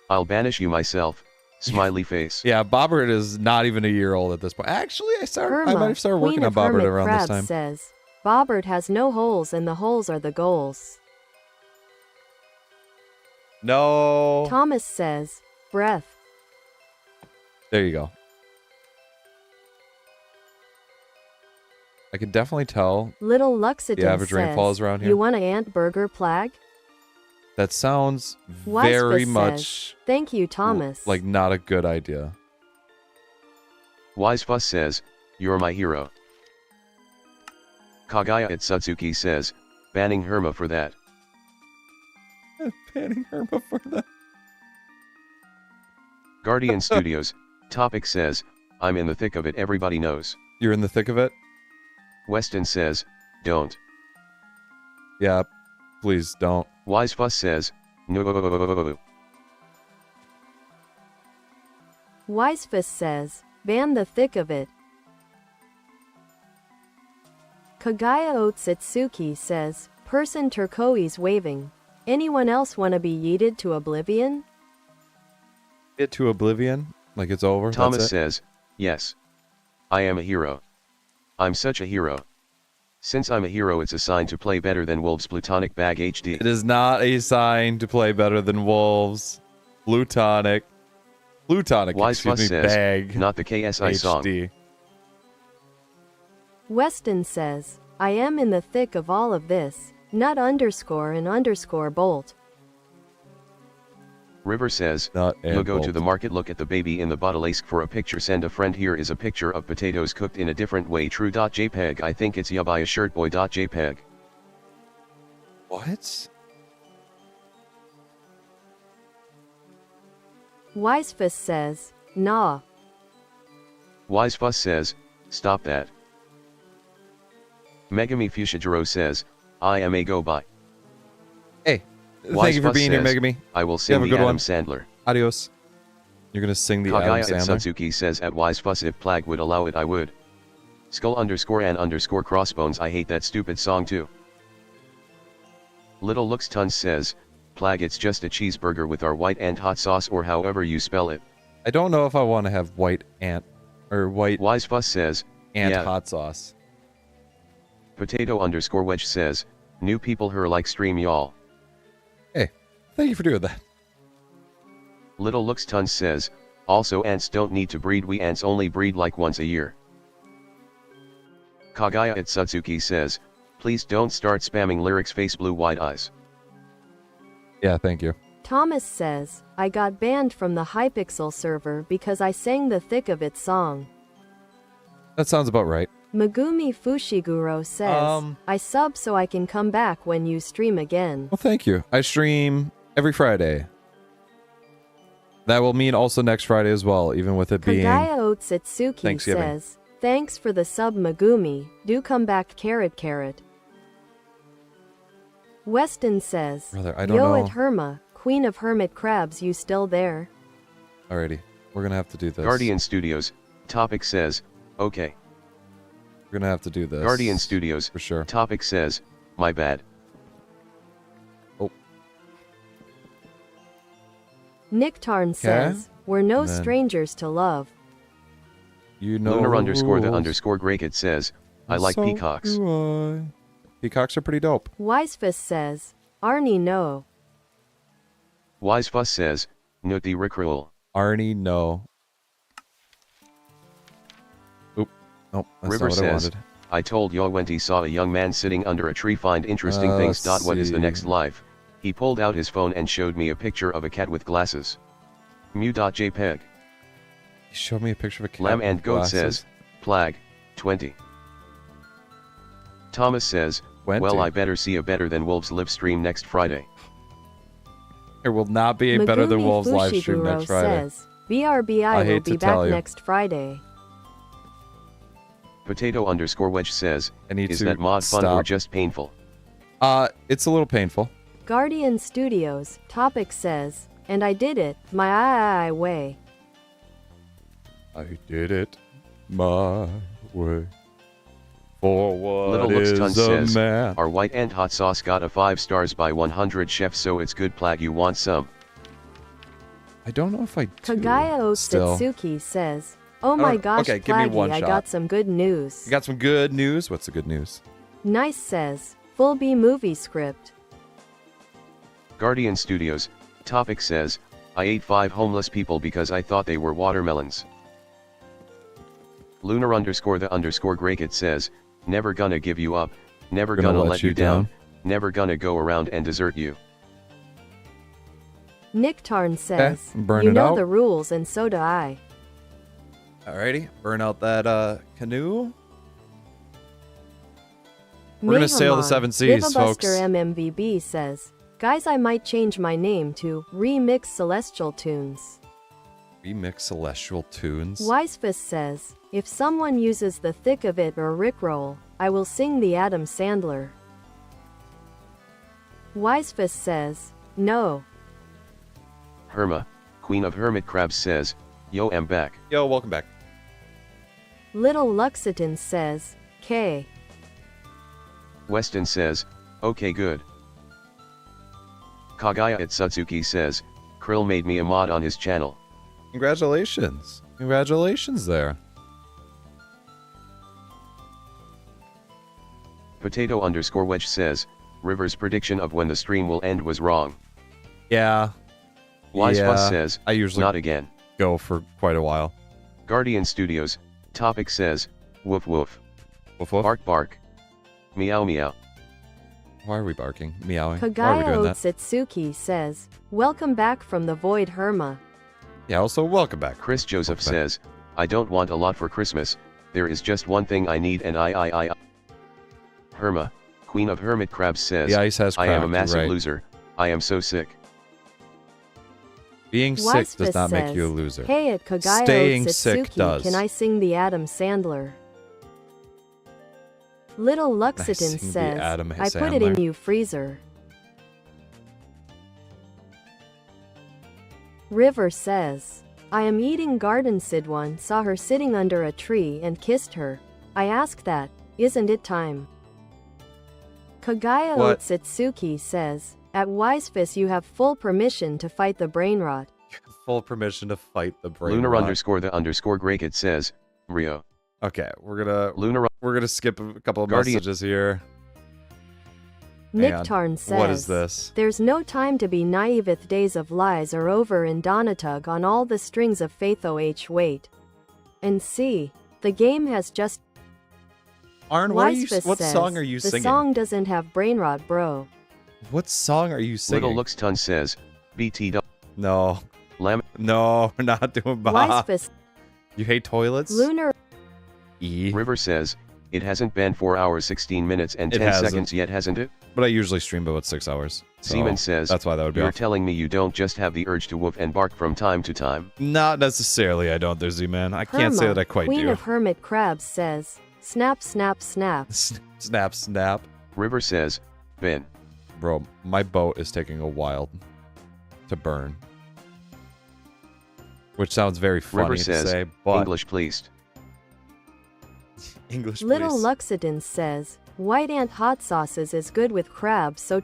I'll banish you myself. Smiley face. Yeah, Bobert is not even a year old at this point. Actually, I might have started working on Bobert around this time. Says, Bobert has no holes and the holes are the goals. No. Thomas says, breath. There you go. I can definitely tell Little Luxitan the average says, rainfall is around here. You want an ant burger Plag? That sounds very much says, thank you, Thomas. like not a good idea. Wise Fuss says, you're my hero. Kagaya at Satsuki says, banning Herma for that. Banning Herma for that. Guardian Studios, Topic says, I'm in the thick of it, everybody knows. You're in the thick of it? Weston says, don't. Yeah, please don't. Wise Fuss says, no. Wisefist says, ban the thick of it. Kagaya Otsutsuki says, person turquoise waving. Anyone else wanna be yeeted to oblivion? Get to oblivion? Like it's over? Thomas says, yes. I am a hero. I'm such a hero. Since I'm a hero, it's a sign to play better than Wolves. Plutonic Bag HD. It is not a sign to play better than Wolves. Plutonic. Wise Fuss says, Bag not the KSI HD. song. Weston says, I am in the thick of all of this. Nut underscore and underscore bolt. River says, Nut and go bolt. to the market, look at the baby in the bottle, ask for a picture, send a friend. Here is a picture of potatoes cooked in a different way. True.jpg. I think it's Yabaya Shirtboy.jpg. What? Wisefist says, nah. Wise Fuss says, stop that. Megami Fushijiro says, I am a go by. Hey, Wise thank you for Fuss being here, says, Megami. I will You sing have a the good Adam one. Sandler. Adios. You're gonna sing the Adam Kagaya at Sandler? Satsuki says, at Wise Fuss, if Plag would allow it, I would. Skull underscore and underscore crossbones, I hate that stupid song too. Little Looks Tons says, Plag, it's just a cheeseburger with our white ant hot sauce, or however you spell it. I don't know if I want to have white ant or white Wise Fuss says, ant yeah. hot sauce. Potato underscore wedge says, new people her like stream y'all. Hey, thank you for doing that. Little Looks Tons says, also ants don't need to breed, we ants only breed like once a year. Kagaya at Satsuki says, please don't start spamming lyrics, face blue wide eyes. Yeah, thank you. Thomas says, I got banned from the Hypixel server because I sang the thick of it song. That sounds about right. Megumi Fushiguro says, I sub so I can come back when you stream again. Well, thank you. I stream every Friday. That will mean also next Friday as well, even with it being Kagaya Otsutsuki Thanksgiving. says, Thanks for the sub, Megumi. Do come back, carrot carrot. Weston says, Brother, I don't Yo know. at Herma, queen of hermit crabs, you still there? Alrighty. We're gonna have to do this. Guardian Studios, topic says, okay. We're gonna have to do this. Guardian Studios, For sure. topic says, my bad. Oh. Nick Tarn says, we're no Then- strangers to love. You know Lunar the underscore the rules. underscore Gregtech says, I And like so peacocks. do I. Peacocks are pretty dope. Wisefist says, Arnie no. Wisefuss says, Nuti Rickroll. Arnie, no. Oop. Nope, that's River not what I says, wanted. I told yo when he saw a young man sitting under a tree find interesting things. Let's What is the see. next life? He pulled out his phone and showed me a picture of a cat with glasses. Mew.jpg. He showed me a picture of a cat Lamb with and Goat glasses. says, Plag, 20. Thomas says, 20. well I better see a Better Than Wolves live stream next Friday. There will not be a Better Than Megumi Wolves live stream Fushiguro next Friday. says, BRBI I will hate be to back tell you. next Friday. Potato underscore wedge says, I need is to that mod fun or stop. just painful? It's a little painful. Guardian Studios, topic says, and I did it, my I way. I did it my way. For what Little Looks is Ton a says, man? our white and hot sauce got a 5 stars by 100 chefs, so it's good. Plag, you want some? I don't know if I do. Kagaya Still. Otsutsuki says, oh my gosh, okay, give me Plaggy, one I shot. got some good news. You got some good news? What's the good news? Nice says, full B movie script. Guardian Studios, topic says, I ate 5 homeless people because I thought they were watermelons. Lunar underscore the underscore Gregtech says, never gonna give you up, never gonna let you down, never gonna go around and desert you. Nick Tarn says, burn you it know out. the rules and so do I. Alrighty, burn out that canoe. We're gonna sail the Mehamon, 7 seas, folks. Vivabuster MMVB says, guys, I might change my name to Remix Celestial Tunes. Remix Celestial Tunes. Wisefist says, if someone uses the thick of it or Rickroll, I will sing the Adam Sandler. Wisefist says, no. Herma, Queen of Hermit Crabs says, yo am back. Yo, welcome back. Little Luxitan says, K. Weston says, okay good. Kagaya at Sutsuki says, Krill made me a mod on his channel. Congratulations. Congratulations there. Potato underscore wedge says, River's prediction of when the stream will end was wrong. Yeah. Wisefuss says, I usually not again. go for quite a while. Guardian Studios, topic says, woof woof. Woof woof. Bark bark. Meow meow. Why are we barking? Meowing. Why are we Kagaya doing that? Otsutsuki says, welcome back from the void, Herma. Yeah, also welcome back. Chris Joseph Welcome back. says, I don't want a lot for Christmas, there is just one thing I need and I. Herma, Queen of Hermit Crabs says, The ice has I cracked. am a you're massive right. loser, I am so sick. Being sick does Wisefist not make says, you a loser. Hey at Kagaya Staying sick Otsutsuki, does. can I sing the Adam Sandler? Little Luxitan sing the says, Adam I put it in Sandler? you freezer. River says, I am eating garden. Sidwan saw her sitting under a tree and kissed her. I asked that, isn't it time? Kagaya What? Otsutsuki says, at Wisefist you have full permission to fight the brain rot. Full permission to fight the brain Lunar rot. underscore the underscore Gregtech says, Rio. Okay, we're Lunar gonna skip a couple of Guardian- messages here. Nick Hang on. Tarn says, What is this? There's no time to be naiveth, days of lies are over in Donatug on all the strings of faith. Wait. And see, the game has just. Arn, what Wisefist song says, are you the singing? song doesn't have brain rot, bro. What song are you singing? Little Looks Ton says, BTW. No. Lam. No, we're not doing Bob. Wisefist, You hate toilets? Lunar, E. River says, it hasn't been 4 hours 16 minutes and It 10 hasn't. seconds yet, hasn't it? But I usually stream about 6 hours. So Seaman says, that's why that would be you're off. telling me you don't just have the urge to woof and bark from time to time? Not necessarily, I don't, there, Z-Man. I can't say that I quite Queen do. of Hermit Crabs says, snap, snap, snap. Snap, snap. River says, Ben. Bro, my boat is taking a while to burn. Which sounds very funny River to says, say, but... English pleased. English, please. Little Luxidance says, white ant hot sauces is good with crabs, so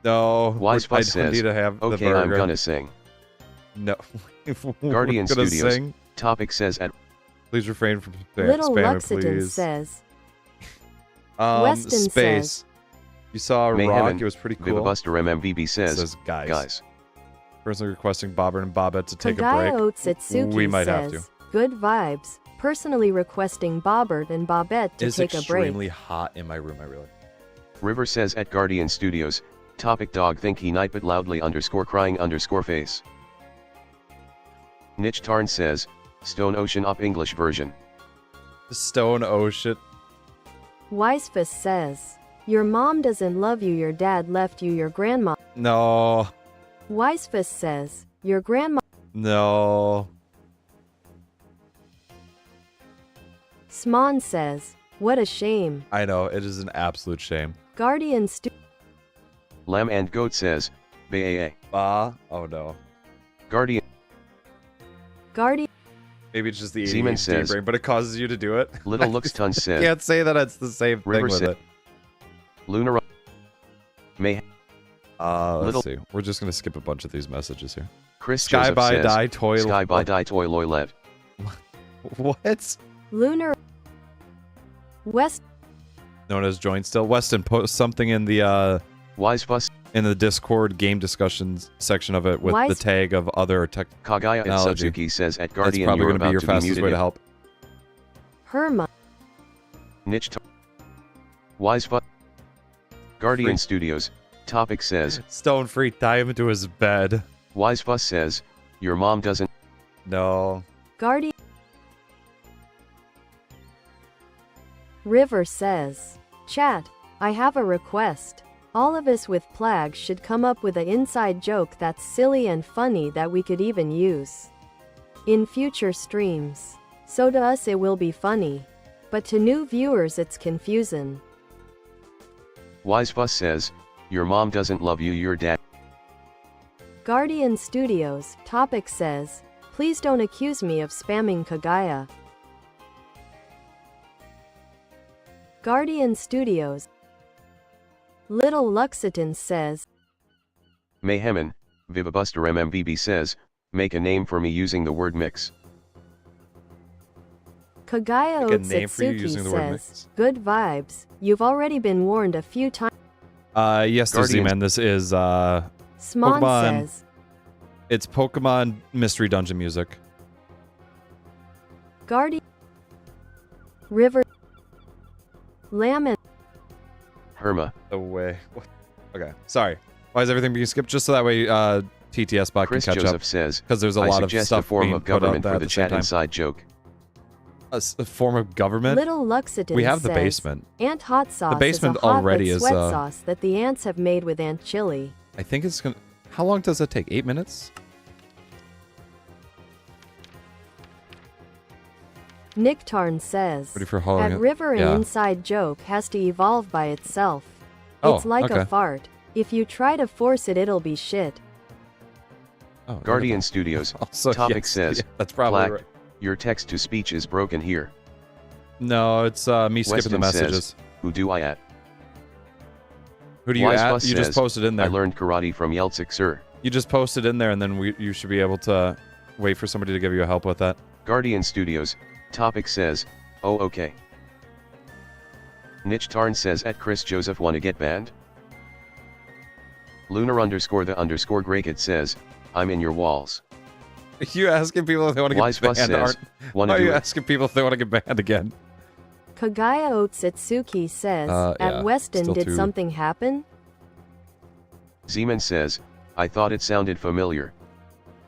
No, Wise I Fuss don't says, need to have the okay, burger. I'm gonna sing. No. Guardian We're gonna Studios. sing? Topic says at Please refrain from Little spamming, Luxidance please. says, Weston Space. says, You saw a Mayhem rock, and it was pretty cool. Vivabuster MMVB says, guys. Personally requesting Bobert and Bobette to take a Kagaya break. Otsutsuki We might have says, to. good vibes. Personally requesting Bobert and Bobette to It's take a break. extremely hot in my room, I really. River says at Guardian Studios, topic dog think he night but loudly underscore crying underscore face. Niche Tarn says, Stone Ocean Up English version. The Stone Ocean. Wisefus says, your mom doesn't love you, your dad left you, your grandma. No. Wisefus says, your grandma. No. Sman says, what a shame. I know, it is an absolute shame. Guardian Lamb and Goat says, Baa. Oh no. Guardian. Maybe it's just the Seaman ADHD says, brain, but it causes you to do it. Little Looks Tons says, Can't say that it's the same River thing with said, it. Lunar. May. Let's see. We're just gonna skip a bunch of these messages here. Chris Sky Joseph by says, die toy. Sky by die toy loy lev. What? Lunar. West. Known as joint still. Weston, post something in the Wise Fuss. in the Discord game discussions section of it with the tag of other tech. Kagaya and technology. Suzuki says at That's Guardian probably you're going to about be your to be fastest muted. way to help. Herma. Niche. Wise Fuss. Guardian Studios. Topic says, Stone free, tie him into his bed. Wise Fuss says, your mom doesn't. No. Guardian. River says, chat, I have a request. All of us with Plag should come up with an inside joke that's silly and funny that we could even use in future streams. So to us it will be funny, but to new viewers it's confusing. Wise Fuss says, your mom doesn't love you, your dad. Guardian Studios topic says, please don't accuse me of spamming Kagaya. Guardian Studios. Little Luxitan says, Mayhemin, Vivabuster MMVB says, make a name for me using the word mix. Kagaya Make a name for you Otsutsuki using the word says, mix. good vibes. You've already been warned a few times. Yes, there's Guardians. Z-Man. This is Sman Pokemon. says, It's Pokemon Mystery Dungeon music. Guardian River Lamb and Herma. The way. Okay, sorry. Why is everything being skipped? Just so that way TTS bot can Chris catch Joseph up. says, Because there's a I lot of suggest stuff a form being of put out government there for at the the same chat time. inside joke. A form of government? Little Luxitan We have the says, basement. Ant hot sauce basement is a hot already but is, sweat sauce that the ants have made with ant chili. I think it's gonna... How long does that take? 8 minutes? Nick Tarn says, Ready for hauling at it? River an Yeah. inside joke has to evolve by itself. Oh, It's like okay. a fart. If you try to force it it'll be shit. Oh, Guardian Studios. Also, Topic yes, says, yeah, that's probably Black, right. your text-to-speech is broken here. No, it's me skipping Weston the messages. says, who do I at? Who do you Wise at? Fuss You just says, posted in there. I learned karate from Yeltsin, sir. You just posted in there, and then you should be able to wait for somebody to give you a help with that. Guardian Studios. Topic says, oh okay. Niche Tarn says at Chris Joseph wanna get banned? Lunar underscore the underscore Gregtech says, I'm in your walls. You asking people if they want to Wise get Fuss banned? says, wanna Why are do you it? asking people if they want to get banned again? Kagaya Otsutsuki says, yeah, at Weston still did too- something happen? Zeman says, I thought it sounded familiar.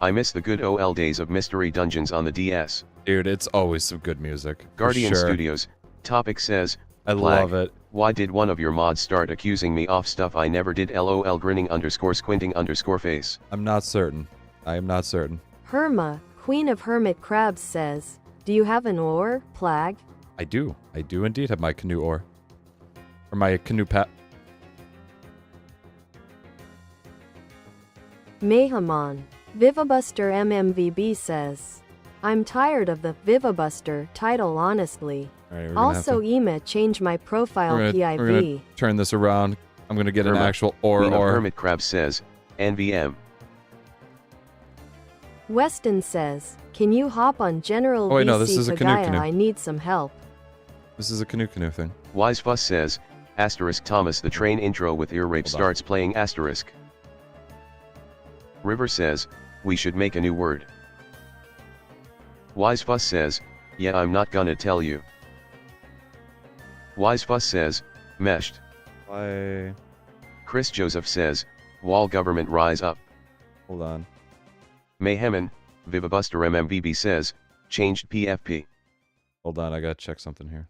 I miss the good OL days of Mystery Dungeons on the DS. Dude, it's always some good music. for Guardian sure. Studios. Topic says, I Plag, love it. Why did one of your mods start accusing me of stuff I never did? LOL grinning underscore squinting underscore face. I'm not certain. I am not certain. Herma, Queen of Hermit Crabs says, do you have an oar, Plag? I do. I do indeed have my canoe oar. Or my canoe pet. Mehamon, Vivabuster MMVB says, I'm tired of the Vivabuster title honestly. All right, we're gonna have Also to- Ema change my profile we're PIV. gonna turn this around. I'm gonna get an Herma, actual oar Queen of or Hermit Crab says, NVM. Weston says, can you hop on General Oh, wait, VC no, this is a canoe Pagaya? canoe. I need some help. this is a canoe thing. Wise Fuss says, asterisk Thomas the train intro with ear rape Hold on. starts playing asterisk. River says, we should make a new word. Wise Fuss says, yeah I'm not gonna tell you. Wise Fuss says, meshed. Why? Chris Joseph says, wall government rise up. Hold on. Mayhemin, Vivabuster MMVB says, changed PFP. Hold on. I gotta check something here.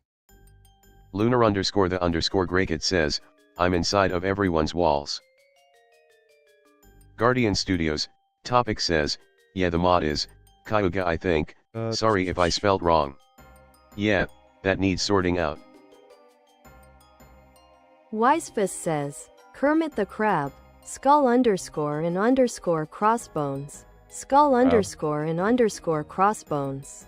Lunar underscore the underscore Gregtech says, I'm inside of everyone's walls. Guardian Studios, Topic says, yeah the mod is, Kyuga I think, sorry if I spelled wrong. Yeah, that needs sorting out. Wisefist says, Kermit the Crab, skull underscore and underscore crossbones, skull underscore and underscore crossbones.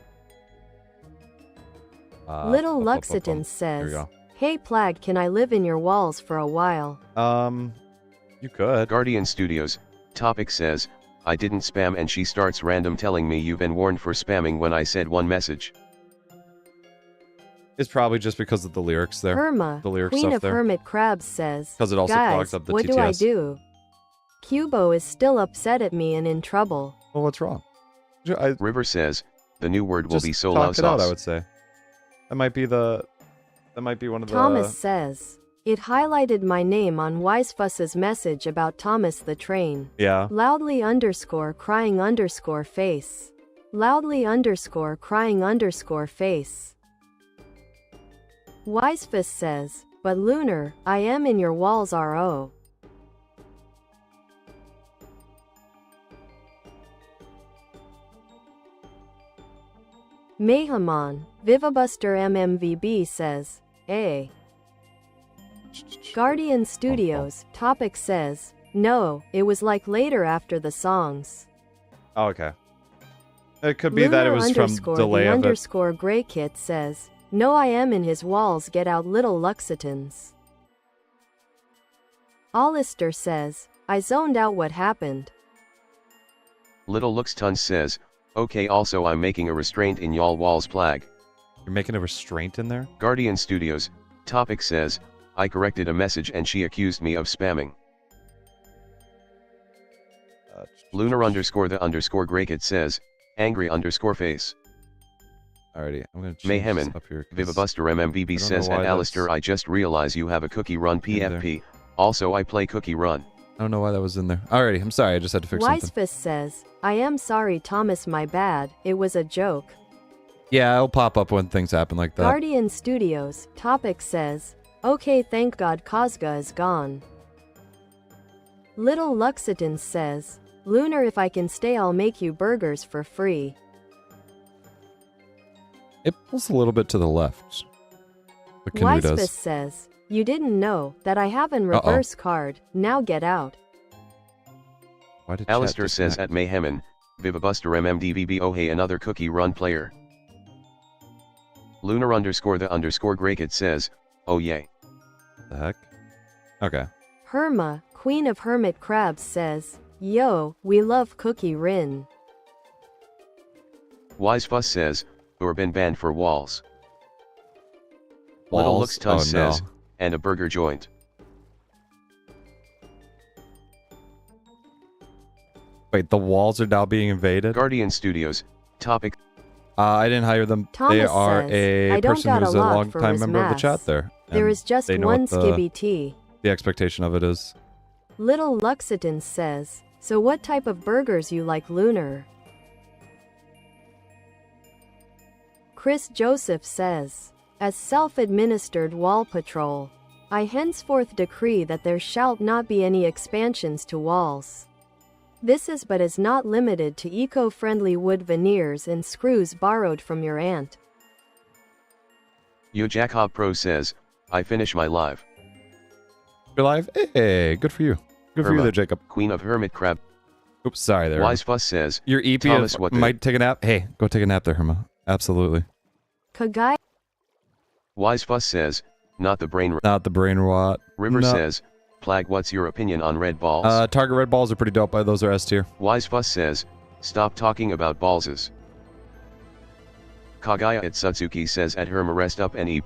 Little Luxitan Here we says, go. hey Plag, can I live in your walls for a while? You could. Guardian Studios, Topic says, I didn't spam and she starts random telling me you've been warned for spamming when I said one message. It's probably just because of the lyrics there. Herma, The lyrics Queen stuff of there. Hermit Crabs says, 'Cause it also guys, clogs up the what do I TTS. do? Cubo is still upset at me and in trouble. Well, what's wrong? I River says, the new word will just be solo talk it out, I sauce. would say. That might be one of the... Thomas says, it highlighted my name on Wisefuss's message about Thomas the Train. Yeah. Loudly underscore crying underscore face. Loudly underscore crying underscore face. Wisefuss says, but Lunar, I am in your walls RO. Mehamon, Vivabuster MMVB says, A. Guardian Studios, Topic says, no, it was like later after the songs. Oh, okay. It could be that it was from delay of it. Underscore Grey Kit says, no I am in his walls get out little Luxitans. Alistair says, I zoned out what happened. Little Looks Tons says, okay also I'm making a restraint in y'all walls Plag. You're making a restraint in there? Guardian Studios, Topic says, I corrected a message and she accused me of spamming. Lunar underscore the underscore Gregtech says, angry underscore face. Alrighty, I'm gonna change Mayhemin, this up here. 'cause Vivabuster MMVB says, know and why Alistair that's I just realize you have a cookie run in there. PFP, also I play cookie run. I don't know why that was in there. Alrighty, I'm sorry, I just had to fix something. Wisefist says, I am sorry Thomas my bad, it was a joke. Yeah, it'll pop up when things happen like that. Guardian Studios, Topic says, okay thank God Kozga is gone. Little Luxitan says, Lunar if I can stay I'll make you burgers for free. It pulls a little bit to the left. The canoe Wisefist does. says, you didn't know that I have an reverse card, now get out. Why did chat Alistair says disconnect? at Mayhemin, Vivabuster MMDVB oh hey another cookie run player. Lunar underscore the underscore Gregtech says, oh yay. The heck? Okay. Herma, Queen of Hermit Crabs says, yo, we love Cookie Rin. Wise Fuss says, or been banned for walls. Little Walls? Looks Tons Oh, no. says, and a burger joint. Wait, the walls are now being invaded? Guardian Studios, Topic. I didn't hire them. They Thomas are says, a I don't person got who's a a lot long for time his member of the mass. chat there. There and is just they know one what skibby tea. the expectation of it is. Little Luxitan says, so what type of burgers you like Lunar? Chris Joseph says, as self-administered wall patrol. I henceforth decree that there shall not be any expansions to walls. This is but is not limited to eco-friendly wood veneers and screws borrowed from your aunt. Yo Jacob Pro says, I finish my live. You're live? Hey, good for you. Good for you Irma, there, Jacob. Queen of Hermit Crab. Oops, sorry there. Wise Fuss says, Your EP Thomas, what might take a nap. Hey, go take a nap there, Herma. Absolutely. Kagai. Wise Fuss says, not the brain. Not the brain rot. River No. says, Plag, what's your opinion on red balls? Target red balls are pretty dope. Those are S tier. Wise Fuss says, stop talking about ballses. Kagaya at Sutsuki says at Herma rest up and eat.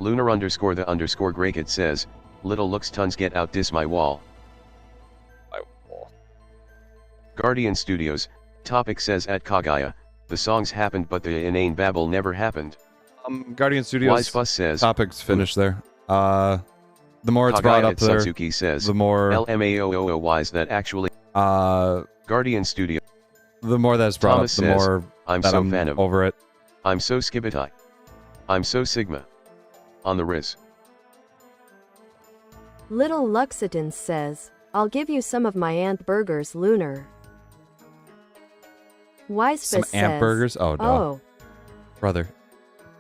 Lunar underscore the underscore Gregtech says, little looks tons get out dis my wall. My wall. Guardian Studios, topic says at Kagaya, the songs happened but the inane babble never happened. Guardian Studios. Wise Fuss says, Topic's finished there. The more it's Kagaya brought up at there, Sutsuki says, the more LMAOO wise that actually. Guardian Studio. the more that's brought Thomas up, the says, more I'm that so I'm fan of. over it. I'm so skibitai. I'm so sigma. On the Riz. Little Luxitans says, I'll give you some of my aunt burgers, Lunar. Wisefist Some says, ant burgers? Oh, no. Oh, Brother,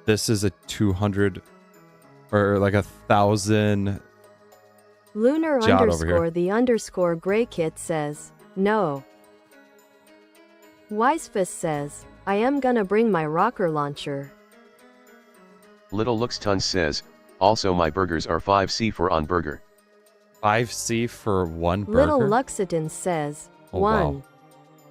this is a 200 or like 1,000. Lunar Jot over underscore here. the underscore Grey Kit says, no. Wisefist says, I am gonna bring my rocker launcher. Little Looks Tons says, also my burgers are 5C for on burger. 5C for one burger? Little Luxitans says, Oh, 1. wow.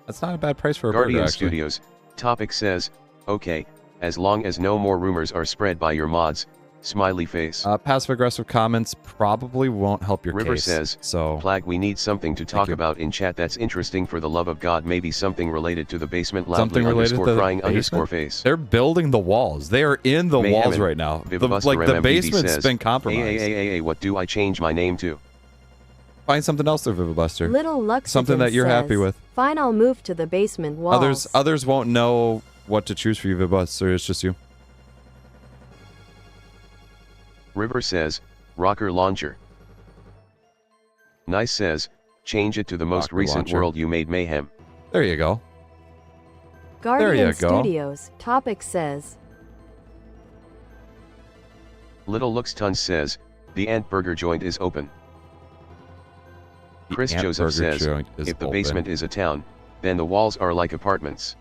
That's not a bad price for a Guardian burger, actually. Studios, topic says, okay, as long as no more rumors are spread by your mods, smiley face. Passive-aggressive comments probably won't help your River case. says, So, Plag, we need something to talk you. about in chat that's interesting for the love of God, maybe something related to the basement loudly something related underscore to the crying basement? underscore face. They're building the walls. They are in the Mayhem walls and right now. Vivabuster Like, the MMBD basement's says, been compromised. Hey, what do I change my name to? Find something else there, Vivabuster. Little Luxitans Something that you're happy says, with. Fine, I'll move to the basement walls. Others won't know what to choose for you, Vivabuster. It's just you. River says, rocker launcher. Nice says, change it to the most Rocker recent launcher. world you made mayhem. There you go. Guardian you go. Studios, topic says, Little Looks Tons says, the ant burger joint is open. The Chris ant Joseph burger says, joint is if the open. basement is a town, then the walls are like apartments.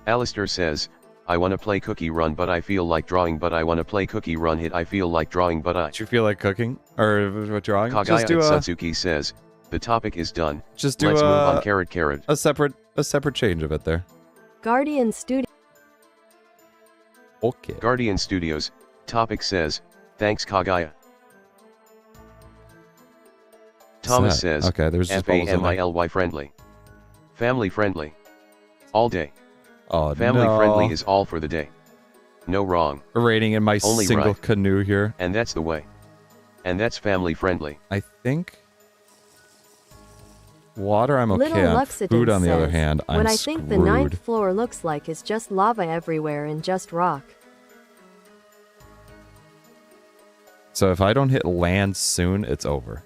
Alistair says, I wanna play Cookie Run but I feel like drawing but I wanna play Cookie Run hit I feel like drawing but I... Do you feel like cooking or what drawing? Kagaya Just do at a Satsuki says, the topic is done, just do let's move on a carrot. separate change of it there. Guardian Studios. Okay. Guardian Studios, topic says, thanks Kagaya. Thomas that? says, Okay, there's just bubbles in there. FAMILY friendly. Family friendly. All day. Oh, Family no. friendly is all for the day. No wrong. Rating in my Only single right. canoe here. And that's the way. And that's family friendly. I think water I'm okay Little on. Luxitans Food on the other says, hand, I'm what I screwed. think the 9th floor looks like is just lava everywhere and just rock. So if I don't hit land soon, it's over.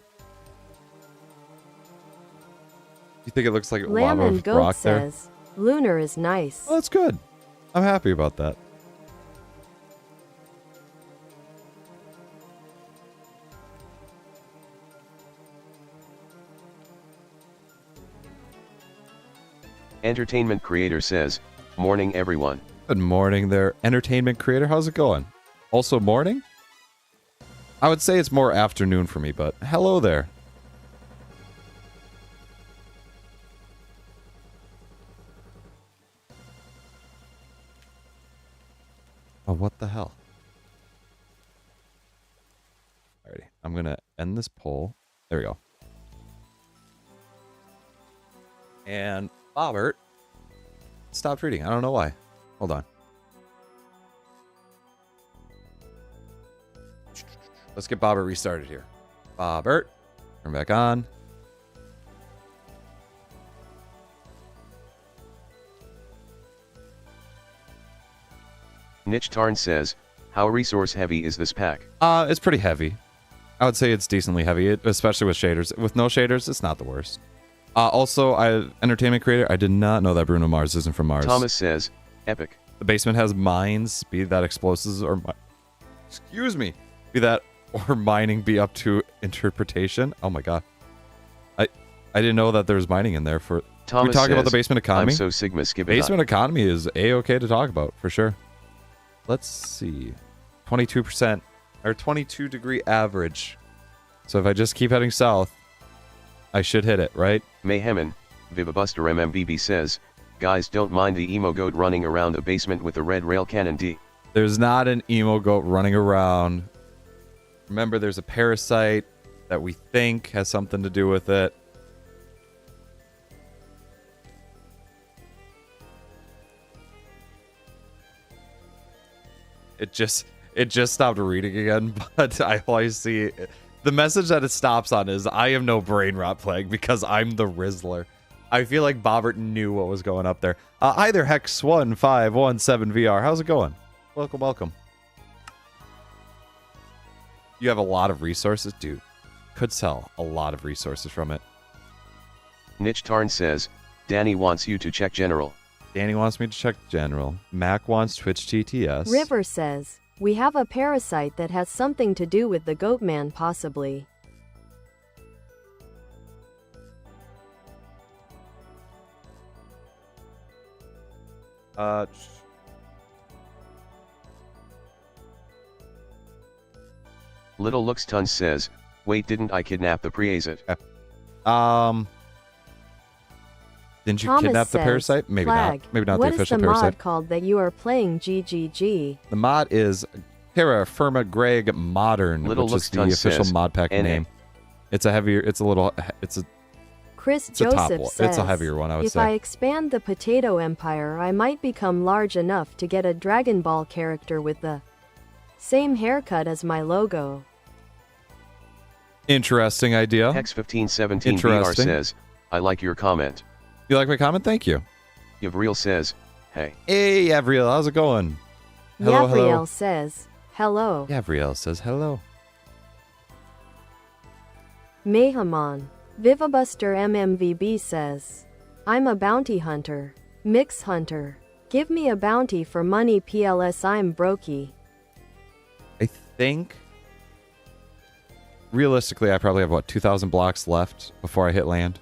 You think it looks like Lamb lava and Goat rock there? says, Lunar is nice. Well, that's good. I'm happy about that. Entertainment creator says, morning everyone. Good morning there, entertainment creator. How's it going? Also morning? I would say it's more afternoon for me, but hello there. Oh, what the hell? Alrighty, I'm gonna end this poll. There we go. And Bobert stopped reading. I don't know why. Hold on. Let's get Bobert restarted here. Bobert, turn back on. Niche Tarn says, how resource heavy is this pack? It's pretty heavy. I would say it's decently heavy, especially with shaders. With no shaders, it's not the worst. Also, entertainment creator, I did not know that Bruno Mars isn't from Mars. Thomas says, epic. The basement has mines, be that explosives or excuse me, be that or mining be up to interpretation. Oh my god. I didn't know that there's mining in there for Thomas we talk says, about the basement economy. I'm so Sigma skip it. Basement economy is a-okay to talk about for sure. Let's see. 22% or 22 degree average. So if I just keep heading south, I should hit it, right? Mayhemin, Vivabuster MMBB says, guys don't mind the emo goat running around the basement with the red rail cannon D. There's not an emo goat running around. Remember, there's a parasite that we think has something to do with it. It just stopped reading again, but I always see the message that it stops on is I am no brain rot plague because I'm the Rizzler. I feel like Bobert knew what was going up there. Hi there, Hex1517VR. How's it going? Welcome, welcome. You have a lot of resources? Dude, could sell a lot of resources from it. Niche Tarn says, Danny wants you to check general. Danny wants me to check general. Mac wants Twitch TTS. River says, we have a parasite that has something to do with the Goatman possibly. Little Looks Tons says, wait, didn't I kidnap the Priazit? Didn't you Thomas kidnap the says, parasite? Maybe Flag, not. Maybe not the what official is the parasite. mod called that you are playing GGG? The mod is TerraFirmaGreg Modern, Little which Looks is the Tons official says, Modpack NA. name. It's a heavier, it's a Chris It's a top Joseph one. says, It's a heavier one, I would if say. I expand the Potato Empire, I might become large enough to get a Dragon Ball character with the same haircut as my logo. interesting idea. Hex1517VR Interesting. says, I like your comment. You like my comment? Thank you. Yavriel says, hey. Hey, Avriel, how's it going? Hello, Yavriel hello. says, hello. Avriel says hello. Mayhaman. Vivabuster MMVB says, I'm a bounty hunter. Mix hunter. Give me a bounty for money PLS, I'm brokey. I think realistically I probably have what 2,000 blocks left before I hit land.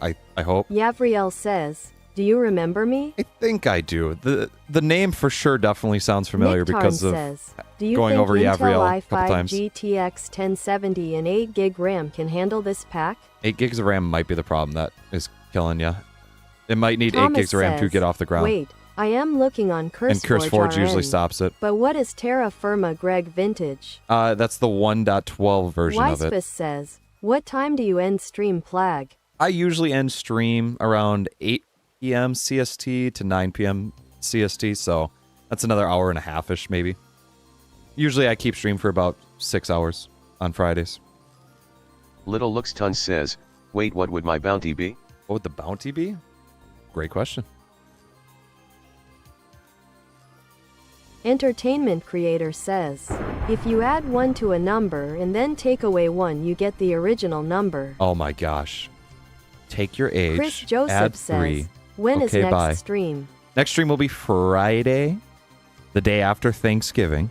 I hope. Yavriel says, do you remember me? I think I do. The name for sure definitely sounds familiar Nick Tarn because of says, do you going think over Intel Yavriel a couple i5 times. GTX 1070 and 8 gig RAM can handle this pack? 8 gigs of RAM might be the problem that is killing you. It might need 8 Thomas gigs of RAM to says, get off the ground. Wait, I am looking on CurseForge and CurseForge usually RN, stops it. But what is TerraFirmaGreg Vintage? That's the 1.12 version of it. Weisfus says, what time do you end stream Plag? I usually end stream around 8 p.m. CST to 9 p.m. CST, so that's another hour and a half-ish, maybe. Usually I keep stream for about 6 hours on Fridays. Little Looks Tons says, wait, what would my bounty be? What would the bounty be? Great question. Entertainment Creator says, if you add 1 to a number and then take away 1, you get the original number. Oh my gosh. Take your age, Chris Joseph add says, 3. when is Okay, next bye. stream? Next stream will be Friday, the day after Thanksgiving,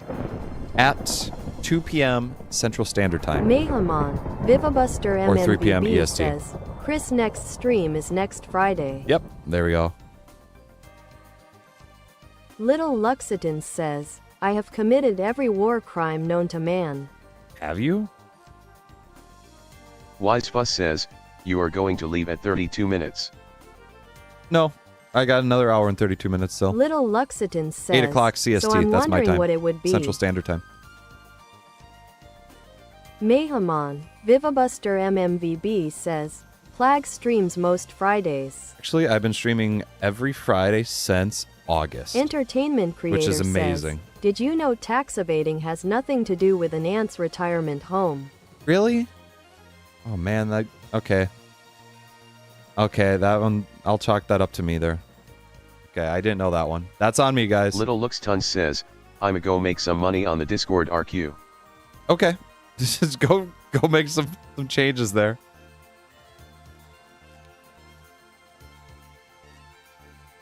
at 2 p.m. Central Standard Time. Mayhaman, Vivabuster Or 3 p.m. MMVB EST. says, Chris' next stream is next Friday. Yep, there we go. Little Luxitan says, I have committed every war crime known to man. Have you? Wise Fuss says, you are going to leave at 32 minutes. No, I got another hour and 32 minutes still. Little Luxitan says, 8 o'clock CST, so I'm that's my wondering time. what it would be. Central Standard Time. Mayhaman, Vivabuster MMVB says, Plag streams most Fridays. Actually, I've been streaming every Friday since August. Entertainment Creator Which is says, amazing. did you know tax evading has nothing to do with an aunt's retirement home? Really? Oh man, that okay. Okay, that one I'll chalk that up to me there. Okay, I didn't know that one. That's on me, guys. Little Looks Tons says, I'ma go make some money on the Discord RQ. Okay. Just go make some changes there.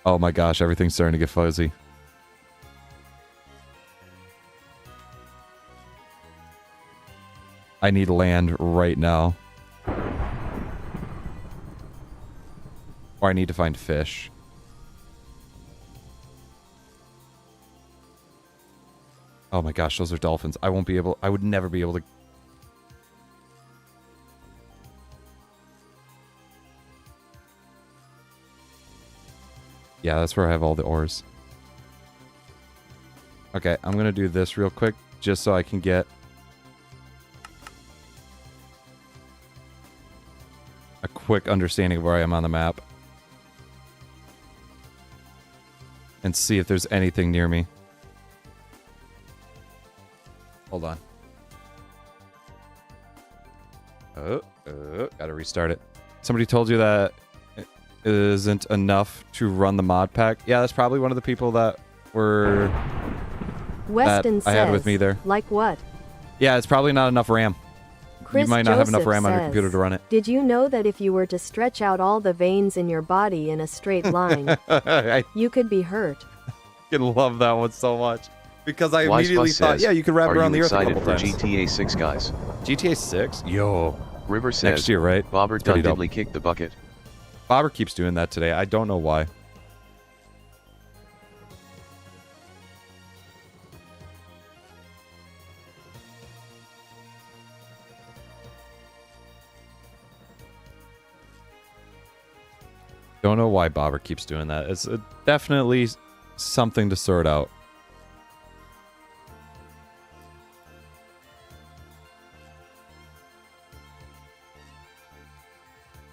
Oh my gosh, everything's starting to get fuzzy. I need land right now. Or I need to find fish. Oh my gosh, those are dolphins. I would never be able to. Yeah, that's where I have all the ores. Okay, I'm gonna do this real quick, just so I can get a quick understanding of where I am on the map. And see if there's anything near me. Hold on. Gotta restart it. Somebody told you that it isn't enough to run the mod pack. Yeah, that's probably one of the people that were... Weston that I had with me there. Like what? Yeah, it's probably not enough RAM. Chris You might not have enough Joseph RAM on your says, computer to run it. Did you know that if you were to stretch out all the veins in your body in a straight line, I you could be hurt? fucking love that one so much. Because I Wise immediately Fuss thought, says, yeah, you could wrap are around you the earth a excited couple for times. GTA 6, guys? GTA 6? Yo. River says, Next year, right? Bobert It's gonna done be dope. diddly kicked the bucket. Bobber keeps doing that today. I don't know why. Don't know why Bobber keeps doing that. It's definitely something to sort out.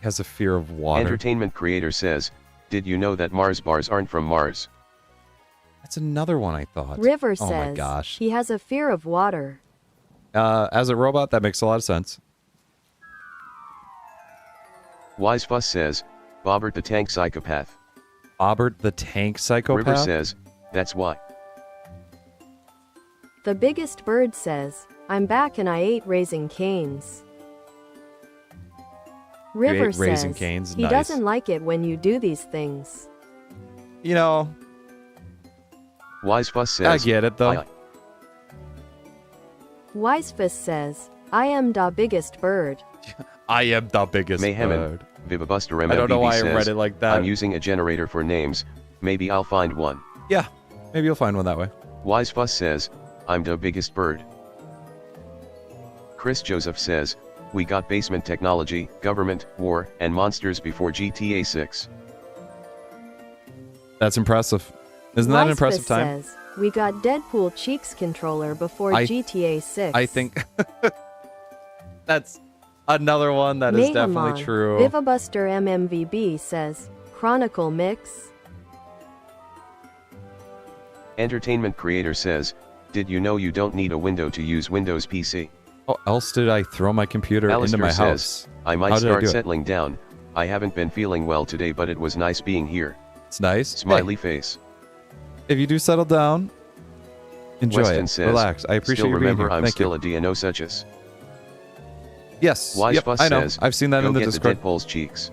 He has a fear of water. Entertainment Creator says, did you know that Mars bars aren't from Mars? That's another one I thought. River Oh says my gosh. he has a fear of water. As a robot, that makes a lot of sense. Wise Fuss says, Bobert the tank psychopath. Bobert the tank psychopath? River says, that's why. The Biggest Bird says, I'm back and I ate Raising Canes. River ate Raising says Canes? he Nice. doesn't like it when you do these things. You know, Wise Fuss I says, get it though. Aye. Wisefist says, I am da biggest bird. I am the biggest Mayhem bird. Vivabuster MLBB I don't know why I says, read it like that. I'm using a generator for names, maybe I'll find one. Yeah, maybe you'll find one that way. Wise Fuss says, I'm the biggest bird. Chris Joseph says, we got basement technology, government, war, and monsters before GTA 6. That's impressive. Isn't that an impressive Wisefist time? says, we got Deadpool Cheeks controller before GTA 6. I think that's another one that is definitely Mayhemon, true. Vivabuster MMVB says, Chronicle Mix. Entertainment Creator says, did you know you don't need a window to use Windows PC? How else did I throw my computer Alistair into my says, house? I might How did I start do it? settling down. I haven't been feeling well today, but it was nice being here. It's nice. Smiley face. Hey, if you do settle down, enjoy Weston it. says, Relax. I appreciate still you being remember here. I'm Thank still you. a DNO suches. Yes. Wise Yep, Fuss I know. says, I've seen that go in the get Discord. the Deadpool's cheeks.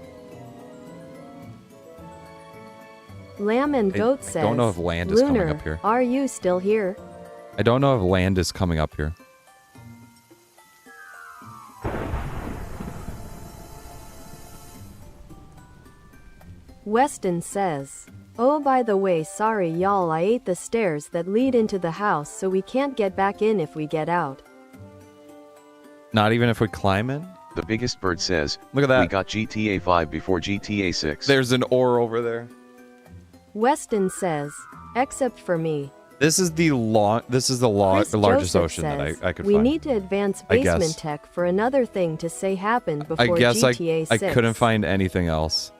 Lamb and Goat I says, don't know if land is coming Lunar, up here. are you still here? I don't know if land is coming up here. Weston says, oh by the way sorry y'all I ate the stairs that lead into the house so we can't get back in if we get out. Not even if we climb in? The Biggest Bird says, Look at that. we got GTA 5 before GTA 6. There's an ore over there. Weston says, except for me. This is the Chris the largest Joseph ocean that says, I could we find. need to advance I guess. basement tech for another thing to say happened I before guess GTA 6. I couldn't find anything else.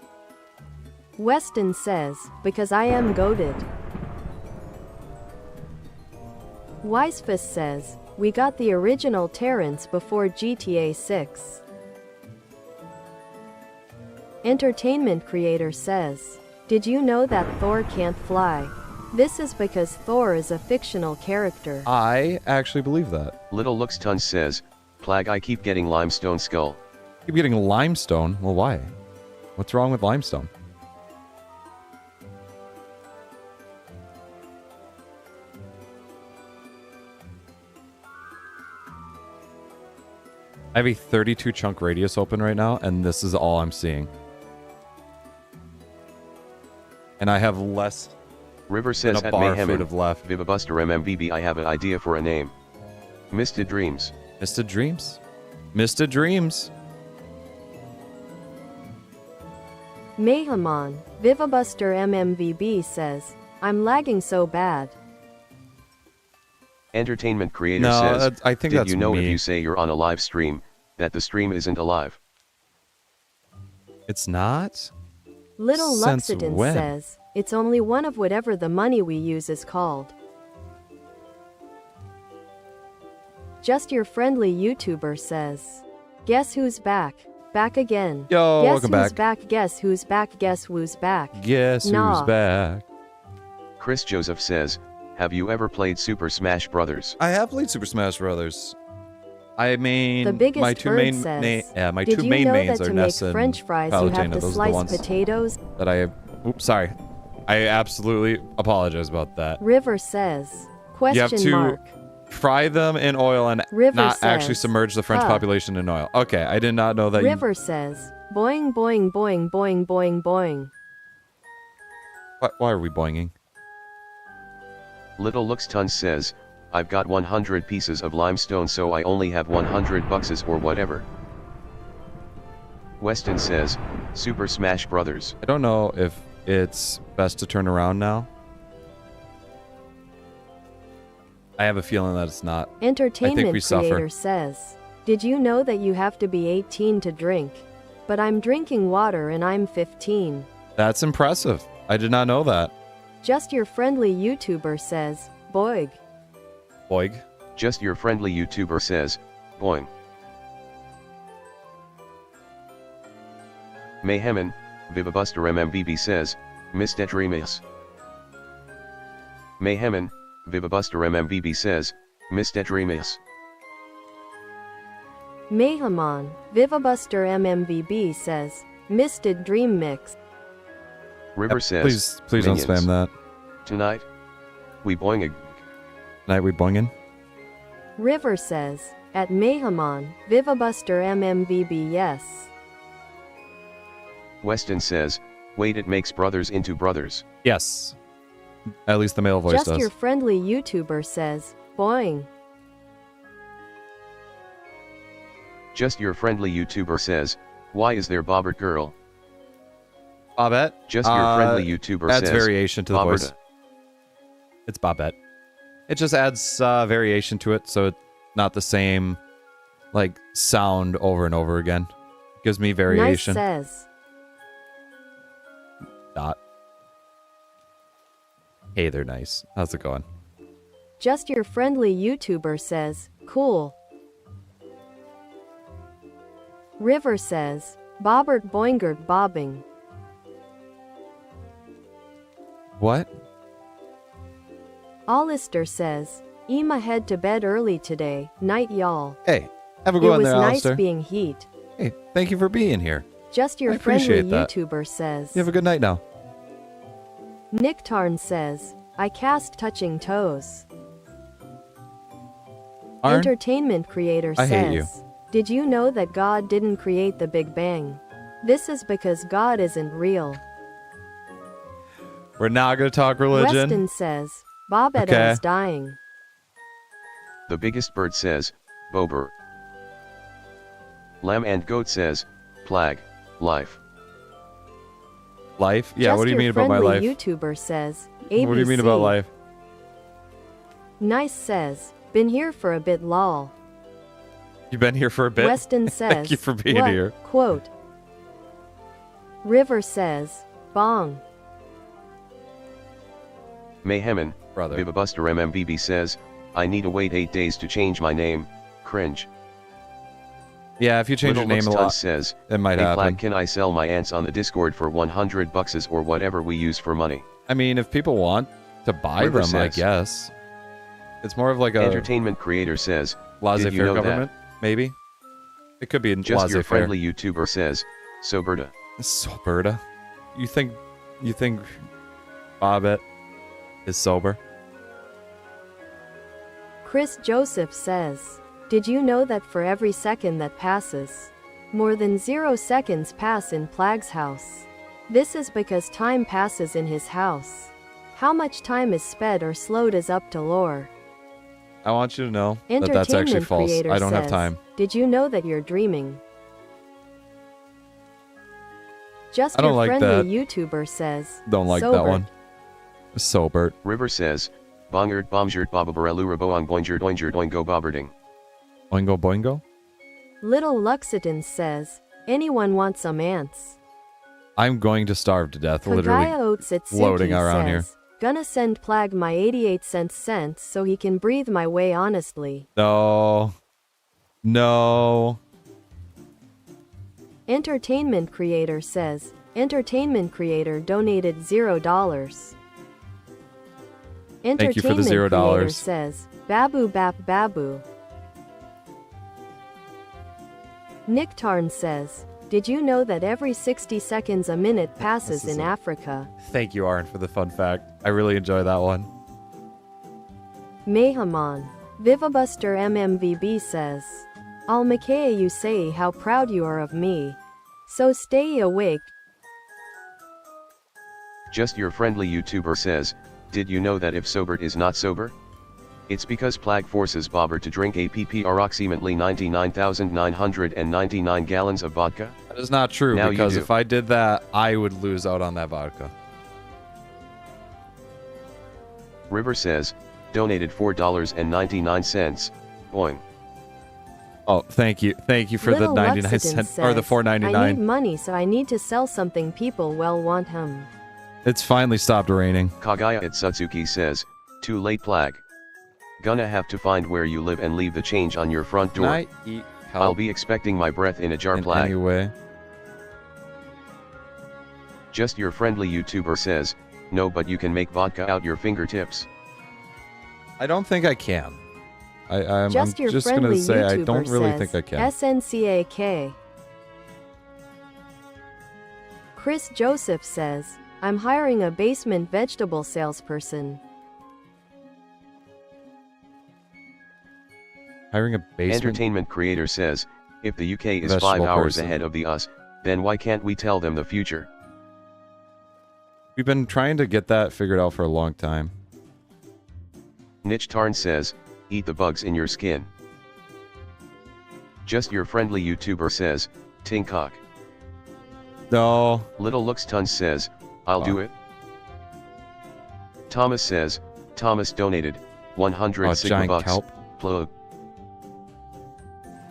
Weston says, because I am goated. Wisefist says, we got the original Terrence before GTA 6. Entertainment Creator says, Did you know that Thor can't fly? This is because Thor is a fictional character. I actually believe that. Little Looks Tons says, Plag, I keep getting limestone skull. Keep getting limestone? Well, why? What's wrong with limestone? I have a 32 chunk radius open right now, and this is all I'm seeing. And I have less River says than a at bar Mayhem food of left. Vivabuster MMVB, I have an idea for a name. Misted Dreams. Misted Dreams. Misted Dreams. Mayhamon, Vivabuster MMVB says, I'm lagging so bad. Entertainment Creator No, says, I think did that's you know me. if you say you're on a live stream, that the stream isn't alive? It's not? Little Since Luxidance when? says, it's only one of whatever the money we use is called. Just Your Friendly YouTuber says, guess who's back? Back again. Yo, Guess welcome who's back. Guess who's back? Guess who's back? Guess Nah. who's back? Chris Joseph says, have you ever played Super Smash Brothers? I have played Super Smash Brothers. I mean, The biggest my two bird main, says, my Did two you main know mains that are to make Ness and French fries you have Palutena. to Those are the slice ones potatoes? that I have. Oops, sorry. I absolutely apologize about that. River says, You have question to mark. fry them in oil and River not actually says, submerge the French huh. population in oil. Okay, I did not know that. River says, boing boing boing boing boing boing. Why are we boinging? Little Looks Tons says, I've got 100 pieces of limestone, so I only have 100 bucks or whatever. Weston says, Super Smash Brothers. I don't know if it's best to turn around now. I have a feeling that it's not. Entertainment we suffer. Creator says, did you know that you have to be 18 to drink? But I'm drinking water and I'm 15. That's impressive. I did not know that. Just Your Friendly YouTuber says, boig. Boig. Just Your Friendly YouTuber says, boing. Mayhemin, Vivabuster MMVB says, Mr. Dreamis. Mayhemin, Vivabuster MMVB says, Mr. Dreamis. Mayhamon, Vivabuster MMVB says, Misted Dream Mix. River says, Please don't Minions. spam that. Tonight, we boing a. Tonight we boinging. River says, at Mayhamon, Vivabuster MMVB yes. Weston says, wait, it makes brothers into brothers. Yes. At least the male voice Just does. Your Friendly YouTuber says, boing. Just Your Friendly YouTuber says, why is there Bobert girl? Bobette. Just Your Friendly YouTuber adds says, variation to the Boberta. voice. It's Bobette. It just adds variation to it, so it's not the same like sound over and over again. Gives me variation. Nice says, Dot. Hey, they're nice. How's it going? Just Your Friendly YouTuber says, cool. River says, Bobert boingert bobbing. What? Alistair says, Ema head to bed early today, night y'all. Hey, have a It good one was there, nice Alistair. being heat. Hey, thank you for being here. Just Your I Friendly appreciate that. YouTuber says. You have a good night now. Nick Tarn says, I cast touching toes. Arn? Entertainment Creator I says, hate you. Did you know that God didn't create the Big Bang? This is because God isn't real. We're not going to talk religion. Weston says, Bobetta Okay. is dying. The Biggest Bird says, Bobert. Lamb and Goat says, Plag, life. Life? Yeah, Just what do you Your mean about my Friendly life? YouTuber says, ABC. What do you mean about life? Nice says, been here for a bit lol. You've been here for a bit? Weston says, Thank you for being what? here. Quote. River says, bong. Mayhemin, Brother. Vivabuster MMVB says, I need to wait 8 days to change my name, cringe. Yeah, if you change Little your name a Looks lot, Tons says, it might hey happen. Plag, can I sell my ants on the Discord for 100 bucks or whatever we use for money? I mean, if people want to buy River them, I says. guess. It's more of like a Entertainment Creator says, did you laissez-faire know government, maybe? It could be that? Just your laissez-faire. friendly YouTuber says, Soberta. Soberta? You think Bobert is sober? Chris Joseph says, did you know that for every second that passes, more than 0 seconds pass in Plag's house? This is because time passes in his house. How much time is sped or slowed is up to lore. I want you to know that that's actually false. Creator I don't have says, time. did you know that you're dreaming? Just I don't your like friendly that. YouTuber says, Don't like that Sobert. one. Sobert. River says, Bongert Bombgert Bobabarelu Raboang Boinger Doinger Doingo Bobberding. Boingo boingo? Little Luxiton says, anyone want some ants? I'm going to starve to death, Kagaya literally Oatsuki floating around says, here. gonna send Plag my 88 cents so he can breathe my way honestly. No. No. Entertainment Creator says, Entertainment Creator donated $0. Thank you for the Entertainment Creator $0. says, Babu Bap Babu. Nick Tarn says, did you know that every 60 seconds a minute passes This is in a- Africa? Thank you, Arn, for the fun fact. I really enjoy that one. Mehaman. Vivabuster MMVB says, I'll make you say how proud you are of me. So stay awake. Just your friendly YouTuber says, did you know that if Sobert is not sober? It's because Plag forces Bobber to drink approximately 99,999 gallons of vodka? That is not true, Now you because do. if I did that, I would lose out on that vodka. River says, donated $4.99. Boing. Oh, thank you. Thank you for Little the 99 Luxiton cents, or the says, I need $4.99. money so I need to sell something people will want him. It's finally stopped raining. Kagaya at Sutsuki says, too late Plag. Gonna have to find where you live and leave the change on your front Can door. I eat help I'll be expecting my breath in a jar in Plag. any way? Just your friendly YouTuber says, no, but you can make vodka out your fingertips. I don't think I can. I'm Just your just friendly gonna say I YouTuber don't really says, think I can. SNCAK. Chris Joseph says, I'm hiring a basement vegetable salesperson. Hiring a basement. Entertainment Creator says, if the UK is Vegetable 5 hours person. ahead of the US, then why can't we tell them the future? We've been trying to get that figured out for a long time. Niche Tarn says, eat the bugs in your skin. Just your friendly YouTuber says, Tinkok. No. Little Looks Tons says, I'll do it. Thomas says, Thomas donated 100 Oh, Sigma giant bucks. kelp. Plug.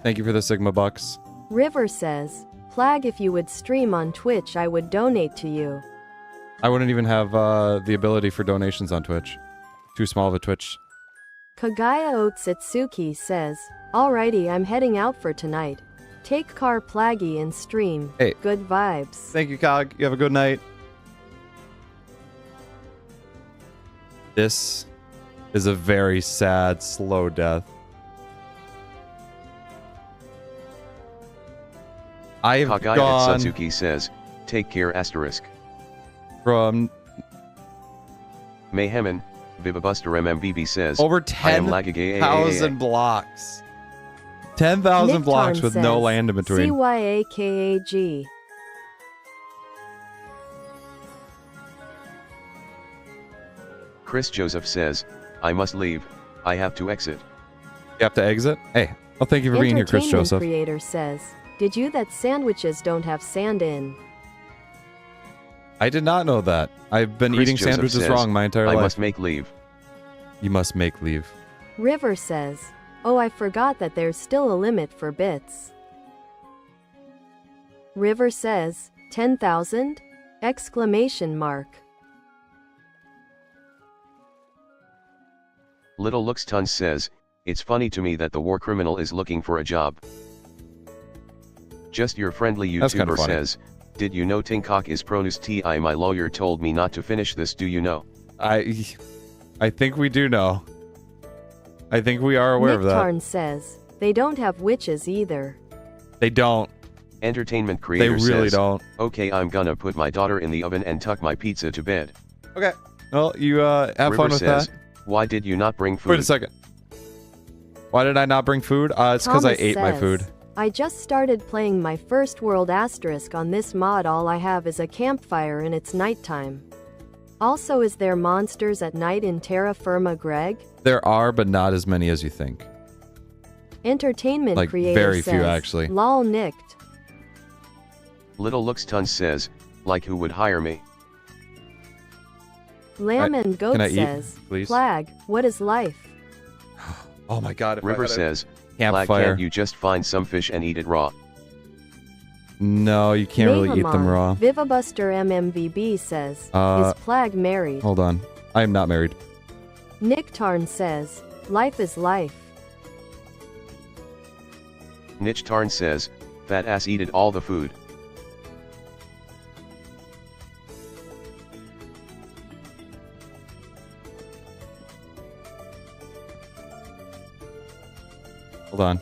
Thank you for the Sigma bucks. River says, Plag, if you would stream on Twitch, I would donate to you. I wouldn't even have the ability for donations on Twitch. Too small of a Twitch. Kagaya Otsutsuki says, alrighty, I'm heading out for tonight. Take car Plaggy and stream. Hey. Good vibes. Thank you, Cog. You have a good night. This is a very sad, slow death. I've Kagaya at gone Sutsuki says, take care asterisk. from Mayhemin, Vivabuster MMVB says, over I am lagging 10,000 blocks. 10,000 blocks Nicktarn with no says, land in between. CYAKAG. Chris Joseph says, I must leave, I have to exit. You have to exit? Hey, well, thank you for being here, Chris Entertainment Joseph. Creator says, did you that sandwiches don't have sand in? I did not know that. I've been Chris eating Joseph sandwiches says, wrong my entire I life. must make leave. You must make leave. River says, oh, I forgot that there's still a limit for bits. River says, 10,000? Exclamation mark. Little Looks Tons says, it's funny to me that the war criminal is looking for a job. Just your friendly That's kinda YouTuber funny. says, did you know Tinkock is pronounced Ti? My lawyer told me not to finish this, do you know? I think we do know. I think we are aware of that. Nicktarn says, they don't have witches either. They don't. Entertainment They creator really says, don't. okay, I'm gonna put my daughter in the oven and tuck my pizza to bed. Okay. Well, you have River fun with says, that. why did you not bring food? Wait a second. Why did I not bring food? It's because I Thomas ate my says, food. I just started playing my first world asterisk on this mod. All I have is a campfire and it's nighttime. Also, is there monsters at night in TerraFirmaGreg? There are, but not as many as you think. Entertainment Like, creator very says, few, actually. lol nicked. Little Looks Tons says, like who would hire me? Lamb and Goat can I eat, says, please? Flag, what is life? Oh my god. If River I had a says, Flag, campfire. can't you just find some fish and eat it raw? No, you can't really eat them Mayhamon, raw. Vivabuster MMVB says, is Flag married? Hold on. I am not married. Nicktarn says, life is life. Niche Tarn says, fat ass eat it all the food. Hold on.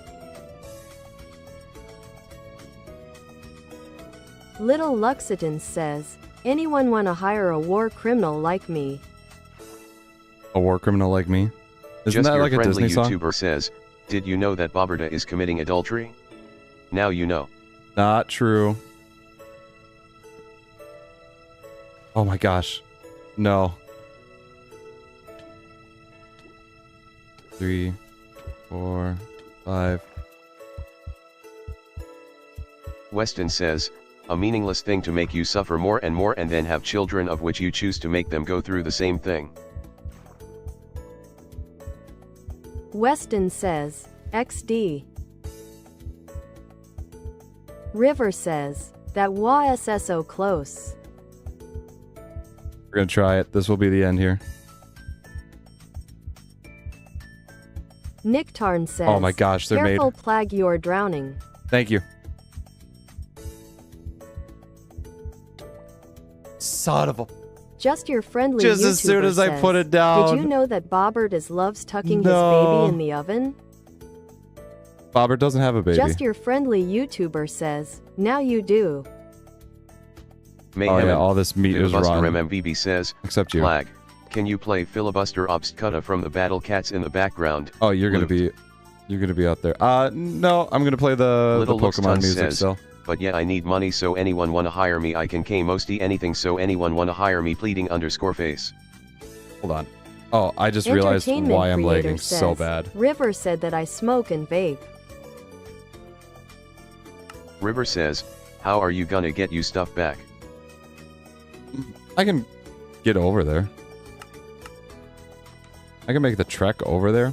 Little Luxitan says, anyone wanna hire a war criminal like me? A war criminal like me? Isn't Just that your like a friendly Disney song? YouTuber says, did you know that Bobert is committing adultery? Now you know. Not true. Oh my gosh. No. 3, 4, 5. Weston says, a meaningless thing to make you suffer more and then have children of which you choose to make them go through the same thing. Weston says, XD. River says, that was so close. We're gonna try it. This will be the end here. Nicktarn says, Oh my gosh, they're careful made. Plag, you're drowning. Thank you. Son of a... Just your friendly Just YouTuber as soon as I says, put it down. did you know that Bobert loves tucking his No. baby in the oven? Bobert doesn't have a baby. Just your friendly YouTuber says, now you do. Mayhem Oh yeah, and all this meat is Filibuster raw. MMVB says, Except you. Flag, can you play Filibuster Obscutta from the Battle Cats in the background? Oh, you're gonna Loot. be... You're gonna be out there. No, I'm gonna play the Little Looks Pokemon Tons music says, still. but yeah, I need money, so anyone wanna hire me? I can K-mosty anything, so anyone wanna hire me? Pleading _face. Hold on. Oh, I just realized Entertainment why I'm creator lagging so says, bad. River said that I smoke and vape. River says, how are you gonna get you stuff back? I can get over there. I can make the trek over there.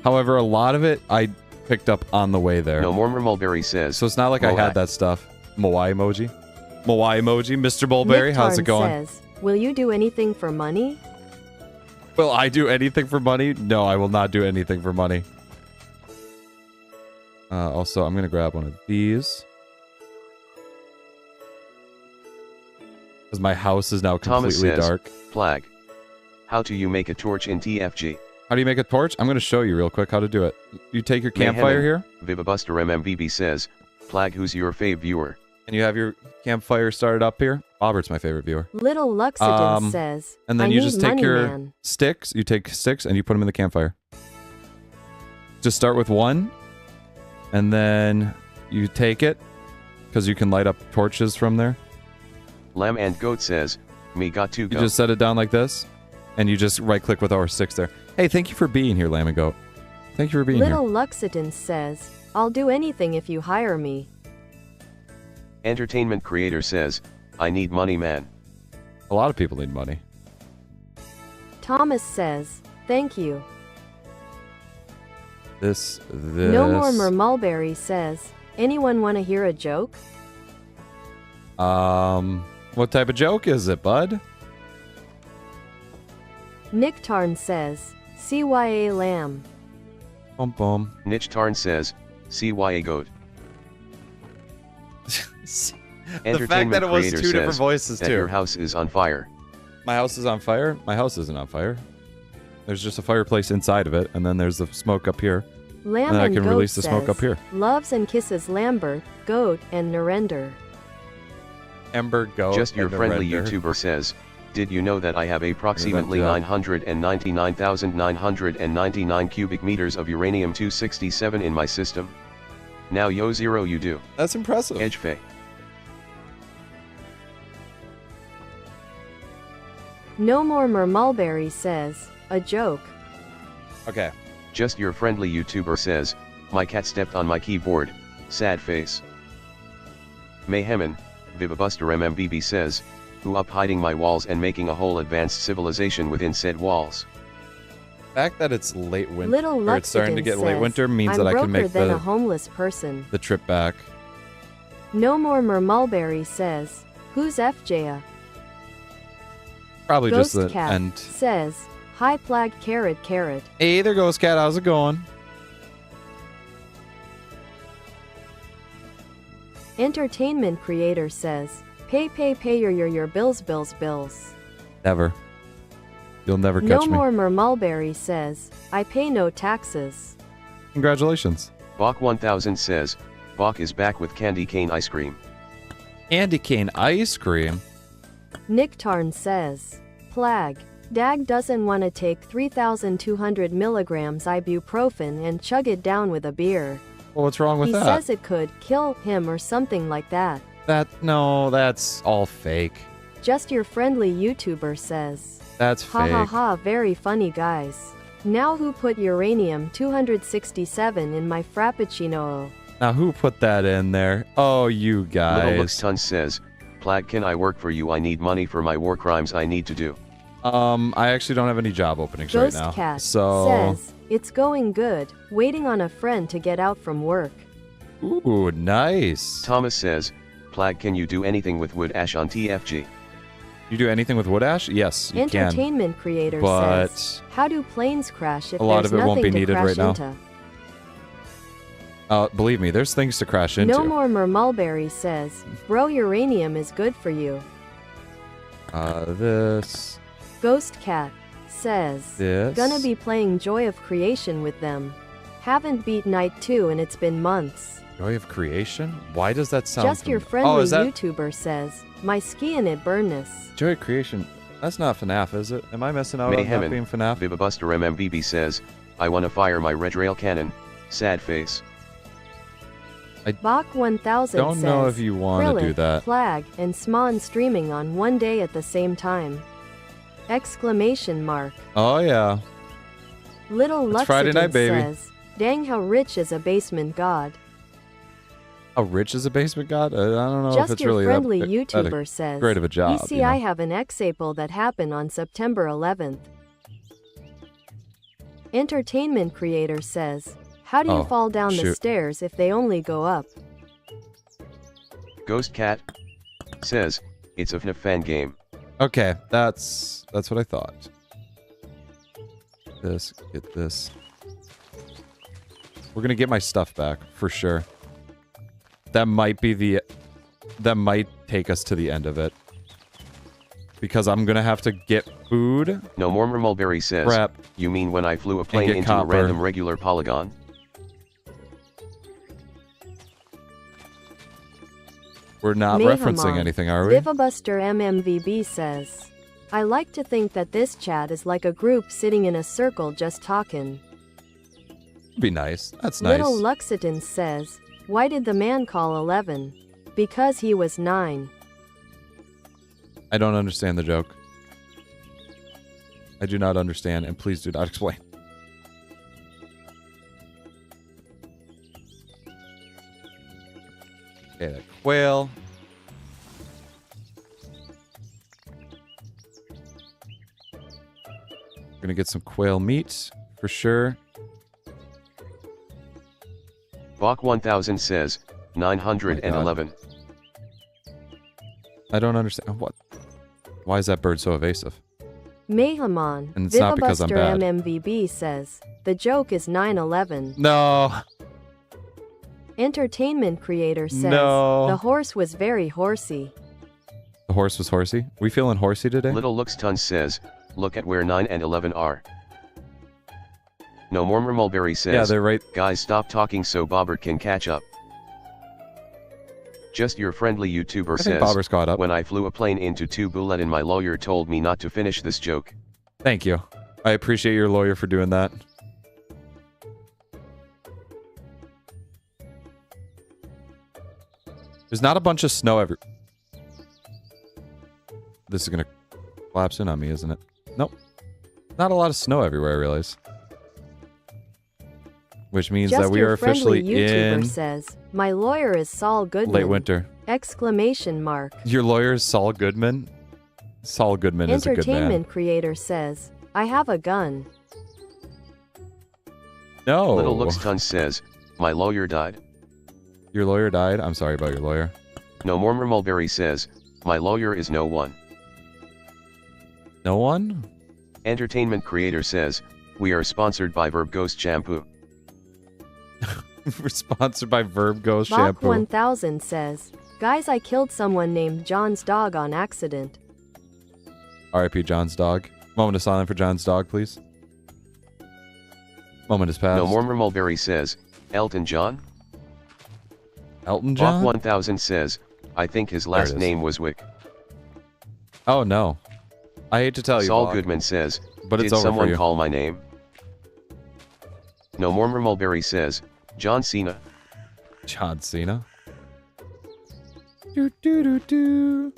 However, a lot of it I picked up on the way there. No more Mulberry says, So it's not like I Modock. had that stuff. Moai emoji. Moai emoji. Mr. Bulberry, how's it Nicktarn going? says, will you do anything for money? Will I do anything for money? No, I will not do anything for money. Also, I'm going to grab one of these. Because my house is now Thomas completely says, dark. Flag. How do you make a torch in TFG? How do you make a torch? I'm going to show you real quick how to do it. You take your Mayhem campfire and here, Vivabuster MMVB says, Flag, who's your fave viewer? and you have your campfire started up here. Bobert's my favorite viewer. Little Luxitan says, And then I you need just take money, your man. sticks, you take sticks, and you put them in the campfire. Just start with one, and then you take it, because you can light up torches from there. Lamb and Goat says, me got to You go. just set it down like this, and you just right-click with our sticks there. Hey, thank you for being here, Lamb and Goat. Thank you for being Little here. Luxitan says, I'll do anything if you hire me. Entertainment creator says, I need money, man. A lot of people need money. Thomas says, thank you. This. No more Mulberry says, anyone want to hear a joke? What type of joke is it, bud? Nicktarn says, CYA lamb. Bum bum. Niche Tarn says, CYA Goat. The fact that it was two different voices that too. your house is on fire. My house is on fire? My house isn't on fire. There's just a fireplace inside of it, and then there's the smoke up here. Lamb and then I can Goat release the smoke says, up here. Loves and kisses Lambert, Goat, and Narender. Ember, Goat, Just your and friendly Narender. YouTuber says, did you know that I have approximately 999,999 cubic meters of uranium-267 in my system? Now yo zero you do. That's impressive. Edge Fay. No More Mulberry says, a joke. Okay. Just your friendly YouTuber says, my cat stepped on my keyboard, sad face. Mayhemin, Vivabuster MMBB says, who up hiding my walls and making a whole advanced civilization within said walls. The fact that it's late winter, Little or it's starting to get late says, winter means I'm that I can broker make than a homeless person. the trip back. No More Mulberry says, who's FJA? Probably Ghost just the Cat end. says, hi Plag Carrot. Hey there, Ghost Cat. How's it going? Entertainment Creator says, pay your bills. Never. You'll never No catch me. More Mulberry says, I pay no taxes. Congratulations. Bach 1000 says, Bach is back with candy cane ice cream. Candy cane ice cream. Nick Tarn says, Plag. Dag doesn't want to take 3,200 milligrams ibuprofen and chug it down with a beer. Well, what's wrong with He that? says it could kill him or something like that. No, that's all fake. Just your friendly YouTuber says. That's Ha fake. ha ha, very funny guys. Now who put uranium-267 in my frappuccino? Now, who put that in there? Oh, you Little guys. Looks Tons says, Plag, can I work for you? I need money for my war crimes I need to do. I actually don't have any job openings Ghost right now. Cat So, says, it's going good, waiting on a friend to get out from work. ooh, nice. Thomas says, Plag, can you do anything with wood ash on TFG? You do anything with wood ash? Yes, you can. Entertainment Creator But says, how do planes crash if a lot there's of it nothing won't be to needed crash right now. into? Believe me, there's things to crash into. No More Mulberry says, bro, uranium is good for you. This. Ghost Cat says, This. gonna be playing Joy of Creation with them. Haven't beat Night 2 and it's been months. Joy of Creation? Why does that sound Just your Oh, friendly is that YouTuber says, my ski in it burness. Joy of Creation? That's not FNAF, is it? Am I missing out on that being FNAF? Vivabuster MMBB says, I wanna fire my red rail cannon, sad face. Bach 1000 Don't says, know if you want to do Krillic, that. Plag, and Smawn streaming on one day at the same time. Exclamation mark. Oh, yeah. Little It's Friday night, Luxident baby. says, dang how rich is a basement god. How rich is a basement god? I don't know if Just it's your really friendly that YouTuber says, great of a job. see you know? I have an example that happened on September 11th. Entertainment Creator says, how do you Oh, fall down the shoot. stairs if they only go up? Ghost Cat says, it's a FNAF fan game. Okay, that's what I thought. This, get this. We're gonna get my stuff back for sure. That might take us to the end of it. Because I'm gonna have to get food. No More Mulberry says, Prep. you mean when I flew a plane get into copper. a random regular polygon? We're not referencing anything, are we? Vivabuster MMVB says, I like to think that this chat is like a group sitting in a circle just talking. Be nice. That's nice. Little Luxident says, why did the man call 11? Because he was 9. I don't understand the joke. I do not understand, and please do not explain. Okay, that quail. Gonna get some quail meat for sure. Bach 1000 says, 911. I don't understand what. Why is that bird so evasive? Mayhamon, And it's not because I'm Vivabuster bad. MMVB says, the joke is 9/11. No. Entertainment creator says, No. the horse was very horsey. The horse was horsey? We feeling horsey today? Little Looks Tons says, look at where 9 and 11 are. No More Mulberry says, Yeah, they're right. guys stop talking so Bobert can catch up. Just your friendly YouTuber I think says, Bobert's caught up. when I flew a plane into Tubulan my lawyer told me not to finish this joke. Thank you. I appreciate your lawyer for doing that. There's not a bunch of snow every... This is gonna collapse in on me, isn't it? Nope. Not a lot of snow everywhere, I realize. Which means Just that we your are officially friendly YouTuber in says, my lawyer is Saul Goodman. late winter. Exclamation mark. Your lawyer is Saul Goodman? Saul Goodman is a good man. Entertainment creator says, I have a gun. No. Little Looks Tons says, my lawyer died. Your lawyer died? I'm sorry about your lawyer. No More Mulberry says, my lawyer is no one. No one? Entertainment creator says, we are sponsored by Verb Ghost Shampoo. We're sponsored by Verb Ghost Bach Shampoo. 1000 says, guys, I killed someone named John's dog on accident. R.I.P. John's dog. Moment of silence for John's dog, please. Moment has passed. No More Mulberry says, Elton John? Elton Bach John? 1000 says, I think his There last it is. name was Wick. Oh, no. I hate to tell you, Saul Bach, Goodman says, but it's did over for someone you. call my name? No More Mulberry says, John Cena. John Cena. Do do do do.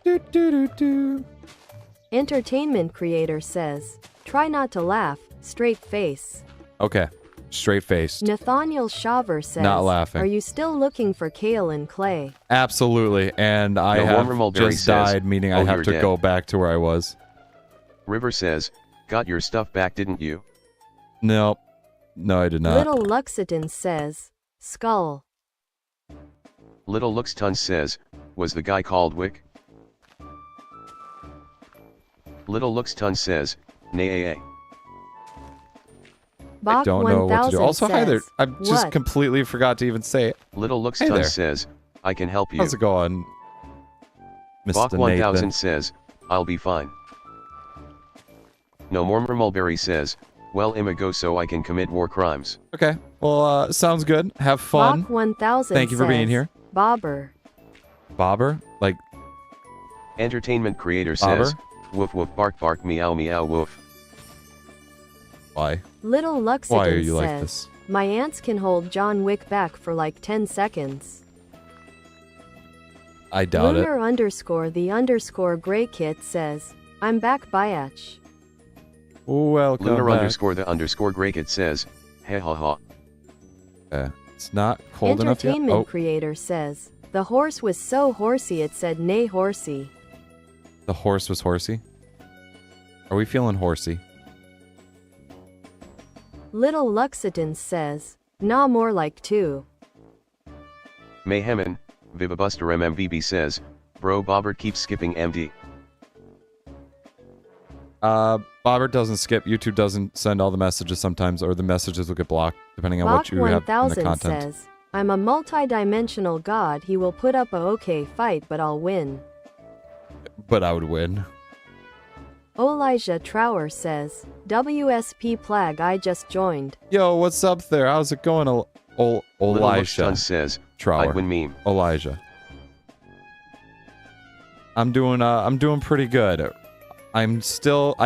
Do do do do. Entertainment creator says, try not to laugh, straight face. Okay. Straight faced. Nathaniel Shaver says, Not laughing. are you still looking for kale and clay? Absolutely. And I No have Warmer Mulberry just says, died, meaning I "Oh, have you're to dead." go back to where I was. River says, got your stuff back didn't you? Nope. No, I did not. Little Luxitan says, skull. Little Looks Tons says, was the guy called Wick? Little Looks Tons says, nay. Bach Don't know what to do. 1000 Also, hi there. says, I just what? completely forgot to even say it. Little Looks Hey Tons there. says, I can help you. How's it going, Bach Mr. 1000 Nathan? says, I'll be fine. No More Mulberry says, well I'ma go so I can commit war crimes. Okay. Well, sounds good. Have fun. Bach 1000 Thank you for being says, here. Bobber. Bobber? Like, Entertainment creator Bobber? says, woof woof bark bark meow meow woof. why? Little Luxitan Why are you says, like this? my ants can hold John Wick back for like 10 seconds. I doubt it. Lunar underscore the underscore gray kit says, I'm back Biatch. Welcome Lunar back. underscore the underscore Gregtech says, ha ha ha. It's not cold enough yet. Entertainment Oh, creator says, the horse was so horsey it said nay horsey. the horse was horsey. Are we feeling horsey? Little Luxitan says, nah more like two. Mayhemin, Vivabuster MMVB says, bro Bobert keeps skipping MD. Bobber doesn't skip. YouTube doesn't send all the messages sometimes, or the messages will get blocked depending on Bach what you have in the 1000 content. says, I'm a multi-dimensional god, he will put up a okay fight but I'll win. But I would win. Elijah Trower says, WSP Plag I just joined. Yo, what's up there? How's it going, Little Looks Elijah Tons says, Trower? I'd win meme. Elijah. I'm doing pretty good. I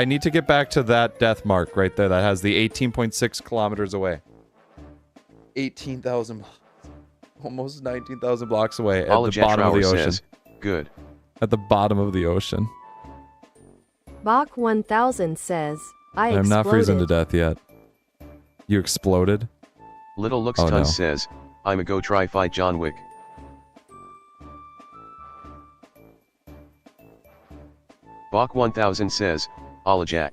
need to get back to that death mark right there that has the 18.6 kilometers away. 18,000, almost 19,000 blocks away at the Elijah bottom of Trower the ocean. says, good. At the bottom of the ocean. Bach 1000 says, I I'm not freezing to exploded. death yet. You exploded? Little Looks Oh, Tons no. says, I'ma go try fight John Wick. Bach 1000 says, Elijah.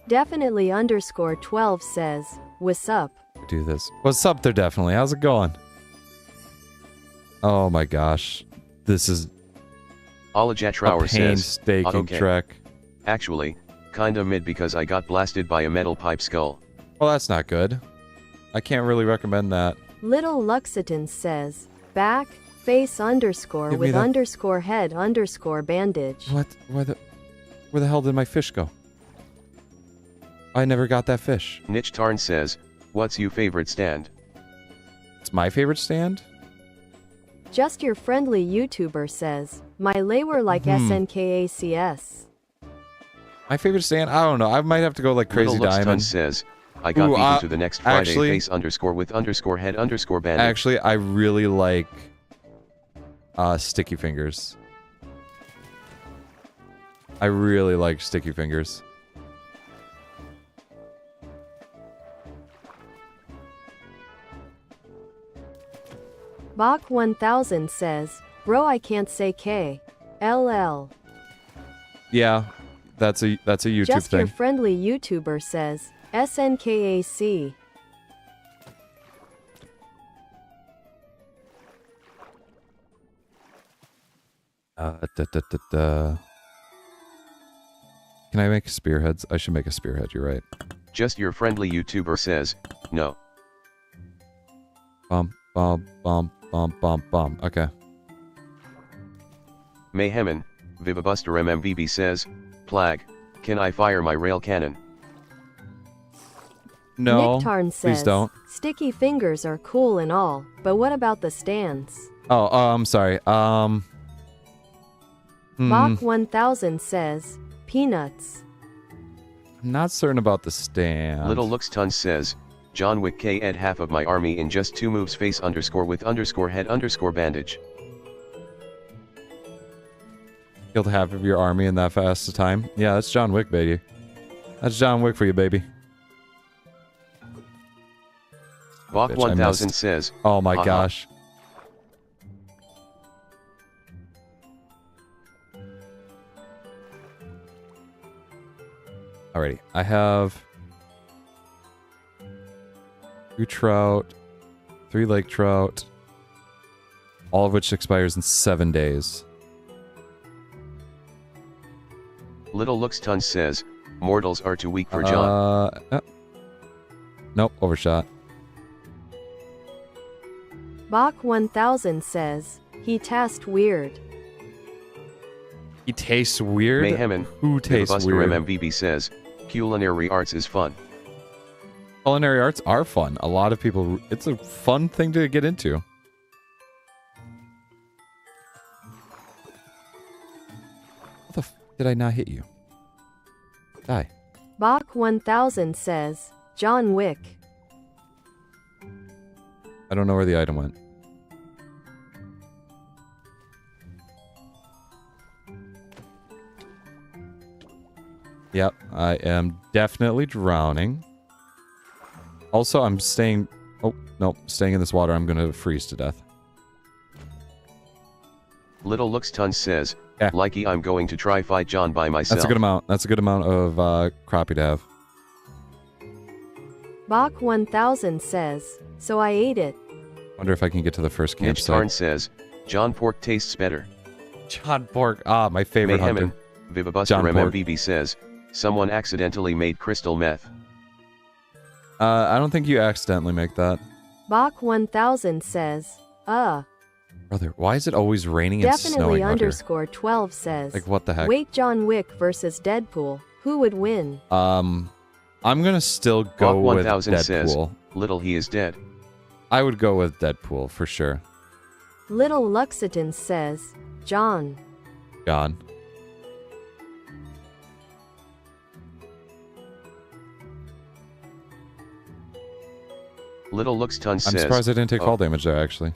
Definitely underscore 12 says, what's up? Do this. What's up there, definitely? How's it going? Oh my gosh. This is Elijah a Trower says, painstaking okay. trek. Actually, Kinda mid because I got blasted by a metal pipe skull. Well, that's not good. I can't really recommend that. Little Luxitan says, back, face underscore Give me with that. underscore head underscore bandage. What? Where the hell did my fish go? I never got that fish. Niche Tarn says, what's your favorite stand? It's my favorite stand? Just your friendly YouTuber says, my layer like SNKACS. My favorite stand? I don't know. I might have to go like Crazy Little Lux Tun Diamond. says, I got Ooh, beaten to the next Friday actually- face underscore with underscore head underscore bandage. Actually, I really like Sticky Fingers. I really like Sticky Fingers. Bach 1000 says, bro I can't say K. LL. Yeah, that's a YouTube Just your thing. friendly YouTuber says, SNKAC. Can I make spearheads? I should make a spearhead, you're right. Just your friendly YouTuber says, no. Bum, bum, bum, bum, bum, bum. Okay. Mayhemin, Vivabuster MMBB says, Plag, can I fire my rail cannon? No, Nicktarn please says, don't. sticky fingers are cool and all, but what about the stands? Oh, I'm sorry. Bach 1000 says, peanuts. I'm not certain about the stand. Little Looks Tons says, John Wick K ed half of my army in just 2 moves face underscore with underscore head underscore bandage. Killed half of your army in that fast a time. Yeah, that's John Wick, baby. That's John Wick for you, baby. Bach Bitch, I 1000 missed. says, Oh my haha. gosh. Alrighty, I have 2 trout, 3 lake trout, all of which expires in 7 days. Little Looks Tons says, mortals are too weak for John. Nope, overshot. Bach 1000 says, he tastes weird. He tastes weird? Mayhemin, Who tastes Vivabuster weird? MMBB says, culinary arts is fun. Culinary arts are fun. A lot of people, it's a fun thing to get into. What the f did I not hit you? Die. Bach 1000 says, John Wick. I don't know where the item went. Yep, I am definitely drowning. Also, I'm staying... Oh, nope. Staying in this water, I'm gonna freeze to death. Little Looks Tons says, Yeah. likey I'm going to try fight John by myself. That's a good amount. That's a good amount of crappie to have. Bach 1000 says, so I ate it. Wonder if I can get to the first Niche Tarn campsite. says, John Pork tastes better. John Pork. Ah, my favorite Mayhemin, hunter. Vivabuster John Pork. MMBB says, someone accidentally made crystal meth. I don't think you accidentally make that. Bach 1000 says, Brother, why is it always raining and definitely snowing out here? underscore 12 says, Like, what the heck? wait John Wick versus Deadpool, who would win? I'm gonna still go Bach with 1000 says, Deadpool. little he is dead. I would go with Deadpool for sure. Little Luxitan says, John. Gone. Little Looks Tons I'm says, surprised I didn't take oh. fall damage there, actually.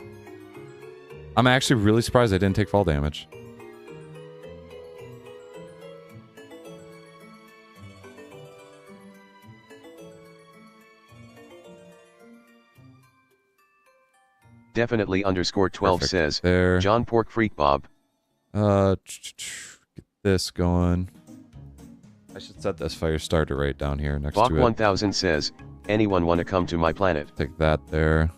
I'm actually really surprised I didn't take fall damage. definitely underscore 12 Perfect. says, There. John Pork Freak Bob. Get this going. I should set this fire starter right down here next Bach to it. 1000 says, anyone wanna come to my planet? Take that there.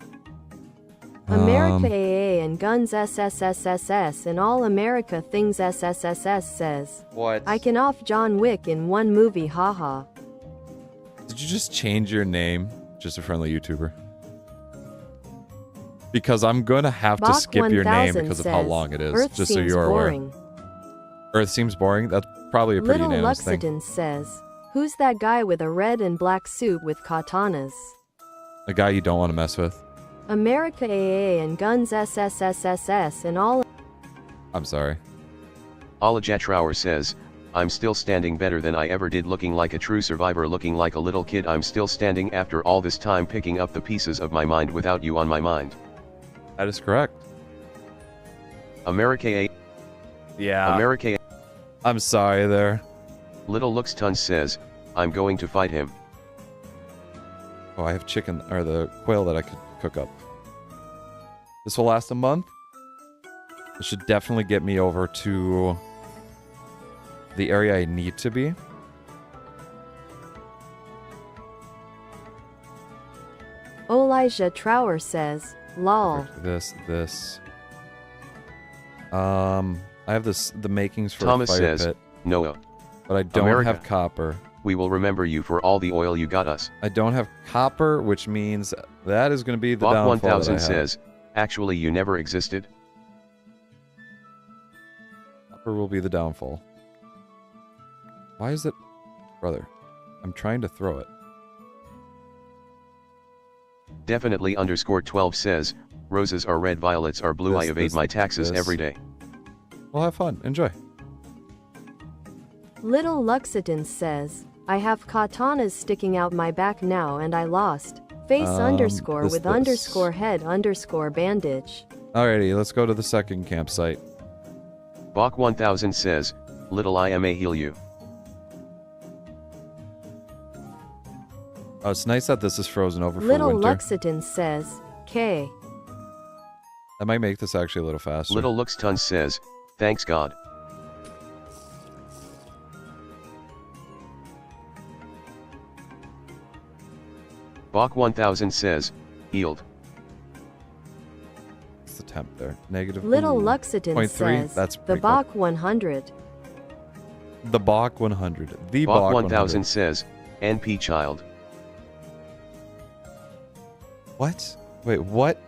America AA and Guns SSSSS and All America Things SSSS says, What? I can off John Wick in one movie, haha. Did you just change your name? Just a friendly YouTuber. Because I'm going to have to Bach skip your name 1000 because of how says, long it is. Earth just so seems you're boring. aware. Earth seems boring? That's probably a pretty Little unanimous thing. Luxiten says, who's that guy with a red and black suit with katanas? A guy you don't want to mess with. America AA and Guns SSSSS and All. I'm sorry. Olajatrower says, I'm still standing better than I ever did, looking like a true survivor, looking like a little kid. I'm still standing after all this time, picking up the pieces of my mind without you on my mind. That is correct. America. Yeah. America. I'm sorry there. Little Looks Tons says, I'm going to fight him. Oh, I have chicken, or the quail that I could cook up. This will last a month. This should definitely get me over to the area I need to be. Elijah Trower says, lol. This. I have the makings for Thomas a fire says, pit, Noah. but I don't America. have copper. We will remember you for all the oil you got us. I don't have copper, which means that is going to be the Bach downfall 1000 that I have. says, actually you never existed. Copper will be the downfall. Why is it... Brother, I'm trying to throw it. Definitely _12 says, roses are red, violets are blue. I evade my taxes every day. Well, have fun. Enjoy. Little Luxiten says, I have katanas sticking out my back now and I lost. Face underscore with underscore head underscore bandage. Alrighty, let's go to the second campsite. Bach 1000 says, little I may heal you. Oh, it's nice that this is frozen over for Little winter. Luxiten says, K. That might make this actually a little faster. Little Looks Tons says, thanks God. Bach 1000 says, healed. What's the temp there? Negative. Little ooh, Luxiten 0.3? says, That's the pretty Bach 100. cool. The Bach 100. The Bach Bach 1000 100. says, NP child. What? Wait, what?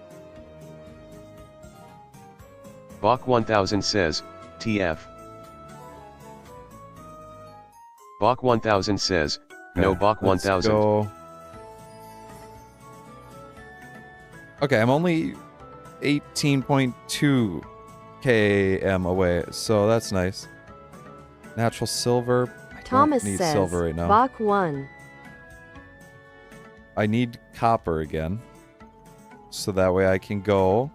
Bach 1000 says, TF. Bach 1000 says, no Okay, Bach let's 1000. go. Okay, I'm only 18.2 km away, so that's nice. Natural silver. I Thomas don't need says, silver right now. Bach 1. I need copper again, so that way I can go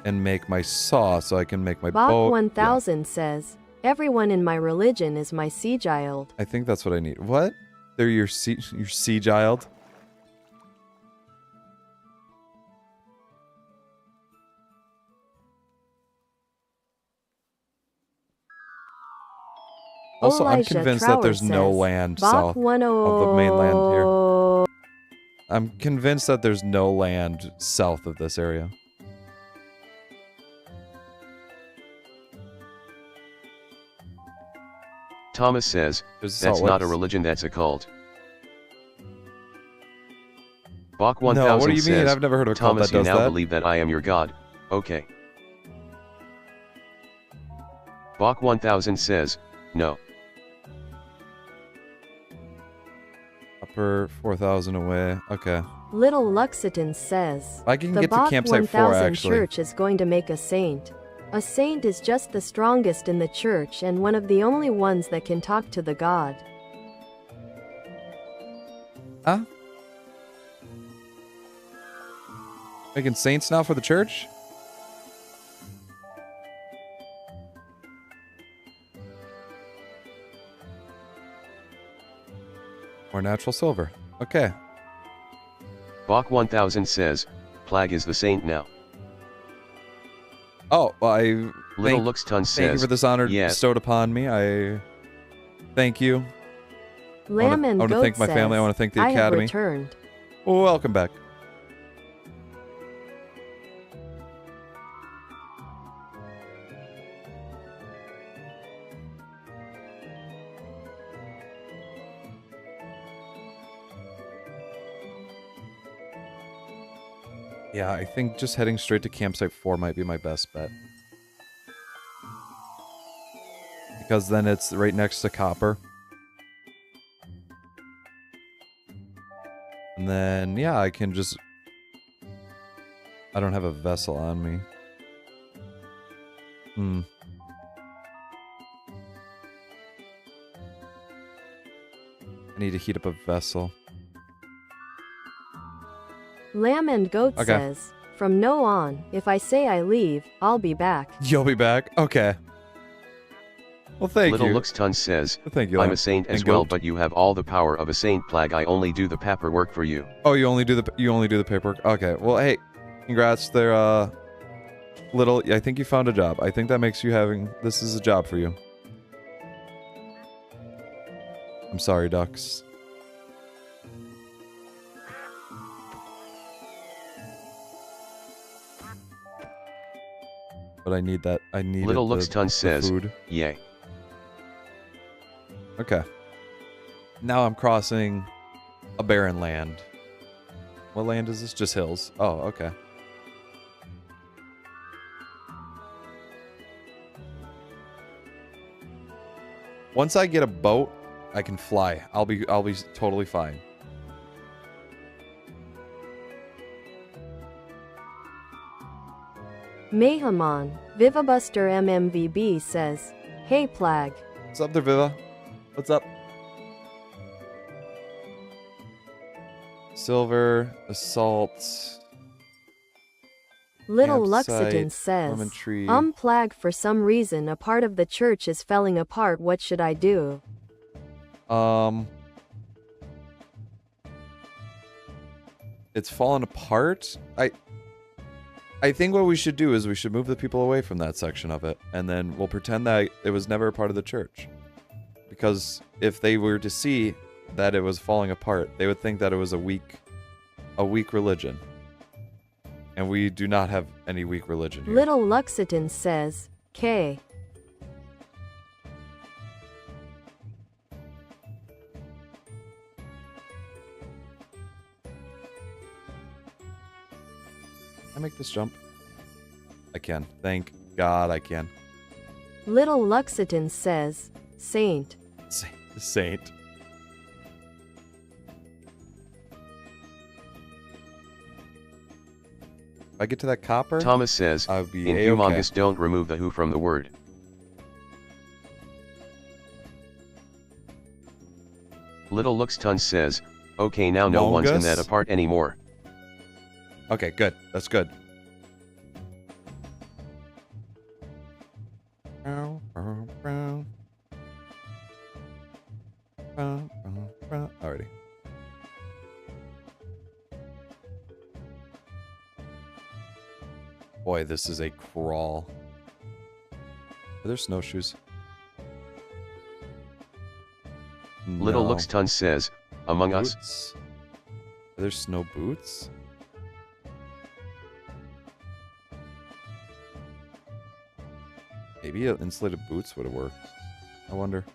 and make my saw, so I can make my Bach boat. 1000 says, everyone in my religion is my sea-child. I think that's what I need. What? They're your sea-child? Also, I'm Elijah convinced Trower that there's no says, land Bach south 10. of the mainland here. I'm convinced that there's no land south of this area. Thomas says, There's that's Salt not a Licks. religion, that's a cult. Bach No, 1000 what do you mean? says, I've never heard of a cult Thomas, that does you now that. believe that I am your God. Okay. Bach 1000 says, no. Upper 4,000 away. Okay. Little Luxiten says, I can the get to Bach campsite 4 1000 actually. church is going to make a saint. A saint is just the strongest in the church and one of the only ones that can talk to the God. Huh? Making saints now for the church? More natural silver. Okay. Bach 1000 says, Plag is the saint now. Oh, well, Little Looks Tons thank you says, for this honor yes. bestowed upon me. I thank you. Lamb I and want to Goat thank my family. I says, want to thank the I have academy. returned. Welcome back. Yeah, I think just heading straight to campsite 4 might be my best bet. Because then it's right next to copper. And then, yeah, I can just... I don't have a vessel on me. I need to heat up a vessel. Lamb and Goat says, from now on, if I say I leave, I'll be back. You'll be back? Okay. Well, thank Little you. Looks Ton says, Thank you, I'm Lamb. a saint as And well, Goat. but you have all the power of a saint. Plag, I only do the paperwork for you. Oh, you only do the paperwork? Okay. Well, hey, congrats there, Little. I think you found a job. I think that makes you having... This is a job for you. I'm sorry, ducks. But I need that. I need Little Looks Ton says, food. yay. Okay. Now I'm crossing a barren land. What land is this? Just hills. Oh, okay. Once I get a boat, I can fly. I'll be totally fine. Mayhamon, Vivabuster MMVB says, hey Plag. What's up there, Viva? What's up? Silver, assault. Little Campsite, Luxiton says, lemon tree. Plag, for some reason a part of the church is falling apart. What should I do? It's fallen apart. I think what we should do is we should move the people away from that section of it, and then we'll pretend that it was never a part of the church. Because if they were to see that it was falling apart, they would think that it was a weak religion. And we do not have any weak religion here. Little Luxiton says, K. Can I make this jump? I can. Thank God I can. Little Luxiton says, Saint. Saint. If I get to that copper, Thomas says, I'll be in A-okay. humongous don't remove the who from the word. Little Looks Ton says, okay, now no one's in that Mongus? apart anymore. Okay, good. That's good. Alrighty. Boy, this is a crawl. Are there snowshoes? Little No. Looks Ton says, Among Us. Boots? Are there snow boots? Maybe insulated boots would have worked. I wonder.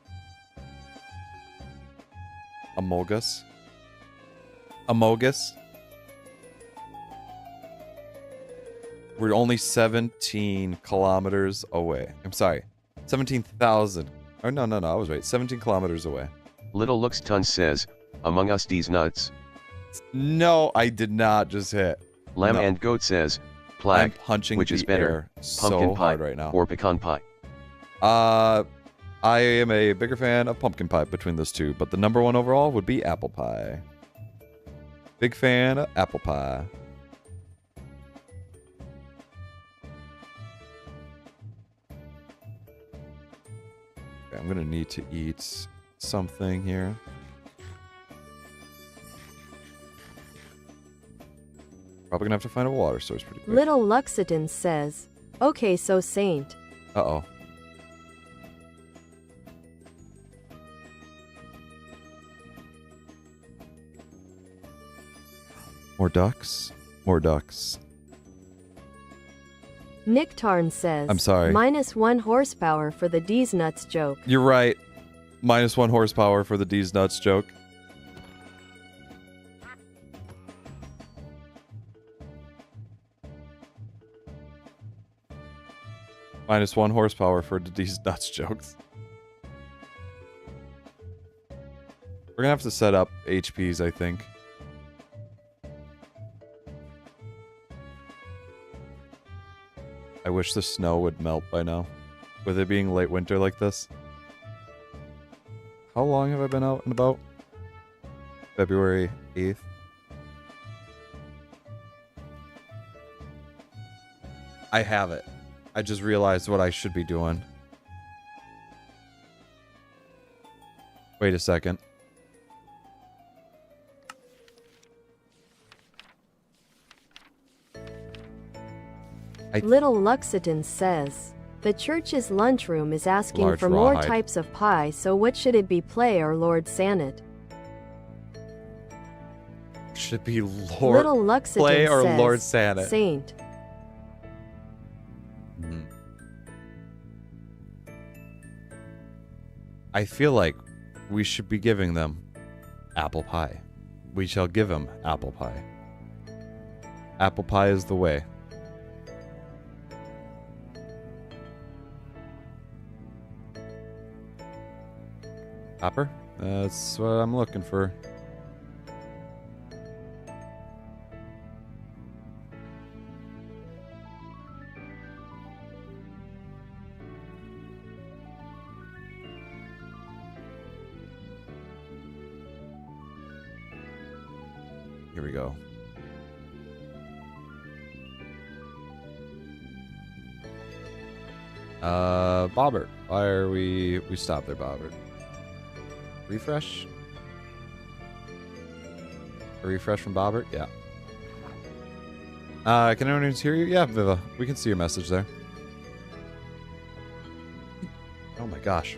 Amogus? Amogus? We're only 17 kilometers away. I'm sorry. 17,000. Oh, no, I was right. 17 kilometers away. Little Looks Ton says, Among Us these nuts. No, I did not just hit. Lamb No. and Goat says, I'm Plag, punching which is the better, air so pumpkin pie hard right now. or pecan pie. I am a bigger fan of pumpkin pie between those two, but the number one overall would be apple pie. Big fan of apple pie. Okay, I'm gonna need to eat something here. Probably gonna have to find a water source pretty quick. Little Luxiton says, okay, so Saint. Uh-oh. More ducks? More ducks. Nick Tarn says, I'm sorry. -1 horsepower for the D's nuts joke. You're right. -1 horsepower for the D's nuts joke. -1 horsepower for these nuts jokes. We're gonna have to set up HPs, I think. I wish the snow would melt by now. With it being late winter like this. How long have I been out and about? February 8th. I have it. I just realized what I should be doing. Wait a second. Little Luxitan says, the church's lunchroom is asking Large for more rawhide. types of pie, so what should it be, play or Lord Sanet? Should be Little Luxitan Play or says, Lord Sanet. Saint. I feel like we should be giving them apple pie. We shall give them apple pie. Apple pie is the way. Hopper? That's what I'm looking for. Here we go. Bobert. Why are we stopped there, Bobert? Refresh? A refresh from Bobert? Yeah. Can anyone hear you? Yeah, Viva. We can see your message there. Oh my gosh.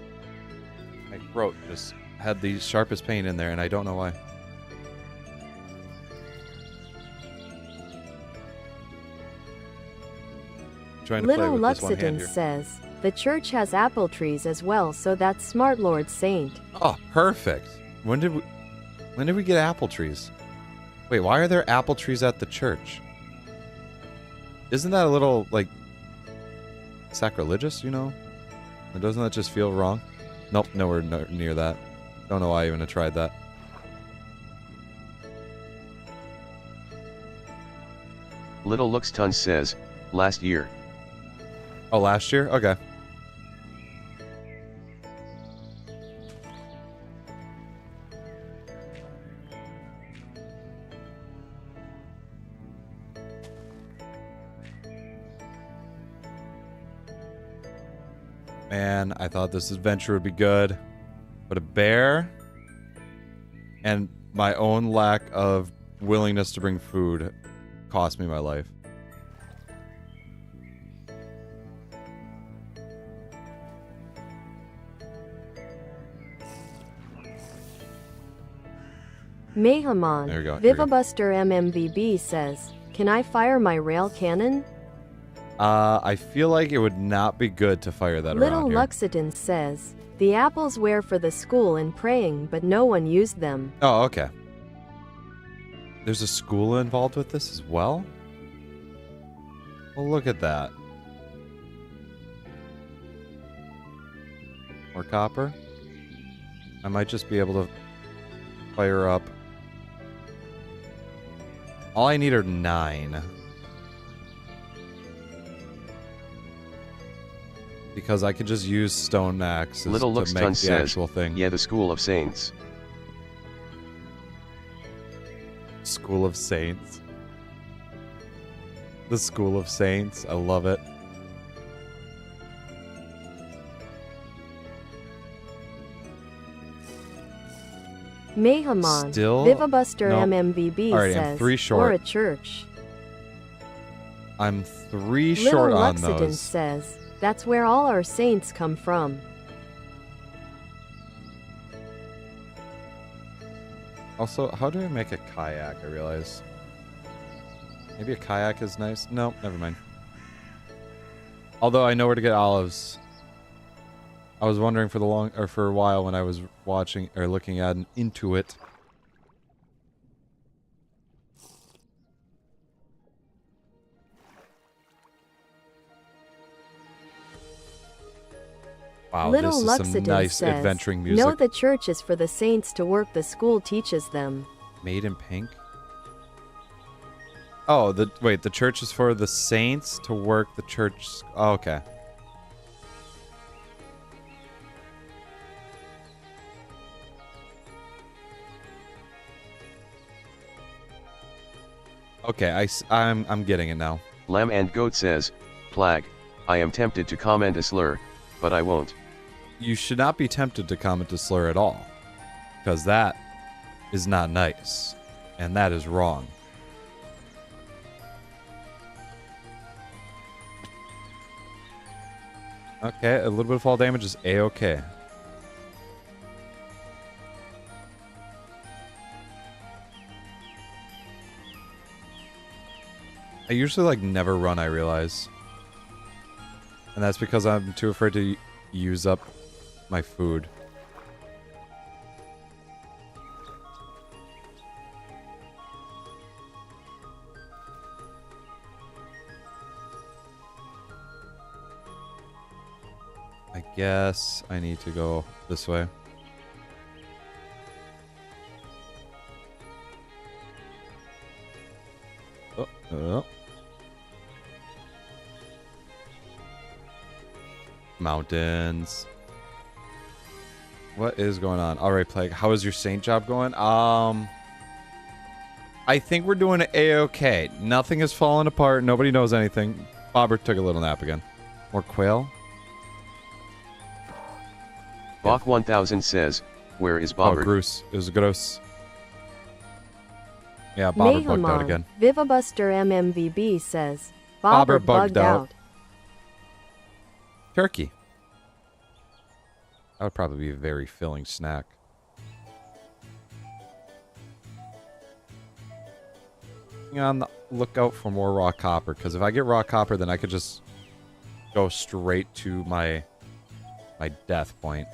My throat just had the sharpest pain in there, and I don't know why. Trying to play Little with this one hand Luxitan here. says, the church has apple trees as well, so that's smart, Lord Saint. Oh, perfect. When did we get apple trees? Wait, why are there apple trees at the church? Isn't that a little, like, sacrilegious, you know? Or doesn't that just feel wrong? Nope, nowhere near that. Don't know why I even tried that. Little Luxton says, last year. Oh, last year? Okay. Man, I thought this adventure would be good. But a bear and my own lack of willingness to bring food cost me my life. Mayhamon, There we go, here we go. Vivabuster MMVB says, can I fire my rail cannon? I feel like it would not be good to fire that Little around here. Luxitan says, the apples were for the school and praying, but no one used them. Oh, okay. There's a school involved with this as well? Well, look at that. More copper. I might just be able to fire up. All I need are 9. Because I could just use stone axes Little to Luxton make the says, actual thing. yeah, the School of Saints. School of Saints. The School of Saints. I love it. Mayhamon, Still? Vivabuster Nope. MMVB Alright, I'm says, 3 short. or a church. I'm 3 Little short on Luxitan those. says, that's where all our saints come from. Also, how do I make a kayak? I realize. Maybe a kayak is nice. No, never mind. Although I know where to get olives. I was wondering for a while when I was watching or looking at into it. Wow, Little this is some Luxatin nice says, adventuring music. "No, the church is for the saints to work. The school teaches them." Made in pink. Oh, the church is for the saints to work the church. Oh, okay. Okay, I'm getting it now. Lamb and Goat says, Plag, I am tempted to comment a slur, but I won't. You should not be tempted to comment a slur at all, because that is not nice, and that is wrong. Okay, a little bit of fall damage is A-okay. I usually, like, never run, I realize. And that's because I'm too afraid to use up my food. I guess I need to go this way. Oh. Mountains. What is going on? All right, Plague. How is your Saint job going? I think we're doing A-okay. Nothing is falling apart. Nobody knows anything. Bobert took a little nap again. More quail. Bach 1000 says, where is Oh, Bobert? gross. It was gross. Yeah, Bobber bugged out again. Vivabuster MMVB says, Bobber "Bobber bugged bugged out." Turkey. That would probably be a very filling snack. On the lookout for more raw copper, because if I get raw copper, then I could just go straight to my death point.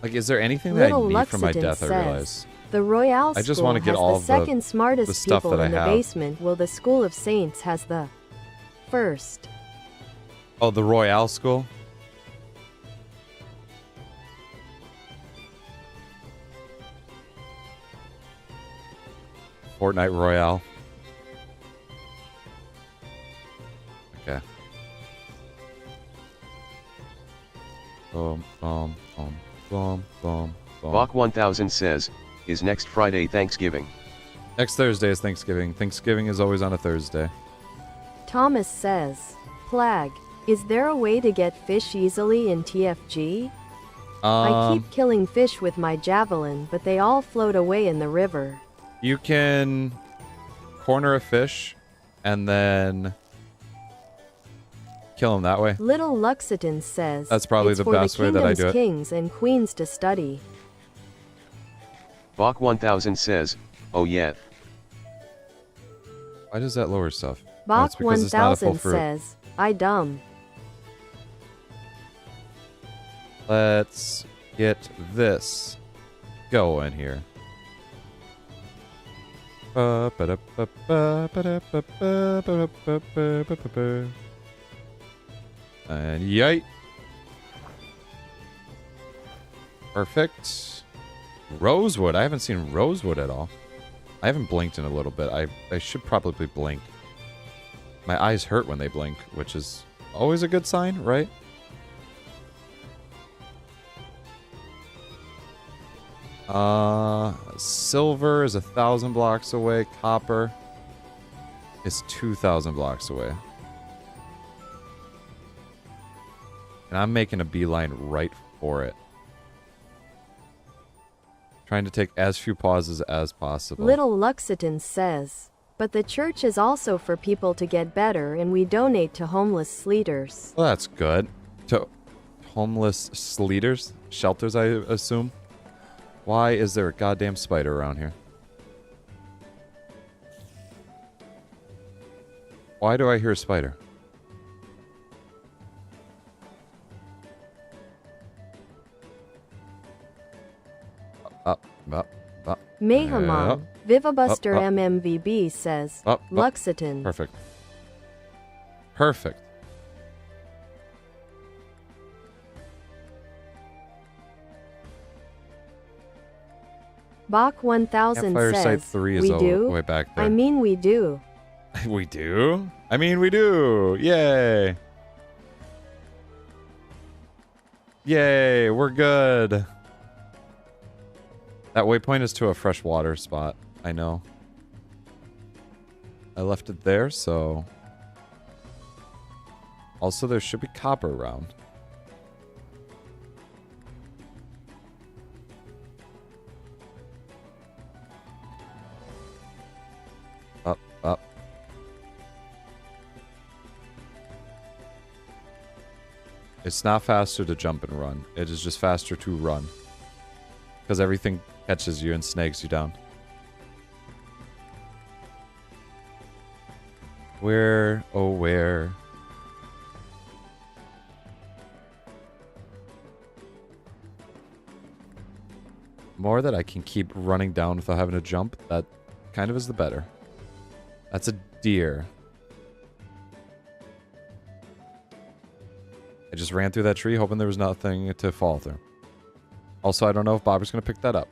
Like, is there anything that I need for my death? I realize. The Royale I just School want to get has all the of second smartest the stuff people that I in the have. basement, while the School of Saints has the first. Oh, the Royale School? Fortnite Royale. Okay. Boom, boom, boom, boom, boom, boom. Bach 1000 says, is next Friday Thanksgiving? Next Thursday is Thanksgiving. Thanksgiving is always on a Thursday. Thomas says, "Plag, is there a way to get fish easily in TFG? I keep killing fish with my javelin, but they all float away in the river." You can corner a fish and then kill him that way. Little Luxatin says, That's probably "It's the for best way that I kingdom's do it." kings and queens to study." Bach 1000 says, oh yeah. Why does that lower stuff? Oh, Bach it's because it's not a full 1000 fruit. says, "I dumb." Let's get this going here. And yay. Perfect. Rosewood. I haven't seen rosewood at all. I haven't blinked in a little bit. I should probably blink. My eyes hurt when they blink, which is always a good sign, right? Silver is 1,000 blocks away. Copper is 2,000 blocks away. And I'm making a beeline right for it. Trying to take as few pauses as possible. Little Luxatin says, "But the church is also for people to get better, and we donate to homeless sleeters." Well, that's good. To homeless sleeters? Shelters, I assume? Why is there a goddamn spider around here? Why do I hear a spider? Up. Mayhamon, Vivabuster MMVB says, Luxitan. Perfect. Perfect. Bach 1000 Campfire says, Site 3 is we all do? way back there. I mean we do. We do? I mean we do. Yay. Yay, we're good. That waypoint is to a freshwater spot. I know. I left it there, so... Also, there should be copper around. Up, up. It's not faster to jump and run. It is just faster to run. Because everything catches you and snags you down. Where, oh where? More that I can keep running down without having to jump, that kind of is the better. That's a deer. I just ran through that tree hoping there was nothing to fall through. Also, I don't know if Bobert's going to pick that up.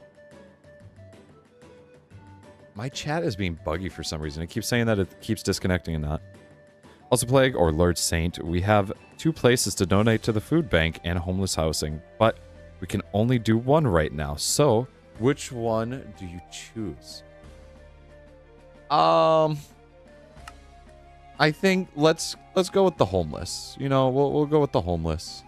My chat is being buggy for some reason. It keeps saying that it keeps disconnecting and not. Also, Plague, or Lord Saint, we have 2 places to donate to the food bank and homeless housing, but we can only do one right now. So, which one do you choose? I think let's go with the homeless. You know, we'll go with the homeless.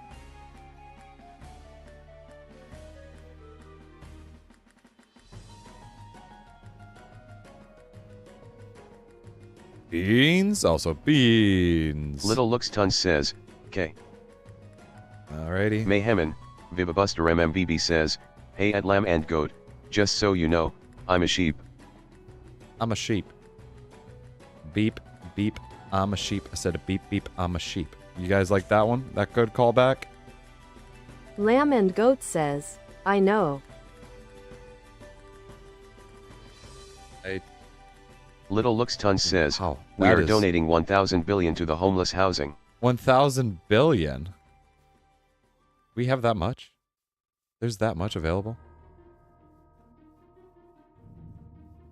Beans? Also beans. Little Looks Tons says, K. Alrighty. Mayhemin, Vivabuster MMBB says, hey at lamb and goat, just so you know, I'm a sheep. I'm a sheep. Beep, beep, I'm a sheep. I said a beep, beep, I'm a sheep. You guys like that one? That good callback? Lamb and Goat says, I know. Little Looks Tons says, wow, we are donating 1,000 billion to the homeless housing. 1,000 billion? We have that much? There's that much available?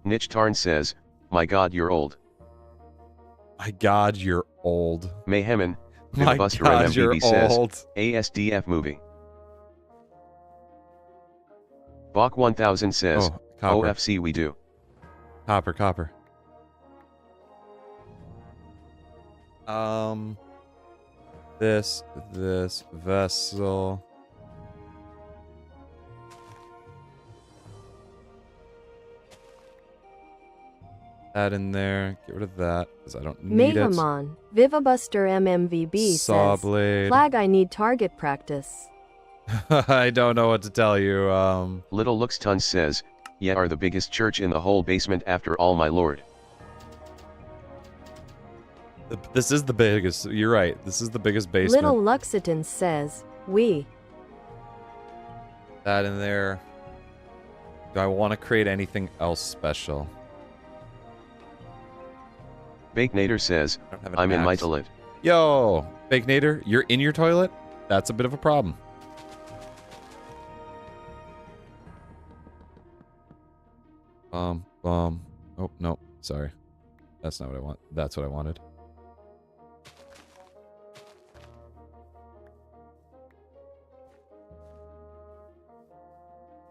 Nitch Tarn says, my god you're old. My god, you're old. Mayhemin, My Vivabuster god, you're MMBB says, old. ASDF movie. Bach 1000 says, Oh, copper. OFC we do. Copper, copper. This vessel. That in there. Get rid of that, because I don't need it. Mayhamon, Vivabuster MMVB Saw says, blade. Flag I need target practice. I don't know what to tell you. Little Looks Tons says, yeah are the biggest church in the whole basement after all my lord. This is the biggest. You're right. This is the biggest basement. Little Luxitan says, we. That in there. Do I want to create anything else special? Bakenator says, I don't have an I'm in my axe. toilet. Yo, Bakenator, you're in your toilet? That's a bit of a problem. Oh, no. Sorry. That's not what I want. That's what I wanted.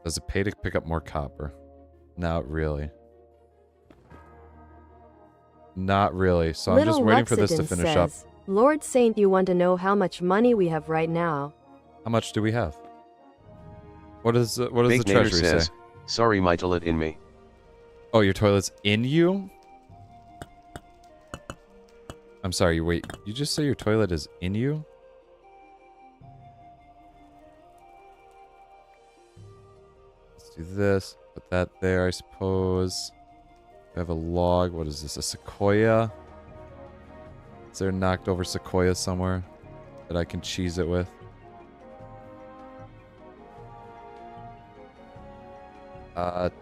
Does it pay to pick up more copper? Not really. Not really. So I'm Little just waiting for this to Luxitan finish up. says, Lord Saint, you want to know how much money we have right now? How much do we have? What does the Bakenator treasury says, say? sorry my toilet in me. Oh, your toilet's in you? I'm sorry, wait. You just say your toilet is in you? Let's do this. Put that there, I suppose. We have a log. What is this? A sequoia? Is there a knocked over sequoia somewhere that I can cheese it with?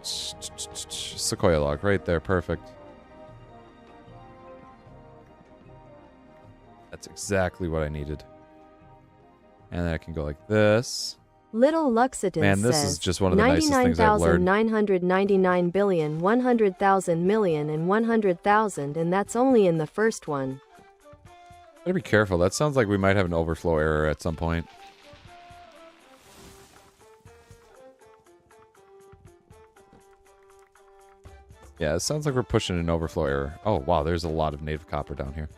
Sequoia log right there. Perfect. That's exactly what I needed. And then I can go like this. Little Luxitan Man, this says, is just one of the nicest things I've learned. 99,999,100,000,000,100,000, and that's only in the first one. Better be careful. That sounds like we might have an overflow error at some point. Yeah, it sounds like we're pushing an overflow error. Oh, wow, there's a lot of native copper down here.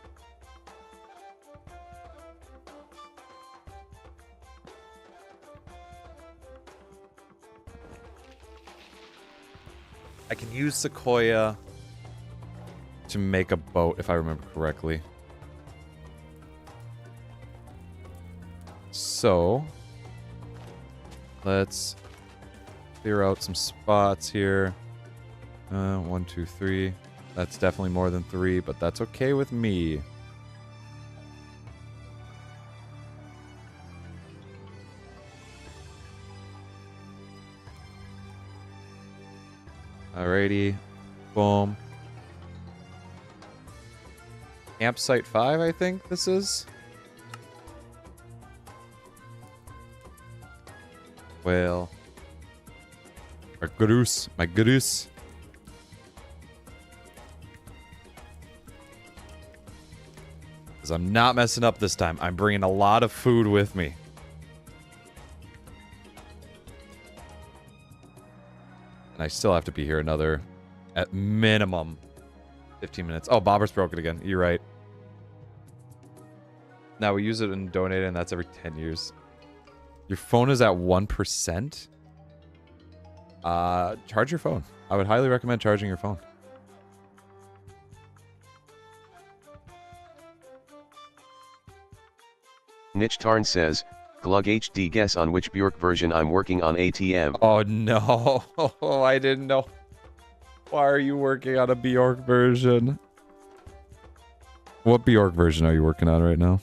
I can use Sequoia to make a boat, if I remember correctly. So, let's clear out some spots here. 1, 2, 3. That's definitely more than 3, but that's okay with me. Alrighty. Boom. Campsite 5, I think this is. Well. My goose. My goose. Because I'm not messing up this time. I'm bringing a lot of food with me. And I still have to be here another, at minimum, 15 minutes. Oh, Bobert's broke it again. You're right. Now we use it and donate it, and that's every 10 years. Your phone is at 1%? Charge your phone. I would highly recommend charging your phone. Niche Tarn says, PlagHD, guess on which Bjork version I'm working on ATM. Oh no, I didn't know. Why are you working on a Bjork version? What Bjork version are you working on right now?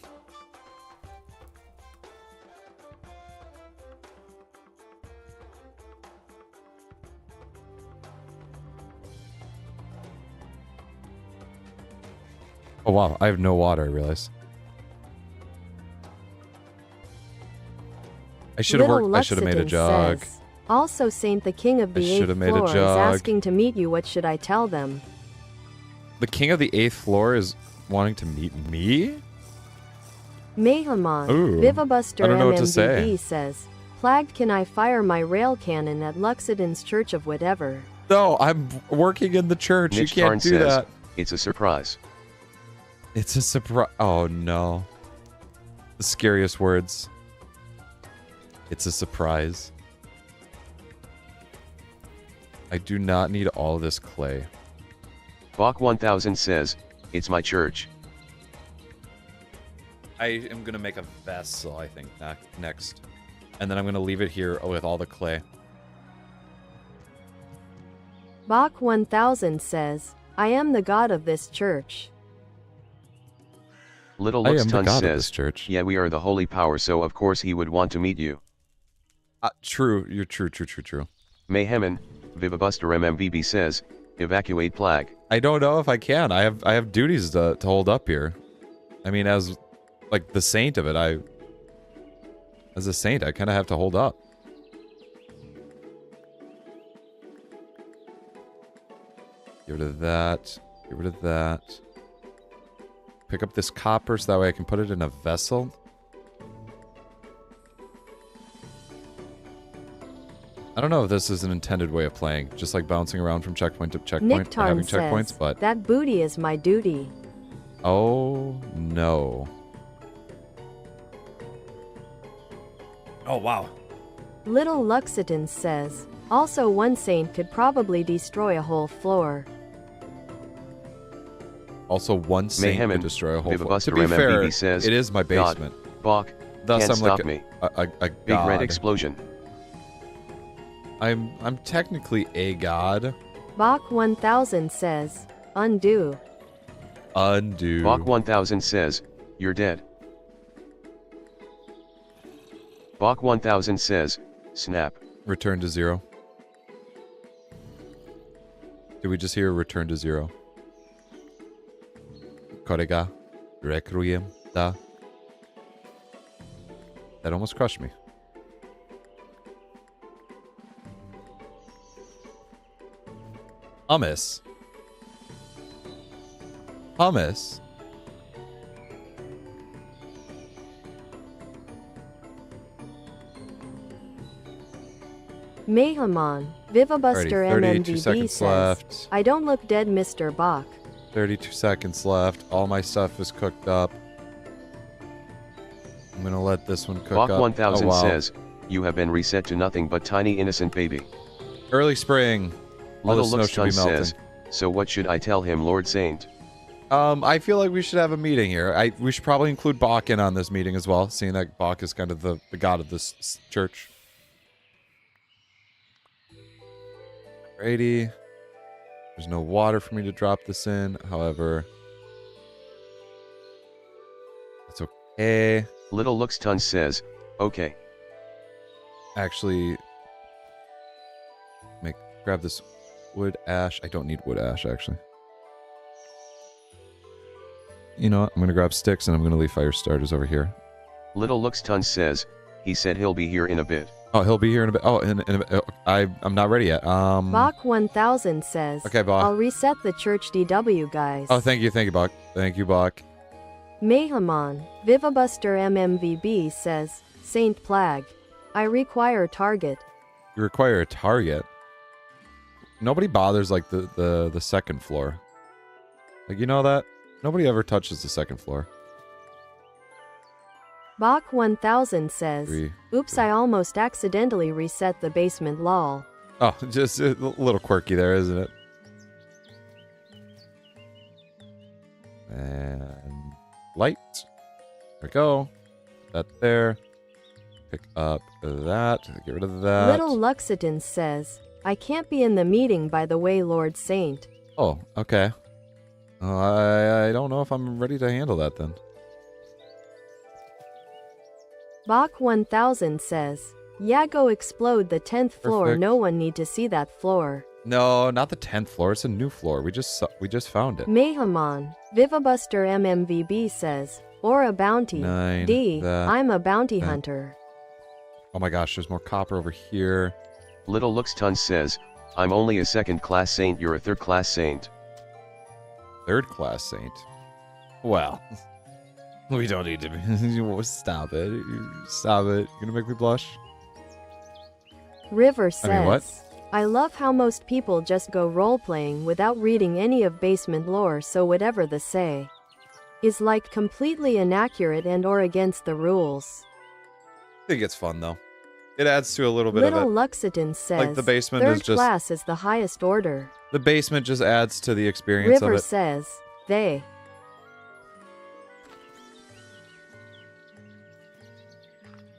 Oh wow, I have no water, I realize. I should have worked. I should have made a jog. Says, also, Saint the King of the 8th floor is asking to meet you. What should I tell them? The King of the 8th floor is wanting to meet me? Mayhaman, Vivabuster MMBB says, Plagued, can I fire my rail cannon at Luxitan's Church of Whatever? No, I'm working in the church. Niche you can't Tarn do says, that. It's a surprise. It's a surprise. Oh no. The scariest words. It's a surprise. I do not need all this clay. Bach 1000 says, it's my church. I am going to make a vessel, I think, next. And then I'm going to leave it here with all the clay. Bach 1000 says, I am the god of this church. Little Luxton says, yeah, we are the holy power, so of course he would want to meet you. True. You're true. Mayhemin, Vivabuster MMBB says, evacuate Plag. I don't know if I can. I have duties to hold up here. I mean, as like the saint of it, as a saint, I kind of have to hold up. Get rid of that. Get rid of that. Pick up this copper so that way I can put it in a vessel. I don't know if this is an intended way of playing, just like bouncing around from checkpoint to checkpoint, and having checkpoints, but that booty is my duty. Oh no. Oh wow. Little Luxitan says, also one saint could probably destroy a whole floor. Also one saint could destroy a whole floor. To be MMBB fair, says, it is my basement. Bach, thus can't I'm stop like me. a Big god. red explosion. I'm technically a god. Bach 1000 says, undo. Undo. Bach 1000 says, you're dead. Bach 1000 says, snap. Return to 0. Did we just hear return to 0? Korega. Requiem. Da. That almost crushed me. Hummus. Hummus. Mayhamon, Vivabuster Alrighty, 32 MMVB seconds says, left. I don't look dead, Mr. Bach. 32 seconds left. All my stuff is cooked up. I'm gonna let this one cook Bach up. 1000 Oh, wow. says, you have been reset to nothing but tiny innocent baby. Early spring. All the Little snow Looks should be Ton melting. says, so what should I tell him, Lord Saint? I feel like we should have a meeting here. We should probably include Bach in on this meeting as well, seeing that Bach is kind of the god of this church. 80. There's no water for me to drop this in. However, that's okay. Little Looks Ton says, okay. Actually, grab this wood ash. I don't need wood ash, actually. You know what? I'm going to grab sticks and I'm going to leave fire starters over here. Little Looks Ton says, he said he'll be here in a bit. Oh, he'll be here in a bit. Oh, in a bit. I'm not ready yet. Bach 1000 says, Okay, Bach. I'll reset the church DW, guys. Oh, thank you, Bach. Thank you, Bach. Mayhamon, Vivabuster MMVB says, Saint Plag. I require target. You require a target. Nobody bothers like the second floor. Like, you know that? Nobody ever touches the second floor. Bach 1000 says, Three. Oops, I almost accidentally reset the basement lol. Oh, just a little quirky there, isn't it? And light. There we go. That there. Pick up that. Get rid of that. Little Luxiton says, I can't be in the meeting, by the way, Lord Saint. Oh, okay. I don't know if I'm ready to handle that then. Bach 1000 says, yeah, go explode the 10th floor. Perfect. No one need to see that floor. No, not the 10th floor. It's a new floor. We just found it. Mayhamon, Vivabuster MMVB says, or a bounty. 9, D, that, I'm a bounty that. hunter. Oh my gosh, there's more copper over here. Little Looks Ton says, I'm only a second-class saint, you're a third-class saint. Third-class saint. Well, we don't need to be. Stop it. Stop it. You're gonna make me blush. River says, what? I love how most people just go role-playing without reading any of basement lore, so whatever they say is like completely inaccurate and or against the rules. I think it's fun though. It adds to a little bit Little of it. Luxiton says, Like the basement third is just class is the highest order. the basement just adds to the experience River of it. says, they.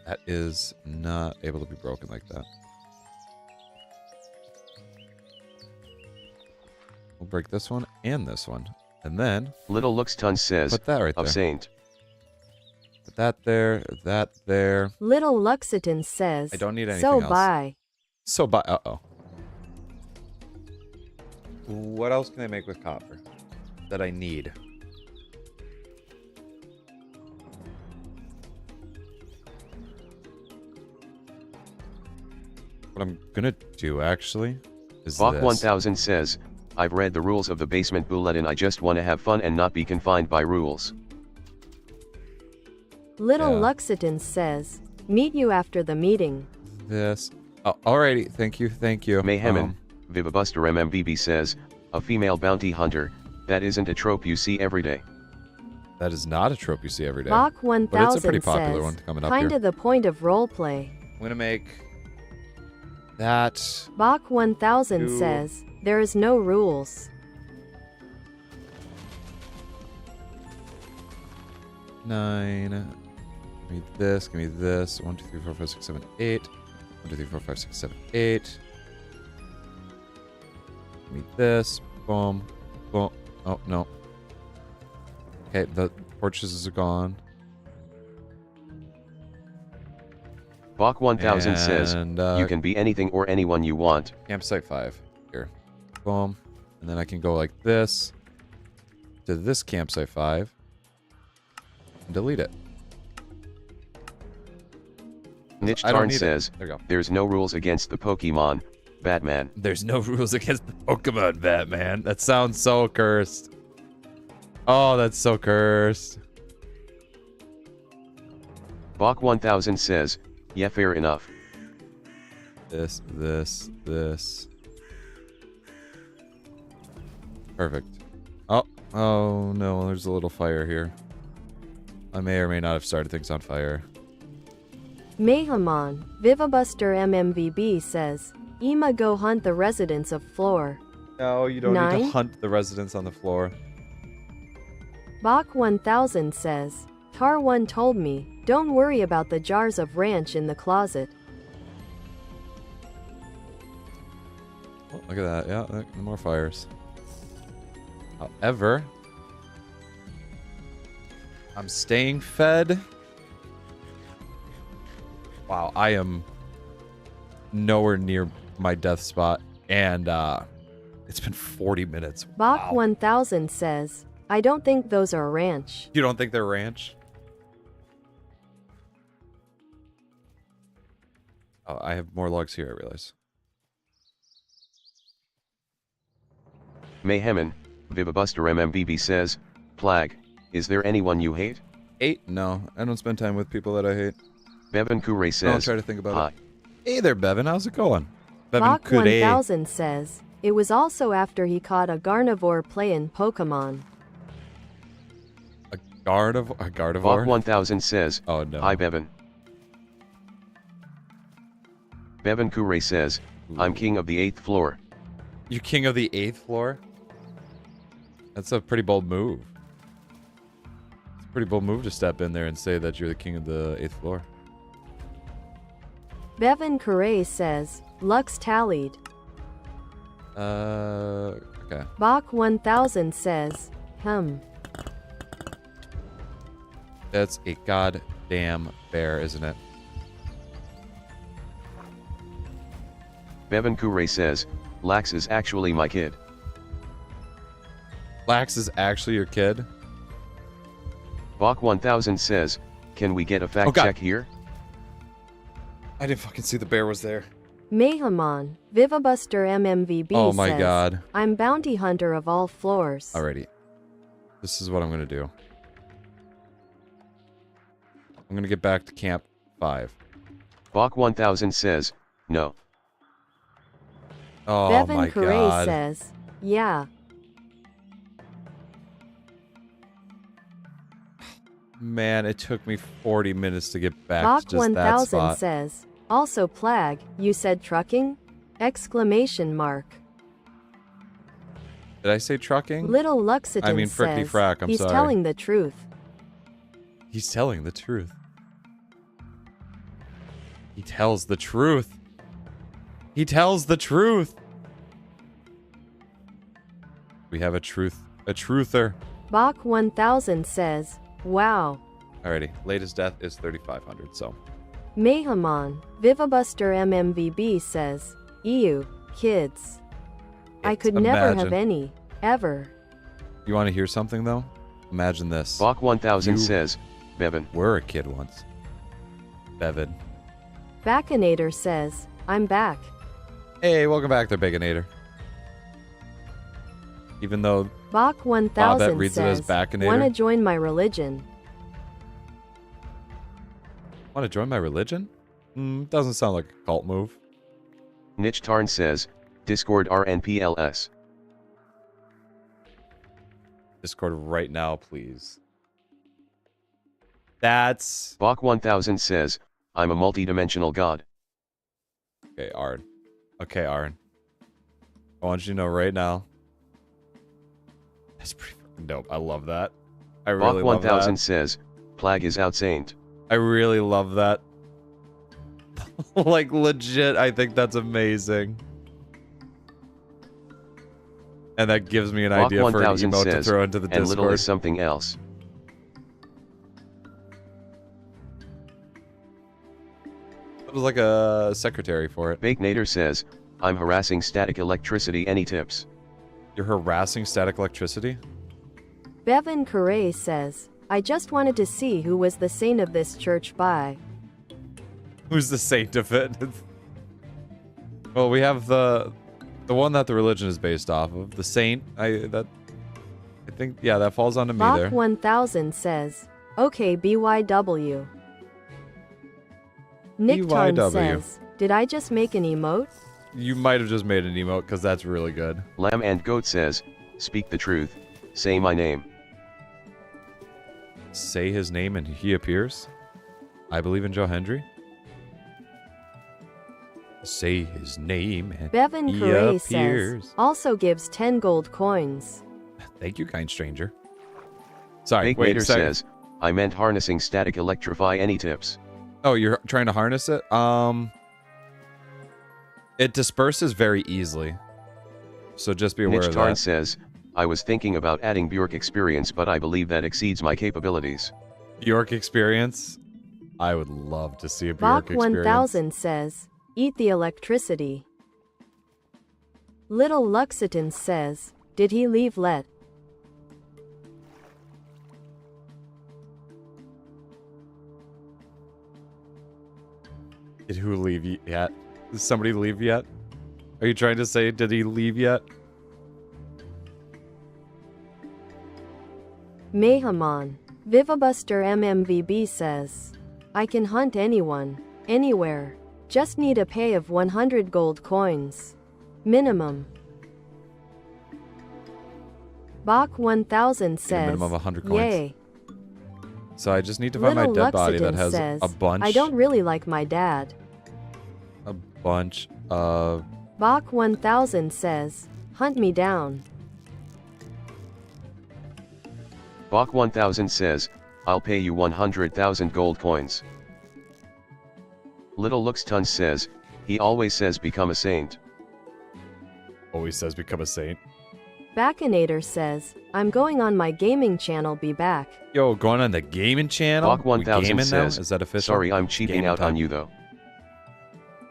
That is not able to be broken like that. We'll break this one and this one. And then Little Looks Ton says, put that right of there. saint. Put that there. Little Luxiton says, I don't need anything so else. bye. So bye. Uh-oh. What else can I make with copper that I need? What I'm gonna do actually is Bach this. 1000 says, I've read the rules of the basement bulletin, I just want to have fun and not be confined by rules. Little Yeah. Luxiton says, meet you after the meeting. This. Oh, alrighty. Thank you. Mayhemin, Vivabuster MMVB says, a female bounty hunter, that isn't a trope you see every day. That is not a trope you see every day. Bach But it's a 1000 pretty popular says, one coming up kinda here. the point of roleplay. I'm gonna make that. Bach 1000 Two. says, there is no rules. 9. Give me this. Give me this. 1, 2, 3, 4, 5, 6, 7, 8. 1, 2, 3, 4, 5, 6, 7, 8. Give me this. Boom. Boom. Oh, no. Okay, the torches are gone. Bach 1000 says, And, you can be anything or anyone you want. campsite 5. Here. Boom. And then I can go like this to this campsite 5 and delete it. Niche I don't Tarn need it. says, There you go. there's no rules against the Pokemon, Batman. There's no rules against the Pokemon, Batman. That sounds so cursed. Oh, that's so cursed. Bach 1000 says, yeah, fair enough. This. Perfect. Oh no, there's a little fire here. I may or may not have started things on fire. Mayhamon, Vivabuster MMVB says, Ema go hunt the residents of floor. No, you don't need 9? to hunt the residents on the floor. Bach 1000 says, Tar1 told me, don't worry about the jars of ranch in the closet. Oh, look at that. Yeah, look, more fires. However, I'm staying fed. Wow, I am nowhere near my death spot. And it's been 40 minutes. Bach Wow. 1000 says, I don't think those are ranch. You don't think they're ranch? Oh, I have more logs here, I realize. Mayhemin, Vivabuster MMBB says, Plag, is there anyone you hate? 8? No, I don't spend time with people that I hate. Bevan Kure I don't says, try to think about hi. it. Hey there, Bevan. How's it going? Bevan Bach Kure. 1000 says, it was also after he caught a Gardevoir playing Pokemon. A Gardevoir? Bach 1000 says, Oh, no. hi Bevan. Bevan Kure says, I'm king of the 8th floor. You king of the 8th floor? That's a pretty bold move. It's a pretty bold move to step in there and say that you're the king of the 8th floor. Bevan Kure says, Lux tallied. Okay. Bach 1000 says, That's a goddamn bear, isn't it? Bevan Kure says, Lax is actually my kid. Lax is actually your kid? Bach 1000 says, can we get a fact God. check here? I didn't fucking see the bear was there. Mayhamon, Vivabuster MMVB Oh my says, god. I'm bounty hunter of all floors. Alrighty. This is what I'm gonna do. I'm gonna get back to camp 5. Bach 1000 says, no. Oh Bevan my Kure god. says, yeah. Man, it took me 40 minutes to get back Bach to just that 1000 spot. says, also Plag, you said trucking? Exclamation mark. Did I say trucking? Little Luxitan I mean, fricky says, frack, I'm he's sorry. telling the truth. He's telling the truth. He tells the truth. He tells the truth. We have a truther. Bach 1000 says, wow. Alrighty, latest death is 3,500, so. Mayhamon, Vivabuster MMVB says, ew, kids. I could never have Imagine. any, ever. You want to hear something, though? Imagine this. Bach 1000 You- says, Bevan. Were a kid once. Bevan. Baconator says, I'm back. Hey, welcome back there, Baconator. Even though Bach Bobert 1000 reads it as says, Baconator. wanna join my religion. Want to join my religion? Doesn't sound like a cult move. Niche Tarn says, Discord RNPLS. Discord right now, please. That's... Bach 1000 says, I'm a multidimensional god. Okay, Arn. Okay, Arn. I want you to know right now. That's pretty fucking dope. I love that. I Bach really love 1000 that. says, Plag is outsaint. I really love that. Like, legit, I think that's amazing. And that gives me an Bach idea for an 1000 emote to says, throw into the and little Discord. is something else. It was like a secretary for it. Baconator says, I'm harassing static electricity, any tips? You're harassing static electricity? Bevan Correa says, I just wanted to see who was the saint of this church by. Who's the saint of it? Well, we have the one that the religion is based off of. The saint, I think, yeah, that falls onto me there. Bach 1000 says, okay, BYW. Nick Ton BYW. says, did I just make an emote? You might have just made an emote, because that's really good. Lamb and Goat says, speak the truth, say my name. Say his name and he appears? I believe in Joe Hendry. Say his name and Bevan he Correa appears. says, also gives 10 gold coins. Thank you, kind stranger. Sorry, Fake wait a Nader second. says, I meant harnessing static electrify, any tips? Oh, you're trying to harness it? It disperses very easily. So just be aware Mitch of Tarn that. says, I was thinking about adding Bjork experience, but I believe that exceeds my capabilities. Bjork experience? I would love to see a Bach Bjork experience. 1000 says, eat the electricity. Little Luxitan says, did he leave Let? Did who leave yet? Did somebody leave yet? Are you trying to say, did he leave yet? Mayhamon. Vivabuster MMVB says, I can hunt anyone, anywhere. Just need a pay of 100 gold coins. Minimum. Bach 1000 says, minimum of 100 coins. yay. So I just need to find my Little dead body that Luxitan has says, a bunch. I don't really like my dad. A bunch of. Bach 1000 says, hunt me down. Bach 1000 says, I'll pay you 100,000 gold coins. Little Looks Tons says, he always says become a saint. Always says become a saint. Baconator says, I'm going on my gaming channel, be back. Yo, going on the gaming channel? Bach 1000 says, Is that official? sorry I'm cheaping Gaming out time. on you though.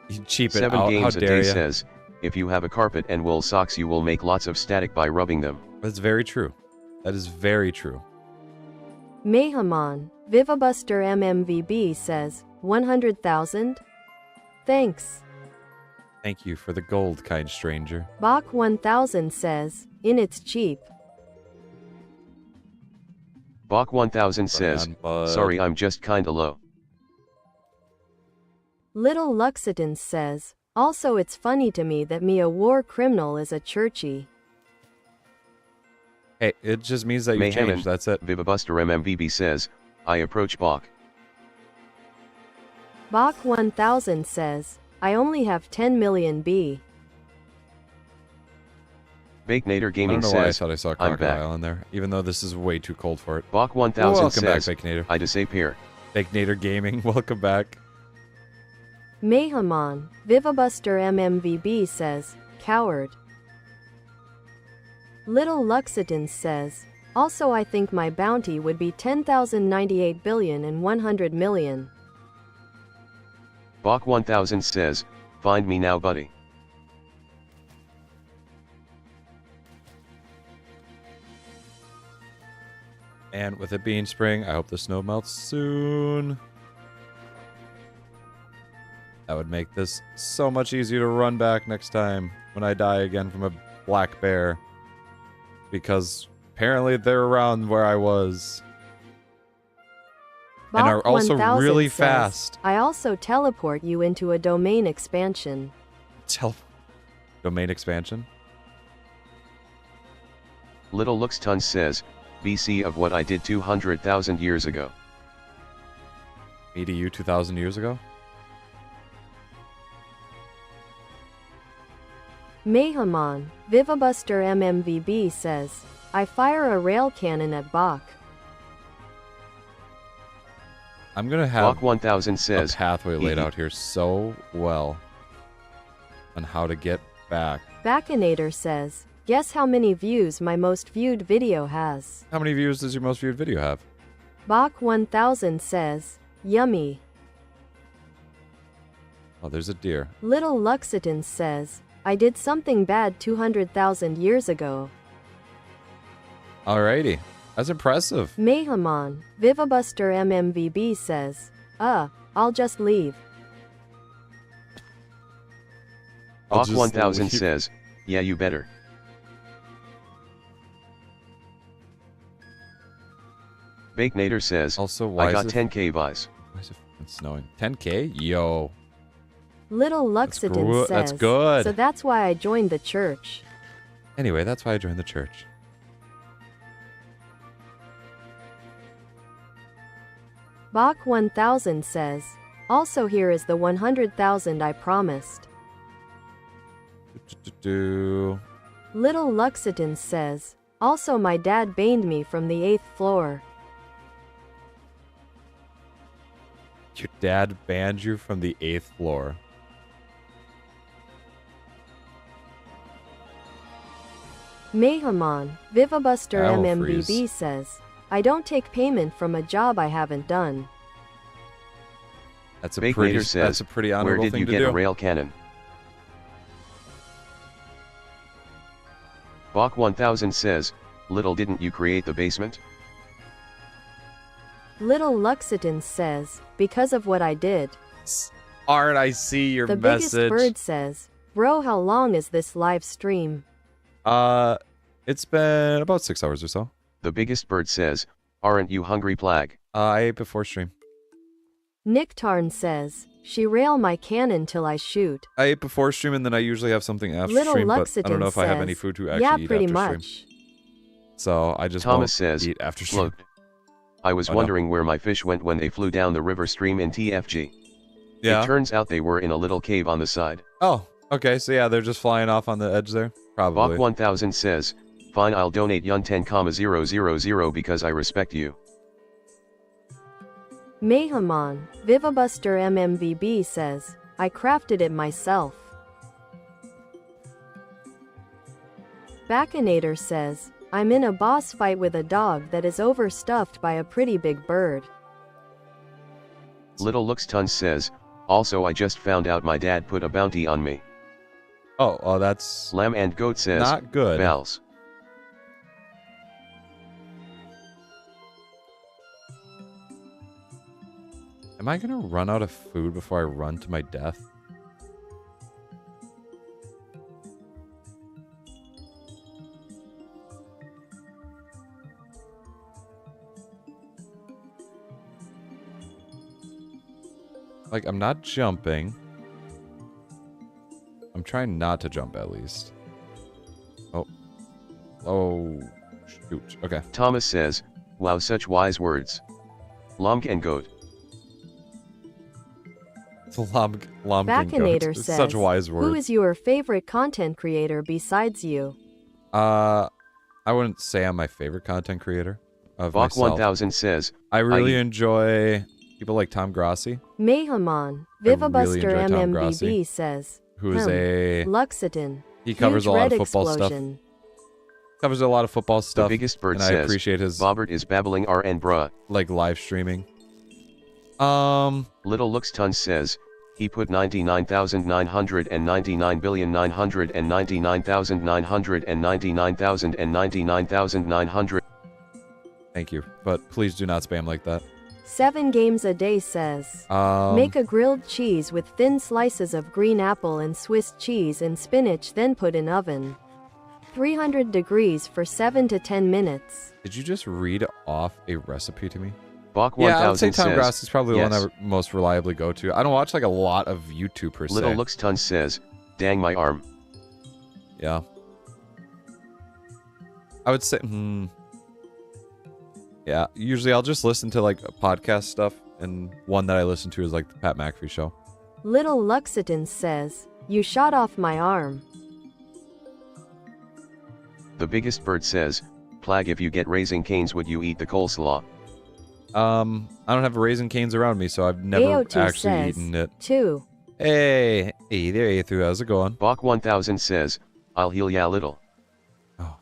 You cheap it 7 out. How games a dare day you? says, if you have a carpet and wool socks you will make lots of static by rubbing them. That's very true. That is very true. Mayhamon. Vivabuster MMVB says, 100,000? Thanks. Thank you for the gold, kind stranger. Bach 1000 says, in it's cheap. Bach 1000 says, on, bud. sorry I'm just kinda low. Little Luxitan says, also it's funny to me that me a war criminal is a churchy. Hey, it just means that you Mayhem changed. That's it. Vivabuster MMVB says, I approach Bach. Bach 1000 says, I only have 10 million B. Bakenator I Gaming don't know why I says, thought I saw I'm back. Crocodile in there, even though this is way too cold for it. Bach 1000 Welcome back, says, Baconator. I disappear. Baconator Gaming, welcome back. Mayhamon. Vivabuster MMVB says, coward. Little Luxitan says, also I think my bounty would be 10,098 billion and 100 million. Bach 1000 says, find me now buddy. And with it being spring, I hope the snow melts soon. That would make this so much easier to run back next time when I die again from a black bear. Because apparently they're around where I was. And are Bach also 1000 really says, fast. I also teleport you into a domain expansion. Domain expansion? Little Looks Tons says, BC of what I did 200,000 years ago. Me to you 2,000 years ago? Mayhamon. Vivabuster MMVB says, I fire a rail cannon at Bach. I'm going to have Bach 1000 a says, pathway laid out here so well on how to get back. Baconator says, guess how many views my most viewed video has. How many views does your most viewed video have? Bach 1000 says, yummy. Oh, there's a deer. Little Luxitan says, I did something bad 200,000 years ago. Alrighty. That's impressive. Mayhamon, Vivabuster MMVB says, I'll just leave. Bach 1000 says, yeah, you better. Bakenator says, Also, why I got is 10k buys. Why is it fucking snowing? 10k? Yo. Little Luxitan says, that's good. so that's why I joined the church. Anyway, that's why I joined the church. Bach 1000 says, also here is the 100,000 I promised. Do. Little Luxitan says, also my dad banned me from the 8th floor. Your dad banned you from the 8th floor. Mayhamon, Vivabuster Owl MMBB freeze. says, I don't take payment from a job I haven't done. That's a Bakenator pretty. says, That's a pretty where honorable did thing you to get do. a rail cannon? Bach 1000 says, little didn't you create the basement? Little Luxitan says, because of what I did. Art, I see your The message. biggest bird says, bro, how long is this live stream? It's been about 6 hours or so. The biggest bird says, aren't you hungry, Plag? I ate before stream. Nick Tarn says, she rail my cannon till I shoot. I ate before stream, and then I usually have something after Little stream, but I Luxitan don't know if I have any says, food to actually yeah, eat pretty after much. stream. So I just Thomas won't says, eat after stream. look, I was Oh, no. wondering where my fish went when they flew down the river stream in TFG. Yeah. It turns out they were in a little cave on the side. Oh, okay. So yeah, they're just flying off on the edge there. Probably. Bach 1000 says, fine, I'll donate Yun 10,000 because I respect you. Mayhamon, Vivabuster MMVB says, I crafted it myself. Baconator says, I'm in a boss fight with a dog that is overstuffed by a pretty big bird. Little Looks Tons says, also I just found out my dad put a bounty on me. Oh, that's Lamb and Goat says, not good. Vals. Am I gonna run out of food before I run to my death? Like, I'm not jumping. I'm trying not to jump, at least. Oh. Oh, shoot. Okay. Thomas says, wow, such wise words. Lamb and Goat. It's a Lom Baconator It's says, such wise words. who is your favorite content creator besides you? I wouldn't say I'm my favorite content creator of Bach myself. 1000 says, I really I- enjoy people like Tom Grossi, Mayhamon, I really Vivabuster enjoy Tom MMBB Grossi, says, who is a Luxitan. he covers Huge a lot red of football explosion. stuff. Covers a lot of football the stuff. biggest bird and I says, appreciate his Bobert is babbling RN bruh. like live streaming. Little Looks Tons says, he put 99,999,999,999,999,999. Thank you, but please do not spam like that. 7 games a day says, make a grilled cheese with thin slices of green apple and Swiss cheese and spinach, then put in oven. 300 degrees for 7 to 10 minutes. Did you just read off a recipe to me? Bach Yeah, I would say 1000 Tom says, Grossi is probably the one yes. I most reliably go to. I don't watch like a lot of YouTube per se. Little Looks Tons says, dang my arm. Yeah. I would say, yeah, usually I'll just listen to like podcast stuff, and one that I listen to is like the Pat McAfee show. Little Luxitan says, you shot off my arm. The biggest bird says, Plag, if you get Raising Canes, would you eat the coleslaw? I don't have Raisin Canes around me, so I've never AO2 actually says, eaten it. 2. Hey there, A3, how's it going? Bach 1000 says, I'll heal ya little. Oh,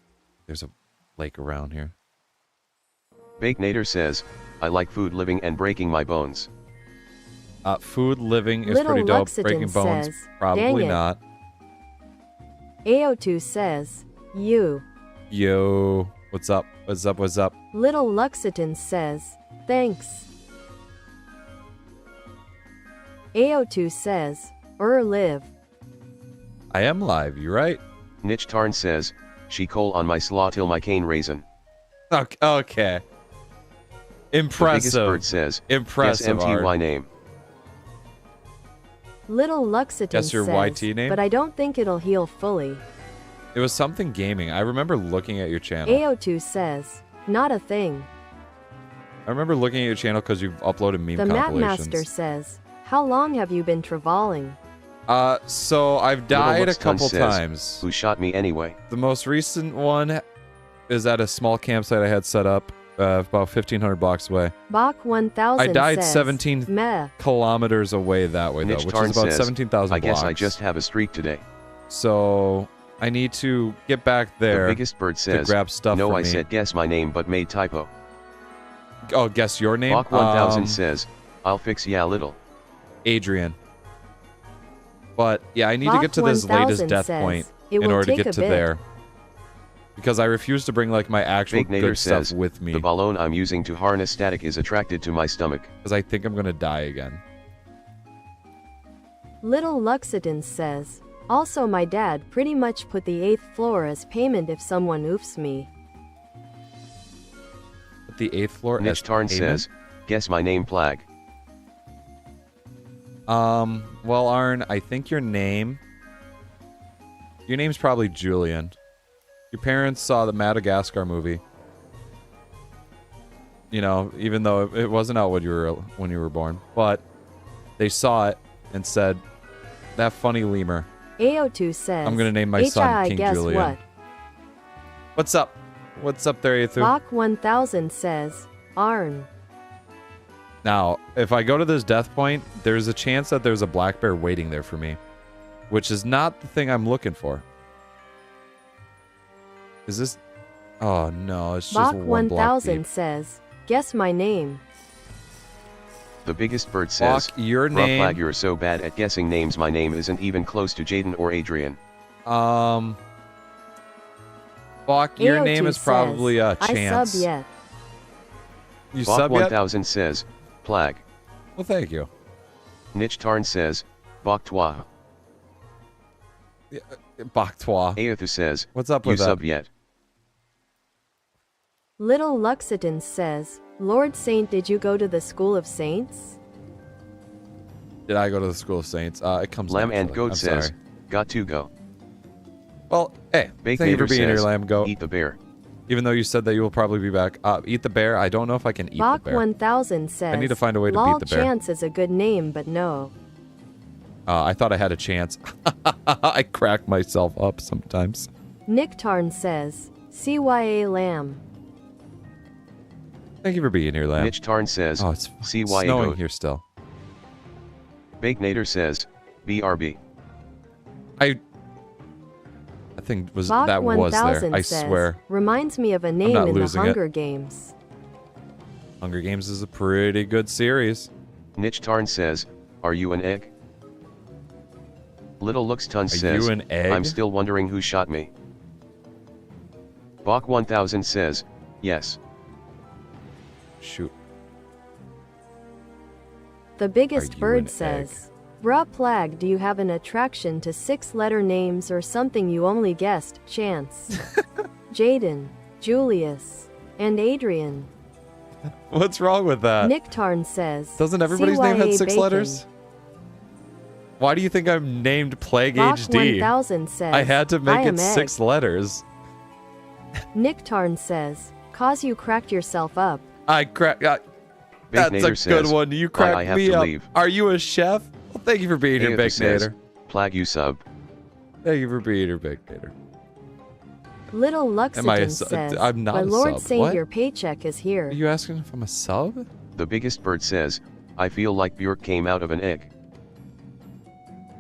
there's a lake around here. Bakenator says, I like food, living, and breaking my bones. Food living is Little pretty dope. Luxitan Breaking bones, says, probably dang it. not. AO2 says, you. Yo, what's up? What's up? What's up? Little Luxitan says, thanks. AO2 says, live. I am live, you right? Nitch Tarn says, she coal on my slaw till my cane raisin. Okay. Impressive. The biggest bird says, impressive. Guess MTY name. Little Luxitan Guess your says, YT name? but I don't think it'll heal fully. It was something gaming. I remember looking at your channel. AO2 says, not a thing. I remember looking at your channel because you've uploaded meme The compilations. Mapmaster says, how long have you been traveling? So I've died a Lux Tun couple says, times. Who shot me anyway? The most recent one is at a small campsite I had set up about 1,500 blocks away. Bach 1000 I died says, 17 meh. kilometers away that way, though, Nitch which Tarn is about says, 17,000 I blocks. guess I just have a streak today. So I need to get back there. The biggest bird to says, grab stuff no, for I me. said guess my name but made typo. Oh, guess your name? Bach 1000 says, I'll fix ya little. Adrian. But yeah, I need to Bach get to this latest 1000 death says, point it in will order to take get a to bit. there. Because I refuse to bring like my actual Big Nader good stuff says, with me. the balloon I'm using to harness static is attracted to my stomach. Because I think I'm gonna die again. Little Luxitan says, also my dad pretty much put the 8th floor as payment if someone oofs me. But the 8th floor as Nitch Tarn payment? says, guess my name Plag. Well, Arn, I think your name's probably Julian. Your parents saw the Madagascar movie. You know, even though it wasn't out when you were born, but they saw it and said, "That funny lemur." AO2 says, I'm gonna name my son King guess Julian. what? What's up? What's up there, Ethu? Bach 1000 says, Arn. Now, if I go to this death point, there's a chance that there's a black bear waiting there for me, which is not the thing I'm looking for. Is this? Oh no, it's just Bach one block 1000 deep. says, guess my name. The biggest bird says, Bach, your "Bruh, name. Plag, you're so bad at guessing names, my name isn't even close to Jaden or Adrian." Bach, your AO2 name is probably says, Chance. I sub yet. You Bach sub yet? 1000 says, Plag. Well, thank you. Nitch Tarn says, Bach toi. Bach toi. Aethu says, What's up you with that? sub yet? Little Luxitan says, Lord Saint, did you go to the School of Saints? Did I go to the School of Saints? It comes Lamb and naturally. Goat I'm says, sorry. got to go. Well, hey, Bake thank you for Nader being here, says, Lamb Goat. eat the bear. Even though you said that you will probably be back. Eat the bear. I don't know if I can eat Bach the bear. 1000 says, I need to find a way to Lol beat the bear. Chance is a good name, but no. I thought I had a chance. I crack myself up sometimes. Nick Tarn says, CYA Lamb. Thank you for being here, Lamb. Nitch Tarn says, Oh, it's CYA snowing goat. here still. Bake Nader says, BRB. I think Bach that was there. 1000 I says, swear. reminds me of a name not in the losing it. Hunger Games. Hunger Games is a pretty good series. Nitch Tarn says, are you an egg? Little Lux Tun Are says, you an egg? I'm still wondering who shot me. Bach 1000 says, yes. Shoot. The Are biggest you bird an says, Bruh Plag, do you have an attraction to 6-letter names or something you only guessed? Chance. Jaden, Julius, and Adrian. What's wrong with that? Nick Tarn says, Doesn't everybody's name have CYA 6 Bacon. letters? Why do you think I'm named Bach PlagHD? 1000 says, I had to make I it am 6 egg. letters. Nick Tarn says, cause you cracked yourself up. I crack. Bake That's a Nader good says, one. You I cracked have me to up. leave. Are you a chef? Well, thank you for being here, Aethu Bake says, Nader. Plag you sub. Thank you for being here, Bake Nader. Little Am I a Luxitan sub? says, I'm not my a Lord sub. Saint, What? your paycheck is here. Are you asking if I'm a sub? The biggest bird says, I feel like Bjork came out of an egg.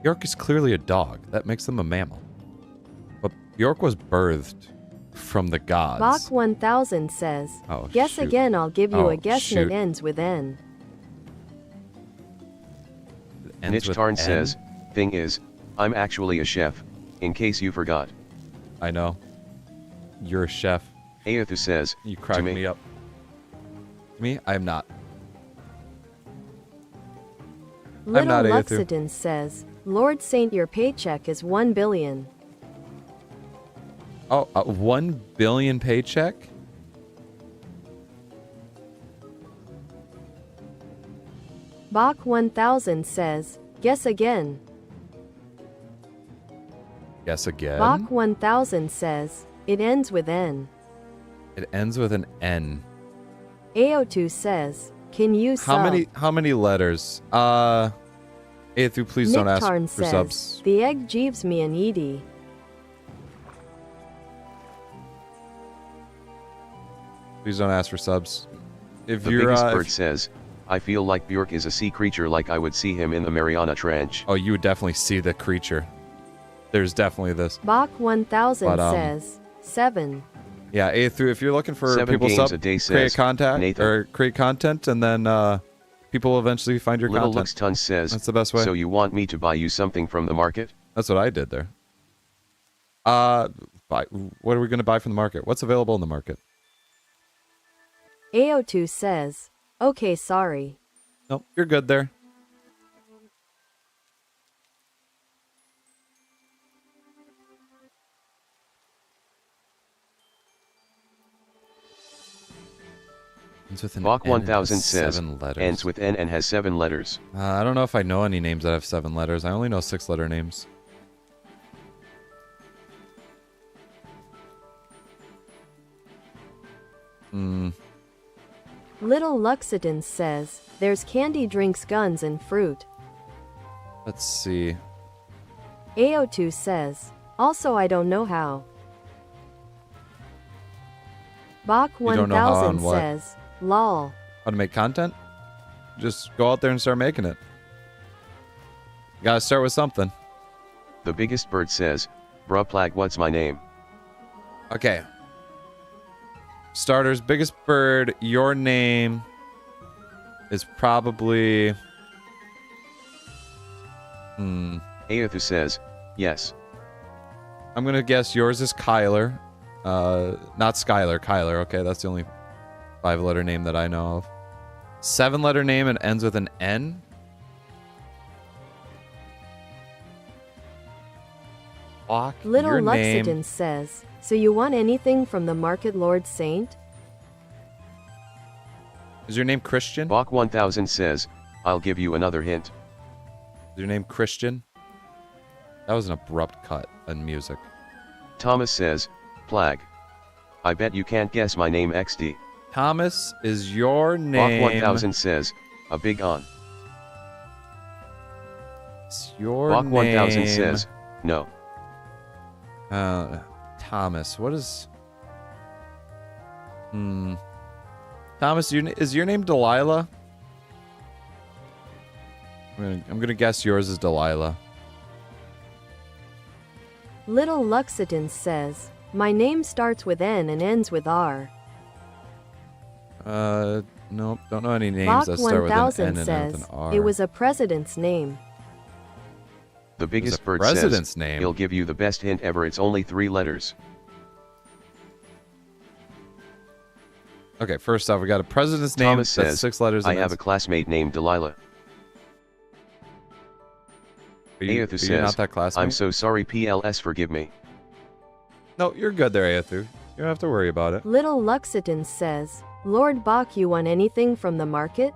Bjork is clearly a dog. That makes them a mammal. But Bjork was birthed from the gods. Bach 1000 says, Oh, guess shoot. again, I'll give you Oh, a guess shoot. and it ends with N. Ends Nitch with Tarn N? says, thing is, I'm actually a chef. In case you forgot. I know. You're a chef. Aethu says, You cracked me. me up. Me? I am not. Little not Aethu. Luxidon says, Lord Saint, your paycheck is 1 billion. Oh, 1 billion paycheck? Bach 1000 says, guess again. Guess again? Bach 1000 says, it ends with N. It ends with an N. AO2 says, can you sub? How many letters? Aethu, please don't ask Nicktarn for says, subs. the egg jeeves me an Edie. Please don't ask for subs. If The you're biggest bird says, I feel like Bjork is a sea creature, like I would see him in the Mariana Trench. Oh, you would definitely see the creature. There's definitely this. Bach 1000 But, says, 7. Yeah, Aethu, if you're looking for 7 people games sub, a day create says, contact Nathan. or create content, and then people will eventually find your Little content. Lux Tons says, That's the best way. so you want me to buy you something from the market? That's what I did there. What are we going to buy from the market? What's available in the market? AO2 says, okay, sorry. Nope, you're good there. Ends with an Bach N and 1000 has says, 7 letters. ends with N and has 7 letters. I don't know if I know any names that have 7 letters. I only know 6-letter names. Little Luxidon says, there's candy, drinks, guns, and fruit. Let's see. AO2 says, also I don't know how. Bach You don't know how 1000 on what? says, lol. How to make content? Just go out there and start making it. You gotta start with something. The biggest bird says, bruh plag, what's my name? Okay. Starters, biggest bird, your name is probably... Aethu says, yes. I'm gonna guess yours is Kyler. Not Skylar, Kyler. Okay, that's the only 5-letter name that I know of. 7-letter name and ends with an N. Fuck, Little your Luxidon name. says, so you want anything from the market, Lord Saint? Is your name Christian? Bach 1000 says, I'll give you another hint. Is your name Christian? That was an abrupt cut in music. Thomas says, plag. I bet you can't guess my name XD. Thomas is your Bach name. 1000 says, a big on. It's your Bach name. 1000 says, no. Thomas. What is... Thomas, is your name Delilah? I'm gonna guess yours is Delilah. Little Luxidon says, my name starts with N and ends with R. Nope. Don't know any names Bach that start with an 1000 N and end with says, an R. it was a president's name. The biggest a bird president's says, name. he'll give you the best hint ever, it's only 3 letters. Okay, first off, we got a president's name Thomas that's says, 6 letters. I and have a ends- classmate named Delilah. Aethu Are you says, not that classmate? I'm so sorry PLS, forgive me. No, you're good there, Aethu. You don't have to worry about it. Little Luxidon says, Lord Bach, you want anything from the market?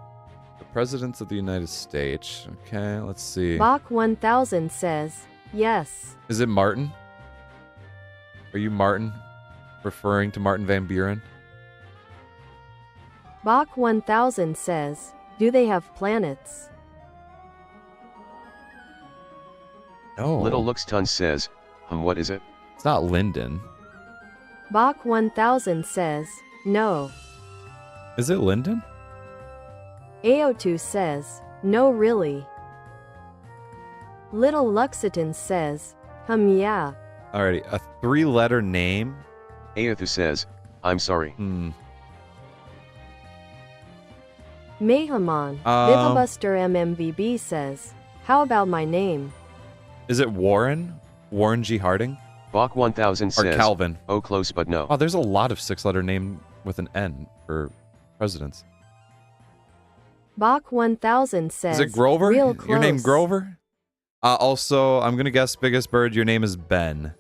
The presidents of the United States. Okay, let's see. Bach 1000 says, yes. Is it Martin? Are you Martin? Referring to Martin Van Buren? Bach 1000 says, do they have planets? No. Little Lux Tons says, what is it? It's not Lyndon. Bach 1000 says, no. Is it Lyndon? AO2 says, no really. Little Luxidon says, yeah. Alrighty, a 3-letter name. Aethu says, I'm sorry. Mayhaman, Vivabuster MMVB says, how about my name? Is it Warren? Warren G. Harding? Bach 1000 Or says, Calvin? oh close but no. Oh, there's a lot of 6-letter name with an N for presidents. Bach 1000 says, Is it Grover? real close. Your name Grover? Also, I'm going to guess biggest bird. Your name is Ben.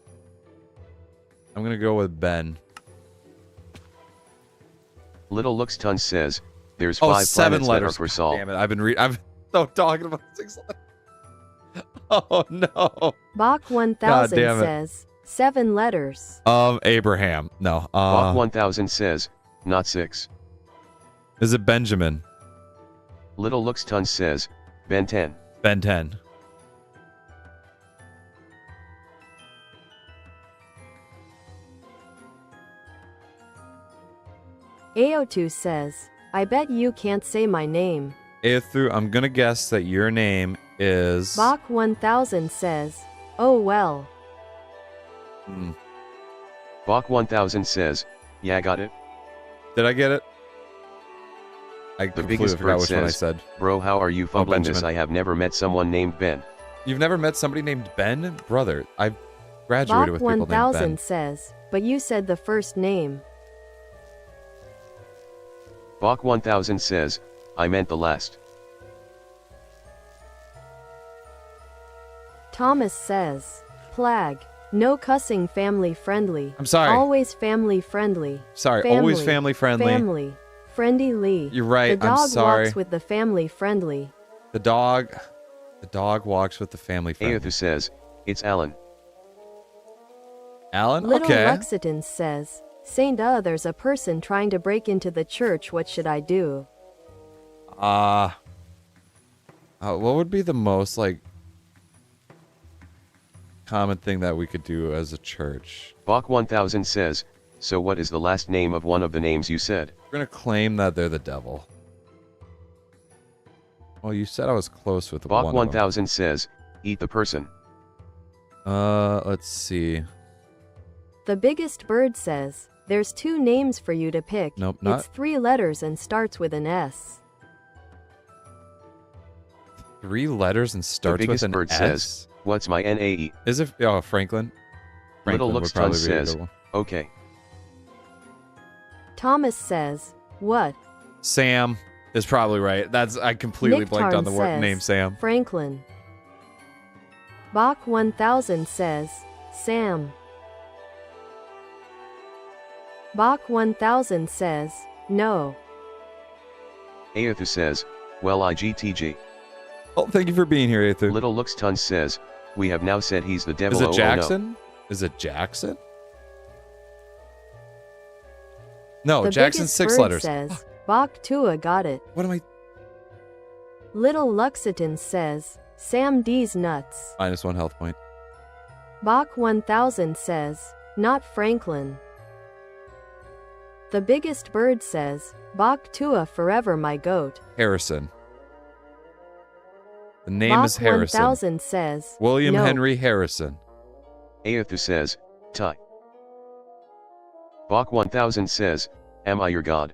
I'm going to go with Ben. Little Looks Ton says, there's Oh, 5 7 planets letters. that are for Sol. Damn it. I'm so talking about 6 letters. Oh, no. Bach 1000 damn it. says, 7 letters. Abraham. No. Bach 1000 says, not 6. Is it Benjamin? Little Looks Ton says, Ben 10. Ben 10. AO2 says, I bet you can't say my name. Aethu, I'm going to guess that your name is... Bach 1000 says, oh well. Bach 1000 says, yeah, got it. Did I get it? I The completely biggest forgot bird which one I says, said. bro, how are you fumbling this? Benjamin. I have never met someone named Ben. You've never met somebody named Ben? Brother, I've graduated Bach with people named 1000 Ben. says, but you said the first name. Bach 1000 says, I meant the last. Thomas says, Plag, no cussing, family friendly. I'm sorry. Always family friendly. Sorry, always family friendly. Family. Friendly Lee. You're right, The I'm dog sorry. walks with the family friendly. The dog walks with the family friendly. Aethu says, it's Alan. Alan? Little Okay. Lexington says, Saint there's a person trying to break into the church, what should I do? What would be the most, like, common thing that we could do as a church? Bach 1000 says, so what is the last name of one of the names you said? We're going to claim that they're the devil. Well, you said I was close with Bach one of them. 1000 says, eat the person. Let's see. The biggest bird says, there's 2 names for you to pick. Nope, not- It's 3 letters and starts with an S. 3 letters and The starts with biggest an bird S? says, what's my NAE? Is it? Oh, Franklin. Little Franklin Looks would probably Ton be a says, good one. okay. Thomas says, what? Sam is probably right. I completely Nick blanked on Tarn the word says, name Sam. Franklin. Bach 1000 says, Sam. Bach 1000 says, no. Aethu says, well IGTG. Oh, thank you for being here, Aethu. Little Looks Ton says, we have now said he's the devil. Is it Oh, no. Jackson? Is it Jackson? No, The Jackson's biggest 6 bird letters. says, Bach Tua got it. What am I? Little Luxiton says, Sam D's nuts. -1 health point. Bach 1000 says, not Franklin. The biggest bird says, Bach Tua forever my goat. Harrison. The name Bach is Harrison. 1000 says, William no. Henry Harrison. Aethu says, Ty. Bach 1000 says, am I your god?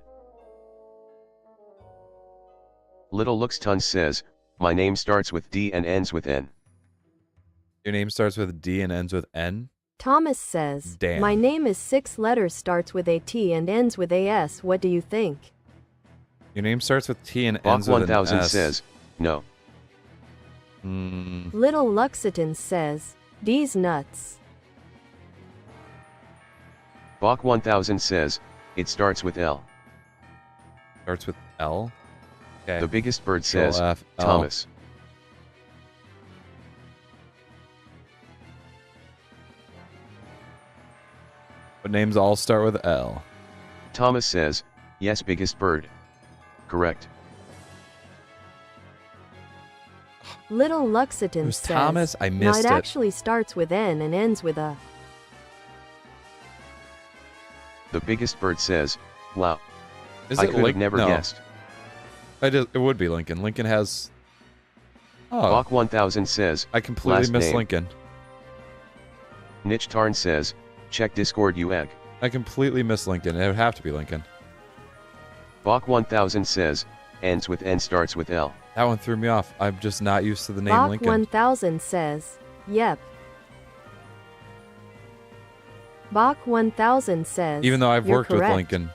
Little Looks Ton says, my name starts with D and ends with N. Your name starts with D and ends with N? Thomas says, Damn. my name is 6 letters, starts with a T and ends with a S. What do you think? Your name starts with T and Bach ends with an 1000 S. says, no. Little Luxiton says, D's nuts. Bach 1000 says, it starts with L. Starts with L? Okay. The biggest bird Control says, F, L. Thomas. But names all start with L. Thomas says, yes, biggest bird. Correct. Little Luxiton It was says, Thomas? I no, missed it it. actually starts with N and ends with a. The biggest bird says, wow. Is I it could have Link? never No. guessed. It would be Lincoln. Lincoln has... Oh, Bach 1000 says, I completely last missed name. Lincoln. Niche Tarn says, check Discord you egg. I completely missed Lincoln. It would have to be Lincoln. Bach 1000 says, ends with N starts with L. That one threw me off. I'm just not used to the name Bach Lincoln. 1000 says, yep. Bach 1000 says, Even though I've "You're worked with correct." Lincoln.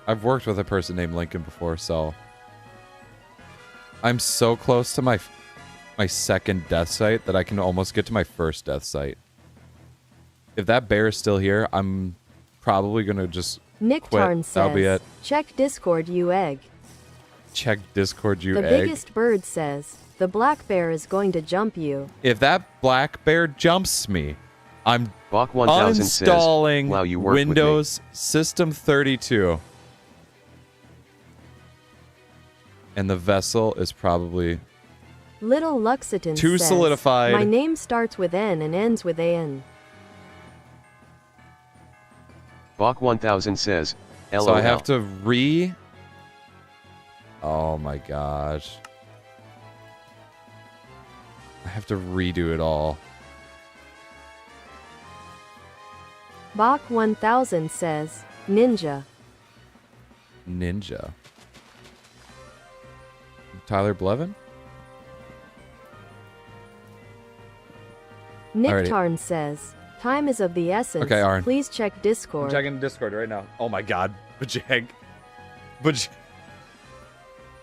I've worked with a person named Lincoln before, so I'm so close to my second death site that I can almost get to my first death site. If that bear is still here, I'm probably gonna just Nick quit. Tarn That'll be says, it. "Check Discord, you egg." Check Discord, you The egg. biggest bird says, "The black bear is going to jump you." If that black bear jumps me, I'm Bach 1000 says, uninstalling wow, you work Windows System 32. And the vessel is probably Little Luxitan too says, solidified. "My name starts with N and ends with AN." Bach 1000 says, LOL. So I have to Oh my gosh. I have to redo it all. Bach 1000 says, "Ninja." Ninja. Tyler Blevin? Nick Alrighty. Tarn says, "Time is of the essence. Okay, Arn. Please check Discord." I'm checking Discord right now. Oh my god. Bajang.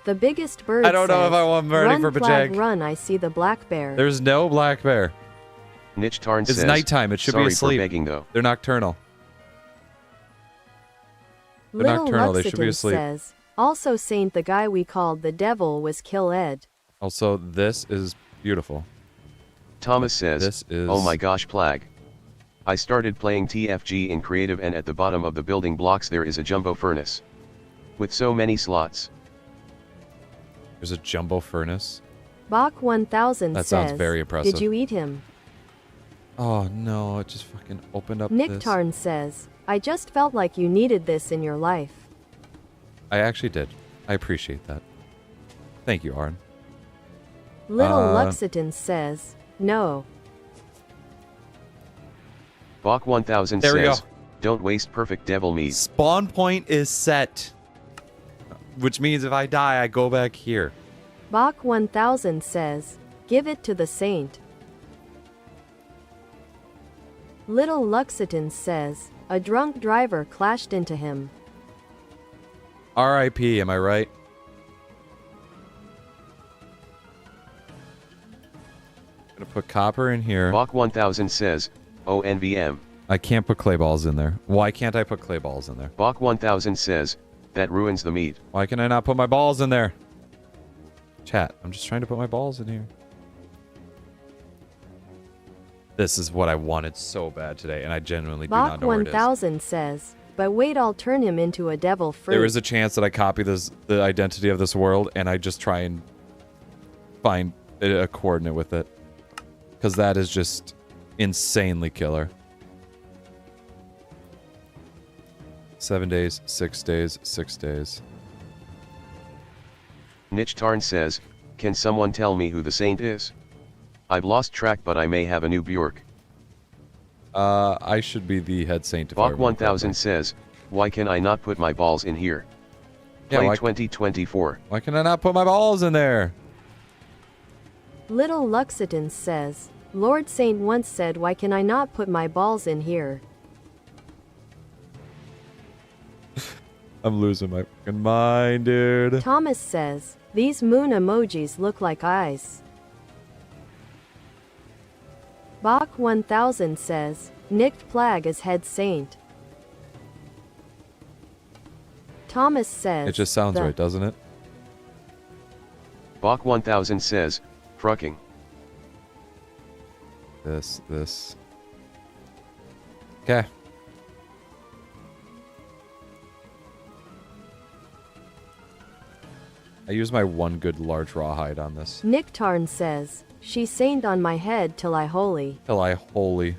The biggest bird I don't know if I'm ready "Run, for Flag, Bajang. run, I see the black bear." There's no black bear. Niche Tarn It's says, nighttime. It should sorry be asleep. for begging though. They're nocturnal. They're Little nocturnal. They should be Luxitan asleep. says, "Also Saint, the guy we called the devil was Kill Ed." Also, this is beautiful. Thomas says, This is... oh my gosh, Plag. I started playing TFG in creative and at the bottom of the building blocks there is a jumbo furnace. With so many slots. There's a jumbo furnace. Bach 1000 That says, sounds very impressive. "Did you eat him?" Oh no, it just fucking opened up Nick this. Tarn says, "I just felt like you needed this in your life." I actually did. I appreciate that. Thank you, Arn. Little Luxitan says, "No." Bach 1000 There we says, go. don't waste perfect devil meat. Spawn point is set. Which means if I die, I go back here. Bach 1000 says, "Give it to the saint." Little Luxitan says, "A drunk driver clashed into him." R.I.P. Am I right? I'm gonna put copper in here. Bach 1000 says, oh NVM. I can't put clay balls in there. Why can't I put clay balls in there? Bach 1000 says, that ruins the meat. Why can I not put my balls in there? Chat, I'm just trying to put my balls in here. This is what I wanted so bad today, and I genuinely do Bach not know where it is. 1000 says, "But wait, I'll turn him into a devil fruit." There is a chance that I copy the identity of this world, and I just try and find a coordinate with it. Because that is just insanely killer. 7 days, 6 days, 6 days. Niche Tarn says, can someone tell me who the saint is? I've lost track but I may have a new Bjork. I should be the head saint if I Bach remember 1000 correctly. says, why can I not put my balls in here? Yeah, Play why- 2024. Why can I not put my balls in there? Little Luxitan says, "Lord Saint once said, why can I not put my balls in here?" I'm losing my fucking mind, dude. Thomas says, "These moon emojis look like eyes." Bach 1000 says, "Nicked Plag as head saint." Thomas says, It just sounds the right, doesn't it? Bach 1000 says, frucking. This. Okay. I use my one good large rawhide on this. Nick Tarn says, "She saint on my head till I holy." Till I holy.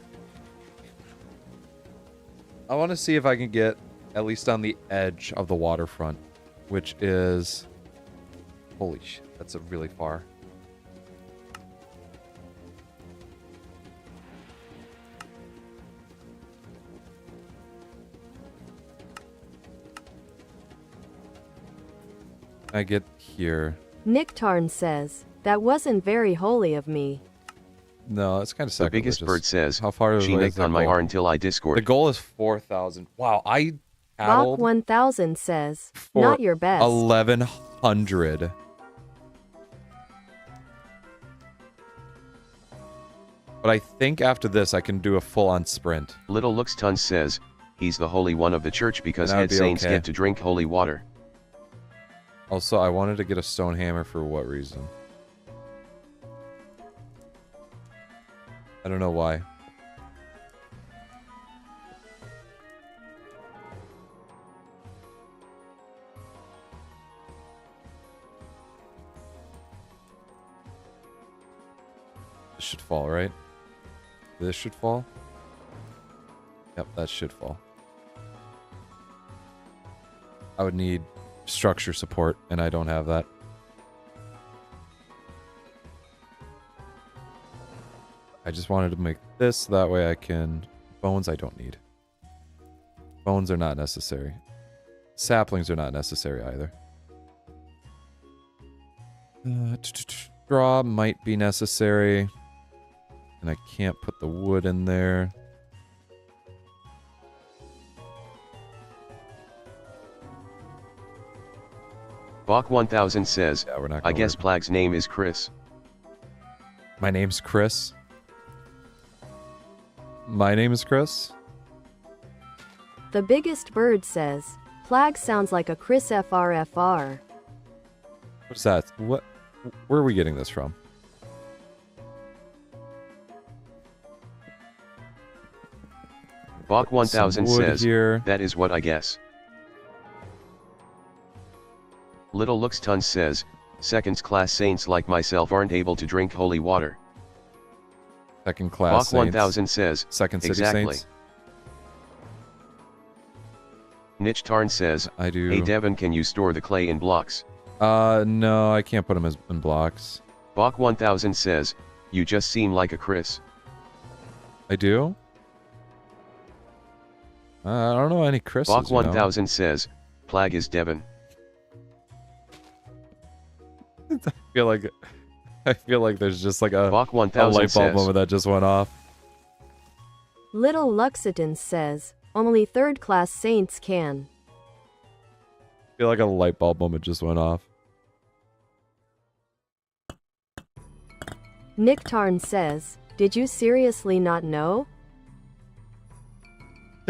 I want to see if I can get at least on the edge of the waterfront, which is... Holy shit, that's really far. I get here. Nick Tarn says, "That wasn't very holy of me." No, it's kind of The sacrilegious. biggest bird says, How far she away is nicked the on my goal? R until I Discord. The goal is 4,000. Wow, I Bach paddled 1000 says, for not your best. 1,100. But I think after this, I can do a full-on sprint. Little Looks Tons says, he's the holy one of the church because That would head be saints okay. get to drink holy water. Also, I wanted to get a stone hammer for what reason? I don't know why. This should fall, right? This should fall? Yep, that should fall. I would need structure support, and I don't have that. I just wanted to make this, that way I can... Bones I don't need. Bones are not necessary. Saplings are not necessary either. Straw might be necessary. And I can't put the wood in there. Bach 1000 says, Yeah, we're not I gonna guess work. Plag's name is Chris. My name's Chris. My name is Chris. The biggest bird says, Plag sounds like a Chris FRFR. What's that? What? Where are we getting this from? Bach 1000 Some wood says, here. that is what I guess. Little Looks Tons says, seconds class saints like myself aren't able to drink holy water. Second class Bach saints. 1000 says, Second city exactly. saints. Niche Tarn says, I do. hey Devin, can you store the clay in blocks? No, I can't put them in blocks. Bach 1000 says, you just seem like a Chris. I do? I don't know any Chris's, Bach you know? 1000 says, Plag is Devin. I feel like there's just like a Bach light 1000 bulb says, moment that just went off. Little Luxitan says, only third-class saints can. I feel like a light bulb moment just went off. Nick Tarn says, did you seriously not know?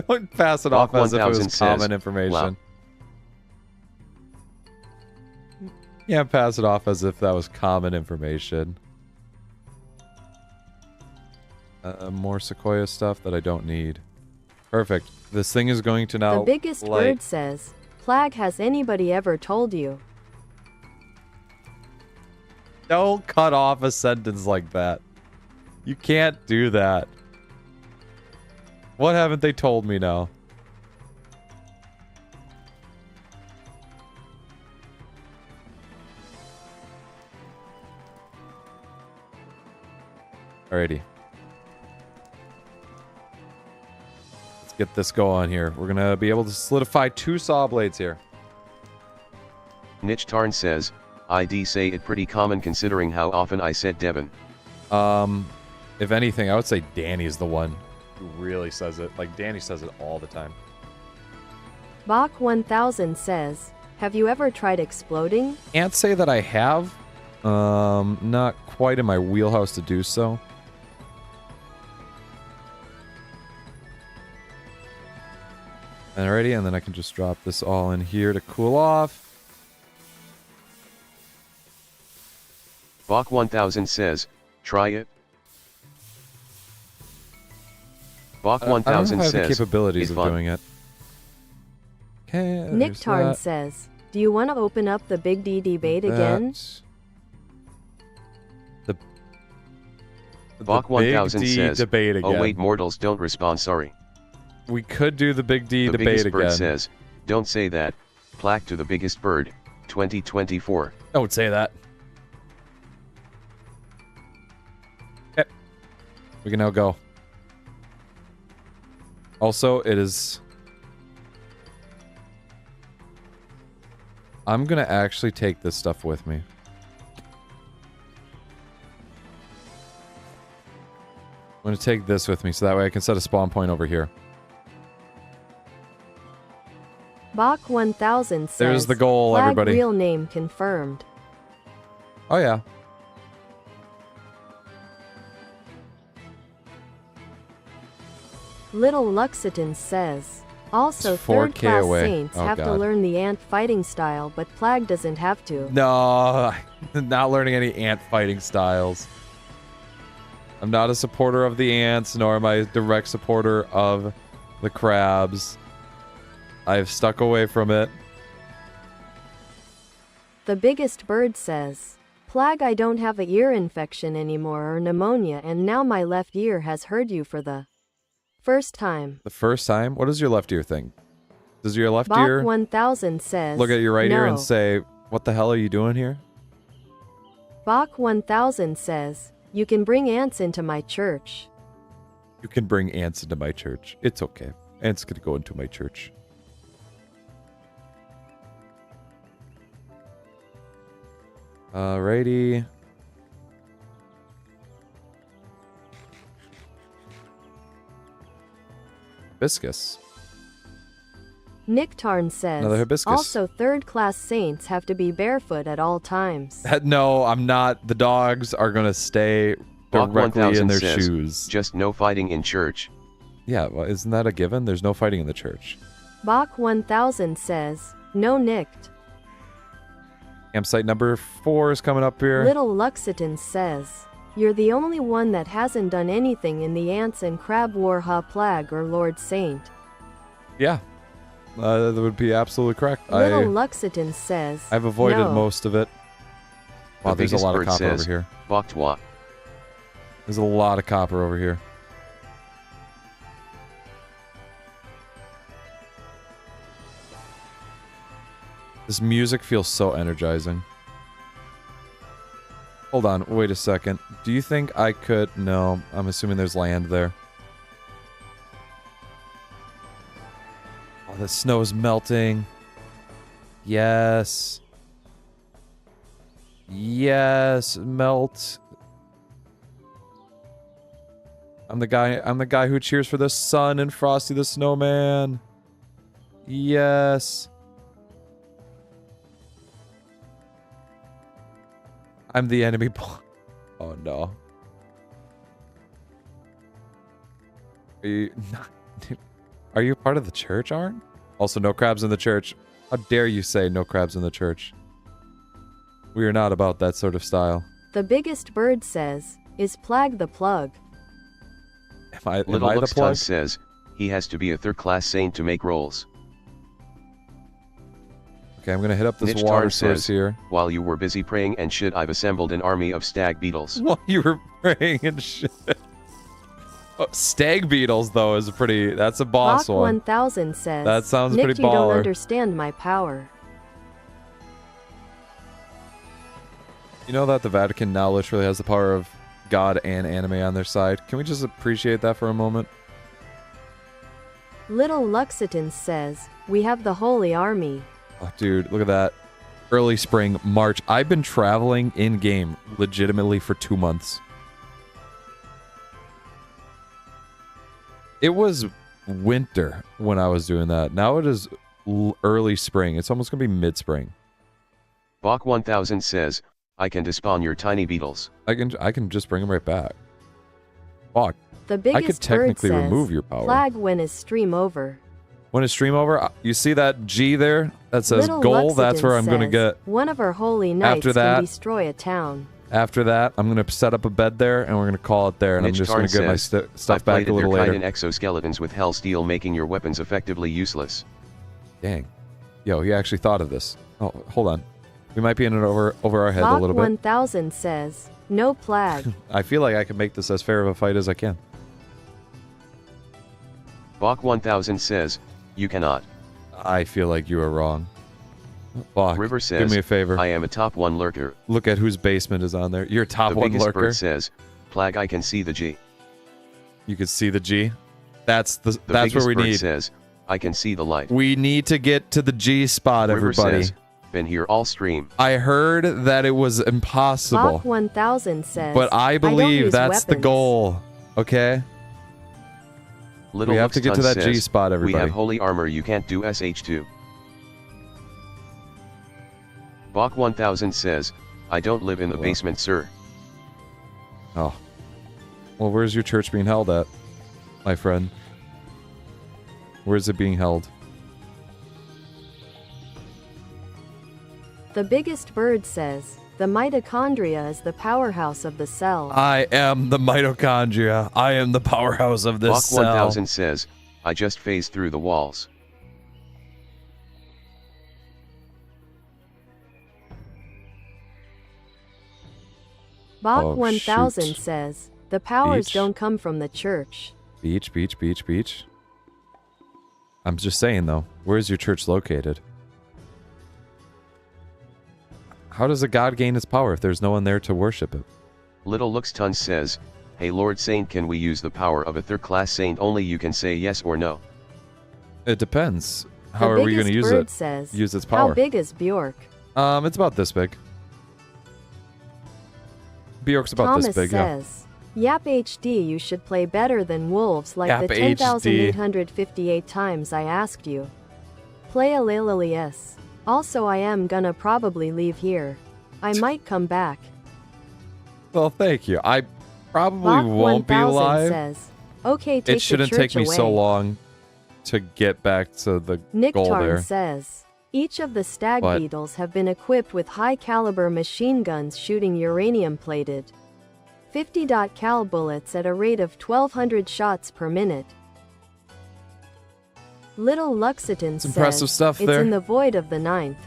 Don't pass it Bach off as if it 1000 was says, common information. wow. Yeah, pass it off as if that was common information. More Sequoia stuff that I don't need. Perfect. This thing is going to now The biggest light. bird says, Plag, has anybody ever told you? Don't cut off a sentence like that. You can't do that. What haven't they told me now? Alrighty. Let's get this going here. We're gonna be able to solidify 2 saw blades here. Niche Tarn says, I'd say it pretty common considering how often I said Devin. If anything, I would say Danny's the one who really says it. Like, Danny says it all the time. Bach 1000 says, have you ever tried exploding? Can't say that I have. Not quite in my wheelhouse to do so. Alrighty, and then I can just drop this all in here to cool off. Bach 1000 says, try it. Bach I don't 1000 have the says, capabilities it's of fun. doing it. Okay, Nick there's Tarn that. says, do you want to open up the Big D debate again? The Bach Big 1000 D says, debate again. oh wait, mortals don't respond, sorry. We could do the Big D The debate biggest again. bird says, don't say that. Plaque to the biggest bird, 2024. Don't say that. Okay. We can now go. Also, it is... I'm gonna actually take this stuff with me. I'm going to take this with me so that way I can set a spawn point over here. Bach 1000 says, There's the goal, Plag everybody. real name confirmed. Oh, yeah. Little Luxitan says, also It's 4K third-class away. saints Oh, have to God. learn the ant fighting style, but Plag doesn't have to. No, not learning any ant fighting styles. I'm not a supporter of the ants, nor am I a direct supporter of the crabs. I've stuck away from it. The Biggest Bird says, Plag, I don't have a ear infection anymore or pneumonia, and now my left ear has heard you for the first time. The first time? What does your left ear think? Does your left Bach ear 1000 says, look at your right ear no. and say, what the hell are you doing here? Bach 1000 says, you can bring ants into my church. You can bring ants into my church. It's okay. Ants can go into my church. Alrighty. Hibiscus. Nick Tarn says, Another hibiscus. also third-class saints have to be barefoot at all times. No, I'm not. The dogs are going to stay Bach directly in 1000 their says, shoes. just no fighting in church. Yeah, well, isn't that a given? There's no fighting in the church. Bach 1000 says, no nicked. Campsite number 4 is coming up here. Little Luxitan says, you're the only one that hasn't done anything in the ants and crab war, ha Plag or Lord Saint. Yeah. That would be absolutely correct. Little Luxitan says, I've avoided no. most of it. Wow, The there's a Biggest lot of Bird copper says, over here. Bach toi. There's a lot of copper over here. This music feels so energizing. Hold on, wait a second. Do you think I could... No, I'm assuming there's land there. Oh, the snow is melting. Yes. Yes, melt. I'm the guy who cheers for the sun and Frosty the Snowman. Yes. I'm the enemy. Oh no. Are you are you part of the church, Arn? Also, no crabs in the church. How dare you say no crabs in the church? We are not about that sort of style. The Biggest Bird says, is Plag the plug? Am I Little the Luxton plug? says, he has to be a third-class saint to make rolls. Okay, I'm gonna hit up this Mitch water Tarn source says, here. while you were busy praying and shit, I've assembled an army of stag beetles. While you were praying and shit. Oh, stag beetles, though, is a pretty... That's a boss Bach one. 1000 says, That sounds Nick, pretty you don't baller. understand my power. You know that the Vatican now literally has the power of God and anime on their side? Can we just appreciate that for a moment? Little Luxitan says, we have the Holy Army. Oh, dude, look at that. Early spring, March. I've been traveling in-game legitimately for 2 months. It was winter when I was doing that. Now it is early spring. It's almost going to be mid-spring. Bach 1000 says, I can despawn your tiny beetles. I can just bring them right back. Fuck. The I Biggest could technically Bird says, remove your power. Plag when is stream over? When it's stream over, you see that G there that says Little goal? That's Luxitan where I'm going to says, get. one of our holy knights After that- can destroy a town. After that, I'm going to set up a bed there, and we're going to call it there, and I'm Mitch just going to Tarn get my says, stuff I've back a plated little their later. chitin exoskeletons with hell steel, making your weapons effectively useless. Dang. Yo, he actually thought of this. Oh, hold on. We might be in it over our head a Bach little bit. 1000 says, no Plag. I feel like I can make this as fair of a fight as I can. Bach 1000 says, you cannot. I feel like you are wrong. Fuck. River says, do me a favor. I am a top 1 lurker. Look at whose basement is on there. You're top The 1 Biggest lurker. Bird says, Plag, I can see the G. You can see the G. That's The that's where Biggest we Bird need. says, I can see the light. We need to get to the G spot, River everybody. says, been here all stream. I heard that it was impossible, Bach 1000 says, but I don't believe use that's the weapons. goal. Okay? Little We have to get to that G says, spot, everybody. We have holy armor, you can't do SH2. Bach 1000 says, I don't live in the basement, sir. Oh. Well, where's your church being held at, my friend? Where's it being held? The biggest bird says, the mitochondria is the powerhouse of the cell. I am the mitochondria. I am the powerhouse of this Bach cell. 1000 says, I just phased through the walls. Bach Oh, 1000 shoot. says, the powers Beach. don't come from the church. Beach, beach, beach, beach. I'm just saying, though. Where's your church located? How does a god gain his power if there's no one there to worship it? Little Lux Tons says, hey Lord Saint, can we use the power of a third class saint? Only you can say yes or no. It depends. How The are we going to biggest use bird it? says, Use its how power. big is Bjork? It's about this big. Bjork's about Thomas this big, yeah. says, Yap HD, you should play better than wolves like Yap the HD. 10,858 times I asked you. Play a Lilias. Also, I am gonna probably leave here. I might come back. Well, thank you. I probably Bach won't be 1000 live. says, okay, take It shouldn't the take church me away. so long to get back to the goal Nicktarn there. says, each of the stag But- beetles have been equipped with high-caliber machine guns shooting uranium-plated 50 cal bullets at a rate of 1,200 shots per minute. Little Luxitan It's says, impressive stuff it's there. in the void of the ninth.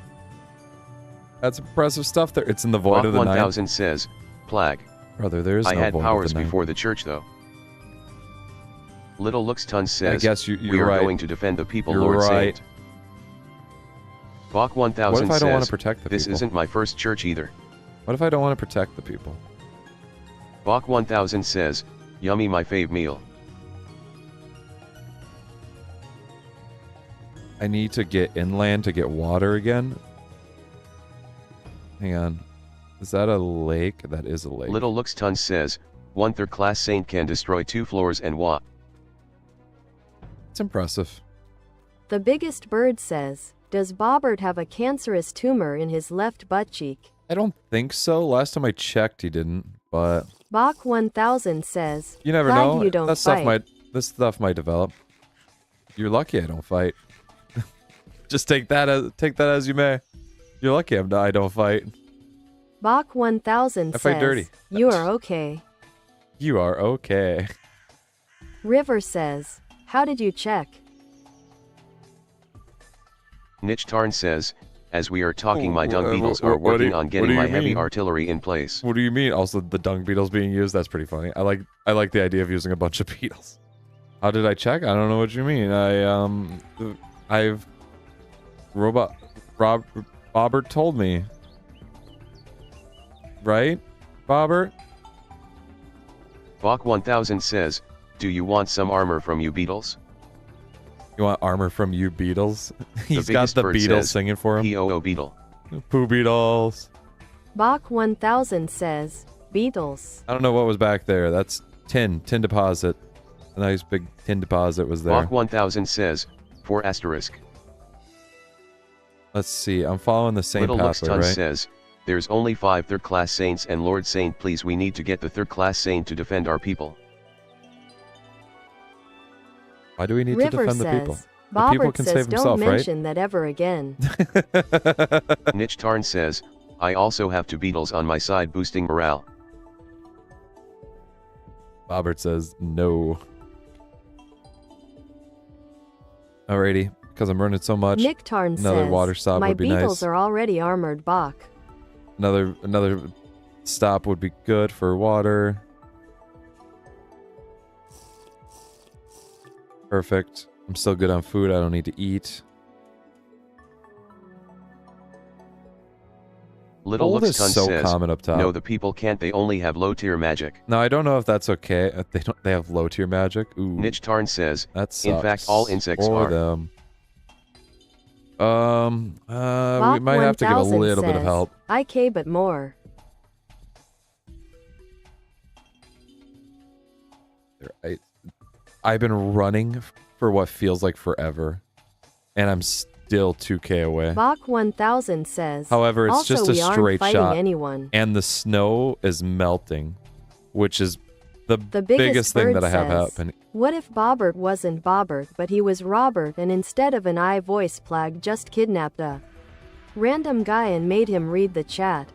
That's impressive stuff there. It's in the void Bach of the night. 1000 says, Plag. Brother, there is I no had void powers of the night. before the church though. Little Lux Tons says, I guess we you're are right. going to defend the people, You're Lord right. Saint. Bach 1000 What if I don't want to says, protect the this people? isn't my first church either. What if I don't want to protect the people? Bach 1000 says, yummy, my fave meal. I need to get inland to get water again. Hang on. Is that a lake? That is a lake. Little Lux Tons says, one third class saint can destroy 2 floors and what? It's impressive. The biggest bird says, does Bobert have a cancerous tumor in his left butt cheek? I don't think so. Last time I checked, he didn't. But Bach 1000 says, you never glad know. you don't That stuff fight. might. This stuff might develop. You're lucky I don't fight. Just take that as you may. You're lucky I don't fight. Bach 1000 I fight dirty. says, you are okay. You are okay. River says, how did you check? Niche Tarn says, as we are talking, my Oh, dung beetles are what do working you- on what getting do my you heavy mean? artillery in place. What do you mean? Also, the dung beetles being used? That's pretty funny. I like the idea of using a bunch of beetles. How did I check? I don't know what you mean. I've Bobert told me. Right? Bobert? Bach 1000 says, do you want some armor from you beetles? You want armor from you beetles? He's got biggest the bird beetles says, singing for him. P.O.O. beetle. Poo beetles. Bach 1000 says, Beatles. I don't know what was back there. That's tin deposit. A nice big tin deposit was there. Bach 1000 says, 4 asterisk. Let's see. I'm following the same Little Lux pathway, Tons right? says, there's only 5 third class saints and Lord Saint, please, we need to get the third class saint to defend our people. Why do we need River to defend the people? says, The people Bobert can says save don't himself, right? mention that ever again. Niche Tarn says, I also have 2 beetles on my side boosting morale. Bobert says no. Alrighty, because I'm running so much. Nick Tarn Another says, water stop my would be Beatles nice. are already armored, Bach. Another stop would be good for water. Perfect. I'm still good on food. I don't need to eat. Little Gold Lux is Tun so says, common up top. no, the people can't, they only have low tier magic. No, I don't know if that's okay. They have low tier magic. Ooh, Niche Tarn says, that sucks. in fact, all insects for are. them. We Bach might have to give a 1000 little bit of says, help. IK but more. I've been running for what feels like forever, and I'm still 2K away. Bach 1000 says, however, it's also, just a straight shot, anyone. and the snow is melting, which is the biggest thing that I have happen. What if Bobert wasn't Bobert, but he was Robert, and instead of an I voice Plag just kidnapped a random guy and made him read the chat?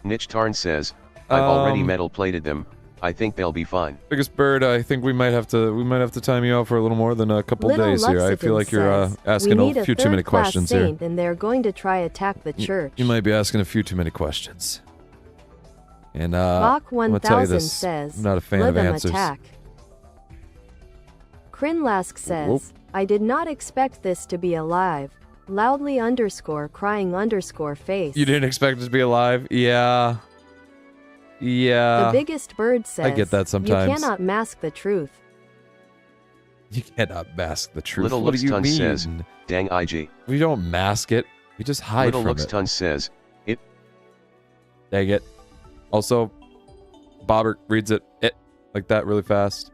Niche Tarn says, I've already metal plated them. I think they'll be fine. Biggest bird, I think we might have to time you out for a little more than a couple days here. I feel like you're asking a few too many questions here. And they're going to try attack the church. You might be asking a few too many questions. And Bach I'm gonna tell you 1000 this, says, I'm not a fan of answers. Attack. Krinlask says, I did not expect this to be alive. Loudly _ crying _ face. You didn't expect it to be alive? Yeah. Yeah. The biggest bird says, I get that sometimes. You cannot mask the truth. You cannot mask the truth. Little What do you Looks mean? says, dang IG. We don't mask it. We just hide Little from Looks it. Ton says, it. Dang it. Also, Bobert reads it like that really fast.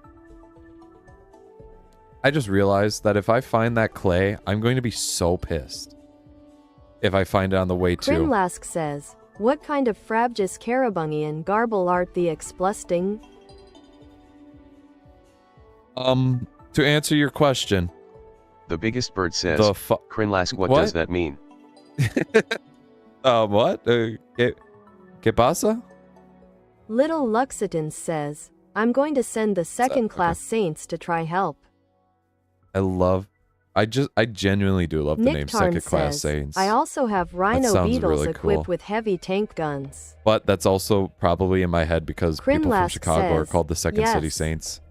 I just realized that if I find that clay, I'm going to be so pissed. If I find it on the way to. Krinlask says, what kind of frabjous carabungian garble art the explusting? To answer your question. The biggest bird says, Krinlask, what does that mean? What? ¿Qué pasa? Little Luxitan says, I'm going to send the second-class saints to try help. I genuinely do love the name Second Class Saints. I also have Rhino Beetles really equipped cool. with heavy tank guns. But that's also probably in my head because people from Krinlask Chicago are says, called the Second City yes. Saints.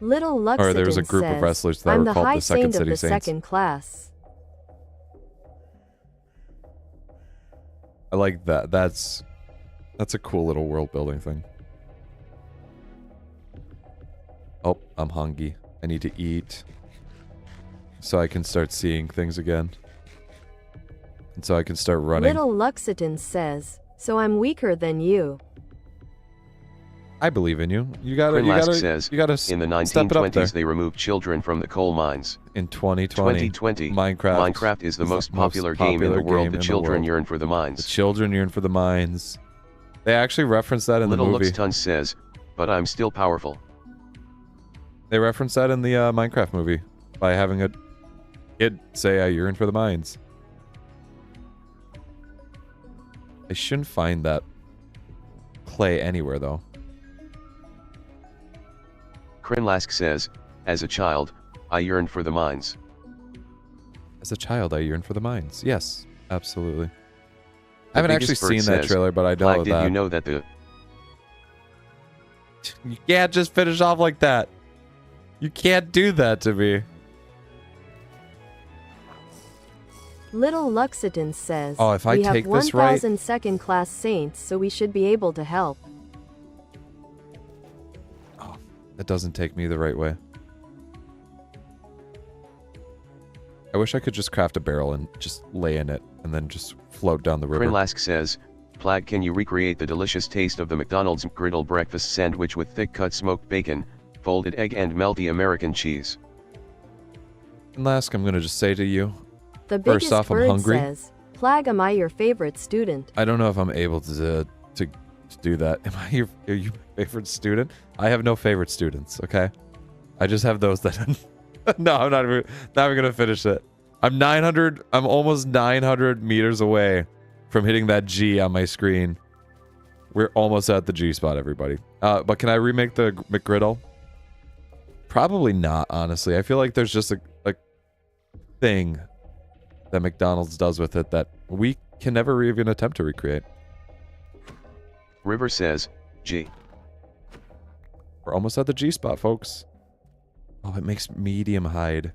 Little Luxitan Or there was a group says, of wrestlers that I'm were the called high the Second saint of City the Saints. second class. I like that. That's a cool little world building thing. Oh, I'm hungry. I need to eat. So I can start seeing things again. And so I can start running. Little Luxitan says, so I'm weaker than you. I believe in you. You says, you gotta in the step it up there. 1920s they removed children from the coal mines. In 2020, Minecraft is the most popular game in the world. The children yearn for the mines. The children yearn for the mines. They actually reference that in the Little movie. Lux Ton says, but I'm still powerful. They reference that in the Minecraft movie by having a kid say, I yearn for the mines. I shouldn't find that clay anywhere, though. Krinlask says, as a child, I yearned for the mines. As a child, I yearned for the mines. Yes, absolutely. I haven't actually seen that trailer, but I know that. Did you know that the... You can't just finish off like that. You can't do that to me. Little Luxitan says, oh, if I we take have this right, 1,000 second-class saints, so we should be able to help. Oh, that doesn't take me the right way. I wish I could just craft a barrel and just lay in it and then just float down the river. Krinlask says, Plag, can you recreate the delicious taste of the McDonald's griddle breakfast sandwich with thick-cut smoked bacon, folded egg and melty American cheese? Krinlask, I'm going to just say to you, the biggest first off, I'm bird hungry. Says, Plag, am I your favorite student? I don't know if I'm able to do that. Are you my favorite student? I have no favorite students, okay? I just have those that... No, I'm not even gonna finish it. I'm almost 900 meters away from hitting that G on my screen. We're almost at the G spot, everybody. But can I remake the McGriddle? Probably not, honestly. I feel like there's just a thing that McDonald's does with it that we can never even attempt to recreate. River says, G. We're almost at the G spot, folks. Oh, it makes medium hide.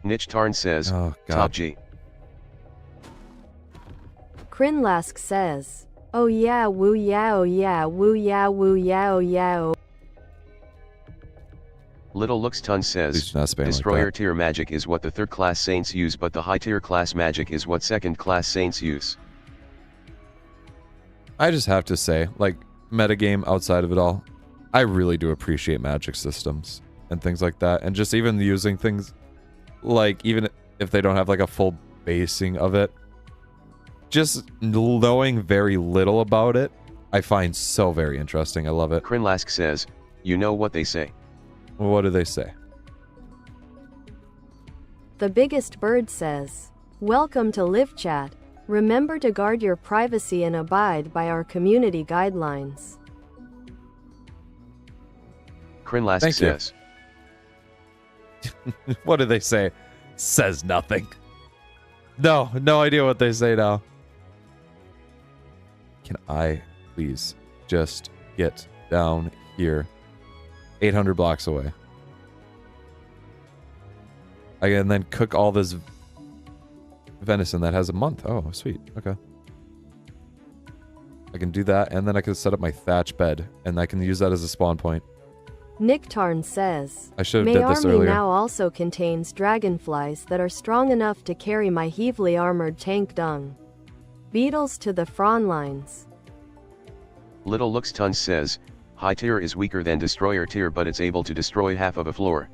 Niche Tarn says, oh, God. Top G. Krinlask says, oh yeah, woo yeah, oh yeah, woo yeah, woo yeah, oh yeah, oh. Little Lux Ton says, Destroyer like tier magic is what the third-class saints use, but the high-tier class magic is what second-class saints use. I just have to say, like, metagame outside of it all, I really do appreciate magic systems and things like that. And just even using things like, even if they don't have like a full basing of it, just knowing very little about it, I find so very interesting. I love it. Krinlask says, you know what they say. What do they say? The Biggest Bird says, welcome to Live Chat. Remember to guard your privacy and abide by our community guidelines. Krinlask says. What do they say? Says nothing. No idea what they say now. Can I please just get down here? 800 blocks away. I can then cook all this venison that has a month. Oh, sweet. Okay. I can do that, and then I can set up my thatch bed, and I can use that as a spawn point. Nick Tarn says, I should have did this my army earlier. now also contains dragonflies that are strong enough to carry my heavily armored tank dung. Beetles to the front lines. Little Looks Tons says, high tier is weaker than destroyer tier, but it's able to destroy half of a floor.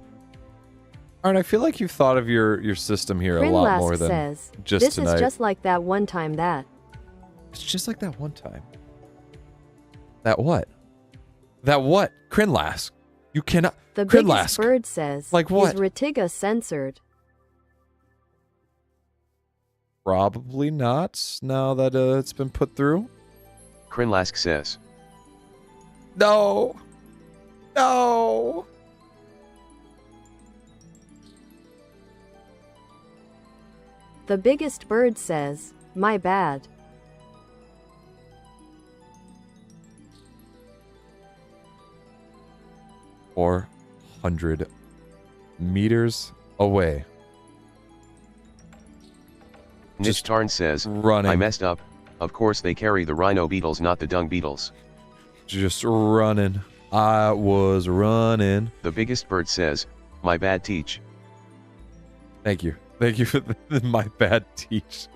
Alright, I feel like you've thought of your system here a lot more than says, just this tonight. is just like that one time that. It's just like that one time. That what? That what? Krinlask. You cannot... The Krinlask. Biggest Bird says, like what? Is Ratiga censored? Probably not, now that it's been put through. Krinlask says. No! No! The Biggest Bird says, my bad. $400 meters away. Nick Tarn says, running. I messed up. Of course they carry the rhino beetles, not the dung beetles. Just running. I was running. The Biggest Bird says, my bad teach. Thank you. Thank you for my bad teach.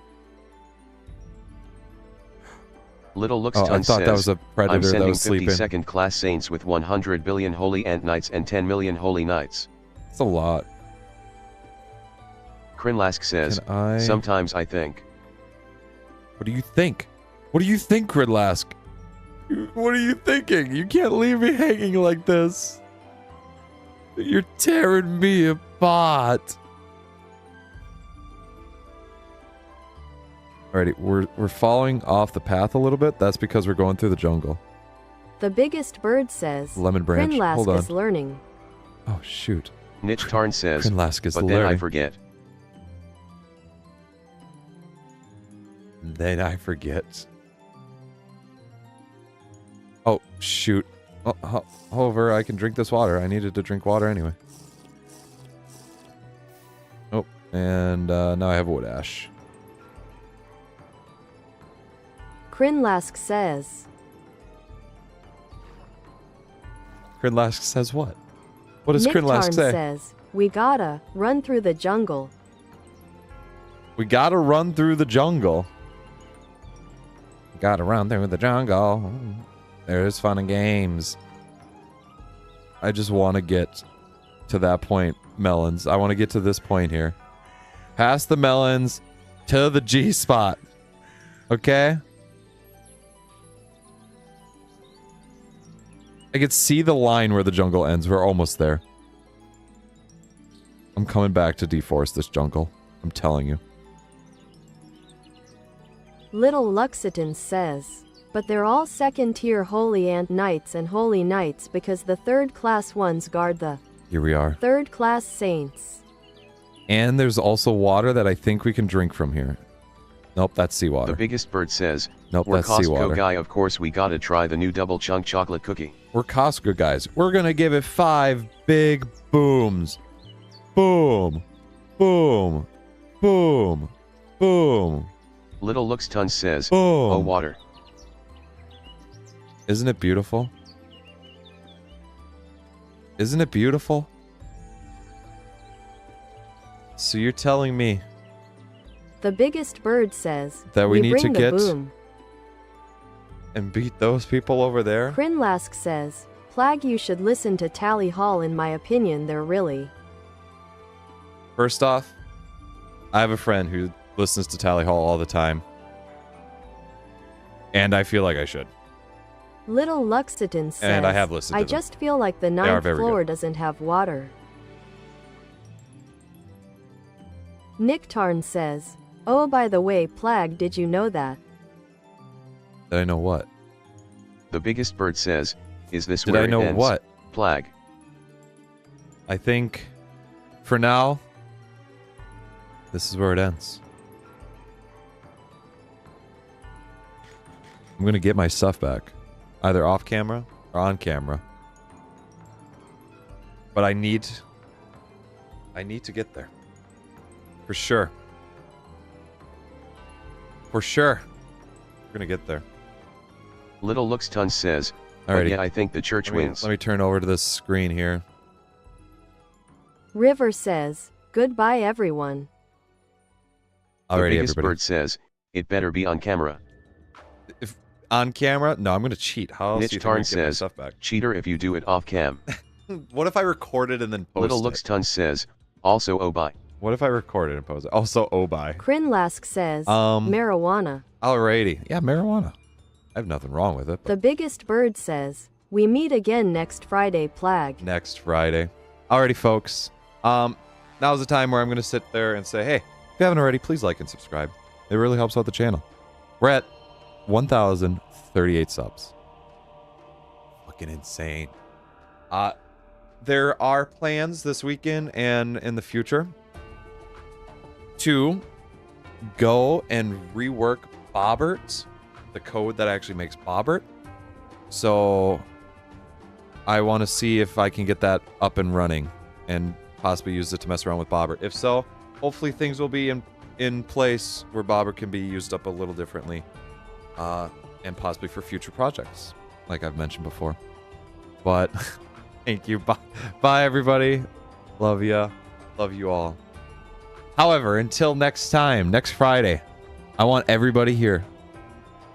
Little Looks I Tons thought says, that was a predator I'm that sending was sleeping. 52nd class saints with 100 billion holy ant knights and 10 million holy knights. It's a lot. Krinlask says, sometimes I think. What do you think? What do you think, Krinlask? What are you thinking? You can't leave me hanging like this. You're tearing me apart. Alrighty, we're falling off the path a little bit. That's because we're going through the jungle. The Biggest Bird says, Lemon branch. Hold on. is learning. Oh shoot. Nick Tarn says, Krinlask is but learning. then I forget. Then I forget. Oh shoot. Oh, however, I can drink this water. I needed to drink water anyway. Oh, and now I have wood ash. Krinlask says. Krinlask says what? What does Nick Krinlask Tarn say? says, we gotta run through the jungle. We gotta run through the jungle. Gotta run through the jungle. There's fun and games. I just want to get to that point, melons. I want to get to this point here. Past the melons to the G spot. Okay? I could see the line where the jungle ends. We're almost there. I'm coming back to deforest this jungle. I'm telling you. Little Luxitan says, but they're all second-tier holy ant knights and holy knights because the third-class ones guard the Here we are. third-class saints. And there's also water that I think we can drink from here. Nope, that's seawater. The Biggest Bird says, Nope, we're that's Costco seawater. guy, of course we gotta try the new double chunk chocolate cookie. We're Costco guys. We're gonna give it 5 big booms. Boom. Boom. Boom. Boom. Little Looks Tons says, Boom. oh water. Isn't it beautiful? Isn't it beautiful? So you're telling me The Biggest Bird says, that we need to bring the get boom. and beat those people over there. Krinlask says, Plag, you should listen to Tally Hall. In my opinion, they're really. First off, I have a friend who listens to Tally Hall all the time. And I feel like I should. Little Luxiton says, And I have listened to I them. just feel like the They are 9th very floor good. doesn't have water. Nick Tarn says, oh, by the way, Plag, did you know that? Did I know what? The biggest bird says, is this Did where I know it ends? what? Plag. I think, for now, this is where it ends. I'm going to get my stuff back. Either off camera or on camera. But I need to get there. For sure. For sure. We're going to get there. Little Luxton says, but Alrighty. yeah, I think the church wins. Let me turn over to this screen here. River says, goodbye, everyone. The Alrighty, biggest everybody. bird says, it better be on camera. If on camera? No, I'm going to cheat. How else do Niche you think I Tarn can get my says, stuff back? cheater if you do it off cam. What if I record it and then post Little it? Luxton says, also oh bye. What if I record it and post it? Also, oh bye. Krinlask says, Um, marijuana. Alrighty. Yeah, marijuana. I have nothing wrong with it. But The biggest bird says, we meet again next Friday, Plag. next Friday. Alrighty, folks. Now's the time where I'm going to sit there and say, hey, if you haven't already, please like and subscribe. It really helps out the channel. We're at 1,038 subs. Fucking insane. There are plans this weekend and in the future to go and rework Bobert, the code that actually makes Bobert. So I want to see if I can get that up and running and possibly use it to mess around with Bobert. If so, hopefully things will be in place where Bobert can be used up a little differently, and possibly for future projects, like I've mentioned before. But thank you. Bye, everybody. Love ya. Love you all. However, until next time, next Friday, I want everybody here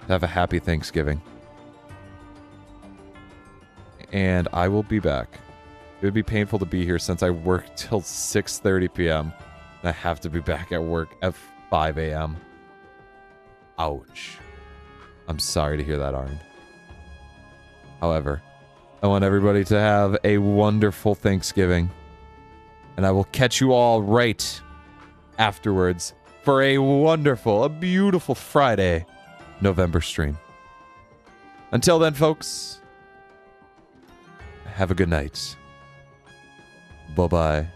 to have a happy Thanksgiving. And I will be back. It would be painful to be here since I work till 6:30 p.m. and I have to be back at work at 5 a.m. Ouch. I'm sorry to hear that, Arn. However, I want everybody to have a wonderful Thanksgiving. And I will catch you all right afterwards for a wonderful, a beautiful Friday November stream. Until then, folks, have a good night. Bye-bye.